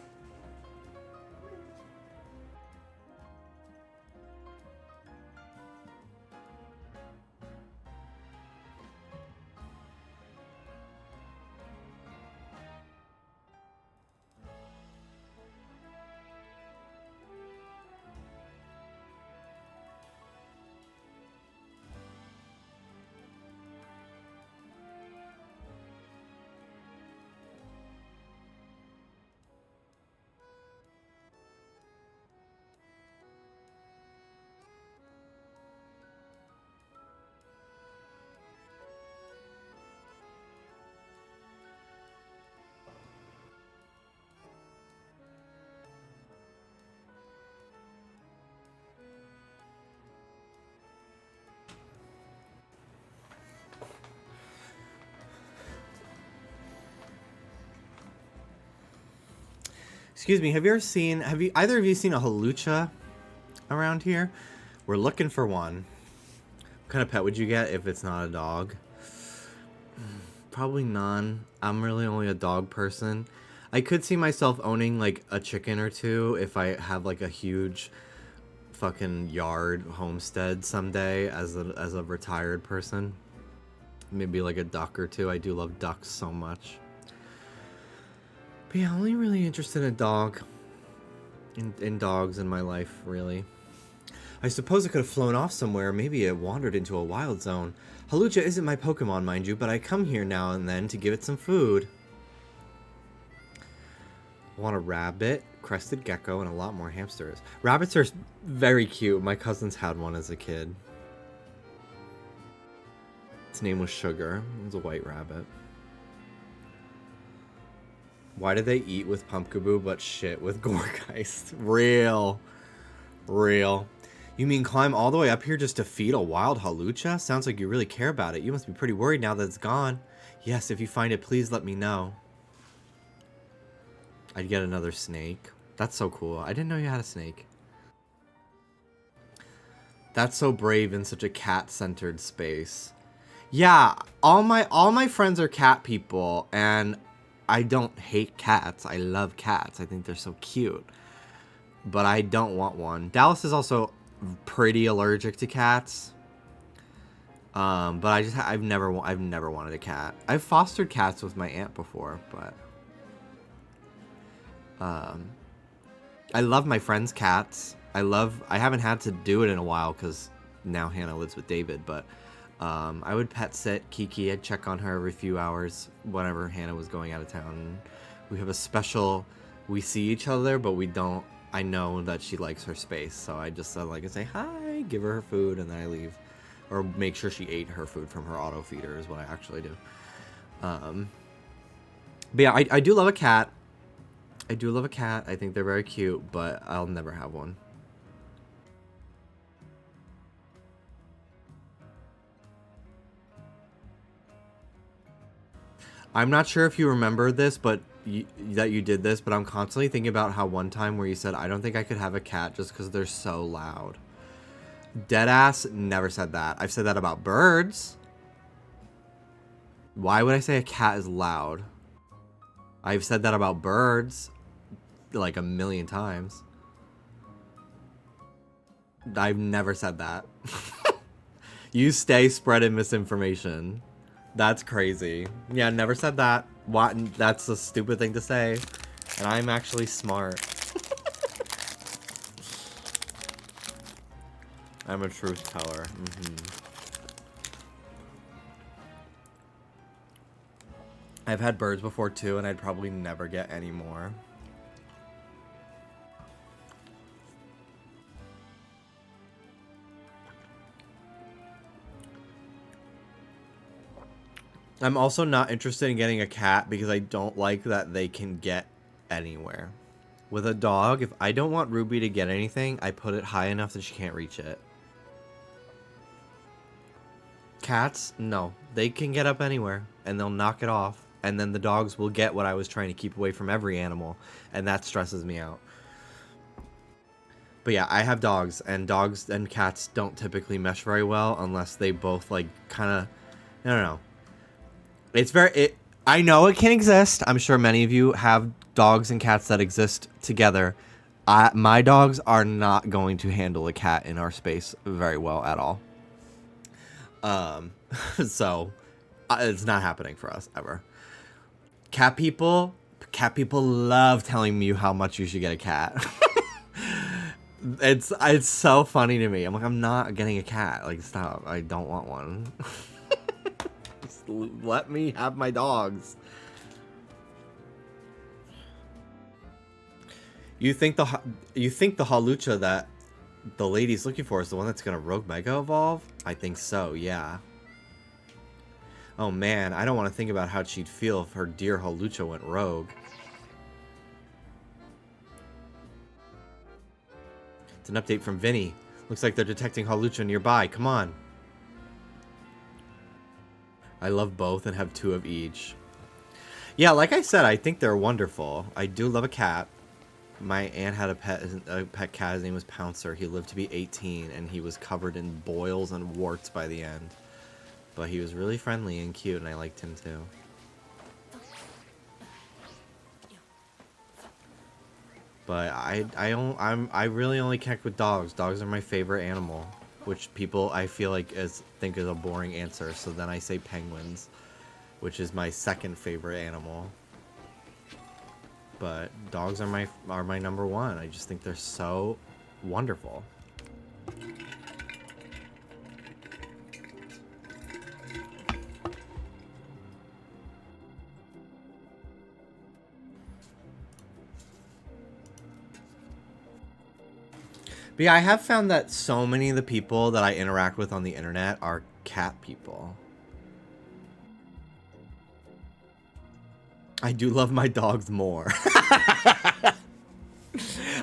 Excuse me, have either of you seen a halucha around here? We're looking for one. What kind of pet would you get if it's not a dog? Probably none. I'm really only a dog person. I could see myself owning like a chicken or two if I have like a huge fucking yard homestead someday as a retired person. Maybe like a duck or two. I do love ducks so much. But yeah, I'm only really interested in a dog. In dogs in my life, really. I suppose it could have flown off somewhere. Maybe it wandered into a wild zone. Halucha isn't my Pokemon, mind you, but I come here now and then to give it some food. I want a rabbit, crested gecko, and a lot more hamsters. Rabbits are very cute. My cousins had one as a kid. Its name was Sugar. It was a white rabbit. Why do they eat with Pumpkaboo but shit with Gourgeist? Real. You mean climb all the way up here just to feed a wild halucha? Sounds like you really care about it. You must be pretty worried now that it's gone. Yes, if you find it, please let me know. I'd get another snake. That's so cool. I didn't know you had a snake. That's so brave in such a cat-centered space. Yeah, all my friends are cat people, and I don't hate cats. I love cats. I think they're so cute. But I don't want one. Dallas is also pretty allergic to cats. But I've never wanted a cat. I've fostered cats with my aunt before, but I love my friends' cats. I haven't had to do it in a while because now Hannah lives with David, but I would pet sit Kiki. I'd check on her every few hours whenever Hannah was going out of town. We have a special, we see each other, but we don't. I know that she likes her space, so I just say hi, give her food, and then I leave. Or make sure she ate her food from her auto feeder is what I actually do. But yeah, I do love a cat. I do love a cat. I think they're very cute, but I'll never have one. I'm not sure if you remember this, but that you did this, but I'm constantly thinking about how one time where you said, I don't think I could have a cat just because they're so loud. Deadass never said that. I've said that about birds. Why would I say a cat is loud? I've said that about birds like a million times. I've never said that. You stay spreading misinformation. That's crazy. Yeah, never said that. What? That's a stupid thing to say. And I'm actually smart. I'm a truth teller. I've had birds before too, and I'd probably never get any more. I'm also not interested in getting a cat because I don't like that they can get anywhere. With a dog, if I don't want Ruby to get anything, I put it high enough that she can't reach it. Cats, no. They can get up anywhere, and they'll knock it off. And then the dogs will get what I was trying to keep away from every animal, and that stresses me out. But yeah, I have dogs and cats don't typically mesh very well unless they both, like, kind of, I don't know. I know it can exist. I'm sure many of you have dogs and cats that exist together. My dogs are not going to handle a cat in our space very well at all. So it's not happening for us ever. Cat people love telling me how much you should get a cat. It's so funny to me. I'm like, I'm not getting a cat. Like, stop. I don't want one. Just let me have my dogs. You think the halucha that the lady's looking for is the one that's gonna rogue mega evolve? I think so, yeah. Oh man, I don't want to think about how she'd feel if her dear halucha went rogue. It's an update from Vinny. Looks like they're detecting halucha nearby. Come on. I love both and have 2 of each. Yeah, like I said, I think they're wonderful. I do love a cat. My aunt had a pet cat. His name was Pouncer. He lived to be 18, and he was covered in boils and warts by the end. But he was really friendly and cute, and I liked him too. But I really only connect with dogs. Dogs are my favorite animal, which people I feel like think is a boring answer. So then I say penguins, which is my second favorite animal. But dogs are my number one. I just think they're so wonderful. But yeah, I have found that so many of the people that I interact with on the internet are cat people. I do love my dogs more.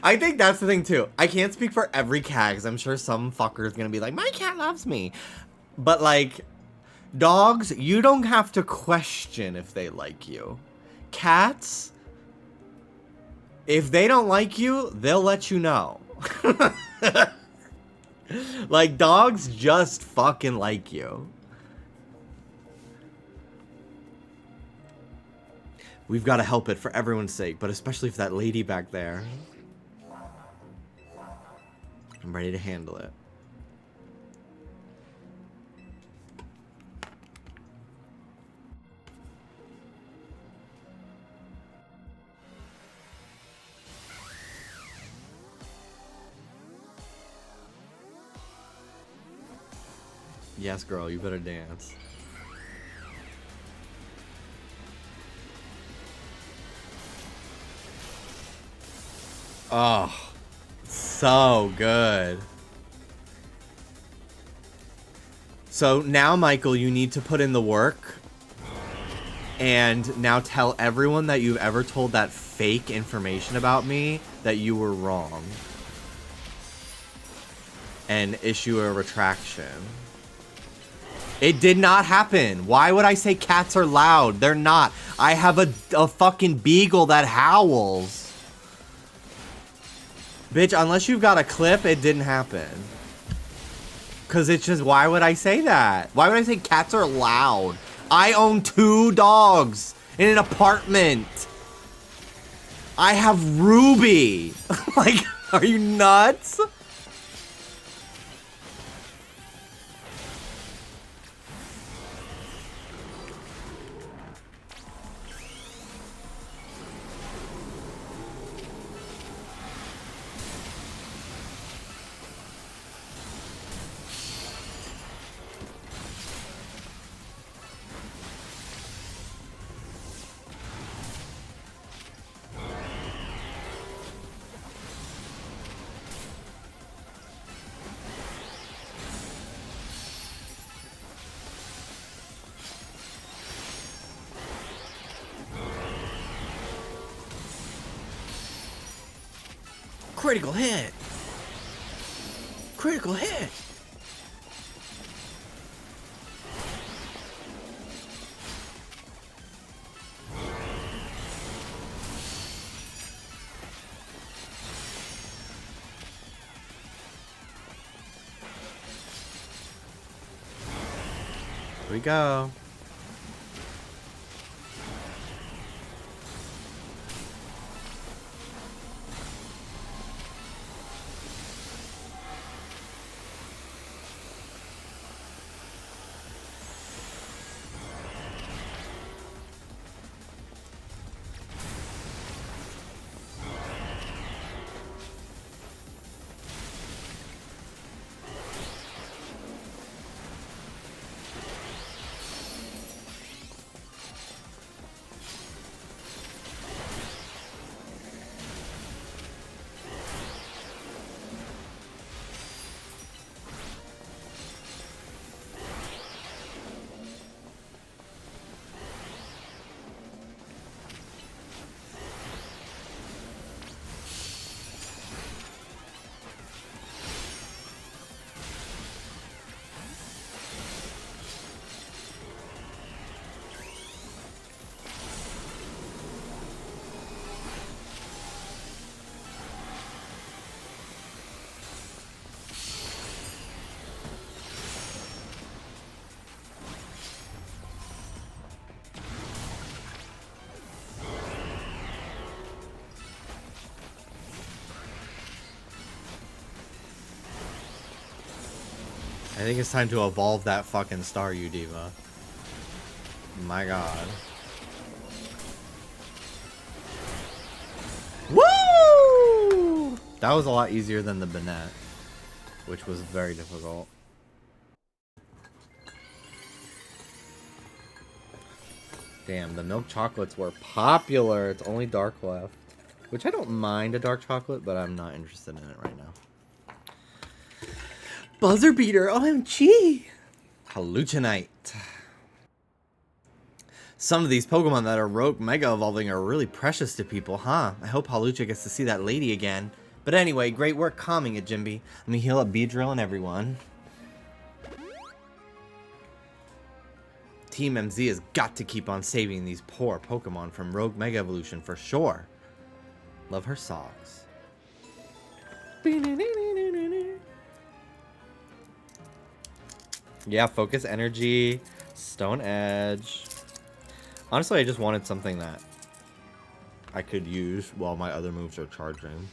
I think that's the thing too. I can't speak for every cat because I'm sure some fucker is gonna be like, my cat loves me. But like, dogs, you don't have to question if they like you. Cats, if they don't like you, they'll let you know. Like, dogs just fucking like you. We've got to help it for everyone's sake, but especially for that lady back there. I'm ready to handle it. Yes, girl, you better dance. Oh, so good. So now, Michael, you need to put in the work and now tell everyone that you've ever told that fake information about me that you were wrong. And issue a retraction. It did not happen. Why would I say cats are loud? They're not. I have a fucking beagle that howls. Bitch, unless you've got a clip, it didn't happen. Because it's just, why would I say that? Why would I say cats are loud? I own 2 dogs in an apartment. I have Ruby. Like, are you nuts? Critical hit. Critical hit. Here we go. think it's time to evolve that fucking Staryu Diva. My god. Woo! That was a lot easier than the Banette, which was very difficult. Damn, the milk chocolates were popular. It's only dark left. Which I don't mind a dark chocolate, but I'm not interested in it right now. Buzzer beater, OMG! Hallucinate. Some of these Pokemon that are rogue mega evolving are really precious to people, huh? I hope Halucha gets to see that lady again. But anyway, great work calming it, Jimby. Let me heal up Beedrill and everyone. Team MZ has got to keep on saving these poor Pokemon from rogue mega evolution for sure. Love her socks. Yeah, focus energy, stone edge. Honestly, I just wanted something that I could use while my other moves are charging.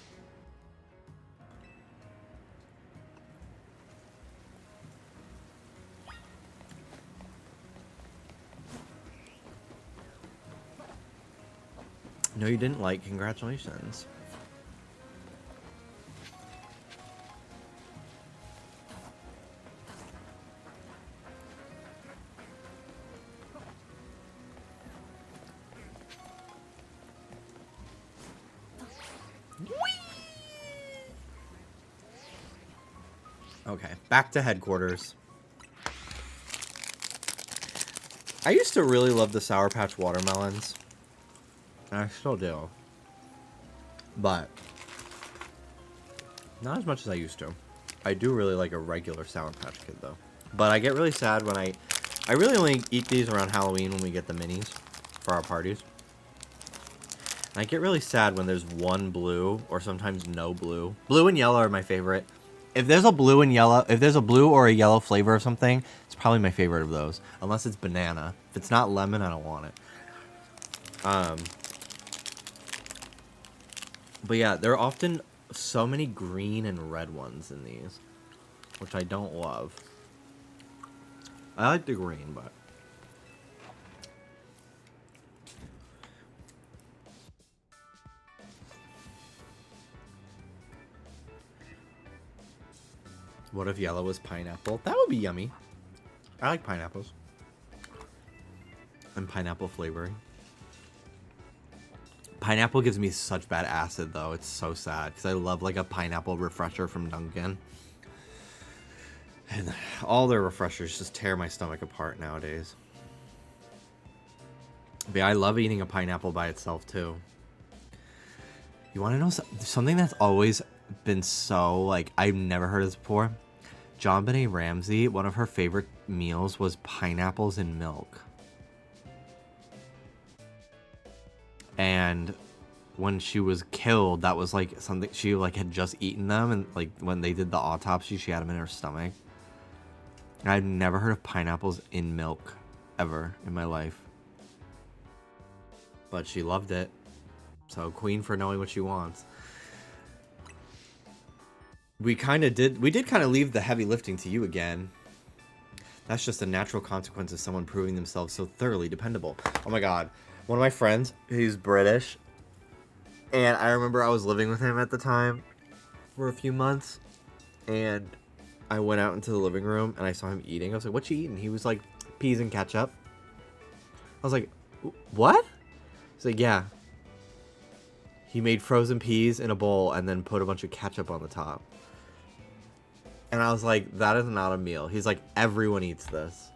No, you didn't like. Congratulations. Okay, back to headquarters. I used to really love the Sour Patch watermelons. And I still do. But not as much as I used to. I do really like a regular Sour Patch Kid though. But I get really sad when I really only eat these around Halloween when we get the minis for our parties. And I get really sad when there's one blue or sometimes no blue. Blue and yellow are my favorite. If there's a blue and yellow, if there's a blue or a yellow flavor of something, it's probably my favorite of those. Unless it's banana. If it's not lemon, I don't want it. But yeah, there are often so many green and red ones in these, which I don't love. I like the green, but... What if yellow was pineapple? That would be yummy. I like pineapples. And pineapple flavoring. Pineapple gives me such bad acid, though. It's so sad, because I love, like, a pineapple refresher from Dunkin'. And all their refreshers just tear my stomach apart nowadays. But yeah, I love eating a pineapple by itself, too. You want to know something that's always been so, like, I've never heard of this before? JonBenet Ramsey, one of her favorite meals was pineapples and milk. And when she was killed, that was like something she like had just eaten them, and like when they did the autopsy, she had them in her stomach. I've never heard of pineapples in milk ever in my life. But she loved it. So queen for knowing what she wants. We did kind of leave the heavy lifting to you again. That's just a natural consequence of someone proving themselves so thoroughly dependable. Oh my god. One of my friends, he's British, and I remember I was living with him at the time for a few months, and I went out into the living room and I saw him eating. I was like, what you eating? He was like, peas and ketchup. I was like, what? He's like, yeah. He made frozen peas in a bowl and then put a bunch of ketchup on the top. And I was like, that is not a meal. He's like, everyone eats this.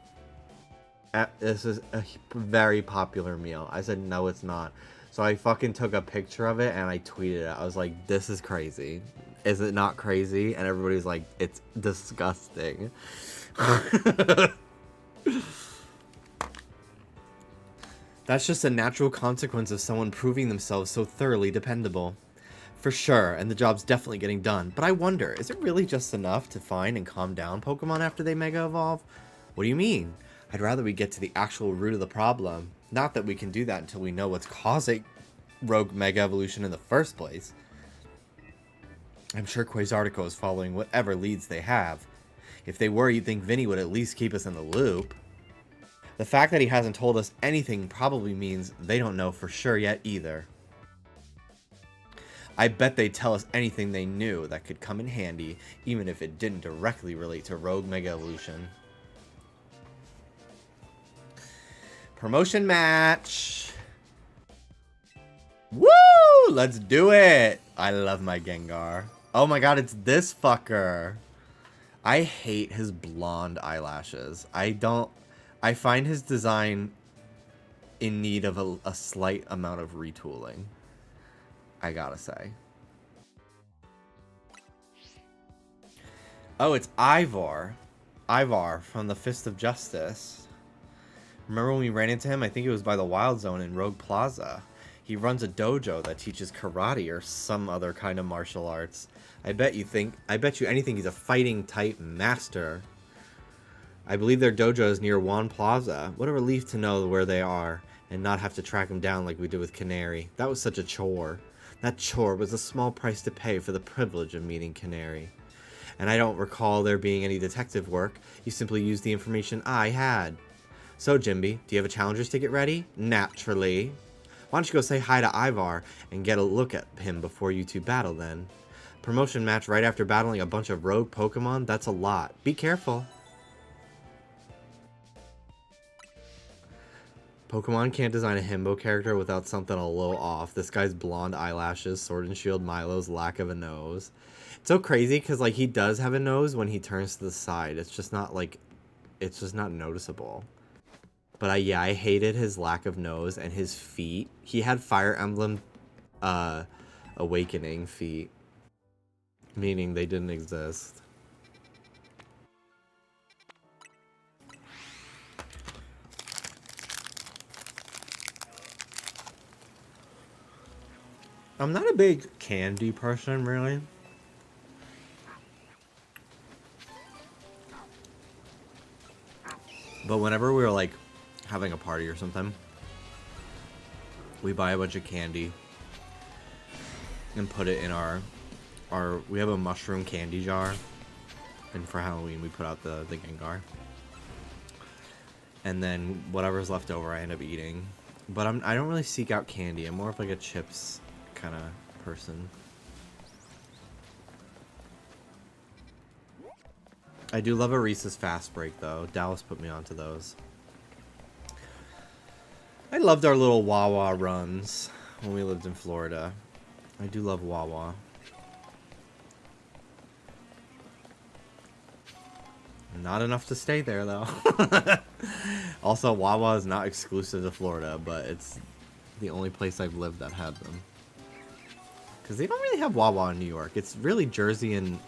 This is a very popular meal. I said, no, it's not. So I fucking took a picture of it and I tweeted it. I was like, this is crazy. Is it not crazy? And everybody's like, it's disgusting. That's just a natural consequence of someone proving themselves so thoroughly dependable. For sure, and the job's definitely getting done. But I wonder, is it really just enough to find and calm down Pokemon after they Mega Evolve? What do you mean? I'd rather we get to the actual root of the problem. Not that we can do that until we know what's causing rogue Mega Evolution in the first place. I'm sure Quasartico is following whatever leads they have. If they were, you'd think Vinny would at least keep us in the loop. The fact that he hasn't told us anything probably means they don't know for sure yet either. I bet they'd tell us anything they knew that could come in handy, even if it didn't directly relate to Rogue Mega Evolution. Promotion match! Woo! Let's do it! I love my Gengar. Oh my god, it's this fucker. I hate his blonde eyelashes. I find his design in need of a slight amount of retooling. I gotta say. Oh, it's Ivar. Ivar from the Fist of Justice. Remember when we ran into him? I think it was by the Wild Zone in Rogue Plaza. He runs a dojo that teaches karate or some other kind of martial arts. I bet you anything he's a fighting type master. I believe their dojo is near Juan Plaza. What a relief to know where they are and not have to track him down like we did with Canary. That was such a chore. That chore was a small price to pay for the privilege of meeting Canary. And I don't recall there being any detective work. You simply used the information I had. So, Jimby, do you have a challenger's ticket ready? Naturally. Why don't you go say hi to Ivar and get a look at him before you two battle then? Promotion match right after battling a bunch of rogue Pokemon? That's a lot. Be careful. Pokemon can't design a himbo character without something a little off. This guy's blonde eyelashes, Sword and Shield Milo's lack of a nose. It's so crazy because, like, he does have a nose when he turns to the side. It's just not, like, it's just not noticeable. But I hated his lack of nose and his feet. He had Fire Emblem Awakening feet. Meaning they didn't exist. I'm not a big candy person, really. But whenever we were, like, having a party or something, we buy a bunch of candy and put it in our we have a mushroom candy jar, and for Halloween we put out the Gengar, and then whatever's left over I end up eating. But I don't really seek out candy. I'm more of like a chips kind of person. I do love a Reese's Fast Break though. Dallas put me onto those. I loved our little Wawa runs when we lived in Florida. I do love Wawa. Not enough to stay there, though. Also, Wawa is not exclusive to Florida, but it's the only place I've lived that had them. Because they don't really have Wawa in New York. It's really Jersey and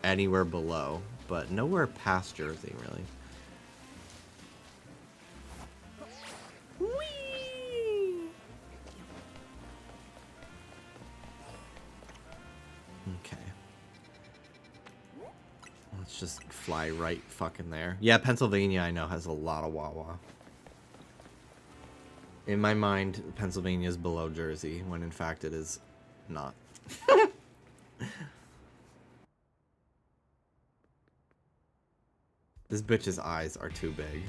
anywhere below, but nowhere past Jersey, really. Whee! Okay. Let's just fly right fucking there. Yeah, Pennsylvania, I know, has a lot of Wawa. In my mind, Pennsylvania is below Jersey, when in fact it is not. This bitch's eyes are too big.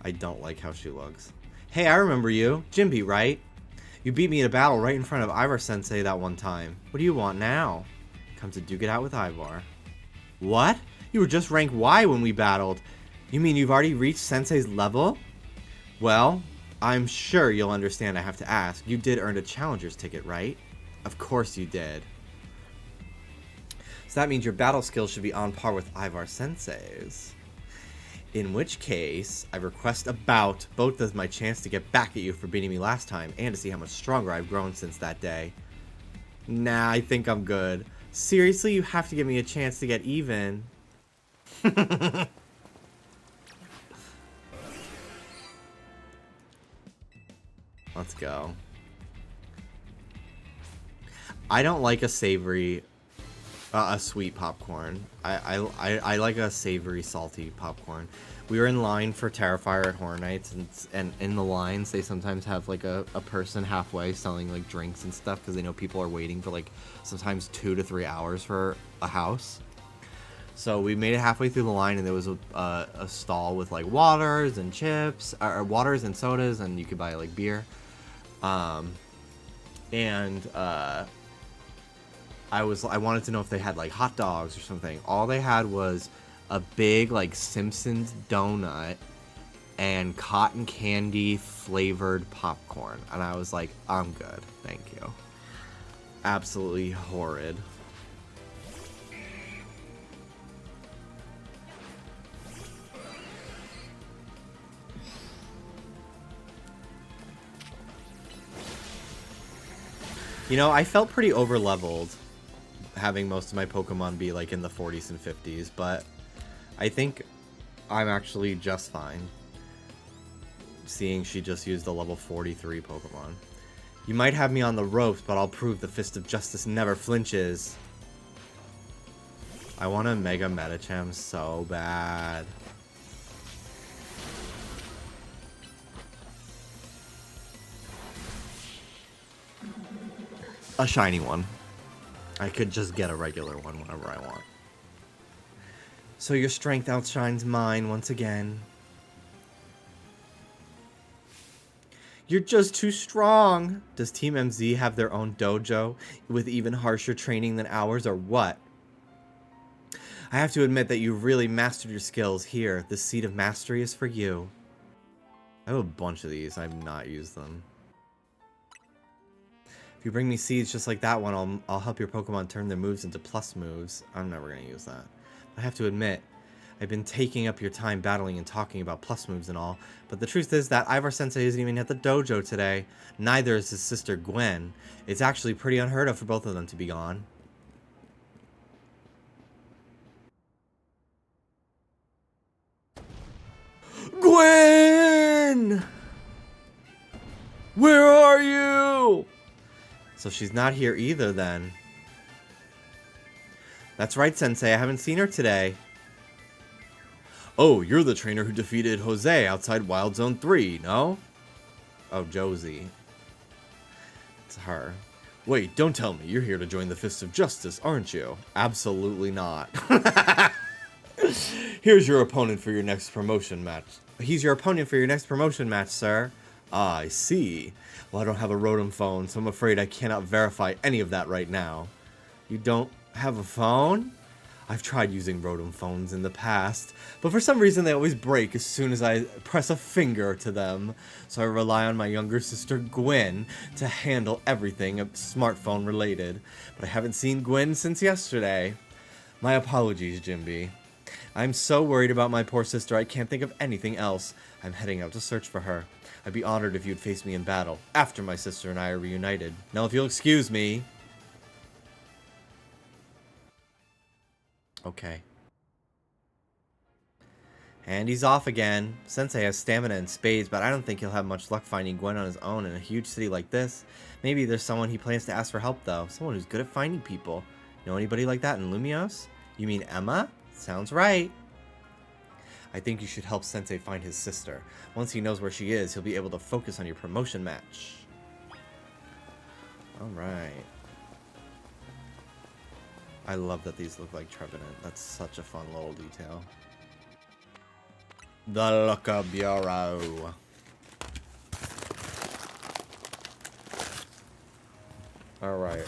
I don't like how she looks. Hey, I remember you. Jimby, right? You beat me in a battle right in front of Ivar Sensei that one time. What do you want now? Come to duke it out with Ivar. What? You were just rank Y when we battled. You mean you've already reached Sensei's level? Well, I'm sure you'll understand I have to ask. You did earn a challenger's ticket, right? Of course you did. So that means your battle skills should be on par with Ivar Sensei's. In which case, I request a bout, both as my chance to get back at you for beating me last time, and to see how much stronger I've grown since that day. Nah, I think I'm good. Seriously, you have to give me a chance to get even. Let's go. I don't like a savory, a sweet popcorn. I like a savory, salty popcorn. We were in line for Terrifier at Horror Nights, and in the lines, they sometimes have like a person halfway selling like drinks and stuff because they know people are waiting for like sometimes 2 to 3 hours for a house. So we made it halfway through the line, and there was a stall with like waters and chips, or waters and sodas, and you could buy like beer. I wanted to know if they had like hot dogs or something. All they had was a big like Simpsons donut and cotton candy flavored popcorn, and I was like, I'm good, thank you. Absolutely horrid. You know, I felt pretty over-leveled having most of my Pokemon be like in the 40s and 50s, but I think I'm actually just fine. Seeing she just used a level 43 Pokemon. You might have me on the ropes, but I'll prove the Fist of Justice never flinches. I want a Mega Medicham so bad. A shiny one. I could just get a regular one whenever I want. So your strength outshines mine once again. You're just too strong. Does Team MZ have their own dojo with even harsher training than ours, or what? I have to admit that you've really mastered your skills here. The Seat of Mastery is for you. I have a bunch of these. I've not used them. If you bring me seeds just like that one, I'll help your Pokemon turn their moves into plus moves. I'm never going to use that. I have to admit, I've been taking up your time battling and talking about plus moves and all, but the truth is that Ivar Sensei isn't even at the dojo today. Neither is his sister Gwen. It's actually pretty unheard of for both of them to be gone. Gwen! Where are you? So she's not here either then. That's right, Sensei. I haven't seen her today. Oh, you're the trainer who defeated Jose outside Wild Zone 3, no? Oh, Josie. It's her. Wait, don't tell me. You're here to join the Fist of Justice, aren't you? Absolutely not. Here's your opponent for your next promotion match. He's your opponent for your next promotion match, sir. Ah, I see. Well, I don't have a Rotom phone, so I'm afraid I cannot verify any of that right now. You don't have a phone? I've tried using Rotom phones in the past, but for some reason they always break as soon as I press a finger to them, so I rely on my younger sister Gwen to handle everything smartphone related. But I haven't seen Gwen since yesterday. My apologies, Jimby. I'm so worried about my poor sister I can't think of anything else. I'm heading out to search for her. I'd be honored if you'd face me in battle, after my sister and I are reunited. Now if you'll excuse me... Okay. And he's off again. Sensei has stamina and spades, but I don't think he'll have much luck finding Gwen on his own in a huge city like this. Maybe there's someone he plans to ask for help, though. Someone who's good at finding people. Know anybody like that in Lumios? You mean Emma? Sounds right. I think you should help Sensei find his sister. Once he knows where she is, he'll be able to focus on your promotion match. Alright. I love that these look like Trevenant. That's such a fun little detail. The Looker Bureau. Alright.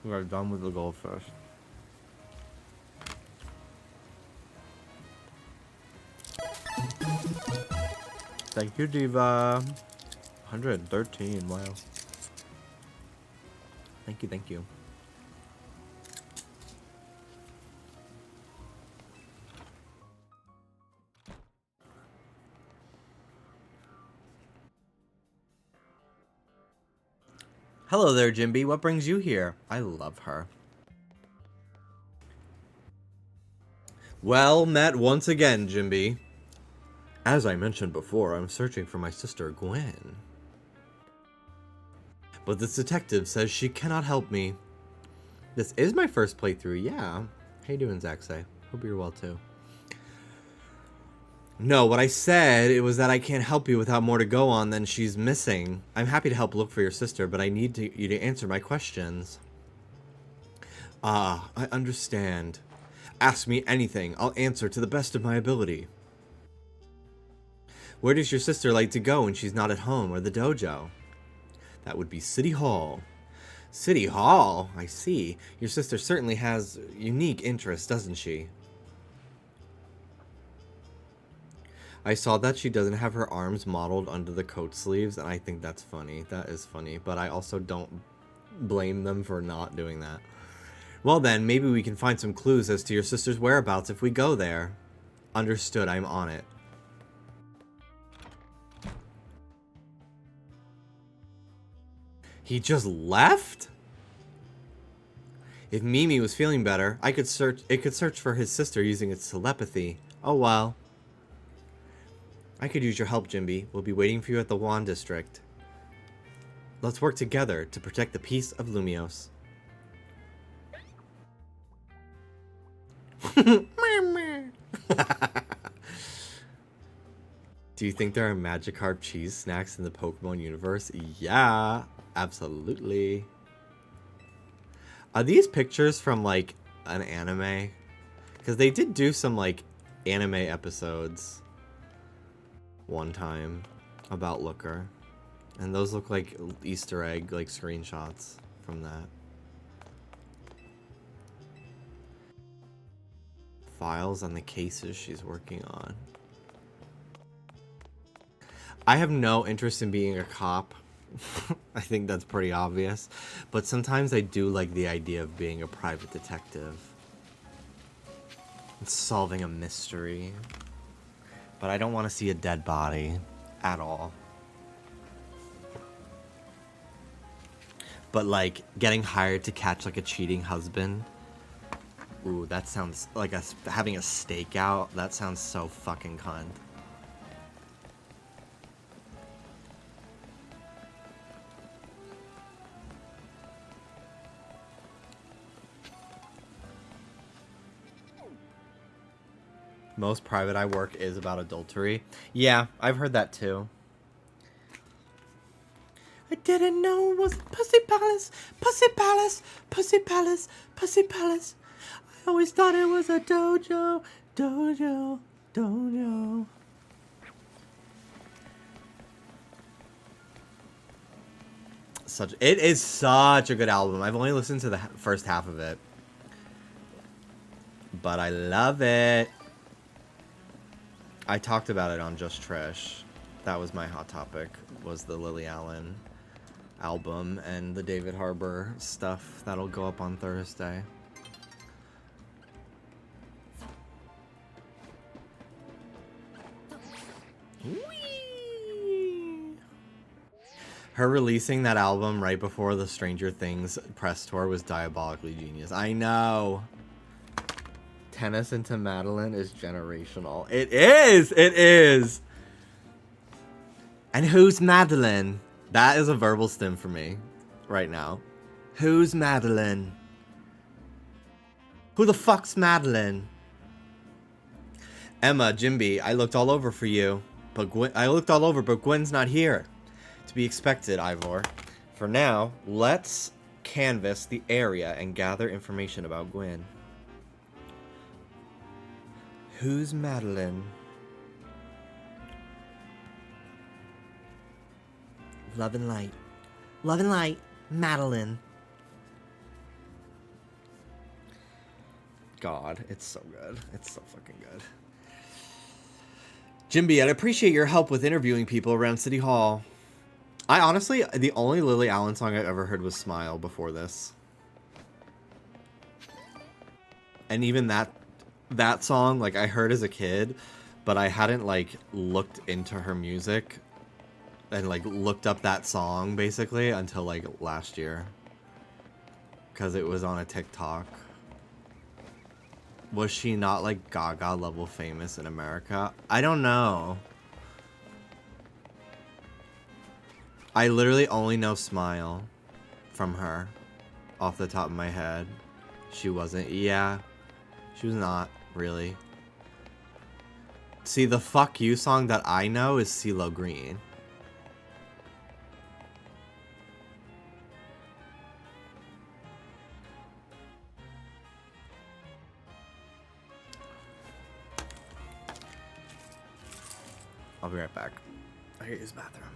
We are done with the goldfish. Thank you, Diva. 113, wow. Thank you, thank you. Hello there, Jimby. What brings you here? I love her. Well met once again, Jimby. As I mentioned before, I'm searching for my sister, Gwen. But this detective says she cannot help me. This is my first playthrough, yeah. How you doing, Zaxay? Hope you're well, too. No, what I said, it was that I can't help you without more to go on than she's missing. I'm happy to help look for your sister, but I need you to answer my questions. Ah, I understand. Ask me anything. I'll answer to the best of my ability. Where does your sister like to go when she's not at home or the dojo? That would be City Hall. City Hall? I see. Your sister certainly has unique interests, doesn't she? I saw that she doesn't have her arms modeled under the coat sleeves, and I think that's funny. That is funny, but I also don't blame them for not doing that. Well then, maybe we can find some clues as to your sister's whereabouts if we go there. Understood, I'm on it. He just left? If Mimi was feeling better, it could search for his sister using its telepathy. Oh well. I could use your help, Jimby. We'll be waiting for you at the Wand District. Let's work together to protect the peace of Lumios. Do you think there are Magikarp cheese snacks in the Pokemon universe? Yeah, absolutely. Are these pictures from like an anime? Because they did do some like anime episodes one time about Looker, and those look like Easter egg like screenshots from that. Files on the cases she's working on. I have no interest in being a cop. I think that's pretty obvious, but sometimes I do like the idea of being a private detective and solving a mystery. But I don't want to see a dead body at all. But like getting hired to catch like a cheating husband. Ooh, that sounds like having a stakeout. That sounds so fucking cunt. Most private eye work is about adultery. Yeah, I've heard that too. I didn't know it was a pussy palace, pussy palace, pussy palace, pussy palace. I always thought it was a dojo, dojo, dojo. It is such a good album. I've only listened to the first half of it, but I love it. I talked about it on Just Trish. That was my hot topic, was the Lily Allen album and the David Harbour stuff. That'll go up on Thursday. Whee! Her releasing that album right before the Stranger Things press tour was diabolically genius. I know. Tennis into Madeline is generational. It is! It is! And who's Madeline? That is a verbal stim for me right now. Who's Madeline? Who the fuck's Madeline? Emma, Jimby, I looked all over for you. But Gwen's not here. To be expected, Ivor. For now, let's canvass the area and gather information about Gwen. Who's Madeline? Love and light. Love and light. Madeline. God, it's so good. It's so fucking good. Jimby, I'd appreciate your help with interviewing people around City Hall. I honestly, the only Lily Allen song I've ever heard was Smile before this. And even that song, like, I heard as a kid, but I hadn't, like, looked into her music and, like, looked up that song, basically, until, like, last year. Because it was on a TikTok. Was she not, like, Gaga level famous in America? I don't know. I literally only know Smile from her off the top of my head. She wasn't, yeah. She was not, really. See, the fuck you song that I know is CeeLo Green. I'll be right back. I gotta use the bathroom.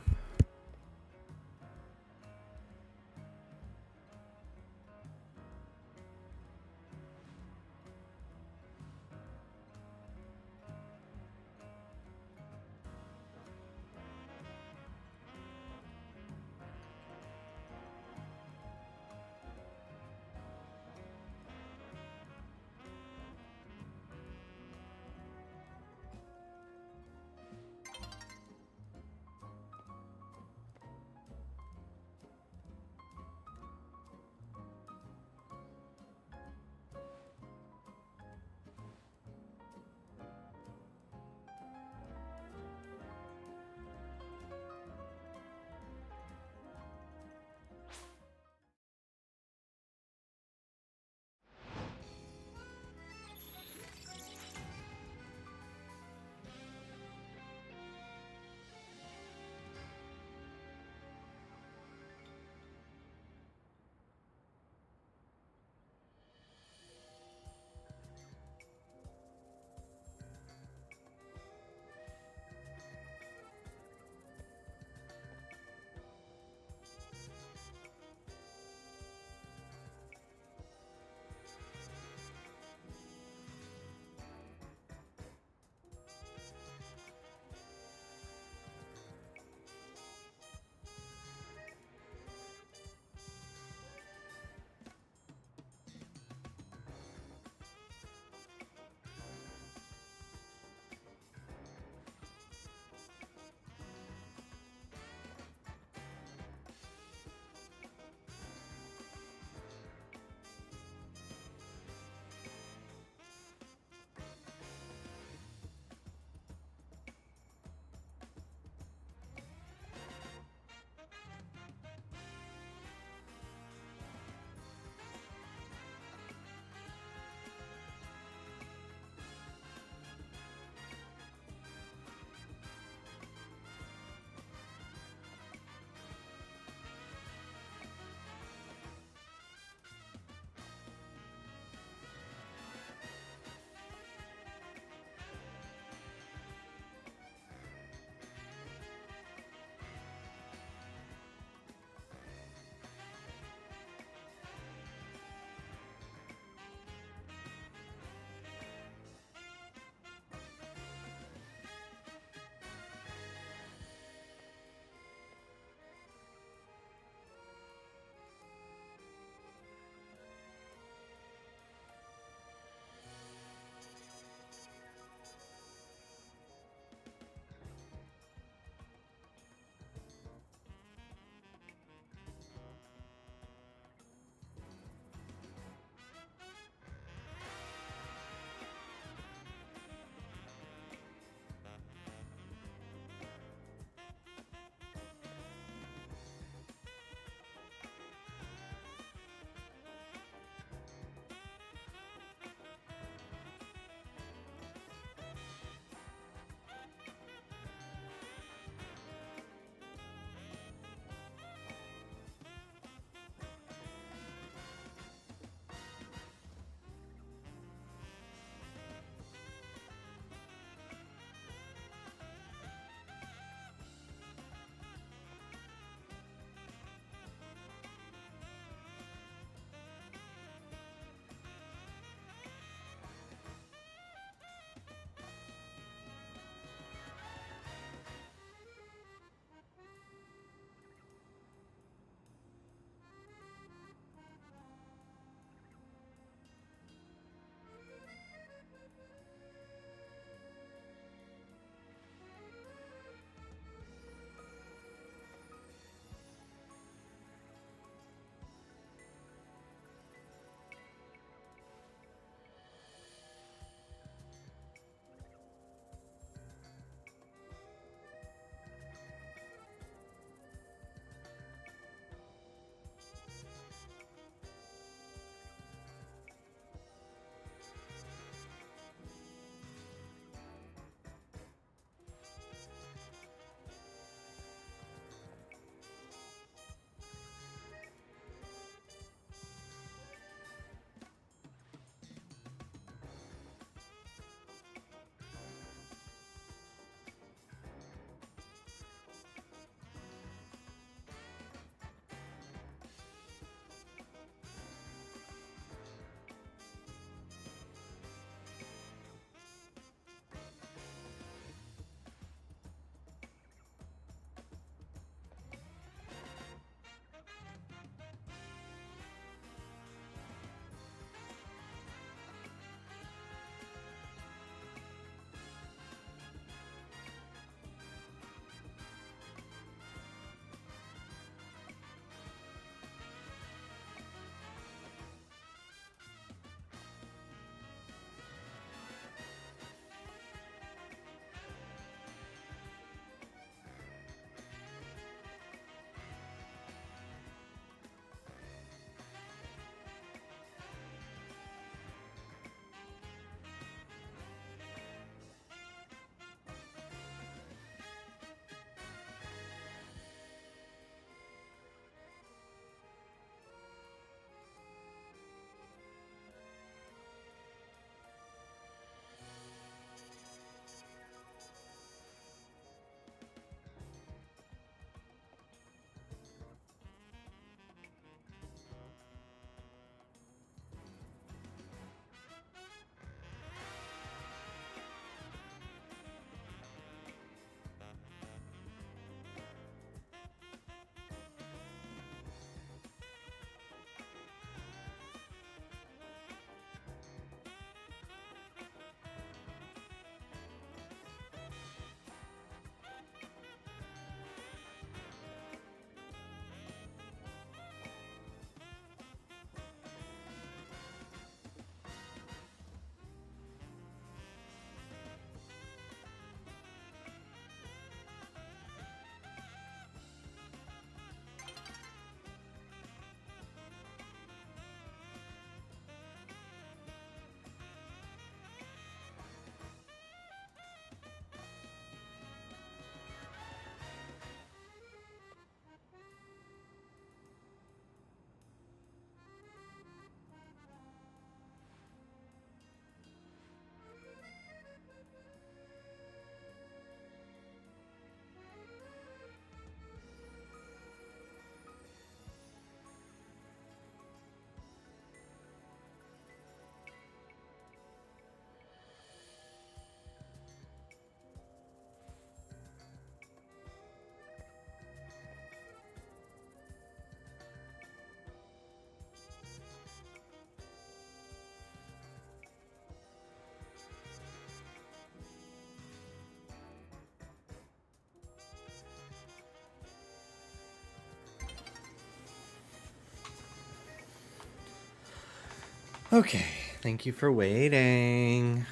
Okay, thank you for waiting.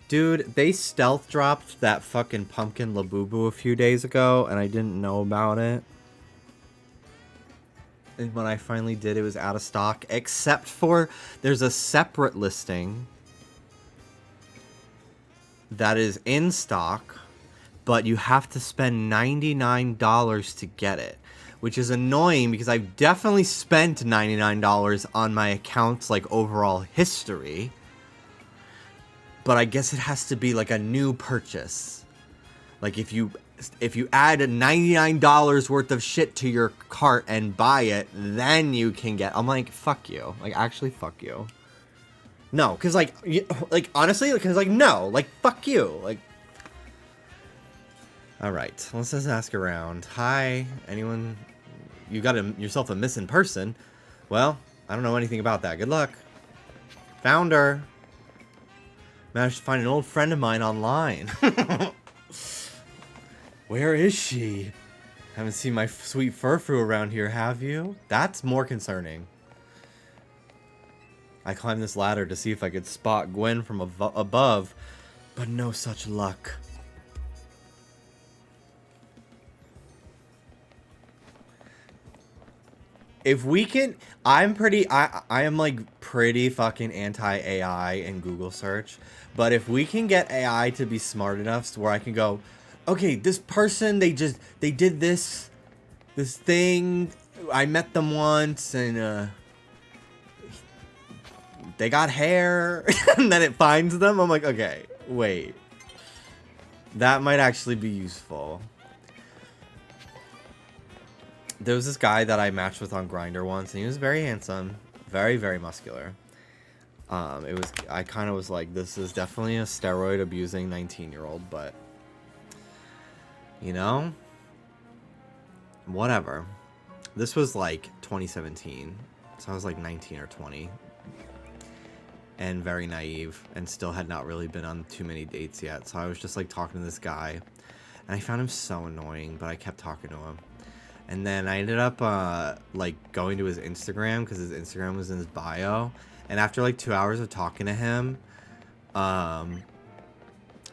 Dude, they stealth dropped that fucking pumpkin Labubu a few days ago, and I didn't know about it. And when I finally did, it was out of stock, except for there's a separate listing that is in stock, but you have to spend $99 to get it, which is annoying because I've definitely spent $99 on my account's like overall history. But I guess it has to be like a new purchase. Like if you add $99 worth of shit to your cart and buy it, then you can get. I'm like, fuck you. Like, actually, fuck you. No, because like honestly, because like no, like fuck you. Like, all right, let's just ask around. Hi, anyone? You got yourself a missing person? Well, I don't know anything about that. Good luck. Found her. Managed to find an old friend of mine online. Where is she? Haven't seen my sweet furfrou around here, have you? That's more concerning. I climbed this ladder to see if I could spot Gwen from above, but no such luck. If we can, I am like pretty fucking anti-AI and Google search, but if we can get AI to be smart enough to where I can go, okay, this person, they did this thing, I met them once, and they got hair, and then it finds them, I'm like, okay, wait. That might actually be useful. There was this guy that I matched with on Grindr once, and he was very handsome, very, very muscular. I kind of was like, this is definitely a steroid abusing 19-year-old, but you know, whatever. This was like 2017, so I was like 19 or 20, and very naive, and still had not really been on too many dates yet. So I was just like talking to this guy, and I found him so annoying, but I kept talking to him. And then I ended up, like, going to his Instagram, because his Instagram was in his bio. And after, like, 2 hours of talking to him,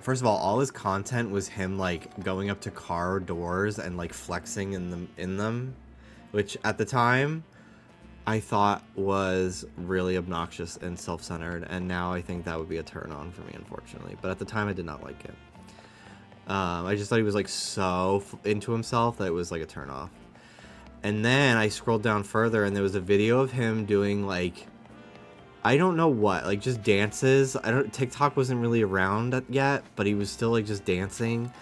first of all his content was him, like, going up to car doors and, like, flexing in them. Which, at the time, I thought was really obnoxious and self-centered. And now I think that would be a turn-on for me, unfortunately. But at the time, I did not like it. I just thought he was, like, so into himself that it was, like, a turn-off. And then I scrolled down further, and there was a video of him doing, like, I don't know what, like, just dances. TikTok wasn't really around yet, but he was still, like, just dancing.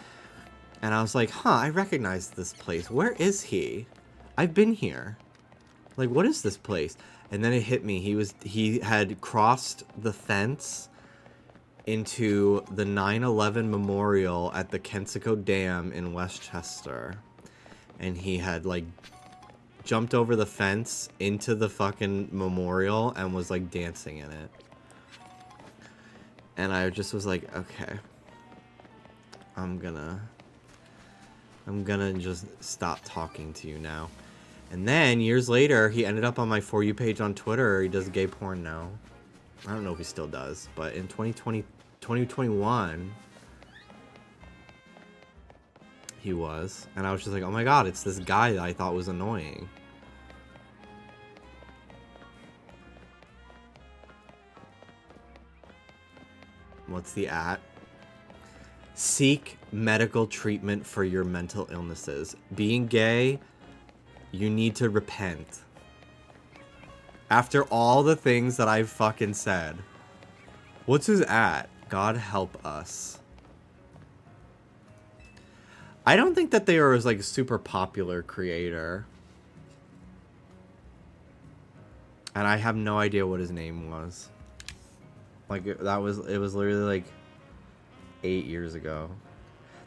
And I was like, huh, I recognize this place. Where is he? I've been here. Like, what is this place? And then it hit me. He had crossed the fence into the 9/11 memorial at the Kensico Dam in Westchester. And he had, like, jumped over the fence into the fucking memorial and was, like, dancing in it. And I just was like, okay. I'm gonna just stop talking to you now. And then, years later, he ended up on my For You page on Twitter. He does gay porn now. I don't know if he still does, but in 2021... he was, and I was just like, oh my god, it's this guy that I thought was annoying. What's the at? Seek medical treatment for your mental illnesses. Being gay, you need to repent. After all the things that I've fucking said. What's his at? God help us. I don't think that they were like a super popular creator. And I have no idea what his name was. Like, it was literally like 8 years ago.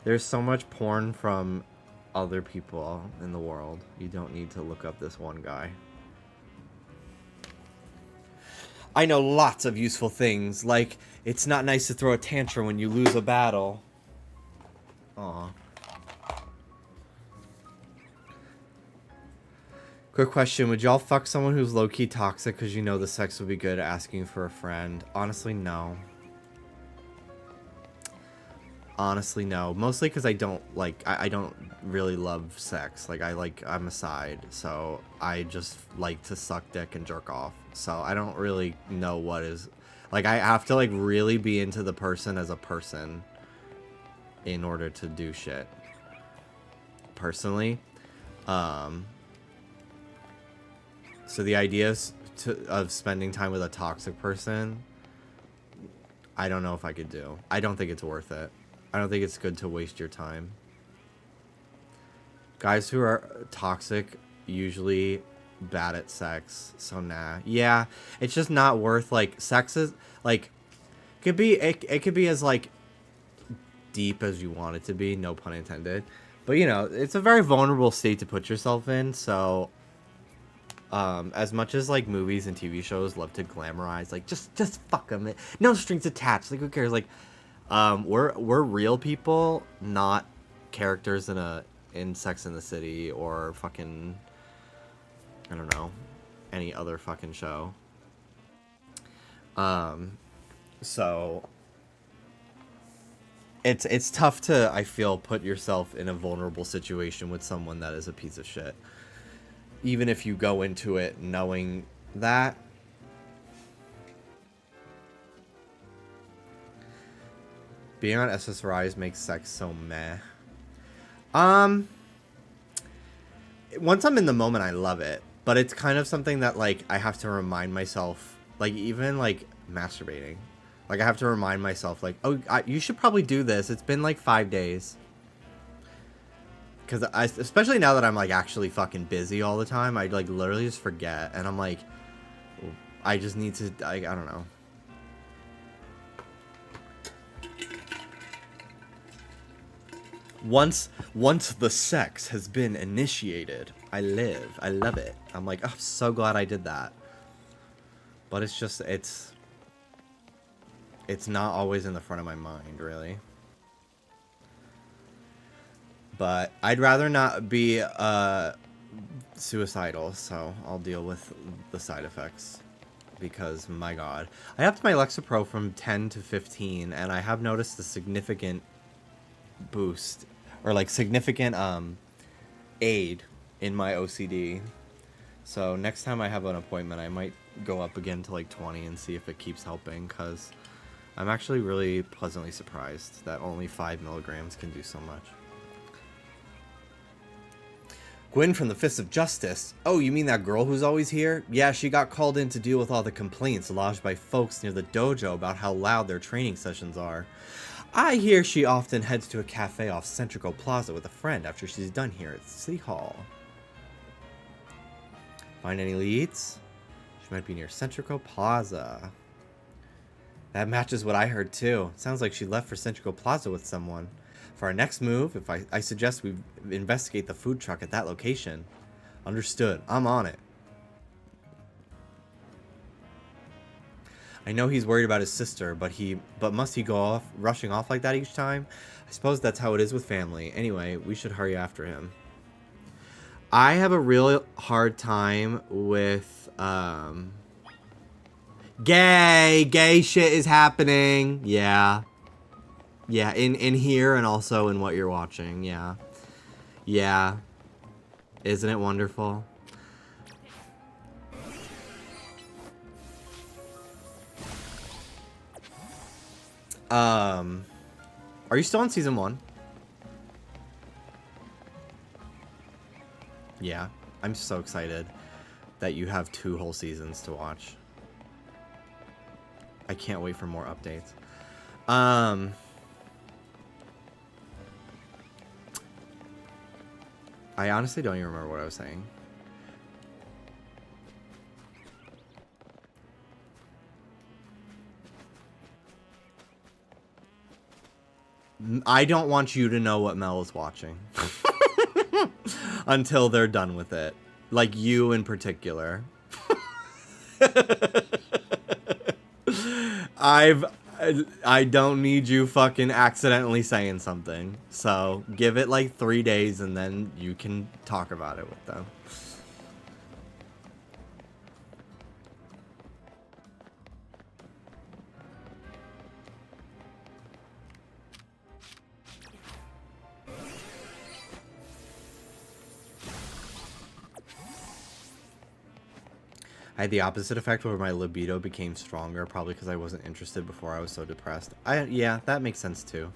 There's so much porn from other people in the world. You don't need to look up this one guy. I know lots of useful things, like it's not nice to throw a tantrum when you lose a battle. Aw. Quick question. Would y'all fuck someone who's low-key toxic because you know the sex would be good asking for a friend? Honestly, no. Honestly, no. Mostly because I don't, like, I don't really love sex. Like, I'm a side. So, I just like to suck dick and jerk off. So, I don't really know what is... Like, I have to, like, really be into the person as a person in order to do shit. Personally. So the idea of spending time with a toxic person, I don't know if I could do. I don't think it's worth it. I don't think it's good to waste your time. Guys who are toxic usually bad at sex, so nah. Yeah, it's just not worth, like, sex is, like, it could be as, like, deep as you want it to be, no pun intended. But, you know, it's a very vulnerable state to put yourself in, so... as much as, like, movies and TV shows love to glamorize, like, just fuck them. No strings attached. Like, who cares? Like, we're real people, not characters in Sex and the City or fucking, I don't know, any other fucking show. So it's tough to, I feel, put yourself in a vulnerable situation with someone that is a piece of shit. Even if you go into it knowing that. Being on SSRIs makes sex so meh. Once I'm in the moment, I love it. But it's kind of something that, like, I have to remind myself. Like, even, like, masturbating. Like, I have to remind myself, like, oh, you should probably do this. It's been, like, 5 days. Because especially now that I'm, like, actually fucking busy all the time, I, like, literally just forget. And I'm like, I just need to, I don't know. Once the sex has been initiated, I love it. I'm like, oh, I'm so glad I did that. But it's just, it's not always in the front of my mind, really. But I'd rather not be suicidal, so I'll deal with the side effects. Because, my god. I upped my Lexapro from 10 to 15, and I have noticed a significant boost, or, like, significant aid in my OCD. So next time I have an appointment, I might go up again to, like, 20 and see if it keeps helping, because I'm actually really pleasantly surprised that only 5 milligrams can do so much. Gwen from the Fist of Justice. Oh, you mean that girl who's always here? Yeah, she got called in to deal with all the complaints lodged by folks near the dojo about how loud their training sessions are. I hear she often heads to a cafe off Centrico Plaza with a friend after she's done here at City Hall. Find any leads? She might be near Centrico Plaza. That matches what I heard too. Sounds like she left for Centrico Plaza with someone. For our next move, I suggest we investigate the food truck at that location. Understood. I'm on it. I know he's worried about his sister, but must he go rushing off like that each time? I suppose that's how it is with family. Anyway, we should hurry after him. I have a real hard time with gay shit is happening. Yeah. Yeah, in here and also in what you're watching. Yeah. Yeah. Isn't it wonderful? Are you still on season 1? Yeah. I'm so excited that you have 2 whole seasons to watch. I can't wait for more updates. I honestly don't even remember what I was saying. I don't want you to know what Mel is watching. Until they're done with it. Like you in particular. I don't need you fucking accidentally saying something. So give it like 3 days and then you can talk about it with them. I had the opposite effect where my libido became stronger, probably because I wasn't interested before I was so depressed. Yeah, that makes sense too.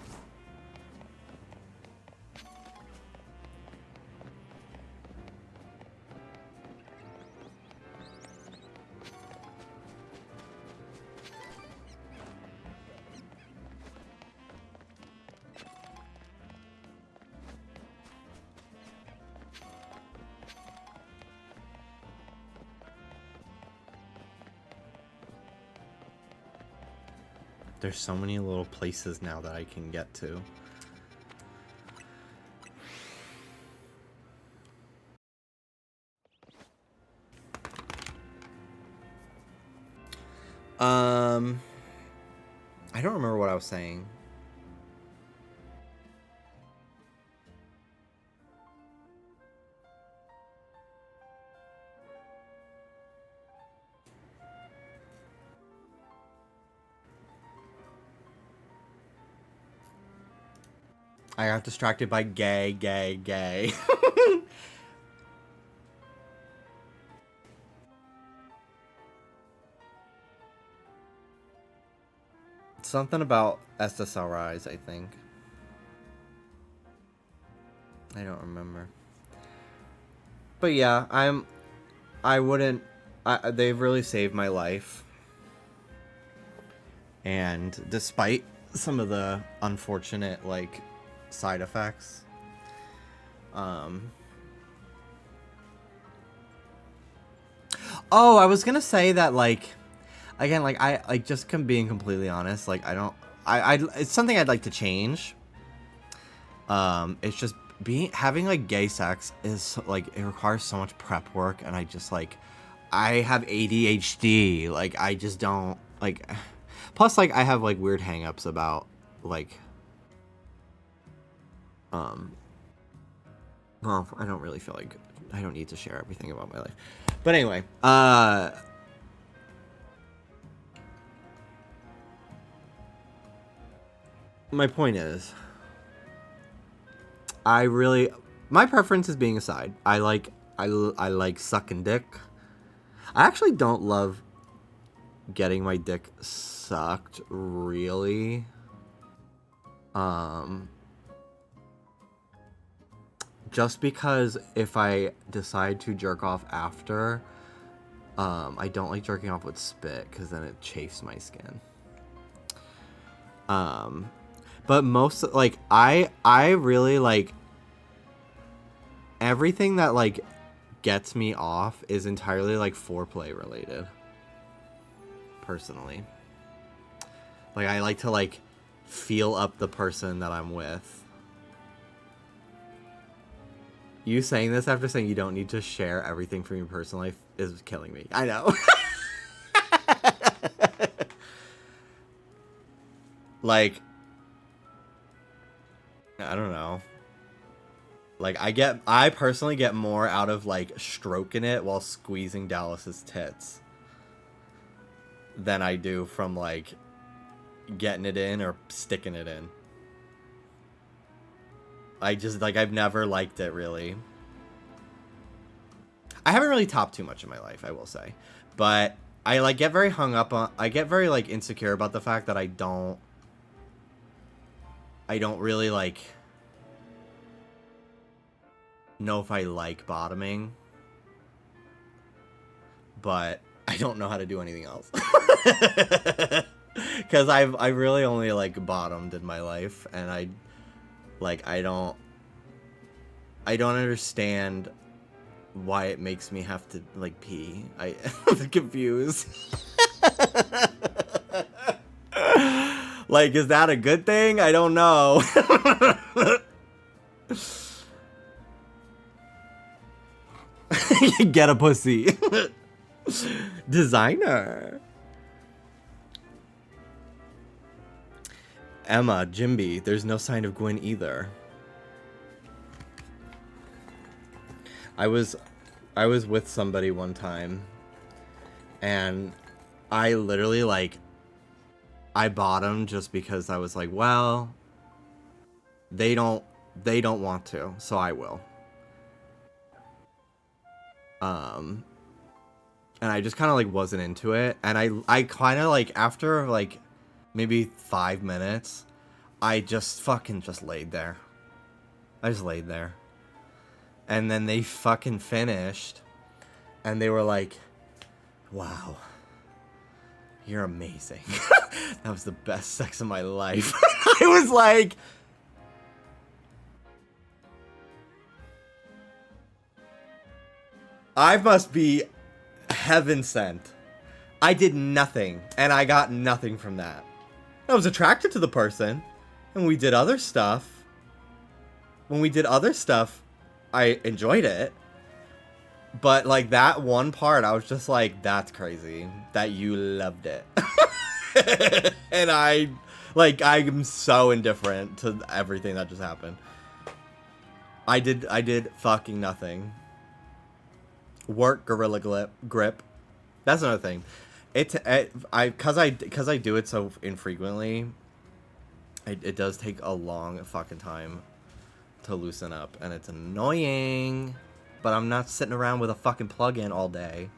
There's so many little places now that I can get to. I don't remember what I was saying. I got distracted by gay. Something about SSRIs, I think. I don't remember. But yeah, they've really saved my life. And despite some of the unfortunate, like, side effects, oh, I was gonna say that, like, again, like, just being completely honest, like, it's something I'd like to change. It's just having, like, gay sex is, like, it requires so much prep work, and I just, like, I have ADHD, like, I just don't, like, plus, like, I have, like, weird hang-ups about, like, well, I don't really feel like I don't need to share everything about my life. But anyway, my point is, my preference is being a side. I like sucking dick. I actually don't love getting my dick sucked, really. Just because if I decide to jerk off after, I don't like jerking off with spit because then it chafes my skin. But most, like, I really, like, everything that, like, gets me off is entirely, like, foreplay related. Personally. Like, I like to, like, feel up the person that I'm with. You saying this after saying you don't need to share everything from your personal life is killing me. I know. Like, I don't know. Like, I personally get more out of, like, stroking it while squeezing Dallas's tits than I do from, like, getting it in or sticking it in. I just, like, I've never liked it, really. I haven't really topped too much in my life, I will say. But I, like, get very hung up on... I get very, like, insecure about the fact that I don't really, like, know if I like bottoming. But I don't know how to do anything else. Because I really only, like, bottomed in my life. And I don't understand why it makes me have to, like, pee. I'm confused. Like, is that a good thing? I don't know. Get a pussy. Designer. Emma, Jimby, there's no sign of Gwen either. I was with somebody one time, and I literally, like, I bottomed just because I was like, well, they don't want to, so I will. And I just kind of like wasn't into it. And I kind of like after like maybe 5 minutes, I just fucking just laid there. I just laid there. And then they fucking finished. And they were like, wow, you're amazing. That was the best sex of my life. I was like, I must be heaven sent. I did nothing, and I got nothing from that. I was attracted to the person, and we did other stuff. When we did other stuff, I enjoyed it. But, like, that one part, I was just like, that's crazy. That you loved it. And I'm so indifferent to everything that just happened. I did fucking nothing. Work gorilla grip. That's another thing. Cause I do it so infrequently. It does take a long fucking time to loosen up, and it's annoying. But I'm not sitting around with a fucking plug-in all day.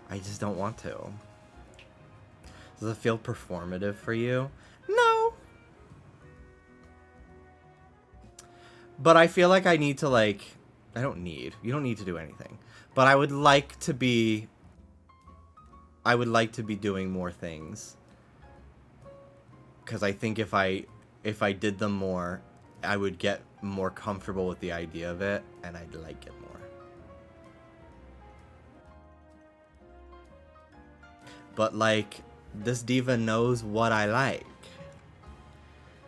I just don't want to. Does it feel performative for you? No. But I feel like I need to, like... I don't need. You don't need to do anything. But I would like to be... I would like to be doing more things. Because I think if I did them more, I would get more comfortable with the idea of it, and I'd like it more. But, like, this diva knows what I like.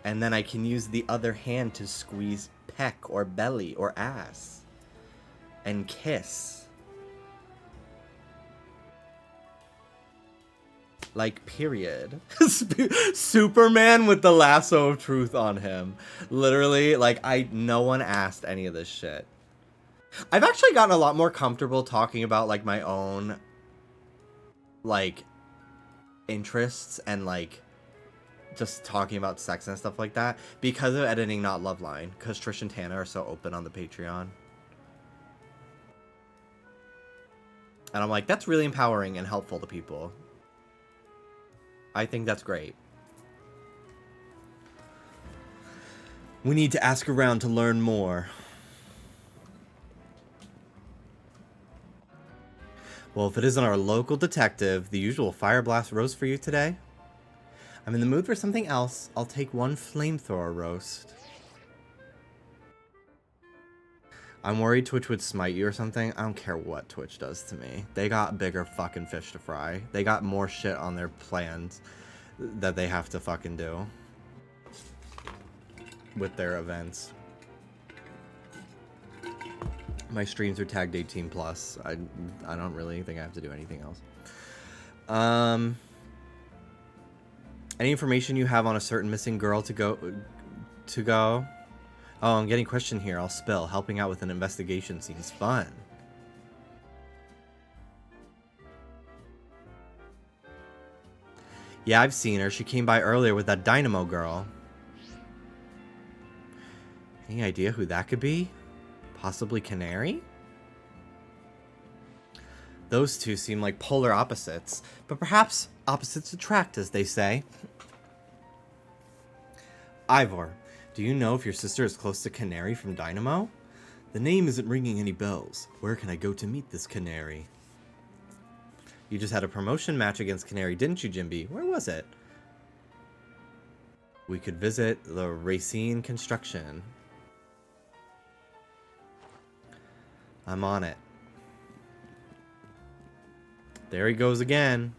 And then I can use the other hand to squeeze peck or belly or ass. And kiss. Like, period. Superman with the lasso of truth on him. Literally, like, no one asked any of this shit. I've actually gotten a lot more comfortable talking about, like, my own, like, interests and, like, just talking about sex and stuff like that because of editing Not Loveline. Because Trish and Tana are so open on the Patreon. And I'm like, that's really empowering and helpful to people. I think that's great. We need to ask around to learn more. Well, if it isn't our local detective, the usual fire blast roast for you today. I'm in the mood for something else. I'll take one flamethrower roast. I'm worried Twitch would smite you or something. I don't care what Twitch does to me. They got bigger fucking fish to fry. They got more shit on their plans that they have to fucking do with their events. My streams are tagged 18 plus. I don't really think I have to do anything else. Any information you have on a certain missing girl to go? Oh, I'm getting a question here. I'll spill. Helping out with an investigation seems fun. Yeah, I've seen her. She came by earlier with that Dynamo girl. Any idea who that could be? Possibly Canary? Those two seem like polar opposites, but perhaps opposites attract, as they say. Ivor, do you know if your sister is close to Canary from Dynamo? The name isn't ringing any bells. Where can I go to meet this Canary? You just had a promotion match against Canary, didn't you, Jimby? Where was it? We could visit the Racine Construction. I'm on it. There he goes again.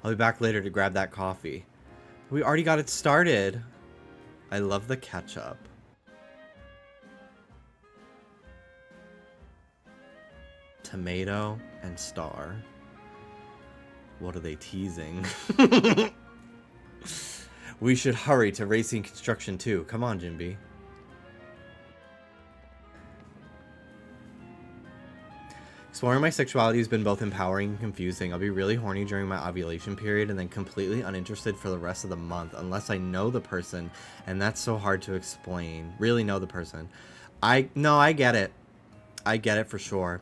I'll be back later to grab that coffee. We already got it started. I love the ketchup. Tomato and star. What are they teasing? We should hurry to Racing Construction too. Come on, Jimby. Exploring my sexuality has been both empowering and confusing. I'll be really horny during my ovulation period and then completely uninterested for the rest of the month unless I know the person, and that's so hard to explain. Really know the person. I get it. I get it for sure.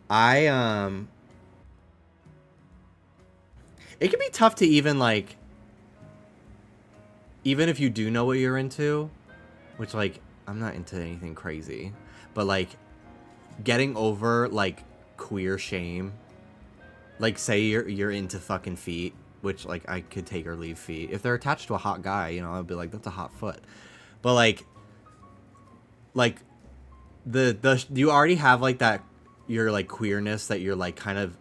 I it can be tough to even like, even if you do know what you're into, which like I'm not into anything crazy, but like getting over like queer shame. Like say you're into fucking feet, which like I could take or leave feet. If they're attached to a hot guy, you know, I'd be like, that's a hot foot. But like the you already have like that, your like queerness that you're like kind of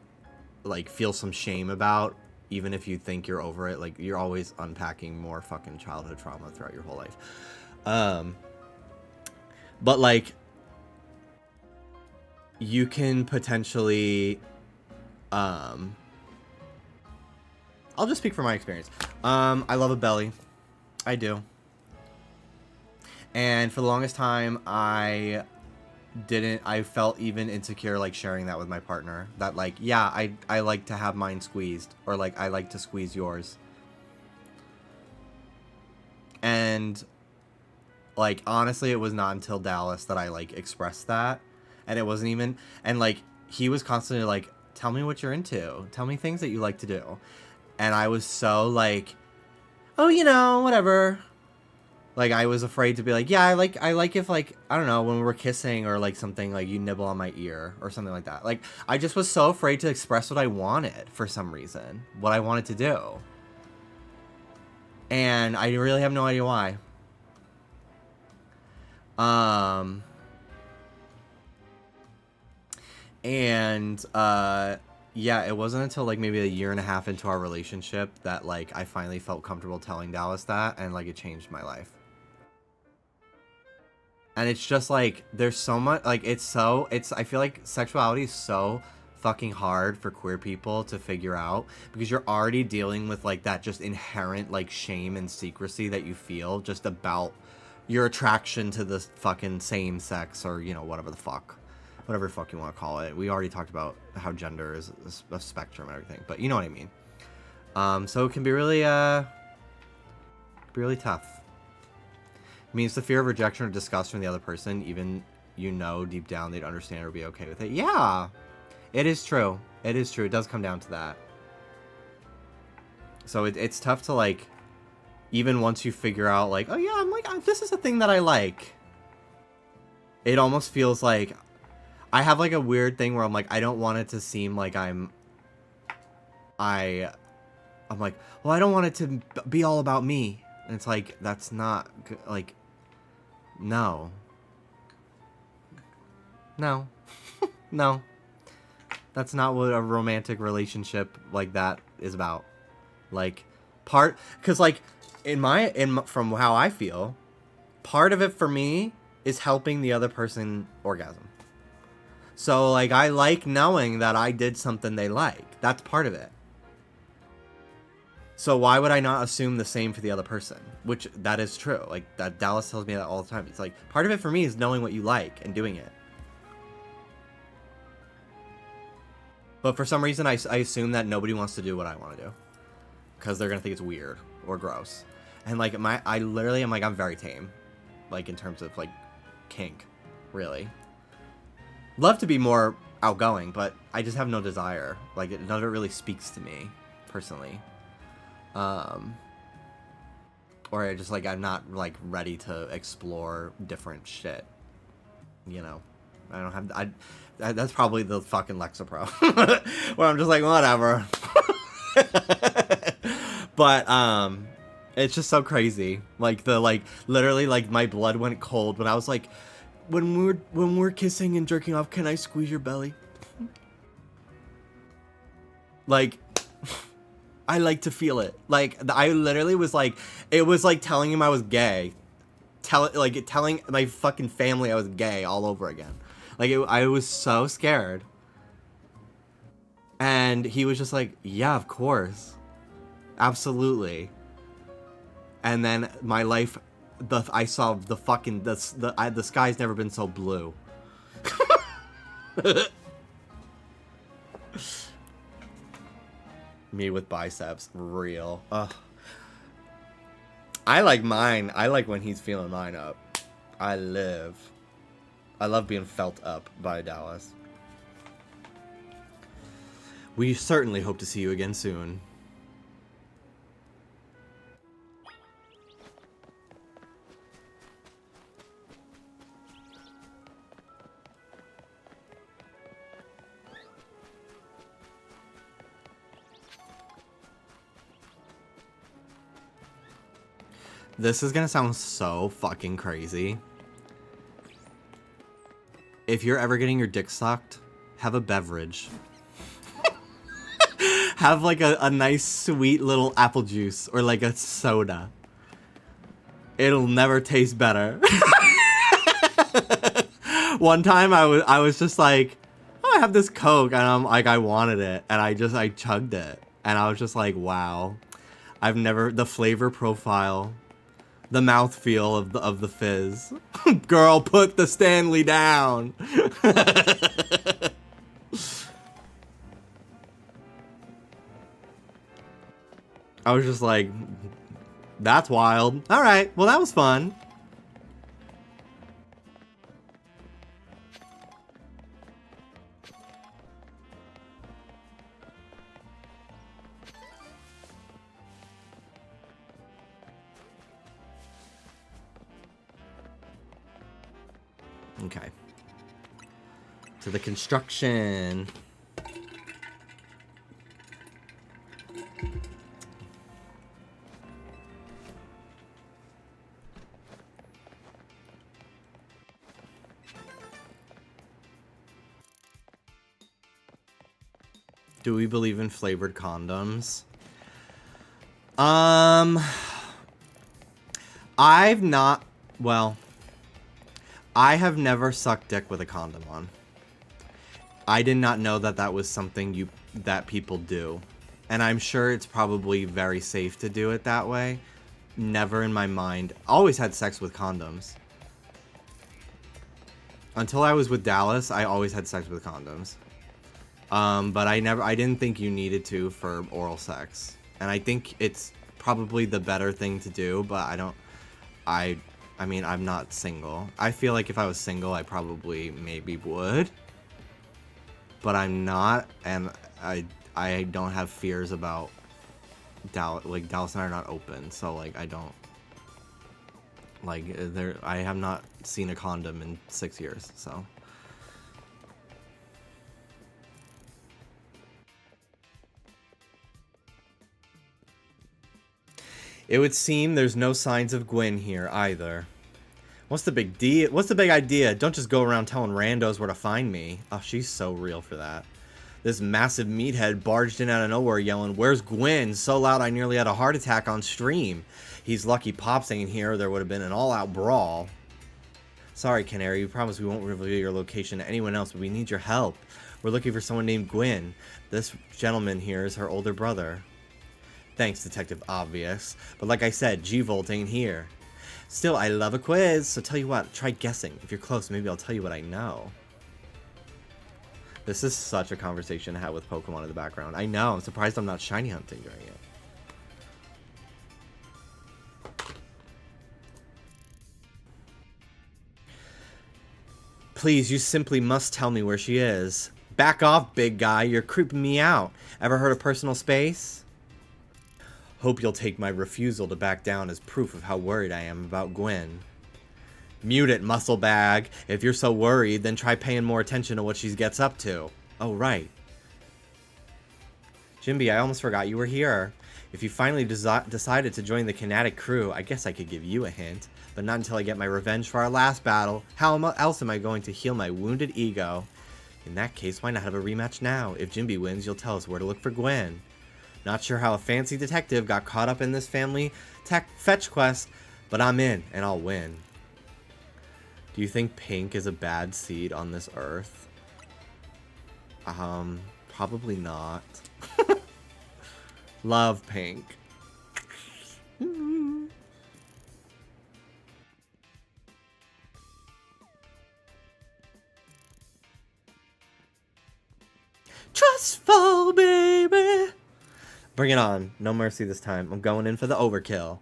like feel some shame about, even if you think you're over it. Like you're always unpacking more fucking childhood trauma throughout your whole life. But like you can potentially I'll just speak from my experience. I love a belly. I do. And for the longest time, I felt even insecure, like, sharing that with my partner. That, like, yeah, I like to have mine squeezed. Or, like, I like to squeeze yours. And, like, honestly, it was not until Dallas that I, like, expressed that. And it wasn't even... And, like, he was constantly, like, tell me what you're into. Tell me things that you like to do. And I was so, like, oh, you know, whatever. Like, I was afraid to be like, yeah, I like if, like, I don't know, when we were kissing or, like, something, like, you nibble on my ear or something like that. Like, I just was so afraid to express what I wanted for some reason. What I wanted to do. And I really have no idea why. Yeah, it wasn't until, like, maybe a year and a half into our relationship that, like, I finally felt comfortable telling Dallas that, and, like, it changed my life. And it's just like, there's so much, like, I feel like sexuality is so fucking hard for queer people to figure out, because you're already dealing with, like, that just inherent, like, shame and secrecy that you feel just about your attraction to the fucking same sex, or, you know, whatever the fuck you want to call it. We already talked about how gender is a spectrum and everything, but you know what I mean. So it can be really tough. I mean, it's the fear of rejection or disgust from the other person, even you know deep down they'd understand or be okay with it. Yeah, it is true. It is true. It does come down to that. So it's tough to, like, even once you figure out, like, oh yeah, I'm like, this is a thing that I like. It almost feels like, I have, like, a weird thing where I'm like, I don't want it to seem like I'm like, well, I don't want it to be all about me. And it's like, that's not, like, no. No. No. That's not what a romantic relationship like that is about. Like, because, like, from how I feel, part of it for me is helping the other person orgasm. So, like, I like knowing that I did something they like. That's part of it. So why would I not assume the same for the other person? Which, that is true. Like, that Dallas tells me that all the time. It's like, part of it for me is knowing what you like and doing it. But for some reason, I assume that nobody wants to do what I want to do. Because they're going to think it's weird or gross. And, like, I literally am like, I'm very tame. Like, in terms of, like, kink. Really. Love to be more outgoing, but I just have no desire. Like, none of it really speaks to me, personally. Or I just, like, I'm not, like, ready to explore different shit. You know? I don't have... that's probably the fucking Lexapro. Where I'm just like, whatever. But, it's just so crazy. Like, literally, like, my blood went cold when I was like, when we're kissing and jerking off, can I squeeze your belly? Like... I like to feel it. Like, I literally was like, it was like telling him I was gay. Telling my fucking family I was gay all over again. Like, I was so scared. And he was just like, yeah, of course. Absolutely. And then my life, I saw the fucking, the sky's never been so blue. Me with biceps, real. Ugh. I like mine. I like when he's feeling mine up. I love being felt up by Dallas. We certainly hope to see you again soon. This is gonna sound so fucking crazy. If you're ever getting your dick sucked, have a beverage. Have like a nice sweet little apple juice or like a soda. It'll never taste better. One time I was just like, oh, I have this Coke, and I'm like, I wanted it, and I chugged it, and I was just like, wow. I've never, the flavor profile, the mouthfeel of the fizz. Girl, put the Stanley down. I was just like, that's wild. All right, well, that was fun. Okay. To the construction. Do we believe in flavored condoms? I've not, well, I have never sucked dick with a condom on. I did not know that that was something that people do. And I'm sure it's probably very safe to do it that way. Never in my mind. Always had sex with condoms. Until I was with Dallas, I always had sex with condoms. But I didn't think you needed to for oral sex. And I think it's probably the better thing to do, but I mean, I'm not single. I feel like if I was single, I probably maybe would. But I'm not, and I don't have fears about Dallas. Like, Dallas and I are not open, so, like, I don't... Like, I have not seen a condom in 6 years, so... It would seem there's no signs of Gwen here, either. What's the big deal? What's the big idea? Don't just go around telling randos where to find me. Oh, she's so real for that. This massive meathead barged in out of nowhere yelling, "Where's Gwen?" So loud I nearly had a heart attack on stream. He's lucky Pops ain't here, or there would have been an all-out brawl. Sorry, Canary, we promise we won't reveal your location to anyone else, but we need your help. We're looking for someone named Gwen. This gentleman here is her older brother. Thanks, Detective Obvious. But like I said, G-Volt ain't here. Still, I love a quiz, so tell you what, try guessing. If you're close, maybe I'll tell you what I know. This is such a conversation to have with Pokemon in the background. I know, I'm surprised I'm not shiny hunting during it. Please, you simply must tell me where she is. Back off, big guy, you're creeping me out. Ever heard of personal space? Hope you'll take my refusal to back down as proof of how worried I am about Gwen. Mute it, muscle bag. If you're so worried, then try paying more attention to what she gets up to. Oh, right. Jimby, I almost forgot you were here. If you finally decided to join the Kinetic crew, I guess I could give you a hint. But not until I get my revenge for our last battle. How else am I going to heal my wounded ego? In that case, why not have a rematch now? If Jimby wins, you'll tell us where to look for Gwen. Not sure how a fancy detective got caught up in this family fetch quest, but I'm in, and I'll win. Do you think Pink is a bad seed on this earth? Probably not. Love Pink. Trustful, baby. Bring it on. No mercy this time. I'm going in for the overkill.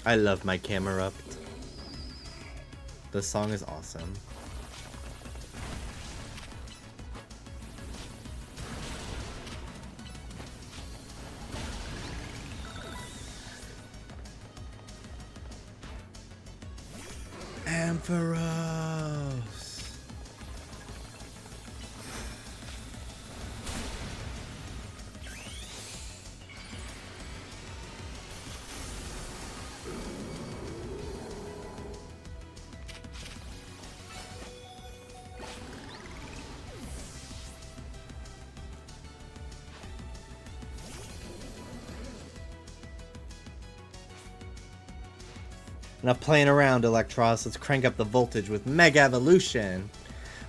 I love my camera up. This song is awesome. Ampharos. Enough playing around, Electros. Let's crank up the voltage with Mega Evolution.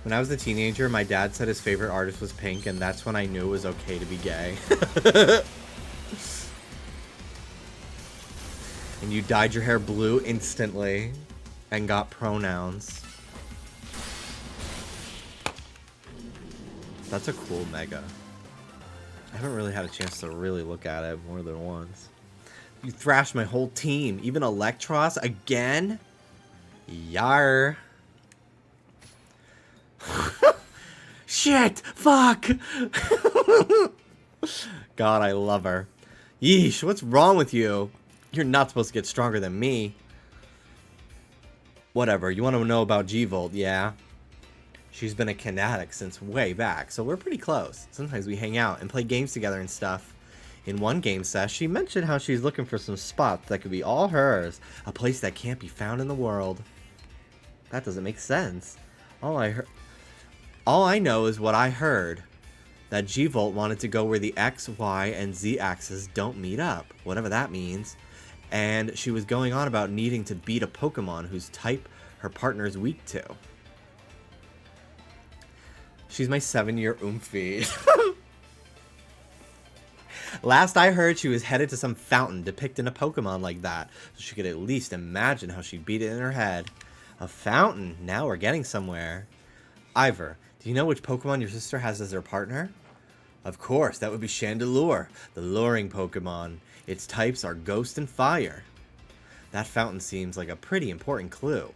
When I was a teenager, my dad said his favorite artist was Pink, and that's when I knew it was okay to be gay. And you dyed your hair blue instantly and got pronouns. That's a cool Mega. I haven't really had a chance to really look at it more than once. You thrashed my whole team. Even Electros again? Yar. Shit! Fuck! God, I love her. Yeesh, what's wrong with you? You're not supposed to get stronger than me. Whatever, you want to know about G-Volt, yeah? She's been a Kinetic since way back, so we're pretty close. Sometimes we hang out and play games together and stuff. In one game sesh, she mentioned how she's looking for some spots that could be all hers. A place that can't be found in the world. That doesn't make sense. All I know is what I heard. That G-Volt wanted to go where the X, Y, and Z axes don't meet up. Whatever that means. And she was going on about needing to beat a Pokemon whose type her partner is weak to. She's my 7-year Oomphy. Last I heard, she was headed to some fountain depicting a Pokemon like that, so she could at least imagine how she'd beat it in her head. A fountain? Now we're getting somewhere. Ivor, do you know which Pokemon your sister has as her partner? Of course, that would be Chandelure, the luring Pokemon. Its types are Ghost and Fire. That fountain seems like a pretty important clue.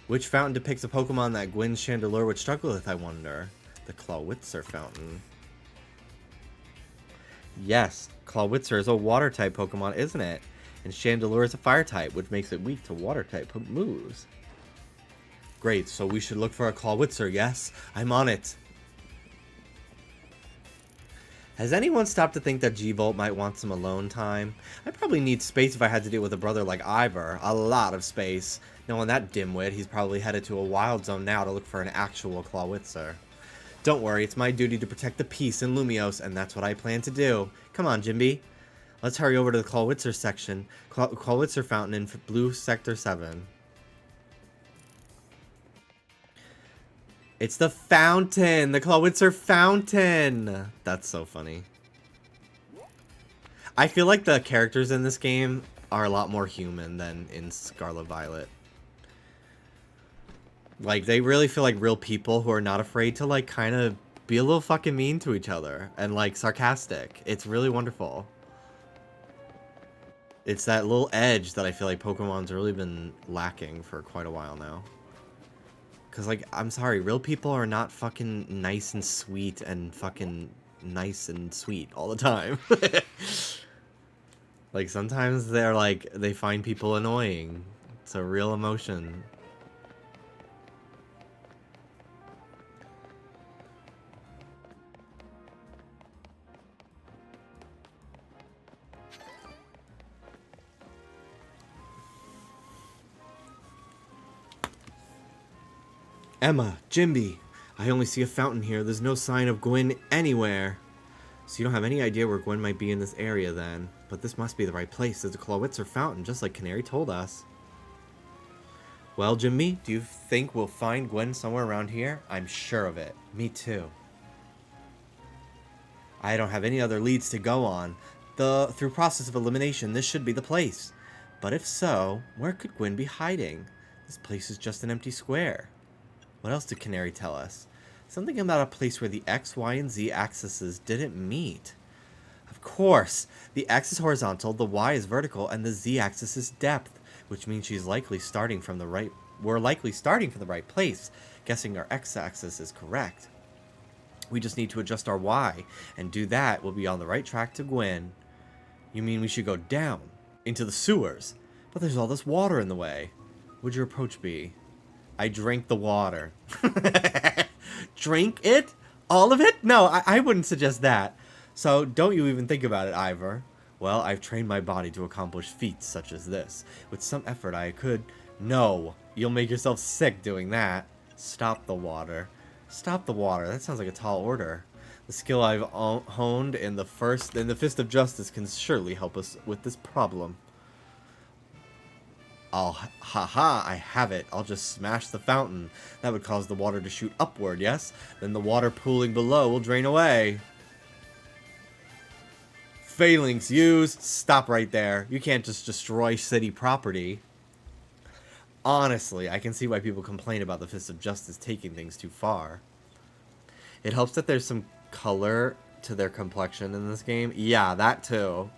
Which fountain depicts a Pokemon that Gwyn's Chandelure would struggle with, I wonder? The Clawitzer fountain. Yes, Clawitzer is a water-type Pokemon, isn't it? And Chandelure is a fire-type, which makes it weak to water-type moves. Great, so we should look for a Clawitzer, yes? I'm on it. Has anyone stopped to think that G-Volt might want some alone time? I'd probably need space if I had to deal with a brother like Ivor. A lot of space. Knowing that dimwit, he's probably headed to a wild zone now to look for an actual Clawitzer. Don't worry, it's my duty to protect the peace in Lumiose, and that's what I plan to do. Come on, Jimby. Let's hurry over to the Clawitzer section. Clawitzer Fountain in Blue Sector 7. It's the fountain! The Clawitzer Fountain! That's so funny. I feel like the characters in this game are a lot more human than in Scarlet Violet. Like, they really feel like real people who are not afraid to, like, kind of be a little fucking mean to each other. And, like, sarcastic. It's really wonderful. It's that little edge that I feel like Pokemon's really been lacking for quite a while now. Because, like, I'm sorry, real people are not fucking nice and sweet and fucking nice and sweet all the time. Like, sometimes they're, like, they find people annoying. It's a real emotion. Emma, Jimby, I only see a fountain here. There's no sign of Gwyn anywhere. So you don't have any idea where Gwyn might be in this area then. But this must be the right place. There's a Clawitzer fountain, just like Canary told us. Well, Jimmy, do you think we'll find Gwyn somewhere around here? I'm sure of it. Me too. I don't have any other leads to go on. Through process of elimination, this should be the place. But if so, where could Gwyn be hiding? This place is just an empty square. What else did Canary tell us? Something about a place where the X, Y, and Z axes didn't meet. Of course, The X is horizontal, the Y is vertical, and the Z axis is depth, which means we're likely starting from the right place. Guessing our X axis is correct. We just need to adjust our Y, and do that, we'll be on the right track to Gwyn. You mean we should go down, into the sewers? But there's all this water in the way. Would your approach be? I drink the water. Drink it? All of it? No, I wouldn't suggest that. So don't you even think about it, Ivor. Well, I've trained my body to accomplish feats such as this. With some effort I could... No, you'll make yourself sick doing that. Stop the water. Stop the water. That sounds like a tall order. The skill I've honed in the Fist of Justice can surely help us with this problem. Haha, I have it. I'll just smash the fountain. That would cause the water to shoot upward, yes? Then the water pooling below will drain away. Phalanx used. Stop right there. You can't just destroy city property. Honestly, I can see why people complain about the Fist of Justice taking things too far. It helps that there's some color to their complexion in this game. Yeah, that too.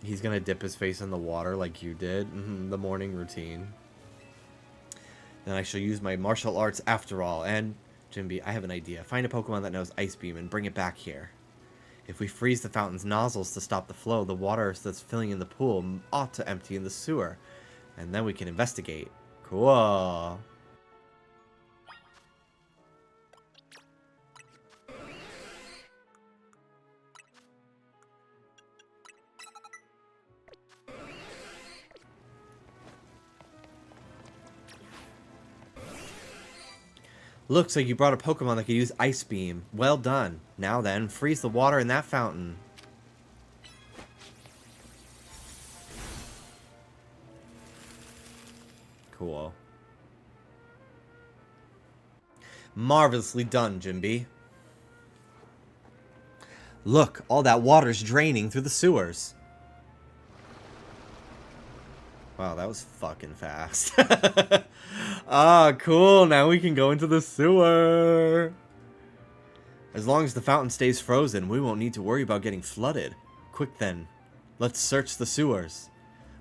He's gonna dip his face in the water like you did. The morning routine. Then I shall use my martial arts after all. And, Jimby, I have an idea. Find a Pokemon that knows Ice Beam and bring it back here. If we freeze the fountain's nozzles to stop the flow, the water that's filling in the pool ought to empty in the sewer. And then we can investigate. Cool. Looks like you brought a Pokemon that could use Ice Beam. Well done. Now then, freeze the water in that fountain. Cool. Marvelously done, Jimby. Look, all that water's draining through the sewers. Wow, that was fucking fast. Ah, cool. Now we can go into the sewer. As long as the fountain stays frozen, we won't need to worry about getting flooded. Quick then, let's search the sewers.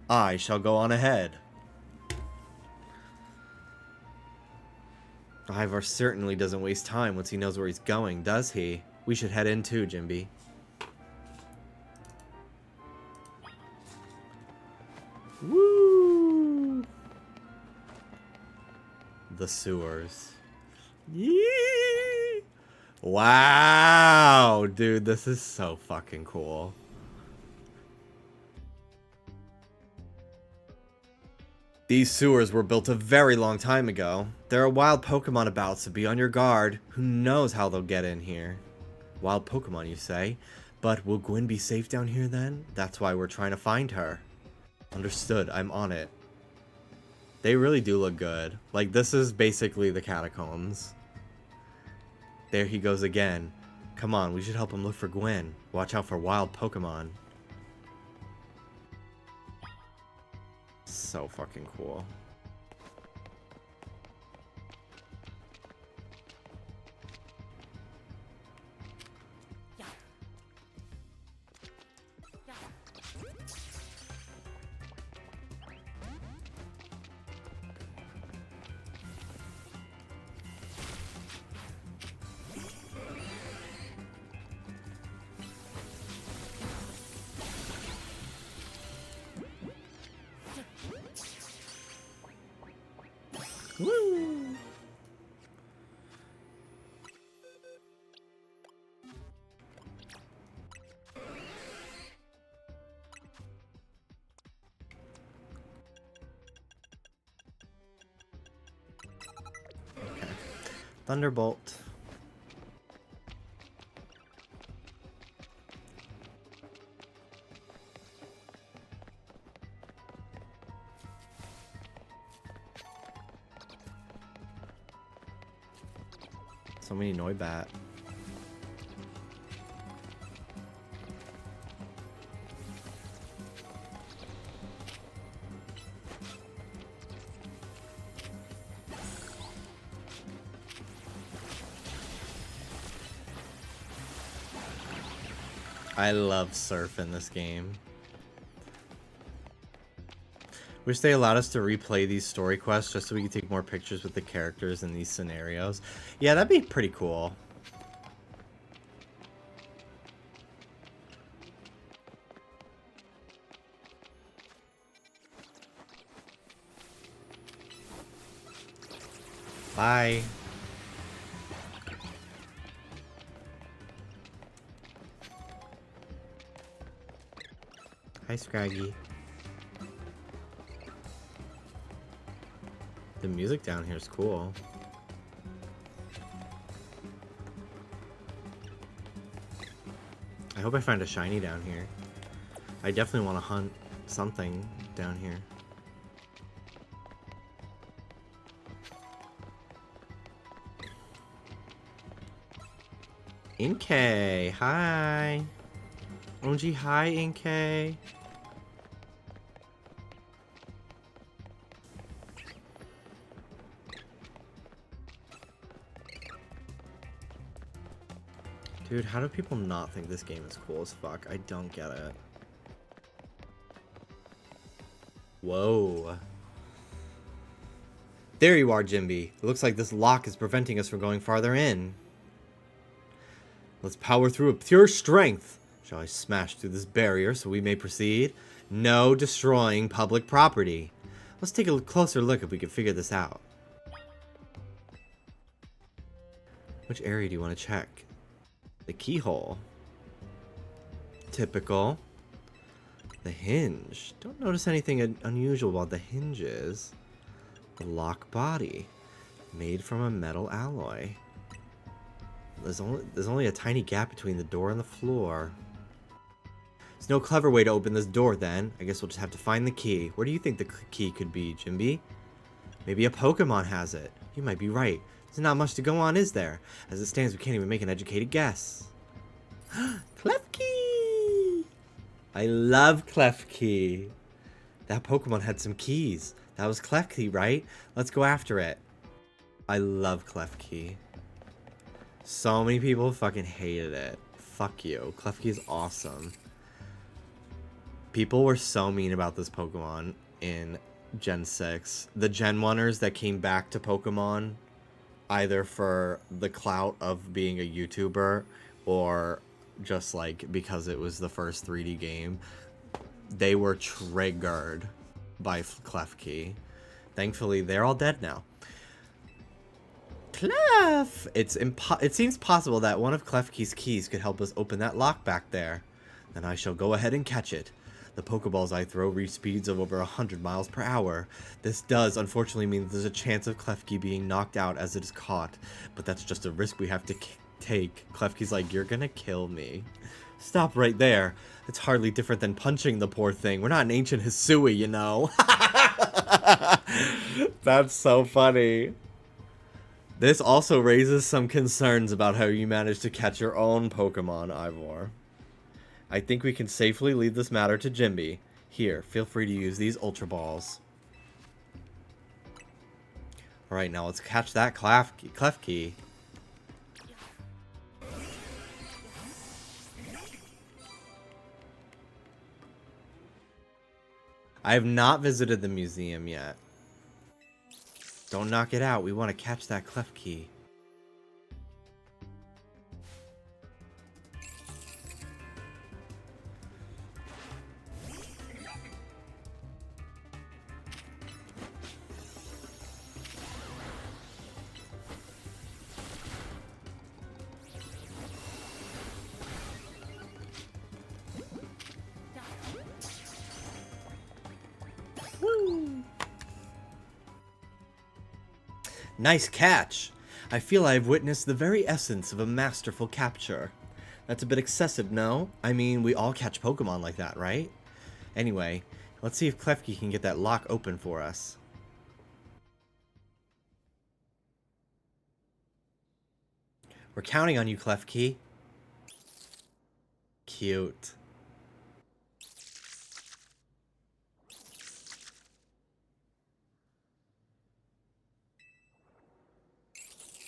I shall go on ahead. Ivor certainly doesn't waste time once he knows where he's going, does he? We should head in too, Jimby. Woo! The sewers. Yee! Wow, dude, this is so fucking cool. These sewers were built a very long time ago. There are wild Pokemon about, so be on your guard. Who knows how they'll get in here? Wild Pokemon, you say? But will Gwyn be safe down here then? That's why we're trying to find her. Understood, I'm on it. They really do look good. Like, this is basically the catacombs. There he goes again. Come on, we should help him look for Gwyn. Watch out for wild Pokemon. So fucking cool. Woo! Okay. Thunderbolt. So many Noibat. I love surf in this game. Wish they allowed us to replay these story quests just so we could take more pictures with the characters in these scenarios. Yeah, that'd be pretty cool. Bye. Hi, Scraggy. The music down here is cool. I hope I find a shiny down here. I definitely want to hunt something down here. Inkay, hi. Onji, hi, Inkay. Dude, how do people not think this game is cool as fuck? I don't get it. Whoa. There you are, Jimby. It looks like this lock is preventing us from going farther in. Let's power through with pure strength. Shall I smash through this barrier so we may proceed? No destroying public property. Let's take a closer look if we can figure this out. Which area do you want to check? The keyhole. Typical. The hinge. Don't notice anything unusual about the hinges. The lock body. Made from a metal alloy. There's only a tiny gap between the door and the floor. There's no clever way to open this door then. I guess we'll just have to find the key. Where do you think the key could be, Jimby? Maybe a Pokémon has it. You might be right. There's not much to go on, is there? As it stands, we can't even make an educated guess. Klefki! I love Klefki. That Pokemon had some keys. That was Klefki, right? Let's go after it. I love Klefki. So many people fucking hated it. Fuck you. Klefki is awesome. People were so mean about this Pokemon in Gen 6. The Gen 1ers that came back to Pokemon, either for the clout of being a YouTuber or just like because it was the first 3D game, they were triggered by Klefki. Thankfully, they're all dead now. Clef! It seems possible that one of Klefki's keys could help us open that lock back there. Then I shall go ahead and catch it. The Pokeballs I throw reach speeds of over 100 miles per hour. This does unfortunately mean there's a chance of Klefki being knocked out as it is caught, but that's just a risk we have to take. Klefki's like, you're gonna kill me. Stop right there. It's hardly different than punching the poor thing. We're not an ancient Hisui, you know. That's so funny. This also raises some concerns about how you managed to catch your own Pokemon, Ivor. I think we can safely leave this matter to Jimby. Here, feel free to use these Ultra Balls. Alright, now let's catch that Klefki. I have not visited the museum yet. Don't knock it out. We want to catch that Klefki. Nice catch! I feel I have witnessed the very essence of a masterful capture. That's a bit excessive, no? I mean, we all catch Pokemon like that, right? Anyway, let's see if Klefki can get that lock open for us. We're counting on you, Klefki. Cute.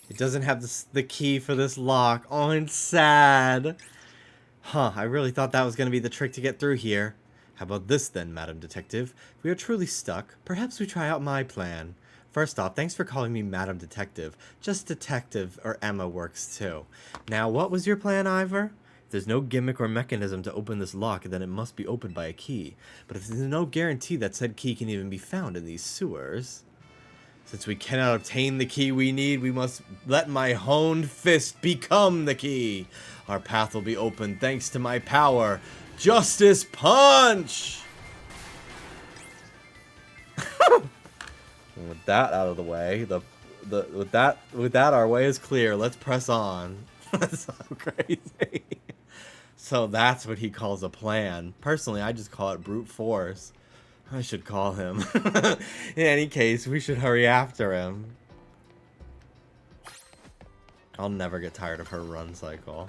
It doesn't have the key for this lock. Oh, it's sad. Huh, I really thought that was going to be the trick to get through here. How about this then, Madam Detective? If we are truly stuck, perhaps we try out my plan. First off, thanks for calling me Madam Detective. Just Detective or Emma works too. Now, what was your plan, Ivor? If there's no gimmick or mechanism to open this lock, then it must be opened by a key. But if there's no guarantee that said key can even be found in these sewers... Since we cannot obtain the key we need, we must let my honed fist become the key. Our path will be open thanks to my power. Justice Punch! And with that out of the way, with that our way is clear. Let's press on. That's so crazy. So that's what he calls a plan. Personally, I just call it brute force. I should call him. In any case, we should hurry after him. I'll never get tired of her run cycle.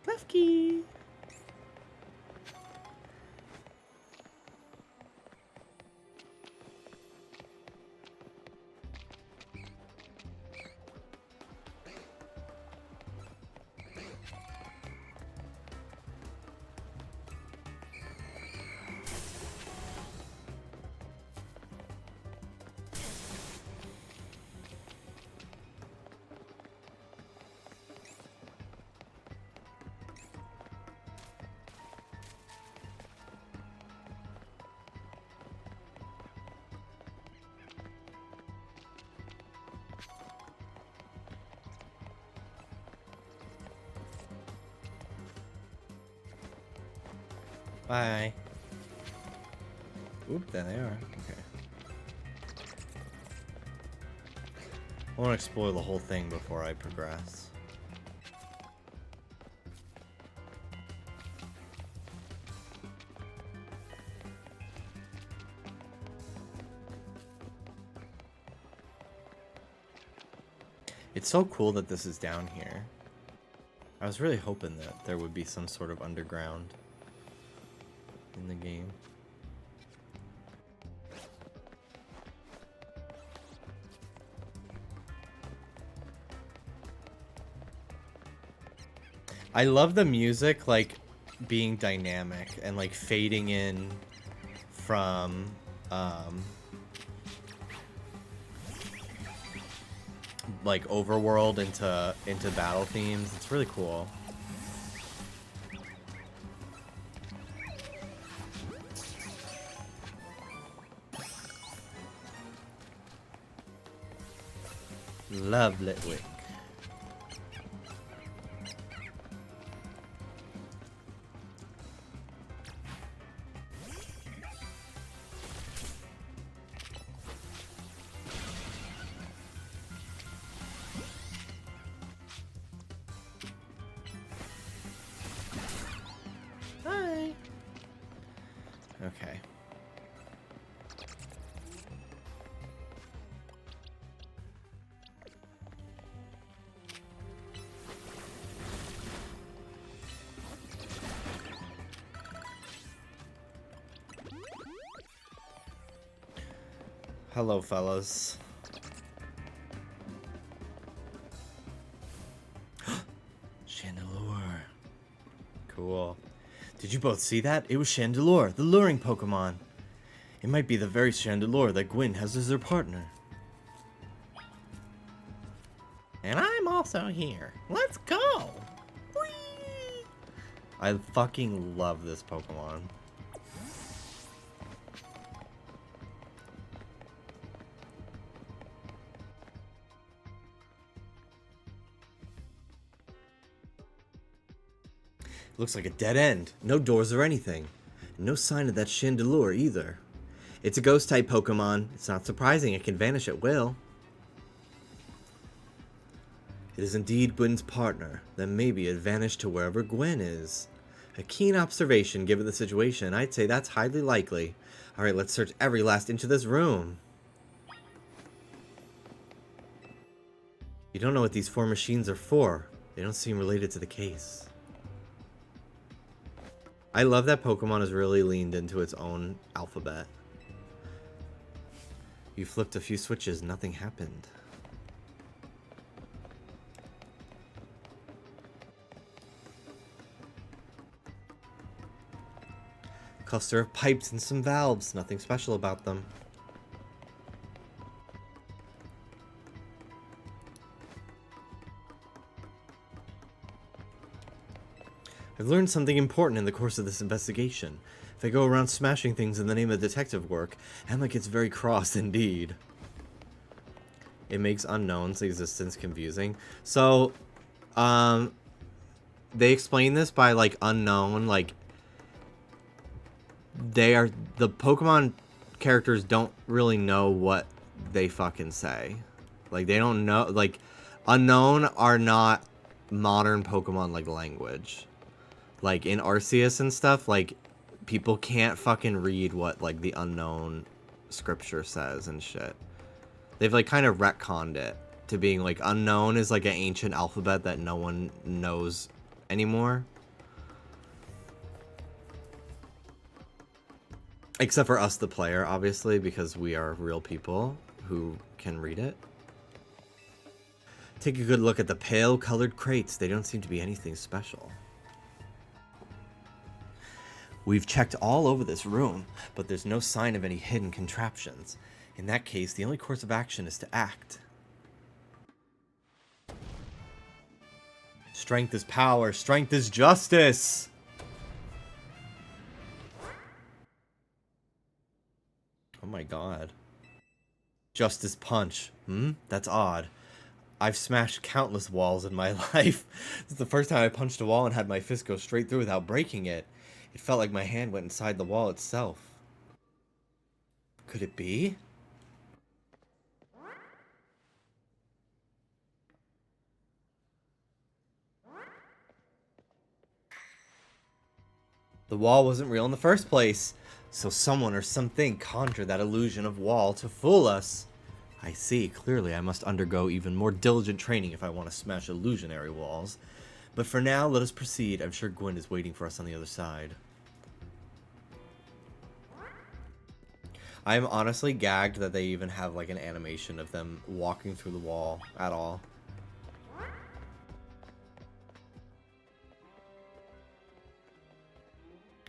Lefty. Bye. Oop, there they are. Okay. I want to explore the whole thing before I progress. It's so cool that this is down here. I was really hoping that there would be some sort of underground in the game. I love the music, like, being dynamic and, like, fading in from, like, overworld into battle themes. It's really cool. Love Litwick. Hi. Okay. Hello, fellas. Chandelure. Cool. Did you both see that? It was Chandelure, the luring Pokemon. It might be the very Chandelure that Gwyn has as her partner. And I'm also here. Let's go! Whee! I fucking love this Pokemon. Looks like a dead end. No doors or anything. No sign of that Chandelure either. It's a ghost-type Pokemon. It's not surprising it can vanish at will. It is indeed Gwyn's partner. Then maybe it vanished to wherever Gwyn is. A keen observation given the situation. I'd say that's highly likely. Alright, let's search every last inch of this room. You don't know what these 4 machines are for. They don't seem related to the case. I love that Pokemon has really leaned into its own alphabet. You flipped a few switches, nothing happened. Cluster of pipes and some valves. Nothing special about them. I've learned something important in the course of this investigation. If I go around smashing things in the name of detective work, Emma gets very cross indeed. It makes unknown's existence confusing. So, they explain this by, like, unknown, like, the Pokemon characters don't really know what they fucking say. Like, they don't know, like, unknown are not modern Pokemon, like, language. Like, in Arceus and stuff, like, people can't fucking read what, like, the unknown scripture says and shit. They've, like, kind of retconned it to being, like, unknown is, like, an ancient alphabet that no one knows anymore. Except for us, the player, obviously, because we are real people who can read it. Take a good look at the pale-colored crates. They don't seem to be anything special. We've checked all over this room, but there's no sign of any hidden contraptions. In that case, the only course of action is to act. Strength is power. Strength is justice. Oh my god. Justice punch. That's odd. I've smashed countless walls in my life. This is the first time I punched a wall and had my fist go straight through without breaking it. It felt like my hand went inside the wall itself. Could it be? The wall wasn't real in the first place, so someone or something conjured that illusion of wall to fool us. I see. Clearly, I must undergo even more diligent training if I want to smash illusionary walls. But for now, let us proceed. I'm sure Gwen is waiting for us on the other side. I am honestly gagged that they even have like an animation of them walking through the wall at all.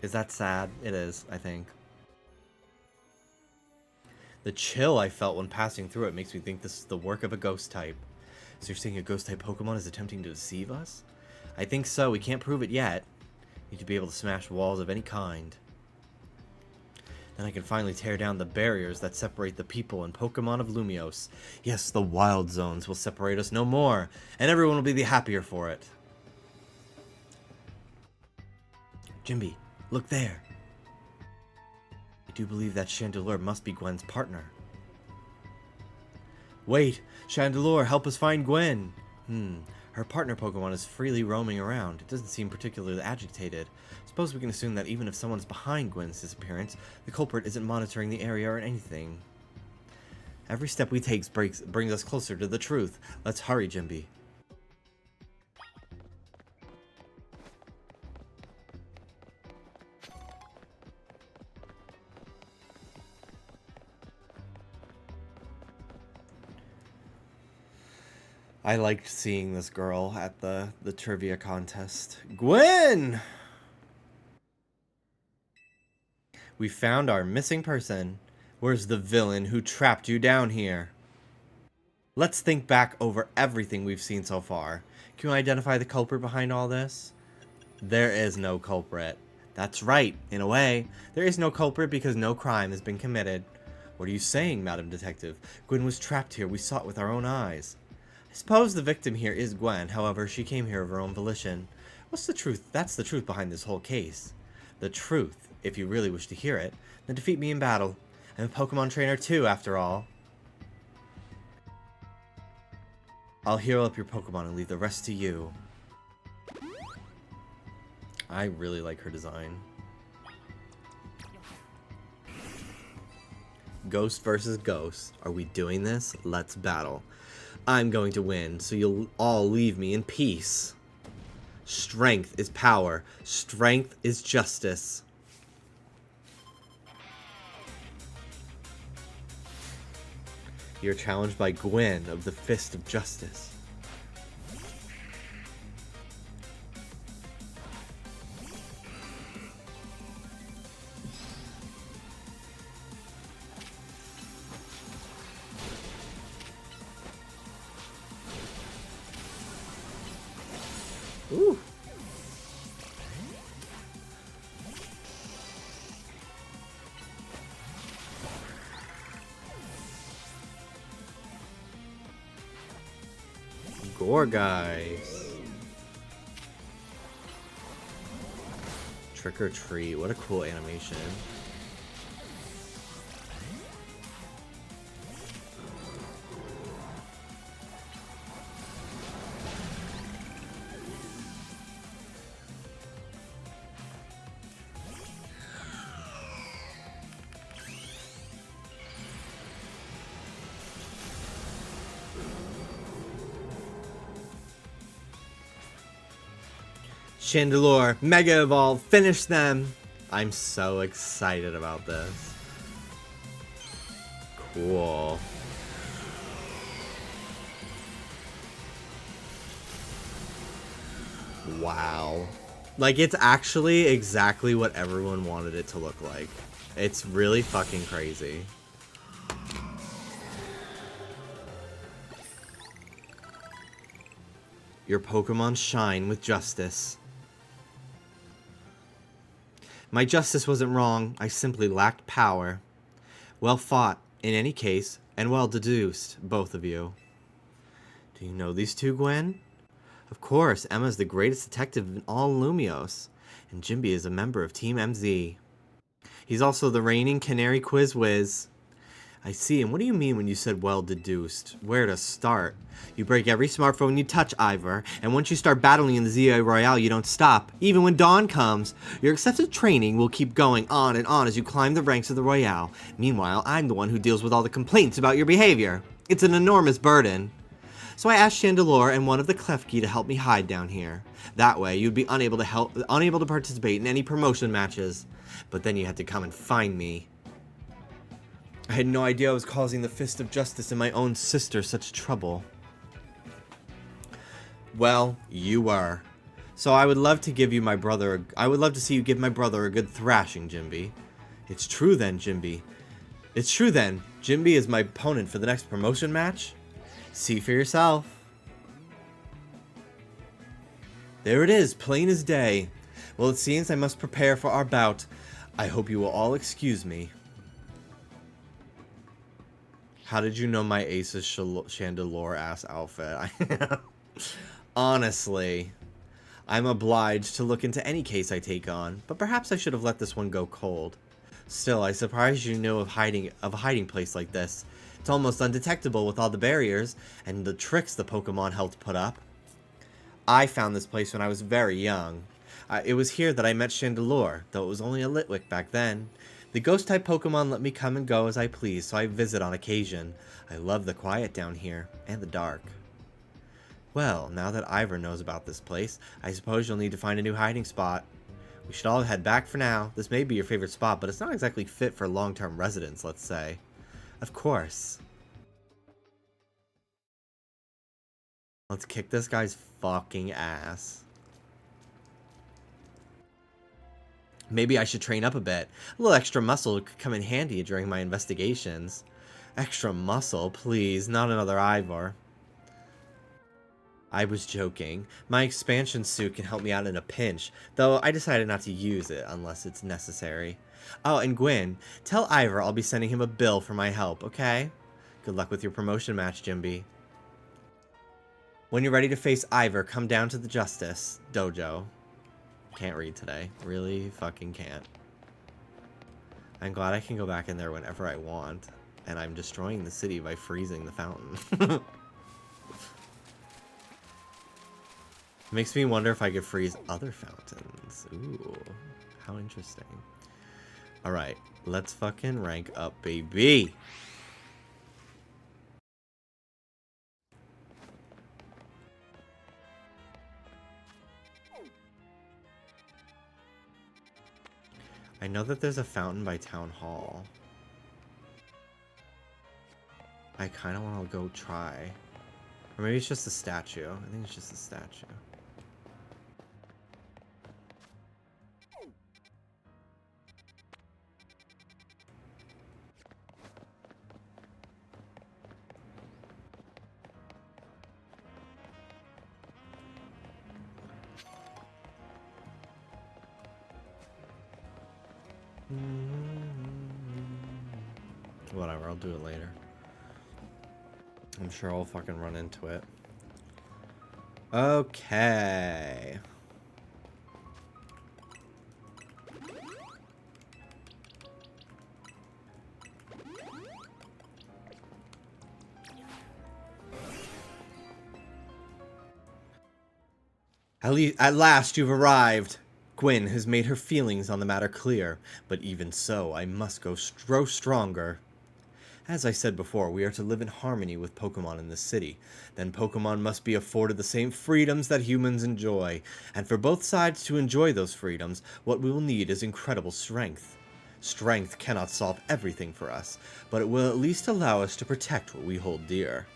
Is that sad? It is, I think. The chill I felt when passing through it makes me think this is the work of a ghost type. So you're saying a ghost type Pokemon is attempting to deceive us? I think so. We can't prove it yet. Need to be able to smash walls of any kind. Then I can finally tear down the barriers that separate the people and Pokemon of Lumiose. Yes, the wild zones will separate us no more, and everyone will be the happier for it. Jimby, look there. I do believe that Chandelure must be Gwen's partner. Wait, Chandelure, help us find Gwen. Her partner Pokemon is freely roaming around. It doesn't seem particularly agitated. Suppose we can assume that even if someone's behind Gwen's disappearance, the culprit isn't monitoring the area or anything. Every step we take brings us closer to the truth. Let's hurry, Jimby. I liked seeing this girl at the trivia contest. Gwen! We found our missing person. Where's the villain who trapped you down here? Let's think back over everything we've seen so far. Can you identify the culprit behind all this? There is no culprit. That's right, in a way. There is no culprit because no crime has been committed. What are you saying, Madam Detective? Gwen was trapped here. We saw it with our own eyes. I suppose the victim here is Gwen. However, she came here of her own volition. What's the truth? That's the truth behind this whole case. The truth, if you really wish to hear it, then defeat me in battle. I'm a Pokemon trainer too, after all. I'll heal up your Pokemon and leave the rest to you. I really like her design. Ghost versus ghost. Are we doing this? Let's battle. I'm going to win, so you'll all leave me in peace. Strength is power. Strength is justice. You're challenged by Gwen of the Fist of Justice. Ooh. Gore guys. Trick or treat. What a cool animation. Chandelure, Mega Evolve, finish them! I'm so excited about this. Cool. Wow. Like, it's actually exactly what everyone wanted it to look like. It's really fucking crazy. Your Pokemon shine with justice. My justice wasn't wrong, I simply lacked power. Well fought, in any case, and well deduced, both of you. Do you know these two, Gwen? Of course, Emma's the greatest detective in all Lumios, and Jimby is a member of Team MZ. He's also the reigning Canary Quiz Whiz. I see, and what do you mean when you said well deduced? Where to start? You break every smartphone you touch, Ivor, and once you start battling in the ZA Royale, you don't stop. Even when dawn comes, your excessive training will keep going on and on as you climb the ranks of the Royale. Meanwhile, I'm the one who deals with all the complaints about your behavior. It's an enormous burden. So I asked Chandelure and one of the Klefki to help me hide down here. That way, you'd be unable to participate in any promotion matches. But then you had to come and find me. I had no idea I was causing the Fist of Justice and my own sister such trouble. Well, you were. So I would love to give you my brother. I would love to see you give my brother a good thrashing, Jimby. It's true then, Jimby. It's true then. Jimby is my opponent for the next promotion match. See for yourself. There it is, plain as day. Well, it seems I must prepare for our bout. I hope you will all excuse me. How did you know my Ace's Chandelure-ass outfit? Honestly, I'm obliged to look into any case I take on, but perhaps I should have let this one go cold. Still, I surprised you knew of a hiding place like this. It's almost undetectable with all the barriers and the tricks the Pokemon helped put up. I found this place when I was very young. It was here that I met Chandelure, though it was only a Litwick back then. The ghost-type Pokemon let me come and go as I please, so I visit on occasion. I love the quiet down here, and the dark. Well, now that Ivor knows about this place, I suppose you'll need to find a new hiding spot. We should all head back for now. This may be your favorite spot, but it's not exactly fit for long-term residence, let's say. Of course. Let's kick this guy's fucking ass. Maybe I should train up a bit. A little extra muscle could come in handy during my investigations. Extra muscle, please, not another Ivor. I was joking. My expansion suit can help me out in a pinch, though I decided not to use it unless it's necessary. Oh, and Gwyn, tell Ivor I'll be sending him a bill for my help, okay? Good luck with your promotion match, Jimby. When you're ready to face Ivor, come down to the Justice Dojo. Can't read today. Really fucking can't. I'm glad I can go back in there whenever I want. And I'm destroying the city by freezing the fountain. Makes me wonder if I could freeze other fountains. Ooh, how interesting. Alright, let's fucking rank up, baby. I know that there's a fountain by Town Hall. I kind of want to go try. Or maybe it's just a statue. I think it's just a statue. Whatever, I'll do it later. I'm sure I'll fucking run into it. Okay. At last you've arrived. Gwen has made her feelings on the matter clear, but even so, I must grow stronger. As I said before, we are to live in harmony with Pokémon in this city. Then Pokémon must be afforded the same freedoms that humans enjoy. And for both sides to enjoy those freedoms, what we will need is incredible strength. Strength cannot solve everything for us, but it will at least allow us to protect what we hold dear.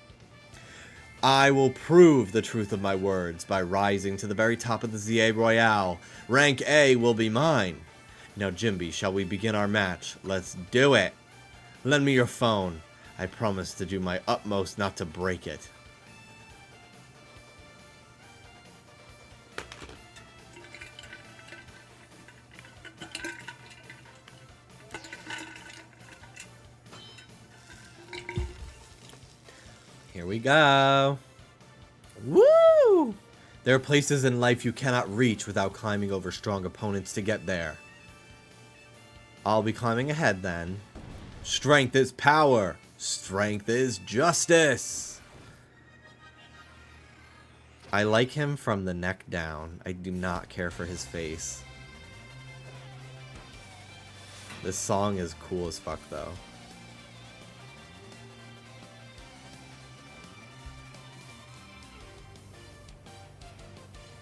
I will prove the truth of my words by rising to the very top of the ZA Royale. Rank A will be mine. Now, Jimby, shall we begin our match? Let's do it. Lend me your phone. I promise to do my utmost not to break it. Here we go. Woo! There are places in life you cannot reach without climbing over strong opponents to get there. I'll be climbing ahead then. Strength is power. Strength is justice. I like him from the neck down. I do not care for his face. This song is cool as fuck though.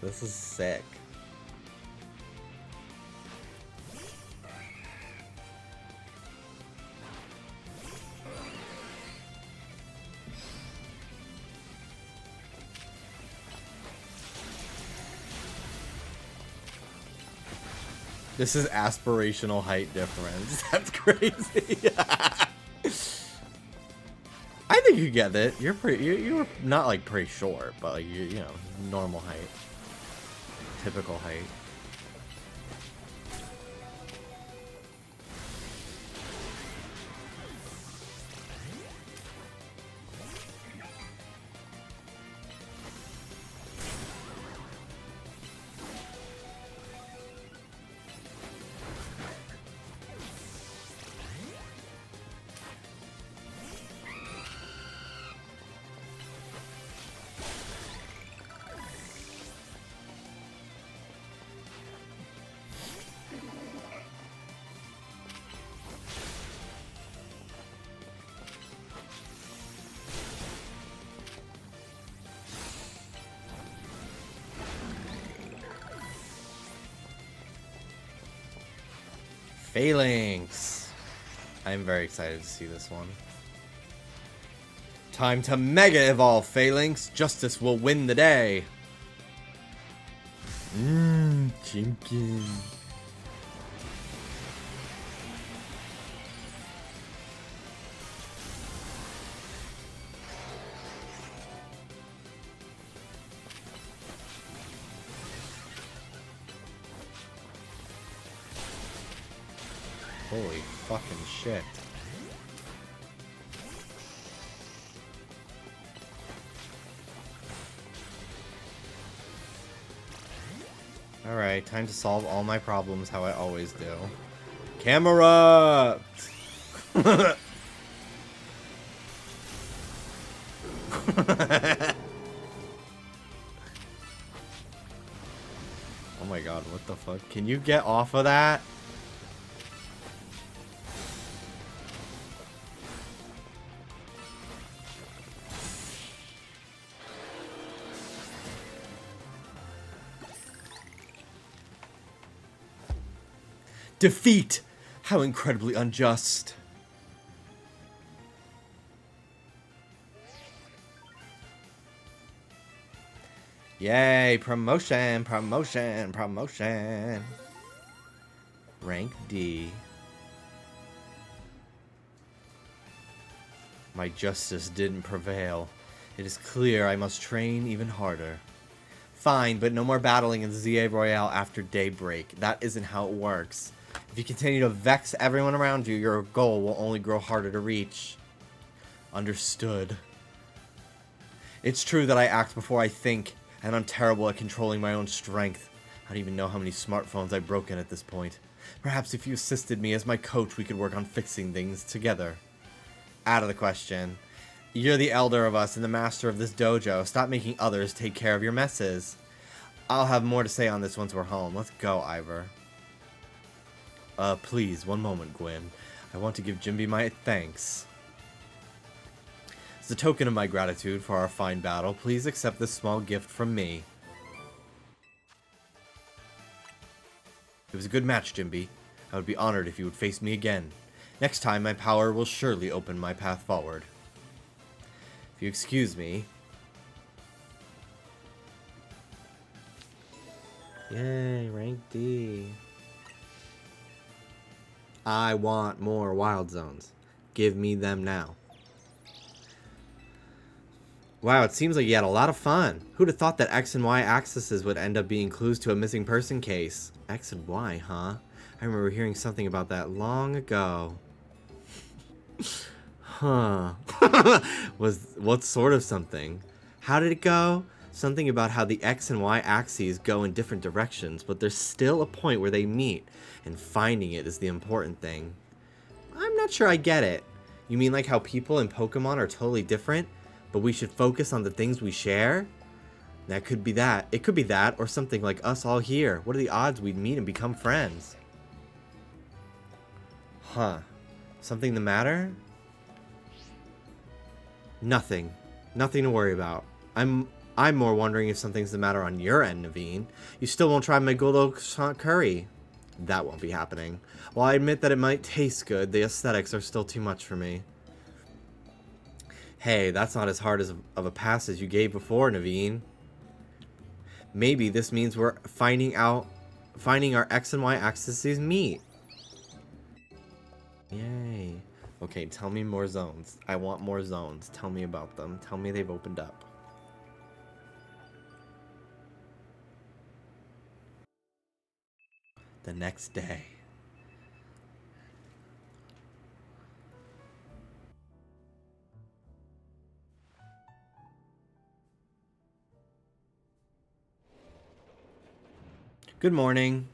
This is sick. This is aspirational height difference. That's crazy. I think you get it. You're pretty. You're not like pretty short, but like you know, normal height, typical height. Phalanx. I'm very excited to see this one. Time to Mega Evolve, Phalanx. Justice will win the day. Chicken. Holy fucking shit. Alright, time to solve all my problems how I always do. Camera! Oh my god, what the fuck? Can you get off of that? Defeat! How incredibly unjust. Yay, promotion, promotion, promotion. Rank D. My justice didn't prevail. It is clear I must train even harder. Fine, but no more battling in ZA Royale after daybreak. That isn't how it works. If you continue to vex everyone around you, your goal will only grow harder to reach. Understood. It's true that I act before I think, and I'm terrible at controlling my own strength. I don't even know how many smartphones I've broken at this point. Perhaps if you assisted me as my coach, we could work on fixing things together. Out of the question. You're the elder of us and the master of this dojo. Stop making others take care of your messes. I'll have more to say on this once we're home. Let's go, Ivor. Please, one moment, Gwen. I want to give Jimby my thanks. As a token of my gratitude for our fine battle, please accept this small gift from me. It was a good match, Jimby. I would be honored if you would face me again. Next time, my power will surely open my path forward. If you excuse me. Yay, rank D. I want more wild zones. Give me them now. Wow, it seems like you had a lot of fun. Who'd have thought that X and Y axes would end up being clues to a missing person case? X and Y, huh? I remember hearing something about that long ago. Huh. What sort of something? How did it go? Something about how the X and Y axes go in different directions, but there's still a point where they meet, and finding it is the important thing. I'm not sure I get it. You mean like how people in Pokemon are totally different, but we should focus on the things we share? That could be that. It could be that, or something like us all here. What are the odds we'd meet and become friends? Huh. Something the matter? Nothing. Nothing to worry about. I'm more wondering if something's the matter on your end, Naveen. You still won't try my Goldo curry. That won't be happening. While I admit that it might taste good, the aesthetics are still too much for me. Hey, that's not as hard of a pass as you gave before, Naveen. Maybe this means we're finding our X and Y axes meet. Yay. Okay, tell me more zones. I want more zones. Tell me about them. Tell me they've opened up. The next day. Good morning.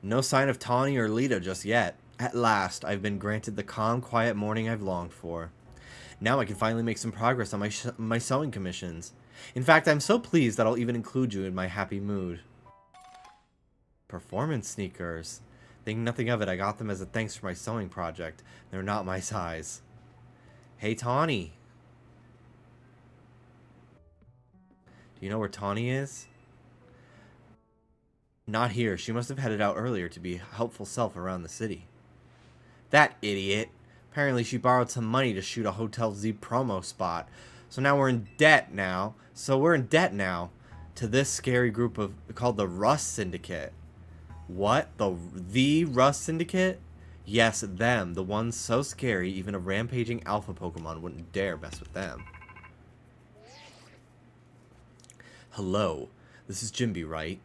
No sign of Tawny or Lita just yet. At last, I've been granted the calm, quiet morning I've longed for. Now I can finally make some progress on my sewing commissions. In fact, I'm so pleased that I'll even include you in my happy mood. Performance sneakers. Think nothing of it, I got them as a thanks for my sewing project. They're not my size. Hey, Tawny. Do you know where Tawny is? Not here. She must have headed out earlier to be a helpful self around the city. That idiot. Apparently she borrowed some money to shoot a Hotel Z promo spot. So now we're in debt now. To this scary group called the Rust Syndicate. What? The Rust Syndicate? Yes, them. The ones so scary even a rampaging alpha Pokemon wouldn't dare mess with them. Hello. This is Jimby, right?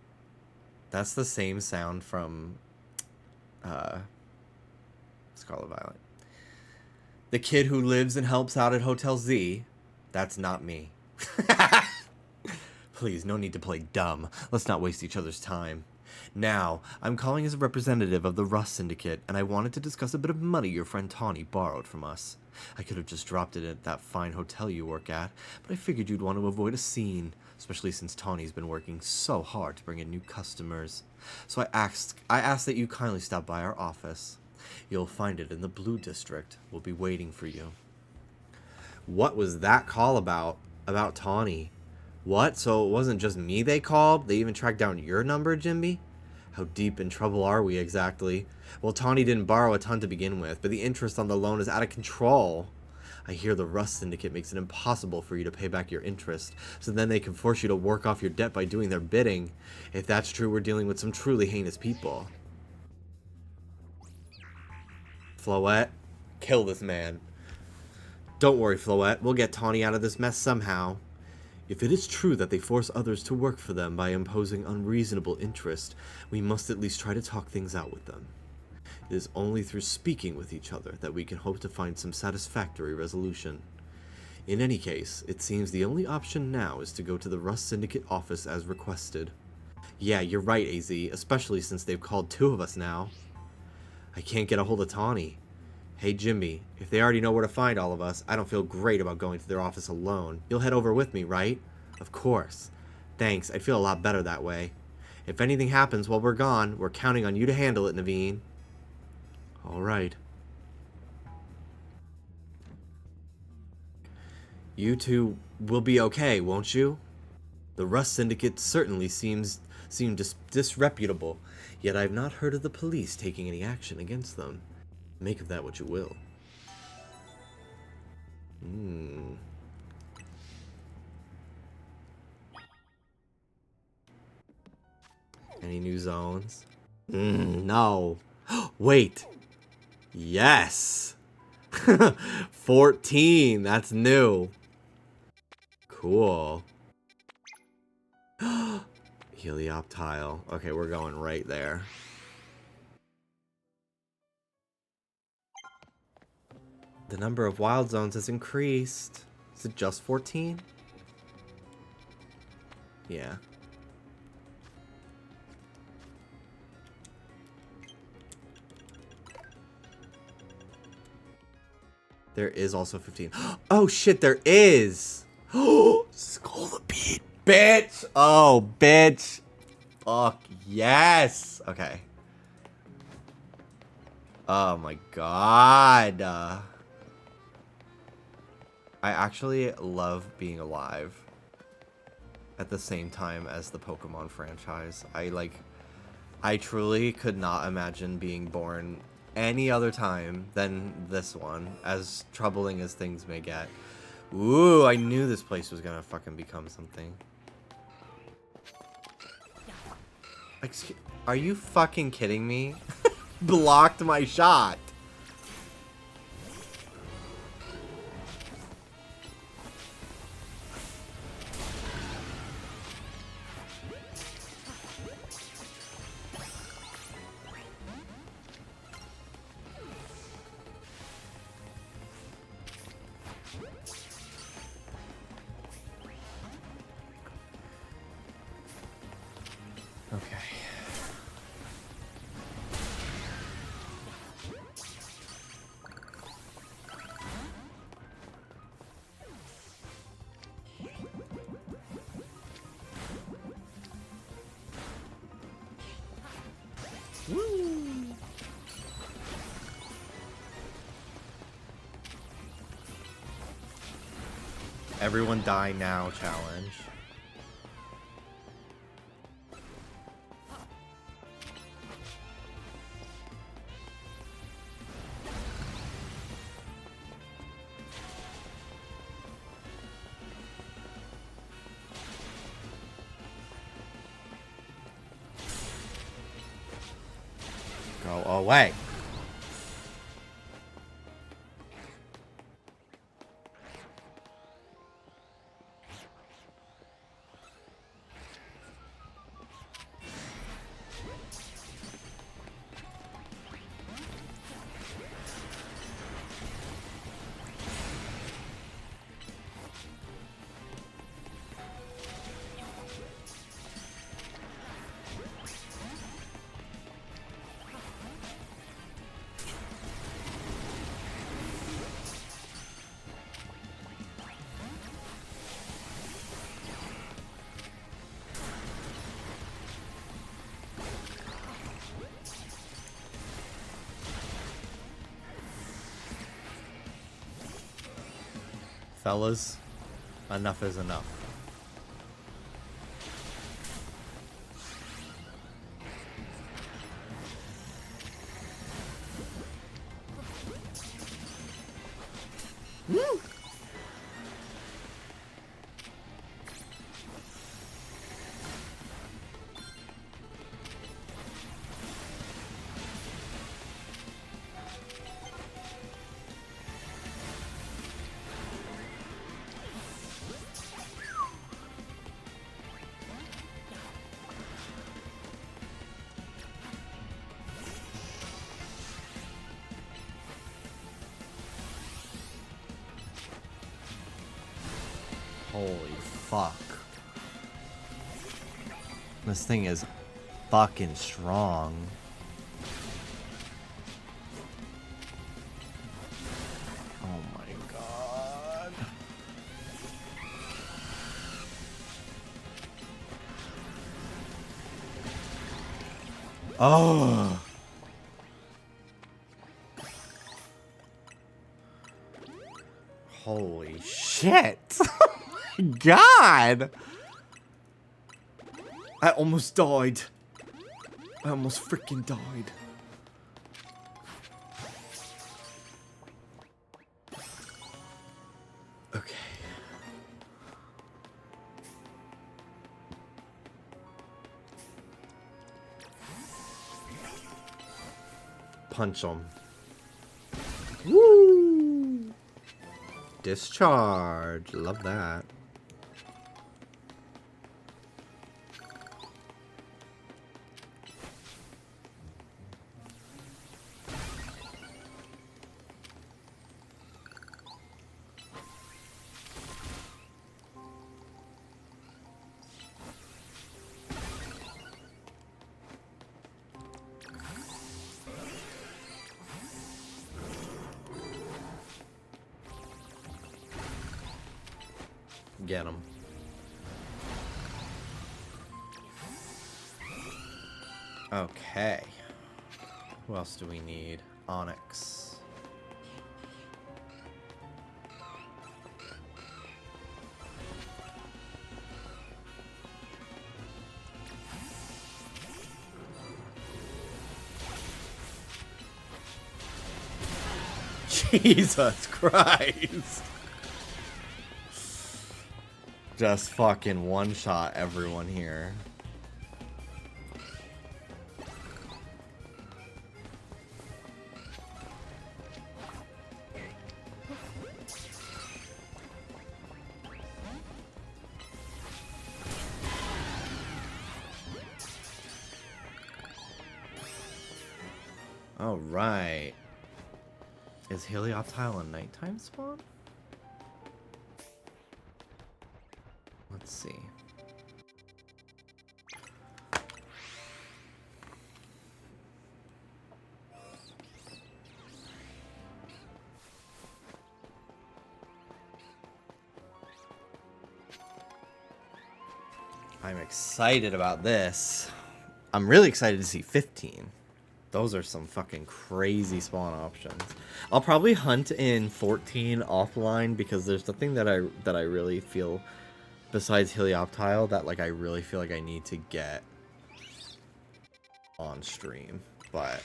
That's the same sound from Scarlet Violet. The kid who lives and helps out at Hotel Z. That's not me. Please, no need to play dumb. Let's not waste each other's time. Now, I'm calling as a representative of the Rust Syndicate, and I wanted to discuss a bit of money your friend Tawny borrowed from us. I could have just dropped it at that fine hotel you work at, but I figured you'd want to avoid a scene, especially since Tawny's been working so hard to bring in new customers. So I asked that you kindly stop by our office. You'll find it in the Blue District. We'll be waiting for you. What was that call about? About Tawny? What? So it wasn't just me they called? They even tracked down your number, Jimby? How deep in trouble are we exactly? Well, Tawny didn't borrow a ton to begin with, but the interest on the loan is out of control. I hear the Rust Syndicate makes it impossible for you to pay back your interest, so then they can force you to work off your debt by doing their bidding. If that's true, we're dealing with some truly heinous people. Floette, kill this man. Don't worry, Floette. We'll get Tawny out of this mess somehow. If it is true that they force others to work for them by imposing unreasonable interest, we must at least try to talk things out with them. It is only through speaking with each other that we can hope to find some satisfactory resolution. In any case, it seems the only option now is to go to the Rust Syndicate office as requested. Yeah, you're right, AZ, especially since they've called 2 of us now. I can't get a hold of Tawny. Hey, Jimby, if they already know where to find all of us, I don't feel great about going to their office alone. You'll head over with me, right? Of course. Thanks, I'd feel a lot better that way. If anything happens while we're gone, we're counting on you to handle it, Naveen. Alright. You two will be okay, won't you? The Rust Syndicate certainly seem disreputable, yet I've not heard of the police taking any action against them. Make of that what you will. Any new zones? No. Wait. Yes. 14. That's new. Cool. Helioptile. Okay, we're going right there. The number of wild zones has increased. Is it just 14? Yeah. There is also 15. Oh shit, there is! Skull the beat, bitch! Oh, bitch! Fuck, yes! Okay. Oh my god. I actually love being alive at the same time as the Pokemon franchise. I truly could not imagine being born any other time than this one, as troubling as things may get. Ooh, I knew this place was gonna fucking become something. Excuse, are you fucking kidding me? Blocked my shot. Okay. Woo! Everyone die now challenge. Go away. Fellas, enough is enough. Woo! Holy fuck. This thing is fucking strong. Oh my god. Oh. Holy shit. Oh my god. I almost died. I almost freaking died. Okay. Punch him. Woo! Discharge. Love that. Get him. Okay. Who else do we need? Onyx. Jesus Christ. Just fucking one-shot everyone here. All right. Is Helioptile a nighttime spawn? Let's see. I'm excited about this. I'm really excited to see 15. Those are some fucking crazy spawn options. I'll probably hunt in 14 offline because there's nothing that I really feel besides Helioptile that like I really feel like I need to get on stream. But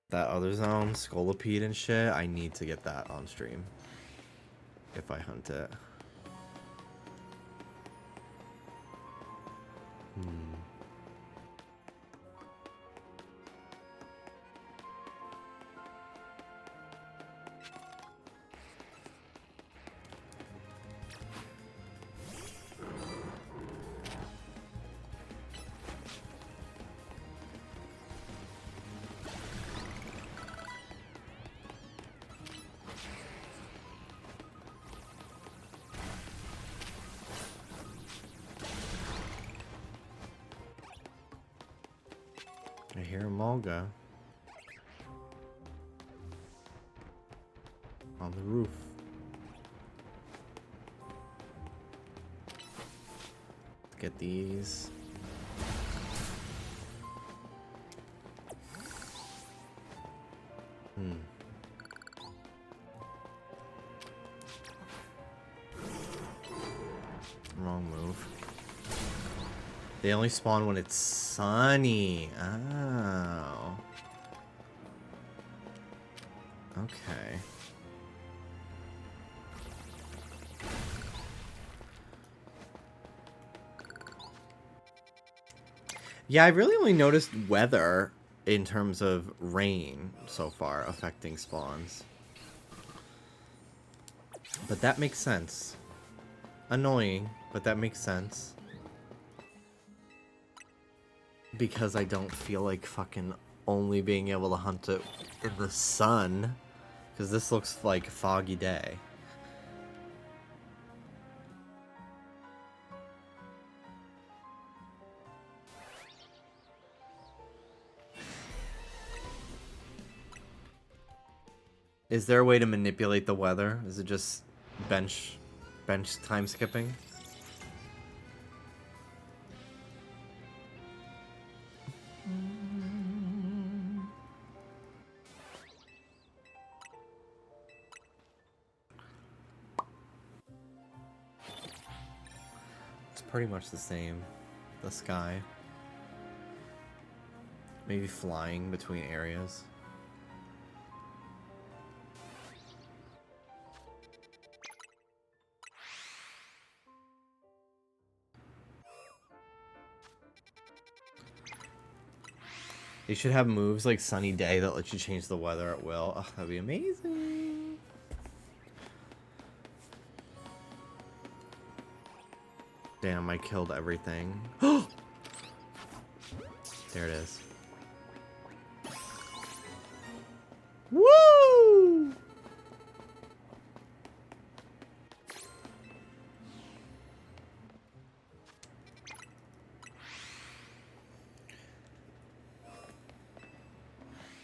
that other zone, Scolipede and shit, I need to get that on stream if I hunt it. I hear a Mulga on the roof. Let's get these. Wrong move. They only spawn when it's sunny. Oh. Okay. Yeah, I've really only noticed weather in terms of rain so far affecting spawns. But that makes sense. Annoying, but that makes sense. Because I don't feel like fucking only being able to hunt it in the sun. Because this looks like a foggy day. Is there a way to manipulate the weather? Is it just bench time skipping? It's pretty much the same. The sky. Maybe flying between areas. They should have moves like Sunny Day that let you change the weather at will. Oh, that'd be amazing. Damn, I killed everything. There it is. Woo!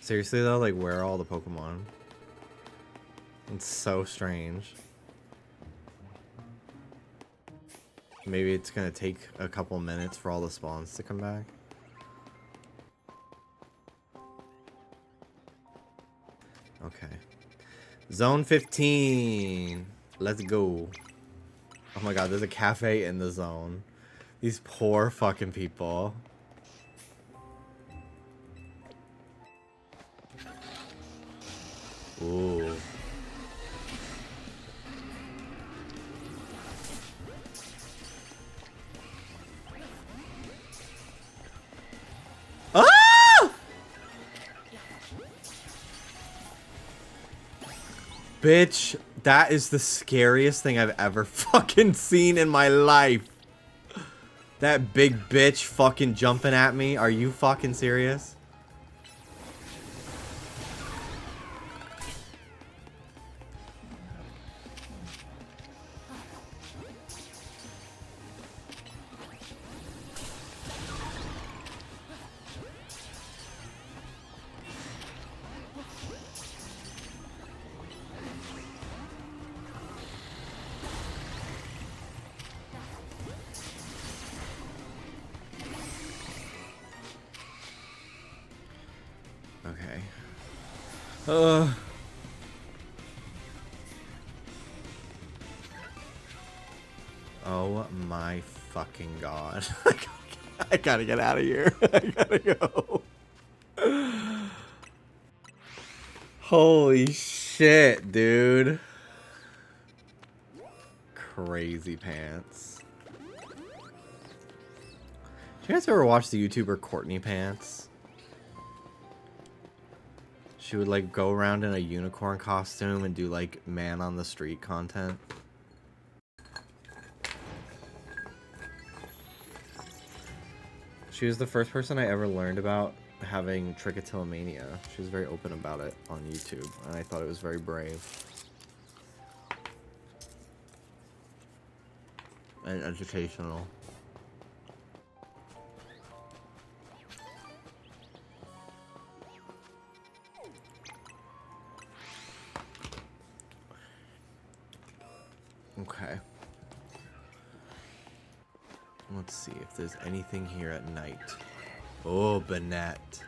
Seriously though, like where are all the Pokemon? It's so strange. Maybe it's gonna take a couple minutes for all the spawns to come back. Okay. Zone 15. Let's go. Oh my god, there's a cafe in the zone. These poor fucking people. Ooh. Ah! Bitch, that is the scariest thing I've ever fucking seen in my life. That big bitch fucking jumping at me. Are you fucking serious? Okay. Oh my fucking god. I gotta get out of here. I gotta go. Holy shit, dude. Crazy pants. Did you guys ever watch the YouTuber Courtney Pants? She would like go around in a unicorn costume and do like man on the street content. She was the first person I ever learned about having trichotillomania. She was very open about it on YouTube, and I thought it was very brave. And educational. Okay. Let's see if there's anything here at night. Oh, Banette.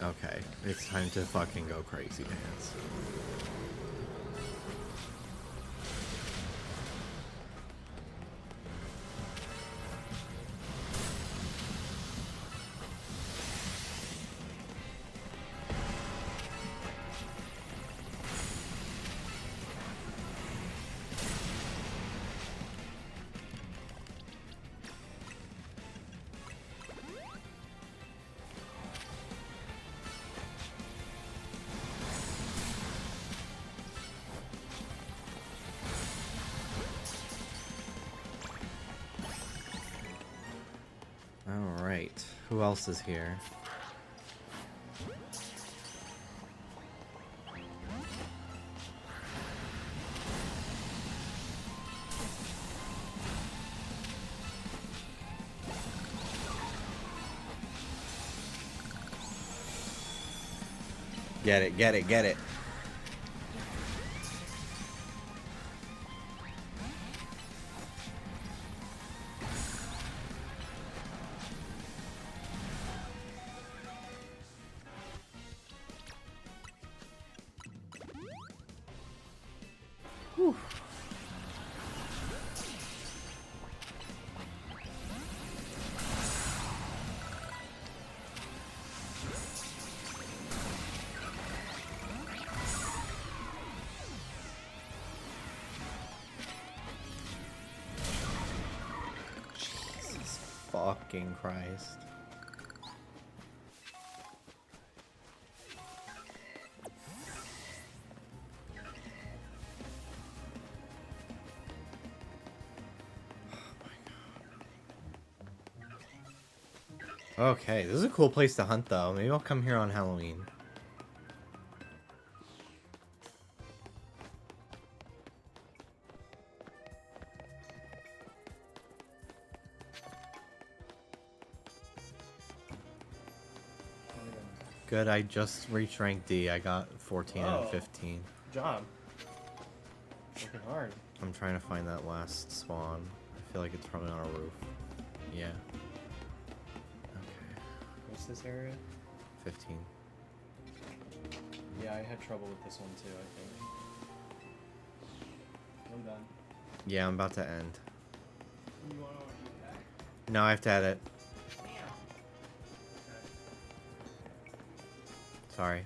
Okay, it's time to fucking go crazy pants. Who else is here? Get it, get it, get it. Whew. Jesus fucking Christ. Okay, this is a cool place to hunt though. Maybe I'll come here on Halloween. Good, I just reached rank D. I got 14 out of 15. Good job. Working hard. I'm trying to find that last spawn. I feel like it's probably on a roof. Yeah. Okay. What's this area? 15. Yeah, I had trouble with this one too, I think. I'm done. Yeah, I'm about to end. You wanna eat that? No, I have to edit. Damn. Sorry.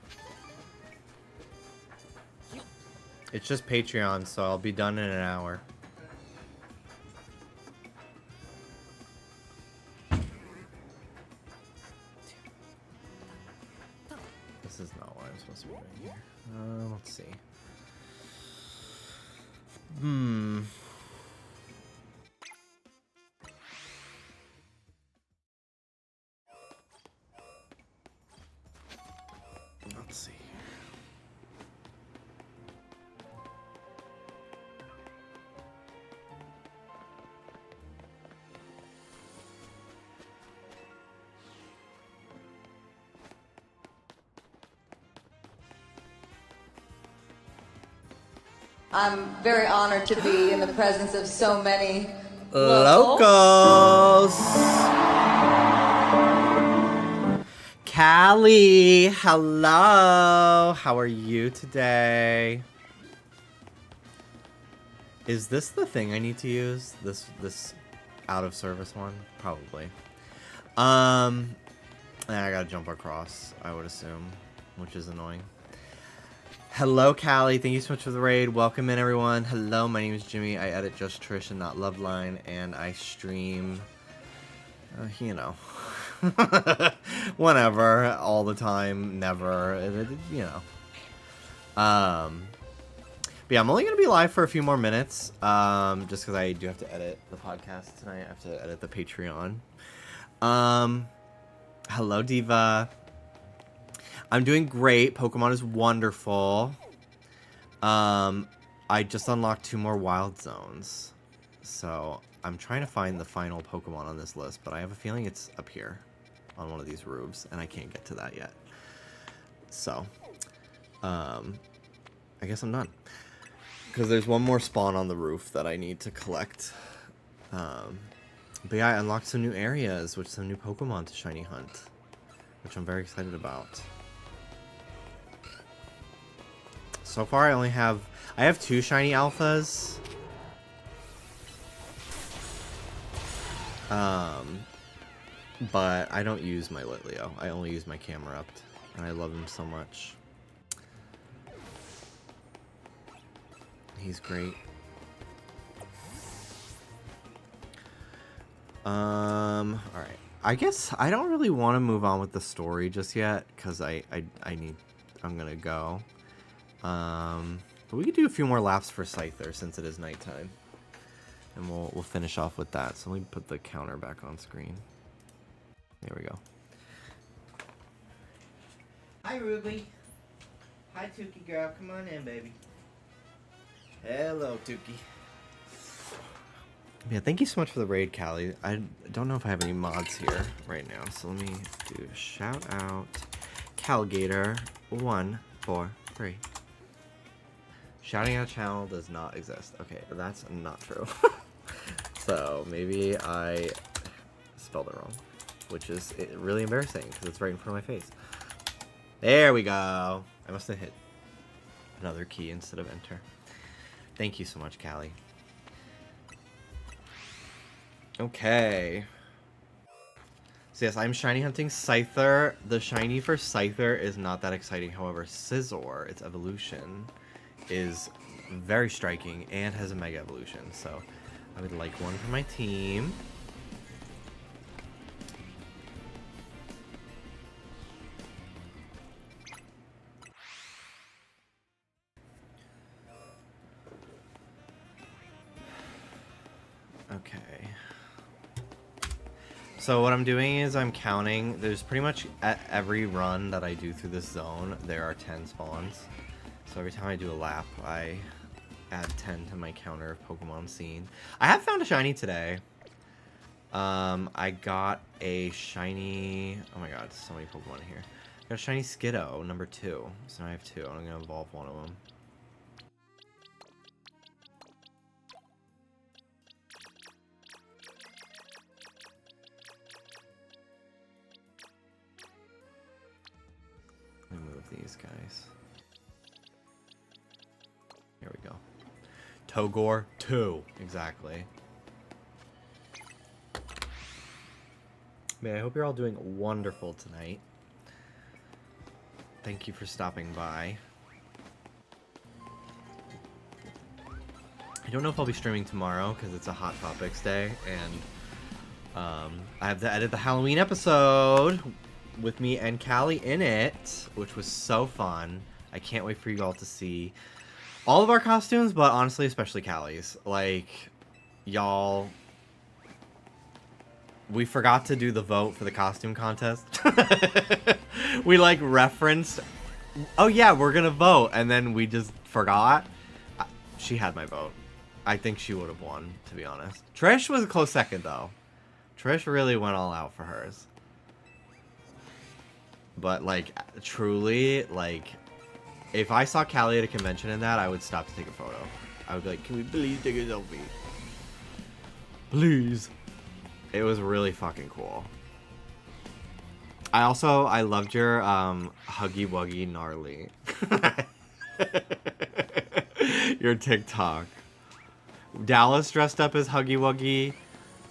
It's just Patreon, so I'll be done in an hour. This is not what I'm supposed to be doing here. Let's see. Let's see. I'm very honored to be in the presence of so many Locals! Callie, hello! How are you today? Is this the thing I need to use? This out of service one? Probably. I gotta jump across, I would assume, which is annoying. Hello, Callie. Thank you so much for the raid. Welcome in, everyone. Hello, my name is Jimmy. I edit Just Trish and Not Loveline, and I stream, you know, whenever, all the time, never, you know. But yeah, I'm only going to be live for a few more minutes, just because I do have to edit the podcast tonight. I have to edit the Patreon. Hello, Diva. I'm doing great. Pokemon is wonderful. I just unlocked 2 more wild zones. So I'm trying to find the final Pokemon on this list, but I have a feeling it's up here on one of these roofs, and I can't get to that yet. So, I guess I'm done. Because there's one more spawn on the roof that I need to collect. But yeah, I unlocked some new areas with some new Pokemon to shiny hunt, which I'm very excited about. So far, I have 2 shiny alphas. But I don't use my Litleo. I only use my Camerupt, and I love him so much. He's great. All right. I guess I don't really want to move on with the story just yet, because I'm gonna go. But we could do a few more laps for Scyther since it is nighttime, and we'll finish off with that. So let me put the counter back on screen. There we go. Hi, Ruby. Hi, Tukey girl. Come on in, baby. Hello, Tukey. Yeah, thank you so much for the raid, Callie. I don't know if I have any mods here right now, so let me do a shout out. Calgator143. Shouting out channel does not exist. Okay, that's not true. So maybe I spelled it wrong, which is really embarrassing because it's right in front of my face. There we go. I must have hit another key instead of enter. Thank you so much, Callie. Okay. So yes, I'm shiny hunting Scyther. The shiny for Scyther is not that exciting. However, Scizor, its evolution, is very striking and has a Mega Evolution. So I would like one for my team. Okay. So what I'm doing is I'm counting. There's pretty much at every run that I do through this zone, there are 10 spawns. So every time I do a lap, I add 10 to my counter of Pokemon seen. I have found a shiny today. I got a shiny... Oh my god, so many Pokemon in here. I got a shiny Skiddo, number 2. So now I have 2. I'm going to evolve one of them. Let me move these guys. Here we go. Togor 2. Exactly. Man, I hope you're all doing wonderful tonight. Thank you for stopping by. I don't know if I'll be streaming tomorrow because it's a Hot Topics day, and I have to edit the Halloween episode with me and Callie in it, which was so fun. I can't wait for you all to see all of our costumes, but honestly, especially Callie's. Like, y'all... We forgot to do the vote for the costume contest. We, like, referenced, oh yeah, we're gonna vote, and then we just forgot. She had my vote. I think she would have won, to be honest. Trish was a close second, though. Trish really went all out for hers. But, like, truly, like, if I saw Callie at a convention in that, I would stop to take a photo. I would be like, can we please take a selfie? Please. It was really fucking cool. I loved your Huggy Wuggy Gnarly. Your TikTok. Dallas dressed up as Huggy Wuggy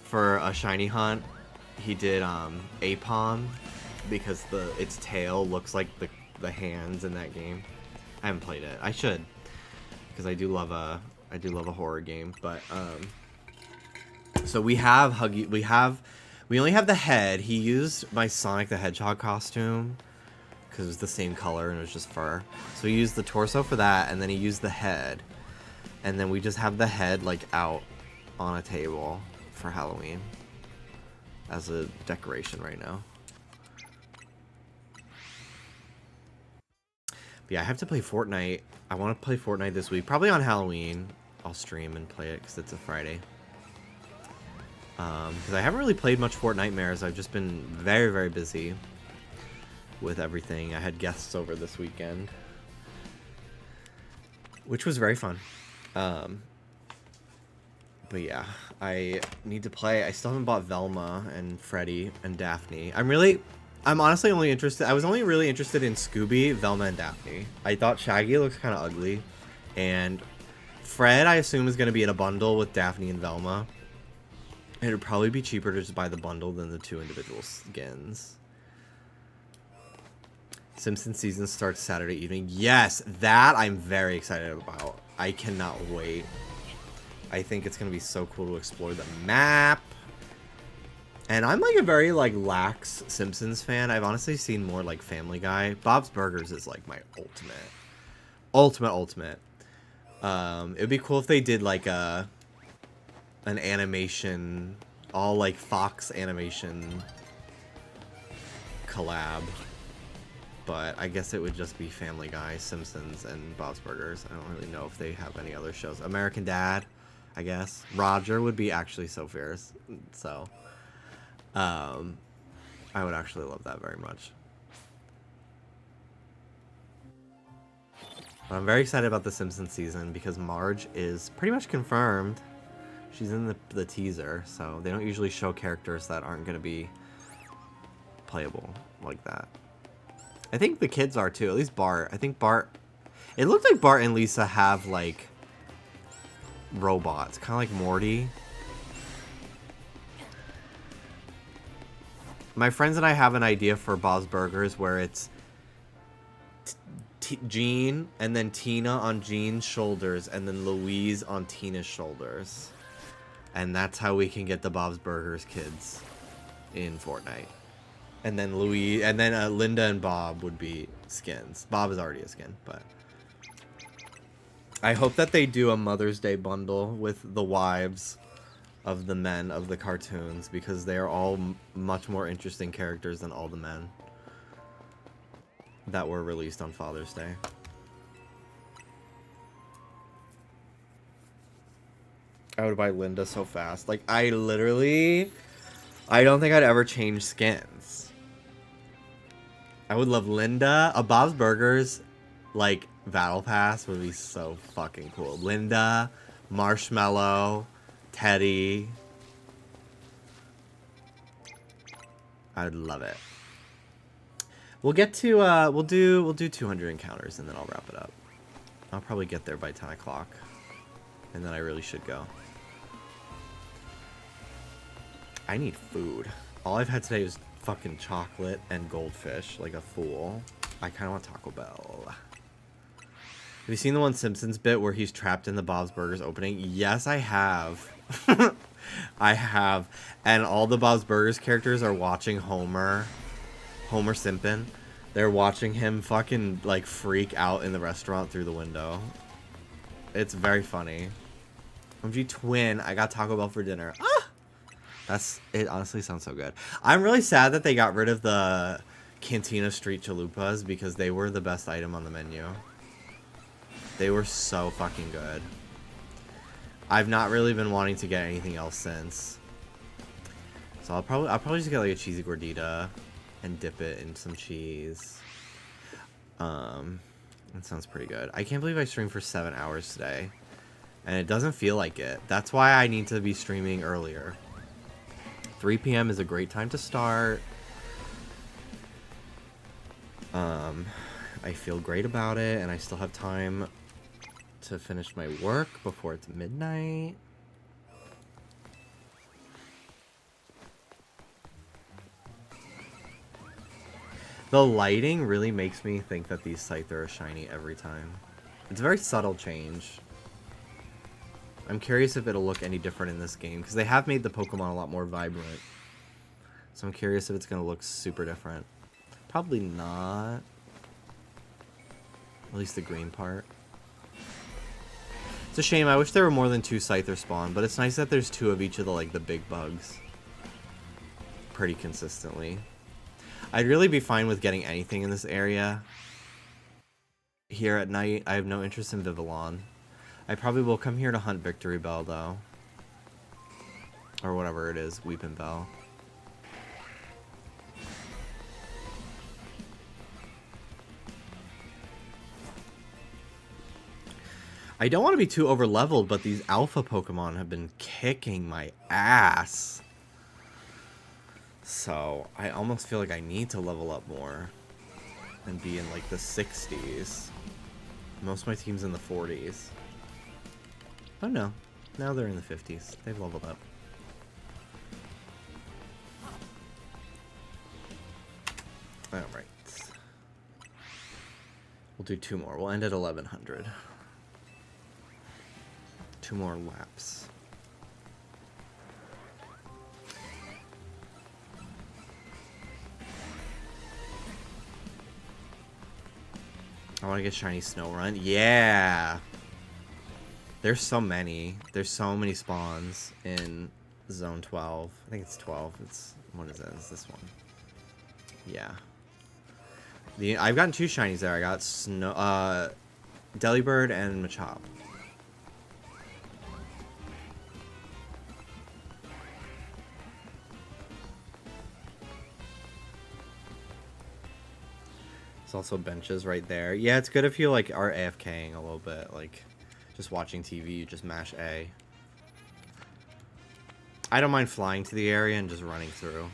for a shiny hunt. He did Apom because its tail looks like the hands in that game. I haven't played it. I should, because I do love a horror game. But so we have Huggy. We only have the head. He used my Sonic the Hedgehog costume because it was the same color and it was just fur. So he used the torso for that, and then he used the head, and then we just have the head like out on a table for Halloween as a decoration right now. But yeah, I have to play Fortnite. I want to play Fortnite this week, probably on Halloween. I'll stream and play it because it's a Friday. Because I haven't really played much Fortnitemares. I've just been very, very busy with everything. I had guests over this weekend, which was very fun. But yeah, I need to play. I still haven't bought Velma and Freddy and Daphne. I'm honestly only interested. I was only really interested in Scooby, Velma, and Daphne. I thought Shaggy looks kind of ugly, and Fred I assume is going to be in a bundle with Daphne and Velma. It would probably be cheaper to just buy the bundle than the 2 individual skins. Simpsons season starts Saturday evening. Yes, that I'm very excited about. I cannot wait. I think it's going to be so cool to explore the map. And I'm like a very like lax Simpsons fan. I've honestly seen more like Family Guy. Bob's Burgers is like my ultimate. It would be cool if they did like an animation, all like Fox animation collab. but I guess it would just be Family Guy, Simpsons, and Bob's Burgers. I don't really know if they have any other shows. American Dad, I guess. Roger would be actually so fierce. So, I would actually love that very much. But I'm very excited about the Simpsons season because Marge is pretty much confirmed. She's in the teaser, so they don't usually show characters that aren't going to be playable like that. I think the kids are too, at least Bart. I think Bart... It looked like Bart and Lisa have, like, robots. Kind of like Morty. My friends and I have an idea for Bob's Burgers where it's Gene and then Tina on Gene's shoulders and then Louise on Tina's shoulders. And that's how we can get the Bob's Burgers kids in Fortnite. And then Linda and Bob would be skins. Bob is already a skin, but I hope that they do a Mother's Day bundle with the wives of the men of the cartoons because they are all much more interesting characters than all the men that were released on Father's Day. I would buy Linda so fast. Like, I don't think I'd ever change skins. I would love Linda. A Bob's Burgers, like, Battle Pass would be so fucking cool. Linda, Marshmallow, Teddy. I'd love it. We'll get to, we'll do 200 encounters and then I'll wrap it up. I'll probably get there by 10 o'clock. And then I really should go. I need food. All I've had today was fucking chocolate and goldfish, like a fool. I kind of want Taco Bell. Have you seen the one Simpsons bit where he's trapped in the Bob's Burgers opening? Yes, I have. I have. And all the Bob's Burgers characters are watching Homer Simpson. They're watching him fucking, like, freak out in the restaurant through the window. It's very funny. OMG twin, I got Taco Bell for dinner. Ah! It honestly sounds so good. I'm really sad that they got rid of the Cantina Street Chalupas because they were the best item on the menu. They were so fucking good. I've not really been wanting to get anything else since. So I'll probably just get like a cheesy gordita and dip it in some cheese. That sounds pretty good. I can't believe I streamed for 7 hours today. And it doesn't feel like it. That's why I need to be streaming earlier. 3 p.m. is a great time to start. I feel great about it, and I still have time to finish my work before it's midnight. The lighting really makes me think that these Scyther are shiny every time. It's a very subtle change. I'm curious if it'll look any different in this game, because they have made the Pokemon a lot more vibrant. So I'm curious if it's going to look super different. Probably not. At least the green part. It's a shame. I wish there were more than 2 Scyther spawn, but it's nice that there's 2 of each of the big bugs. Pretty consistently. I'd really be fine with getting anything in this area. Here at night, I have no interest in Vivillon. I probably will come here to hunt Victory Bell, though. Or whatever it is, Weepin' Bell. I don't want to be too over-leveled, but these alpha Pokemon have been kicking my ass. So, I almost feel like I need to level up more. And be in, like, the 60s. Most of my team's in the 40s. Oh, no. Now they're in the 50s. They've leveled up. Alright. We'll do 2 more. We'll end at 1100. 2 more laps. I want to get shiny Snorunt. Yeah! There's so many. There's so many spawns in Zone 12. I think it's 12. What is that? It's this one. Yeah. I've gotten 2 shinies there. I got Delibird and Machop. There's also benches right there. Yeah, it's good if you like are AFKing a little bit, like just watching TV, you just mash A. I don't mind flying to the area and just running through.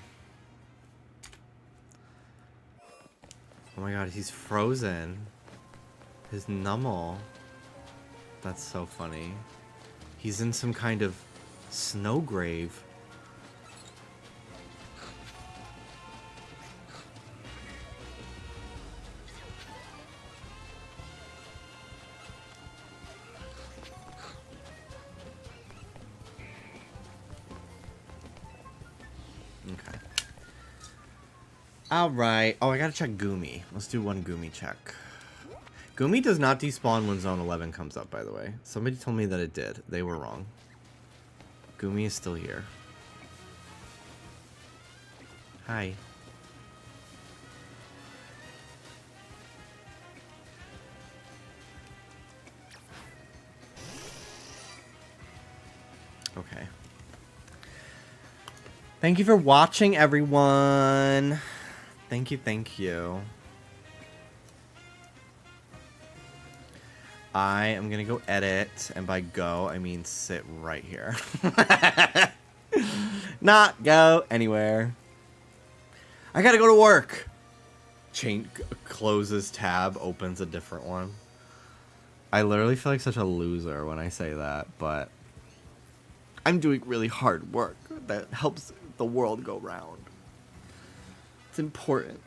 Oh my god, he's frozen. His Nummel. That's so funny. He's in some kind of snow grave. Okay. Alright. Oh, I gotta check Goomy. Let's do one Goomy check. Goomy does not despawn when Zone 11 comes up, by the way. Somebody told me that it did. They were wrong. Goomy is still here. Hi. Okay. Thank you for watching, everyone. Thank you, thank you. I am gonna go edit, and by go, I mean sit right here. Not go anywhere. I gotta go to work. Closes tab, opens a different one. I literally feel like such a loser when I say that, but I'm doing really hard work that helps the world go round. It's important.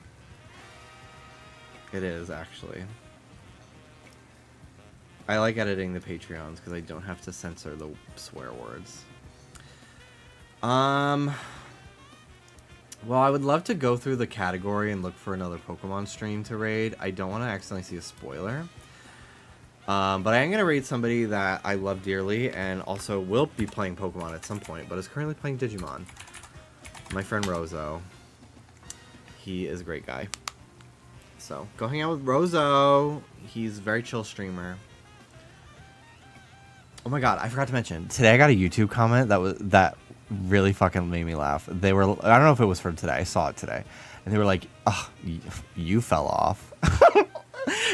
It is, actually. I like editing the Patreons because I don't have to censor the swear words. Well, I would love to go through the category and look for another Pokemon stream to raid. I don't want to accidentally see a spoiler. But I am going to raid somebody that I love dearly and also will be playing Pokemon at some point, but is currently playing Digimon. My friend Rozo. He is a great guy. So, go hang out with Rozo. He's a very chill streamer. Oh my god, I forgot to mention. Today I got a YouTube comment that really fucking made me laugh. They were, I don't know if it was from today. I saw it today. And they were like, "Oh, you fell off."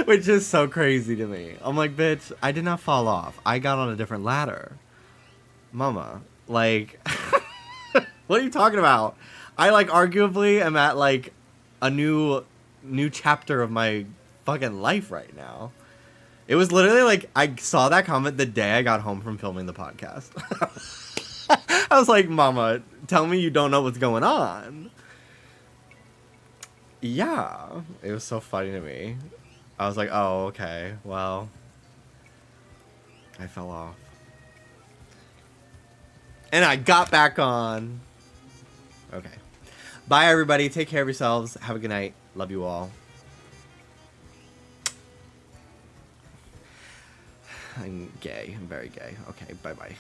Which is so crazy to me. I'm like, bitch, I did not fall off. I got on a different ladder. Mama. Like, what are you talking about? I, like, arguably am at, like, a new chapter of my fucking life right now. It was literally, like, I saw that comment the day I got home from filming the podcast. I was like, Mama, tell me you don't know what's going on. Yeah. It was so funny to me. I was like, oh, okay, well, I fell off. And I got back on. Okay. Bye, everybody. Take care of yourselves. Have a good night. Love you all. I'm gay. I'm very gay. Okay, bye-bye.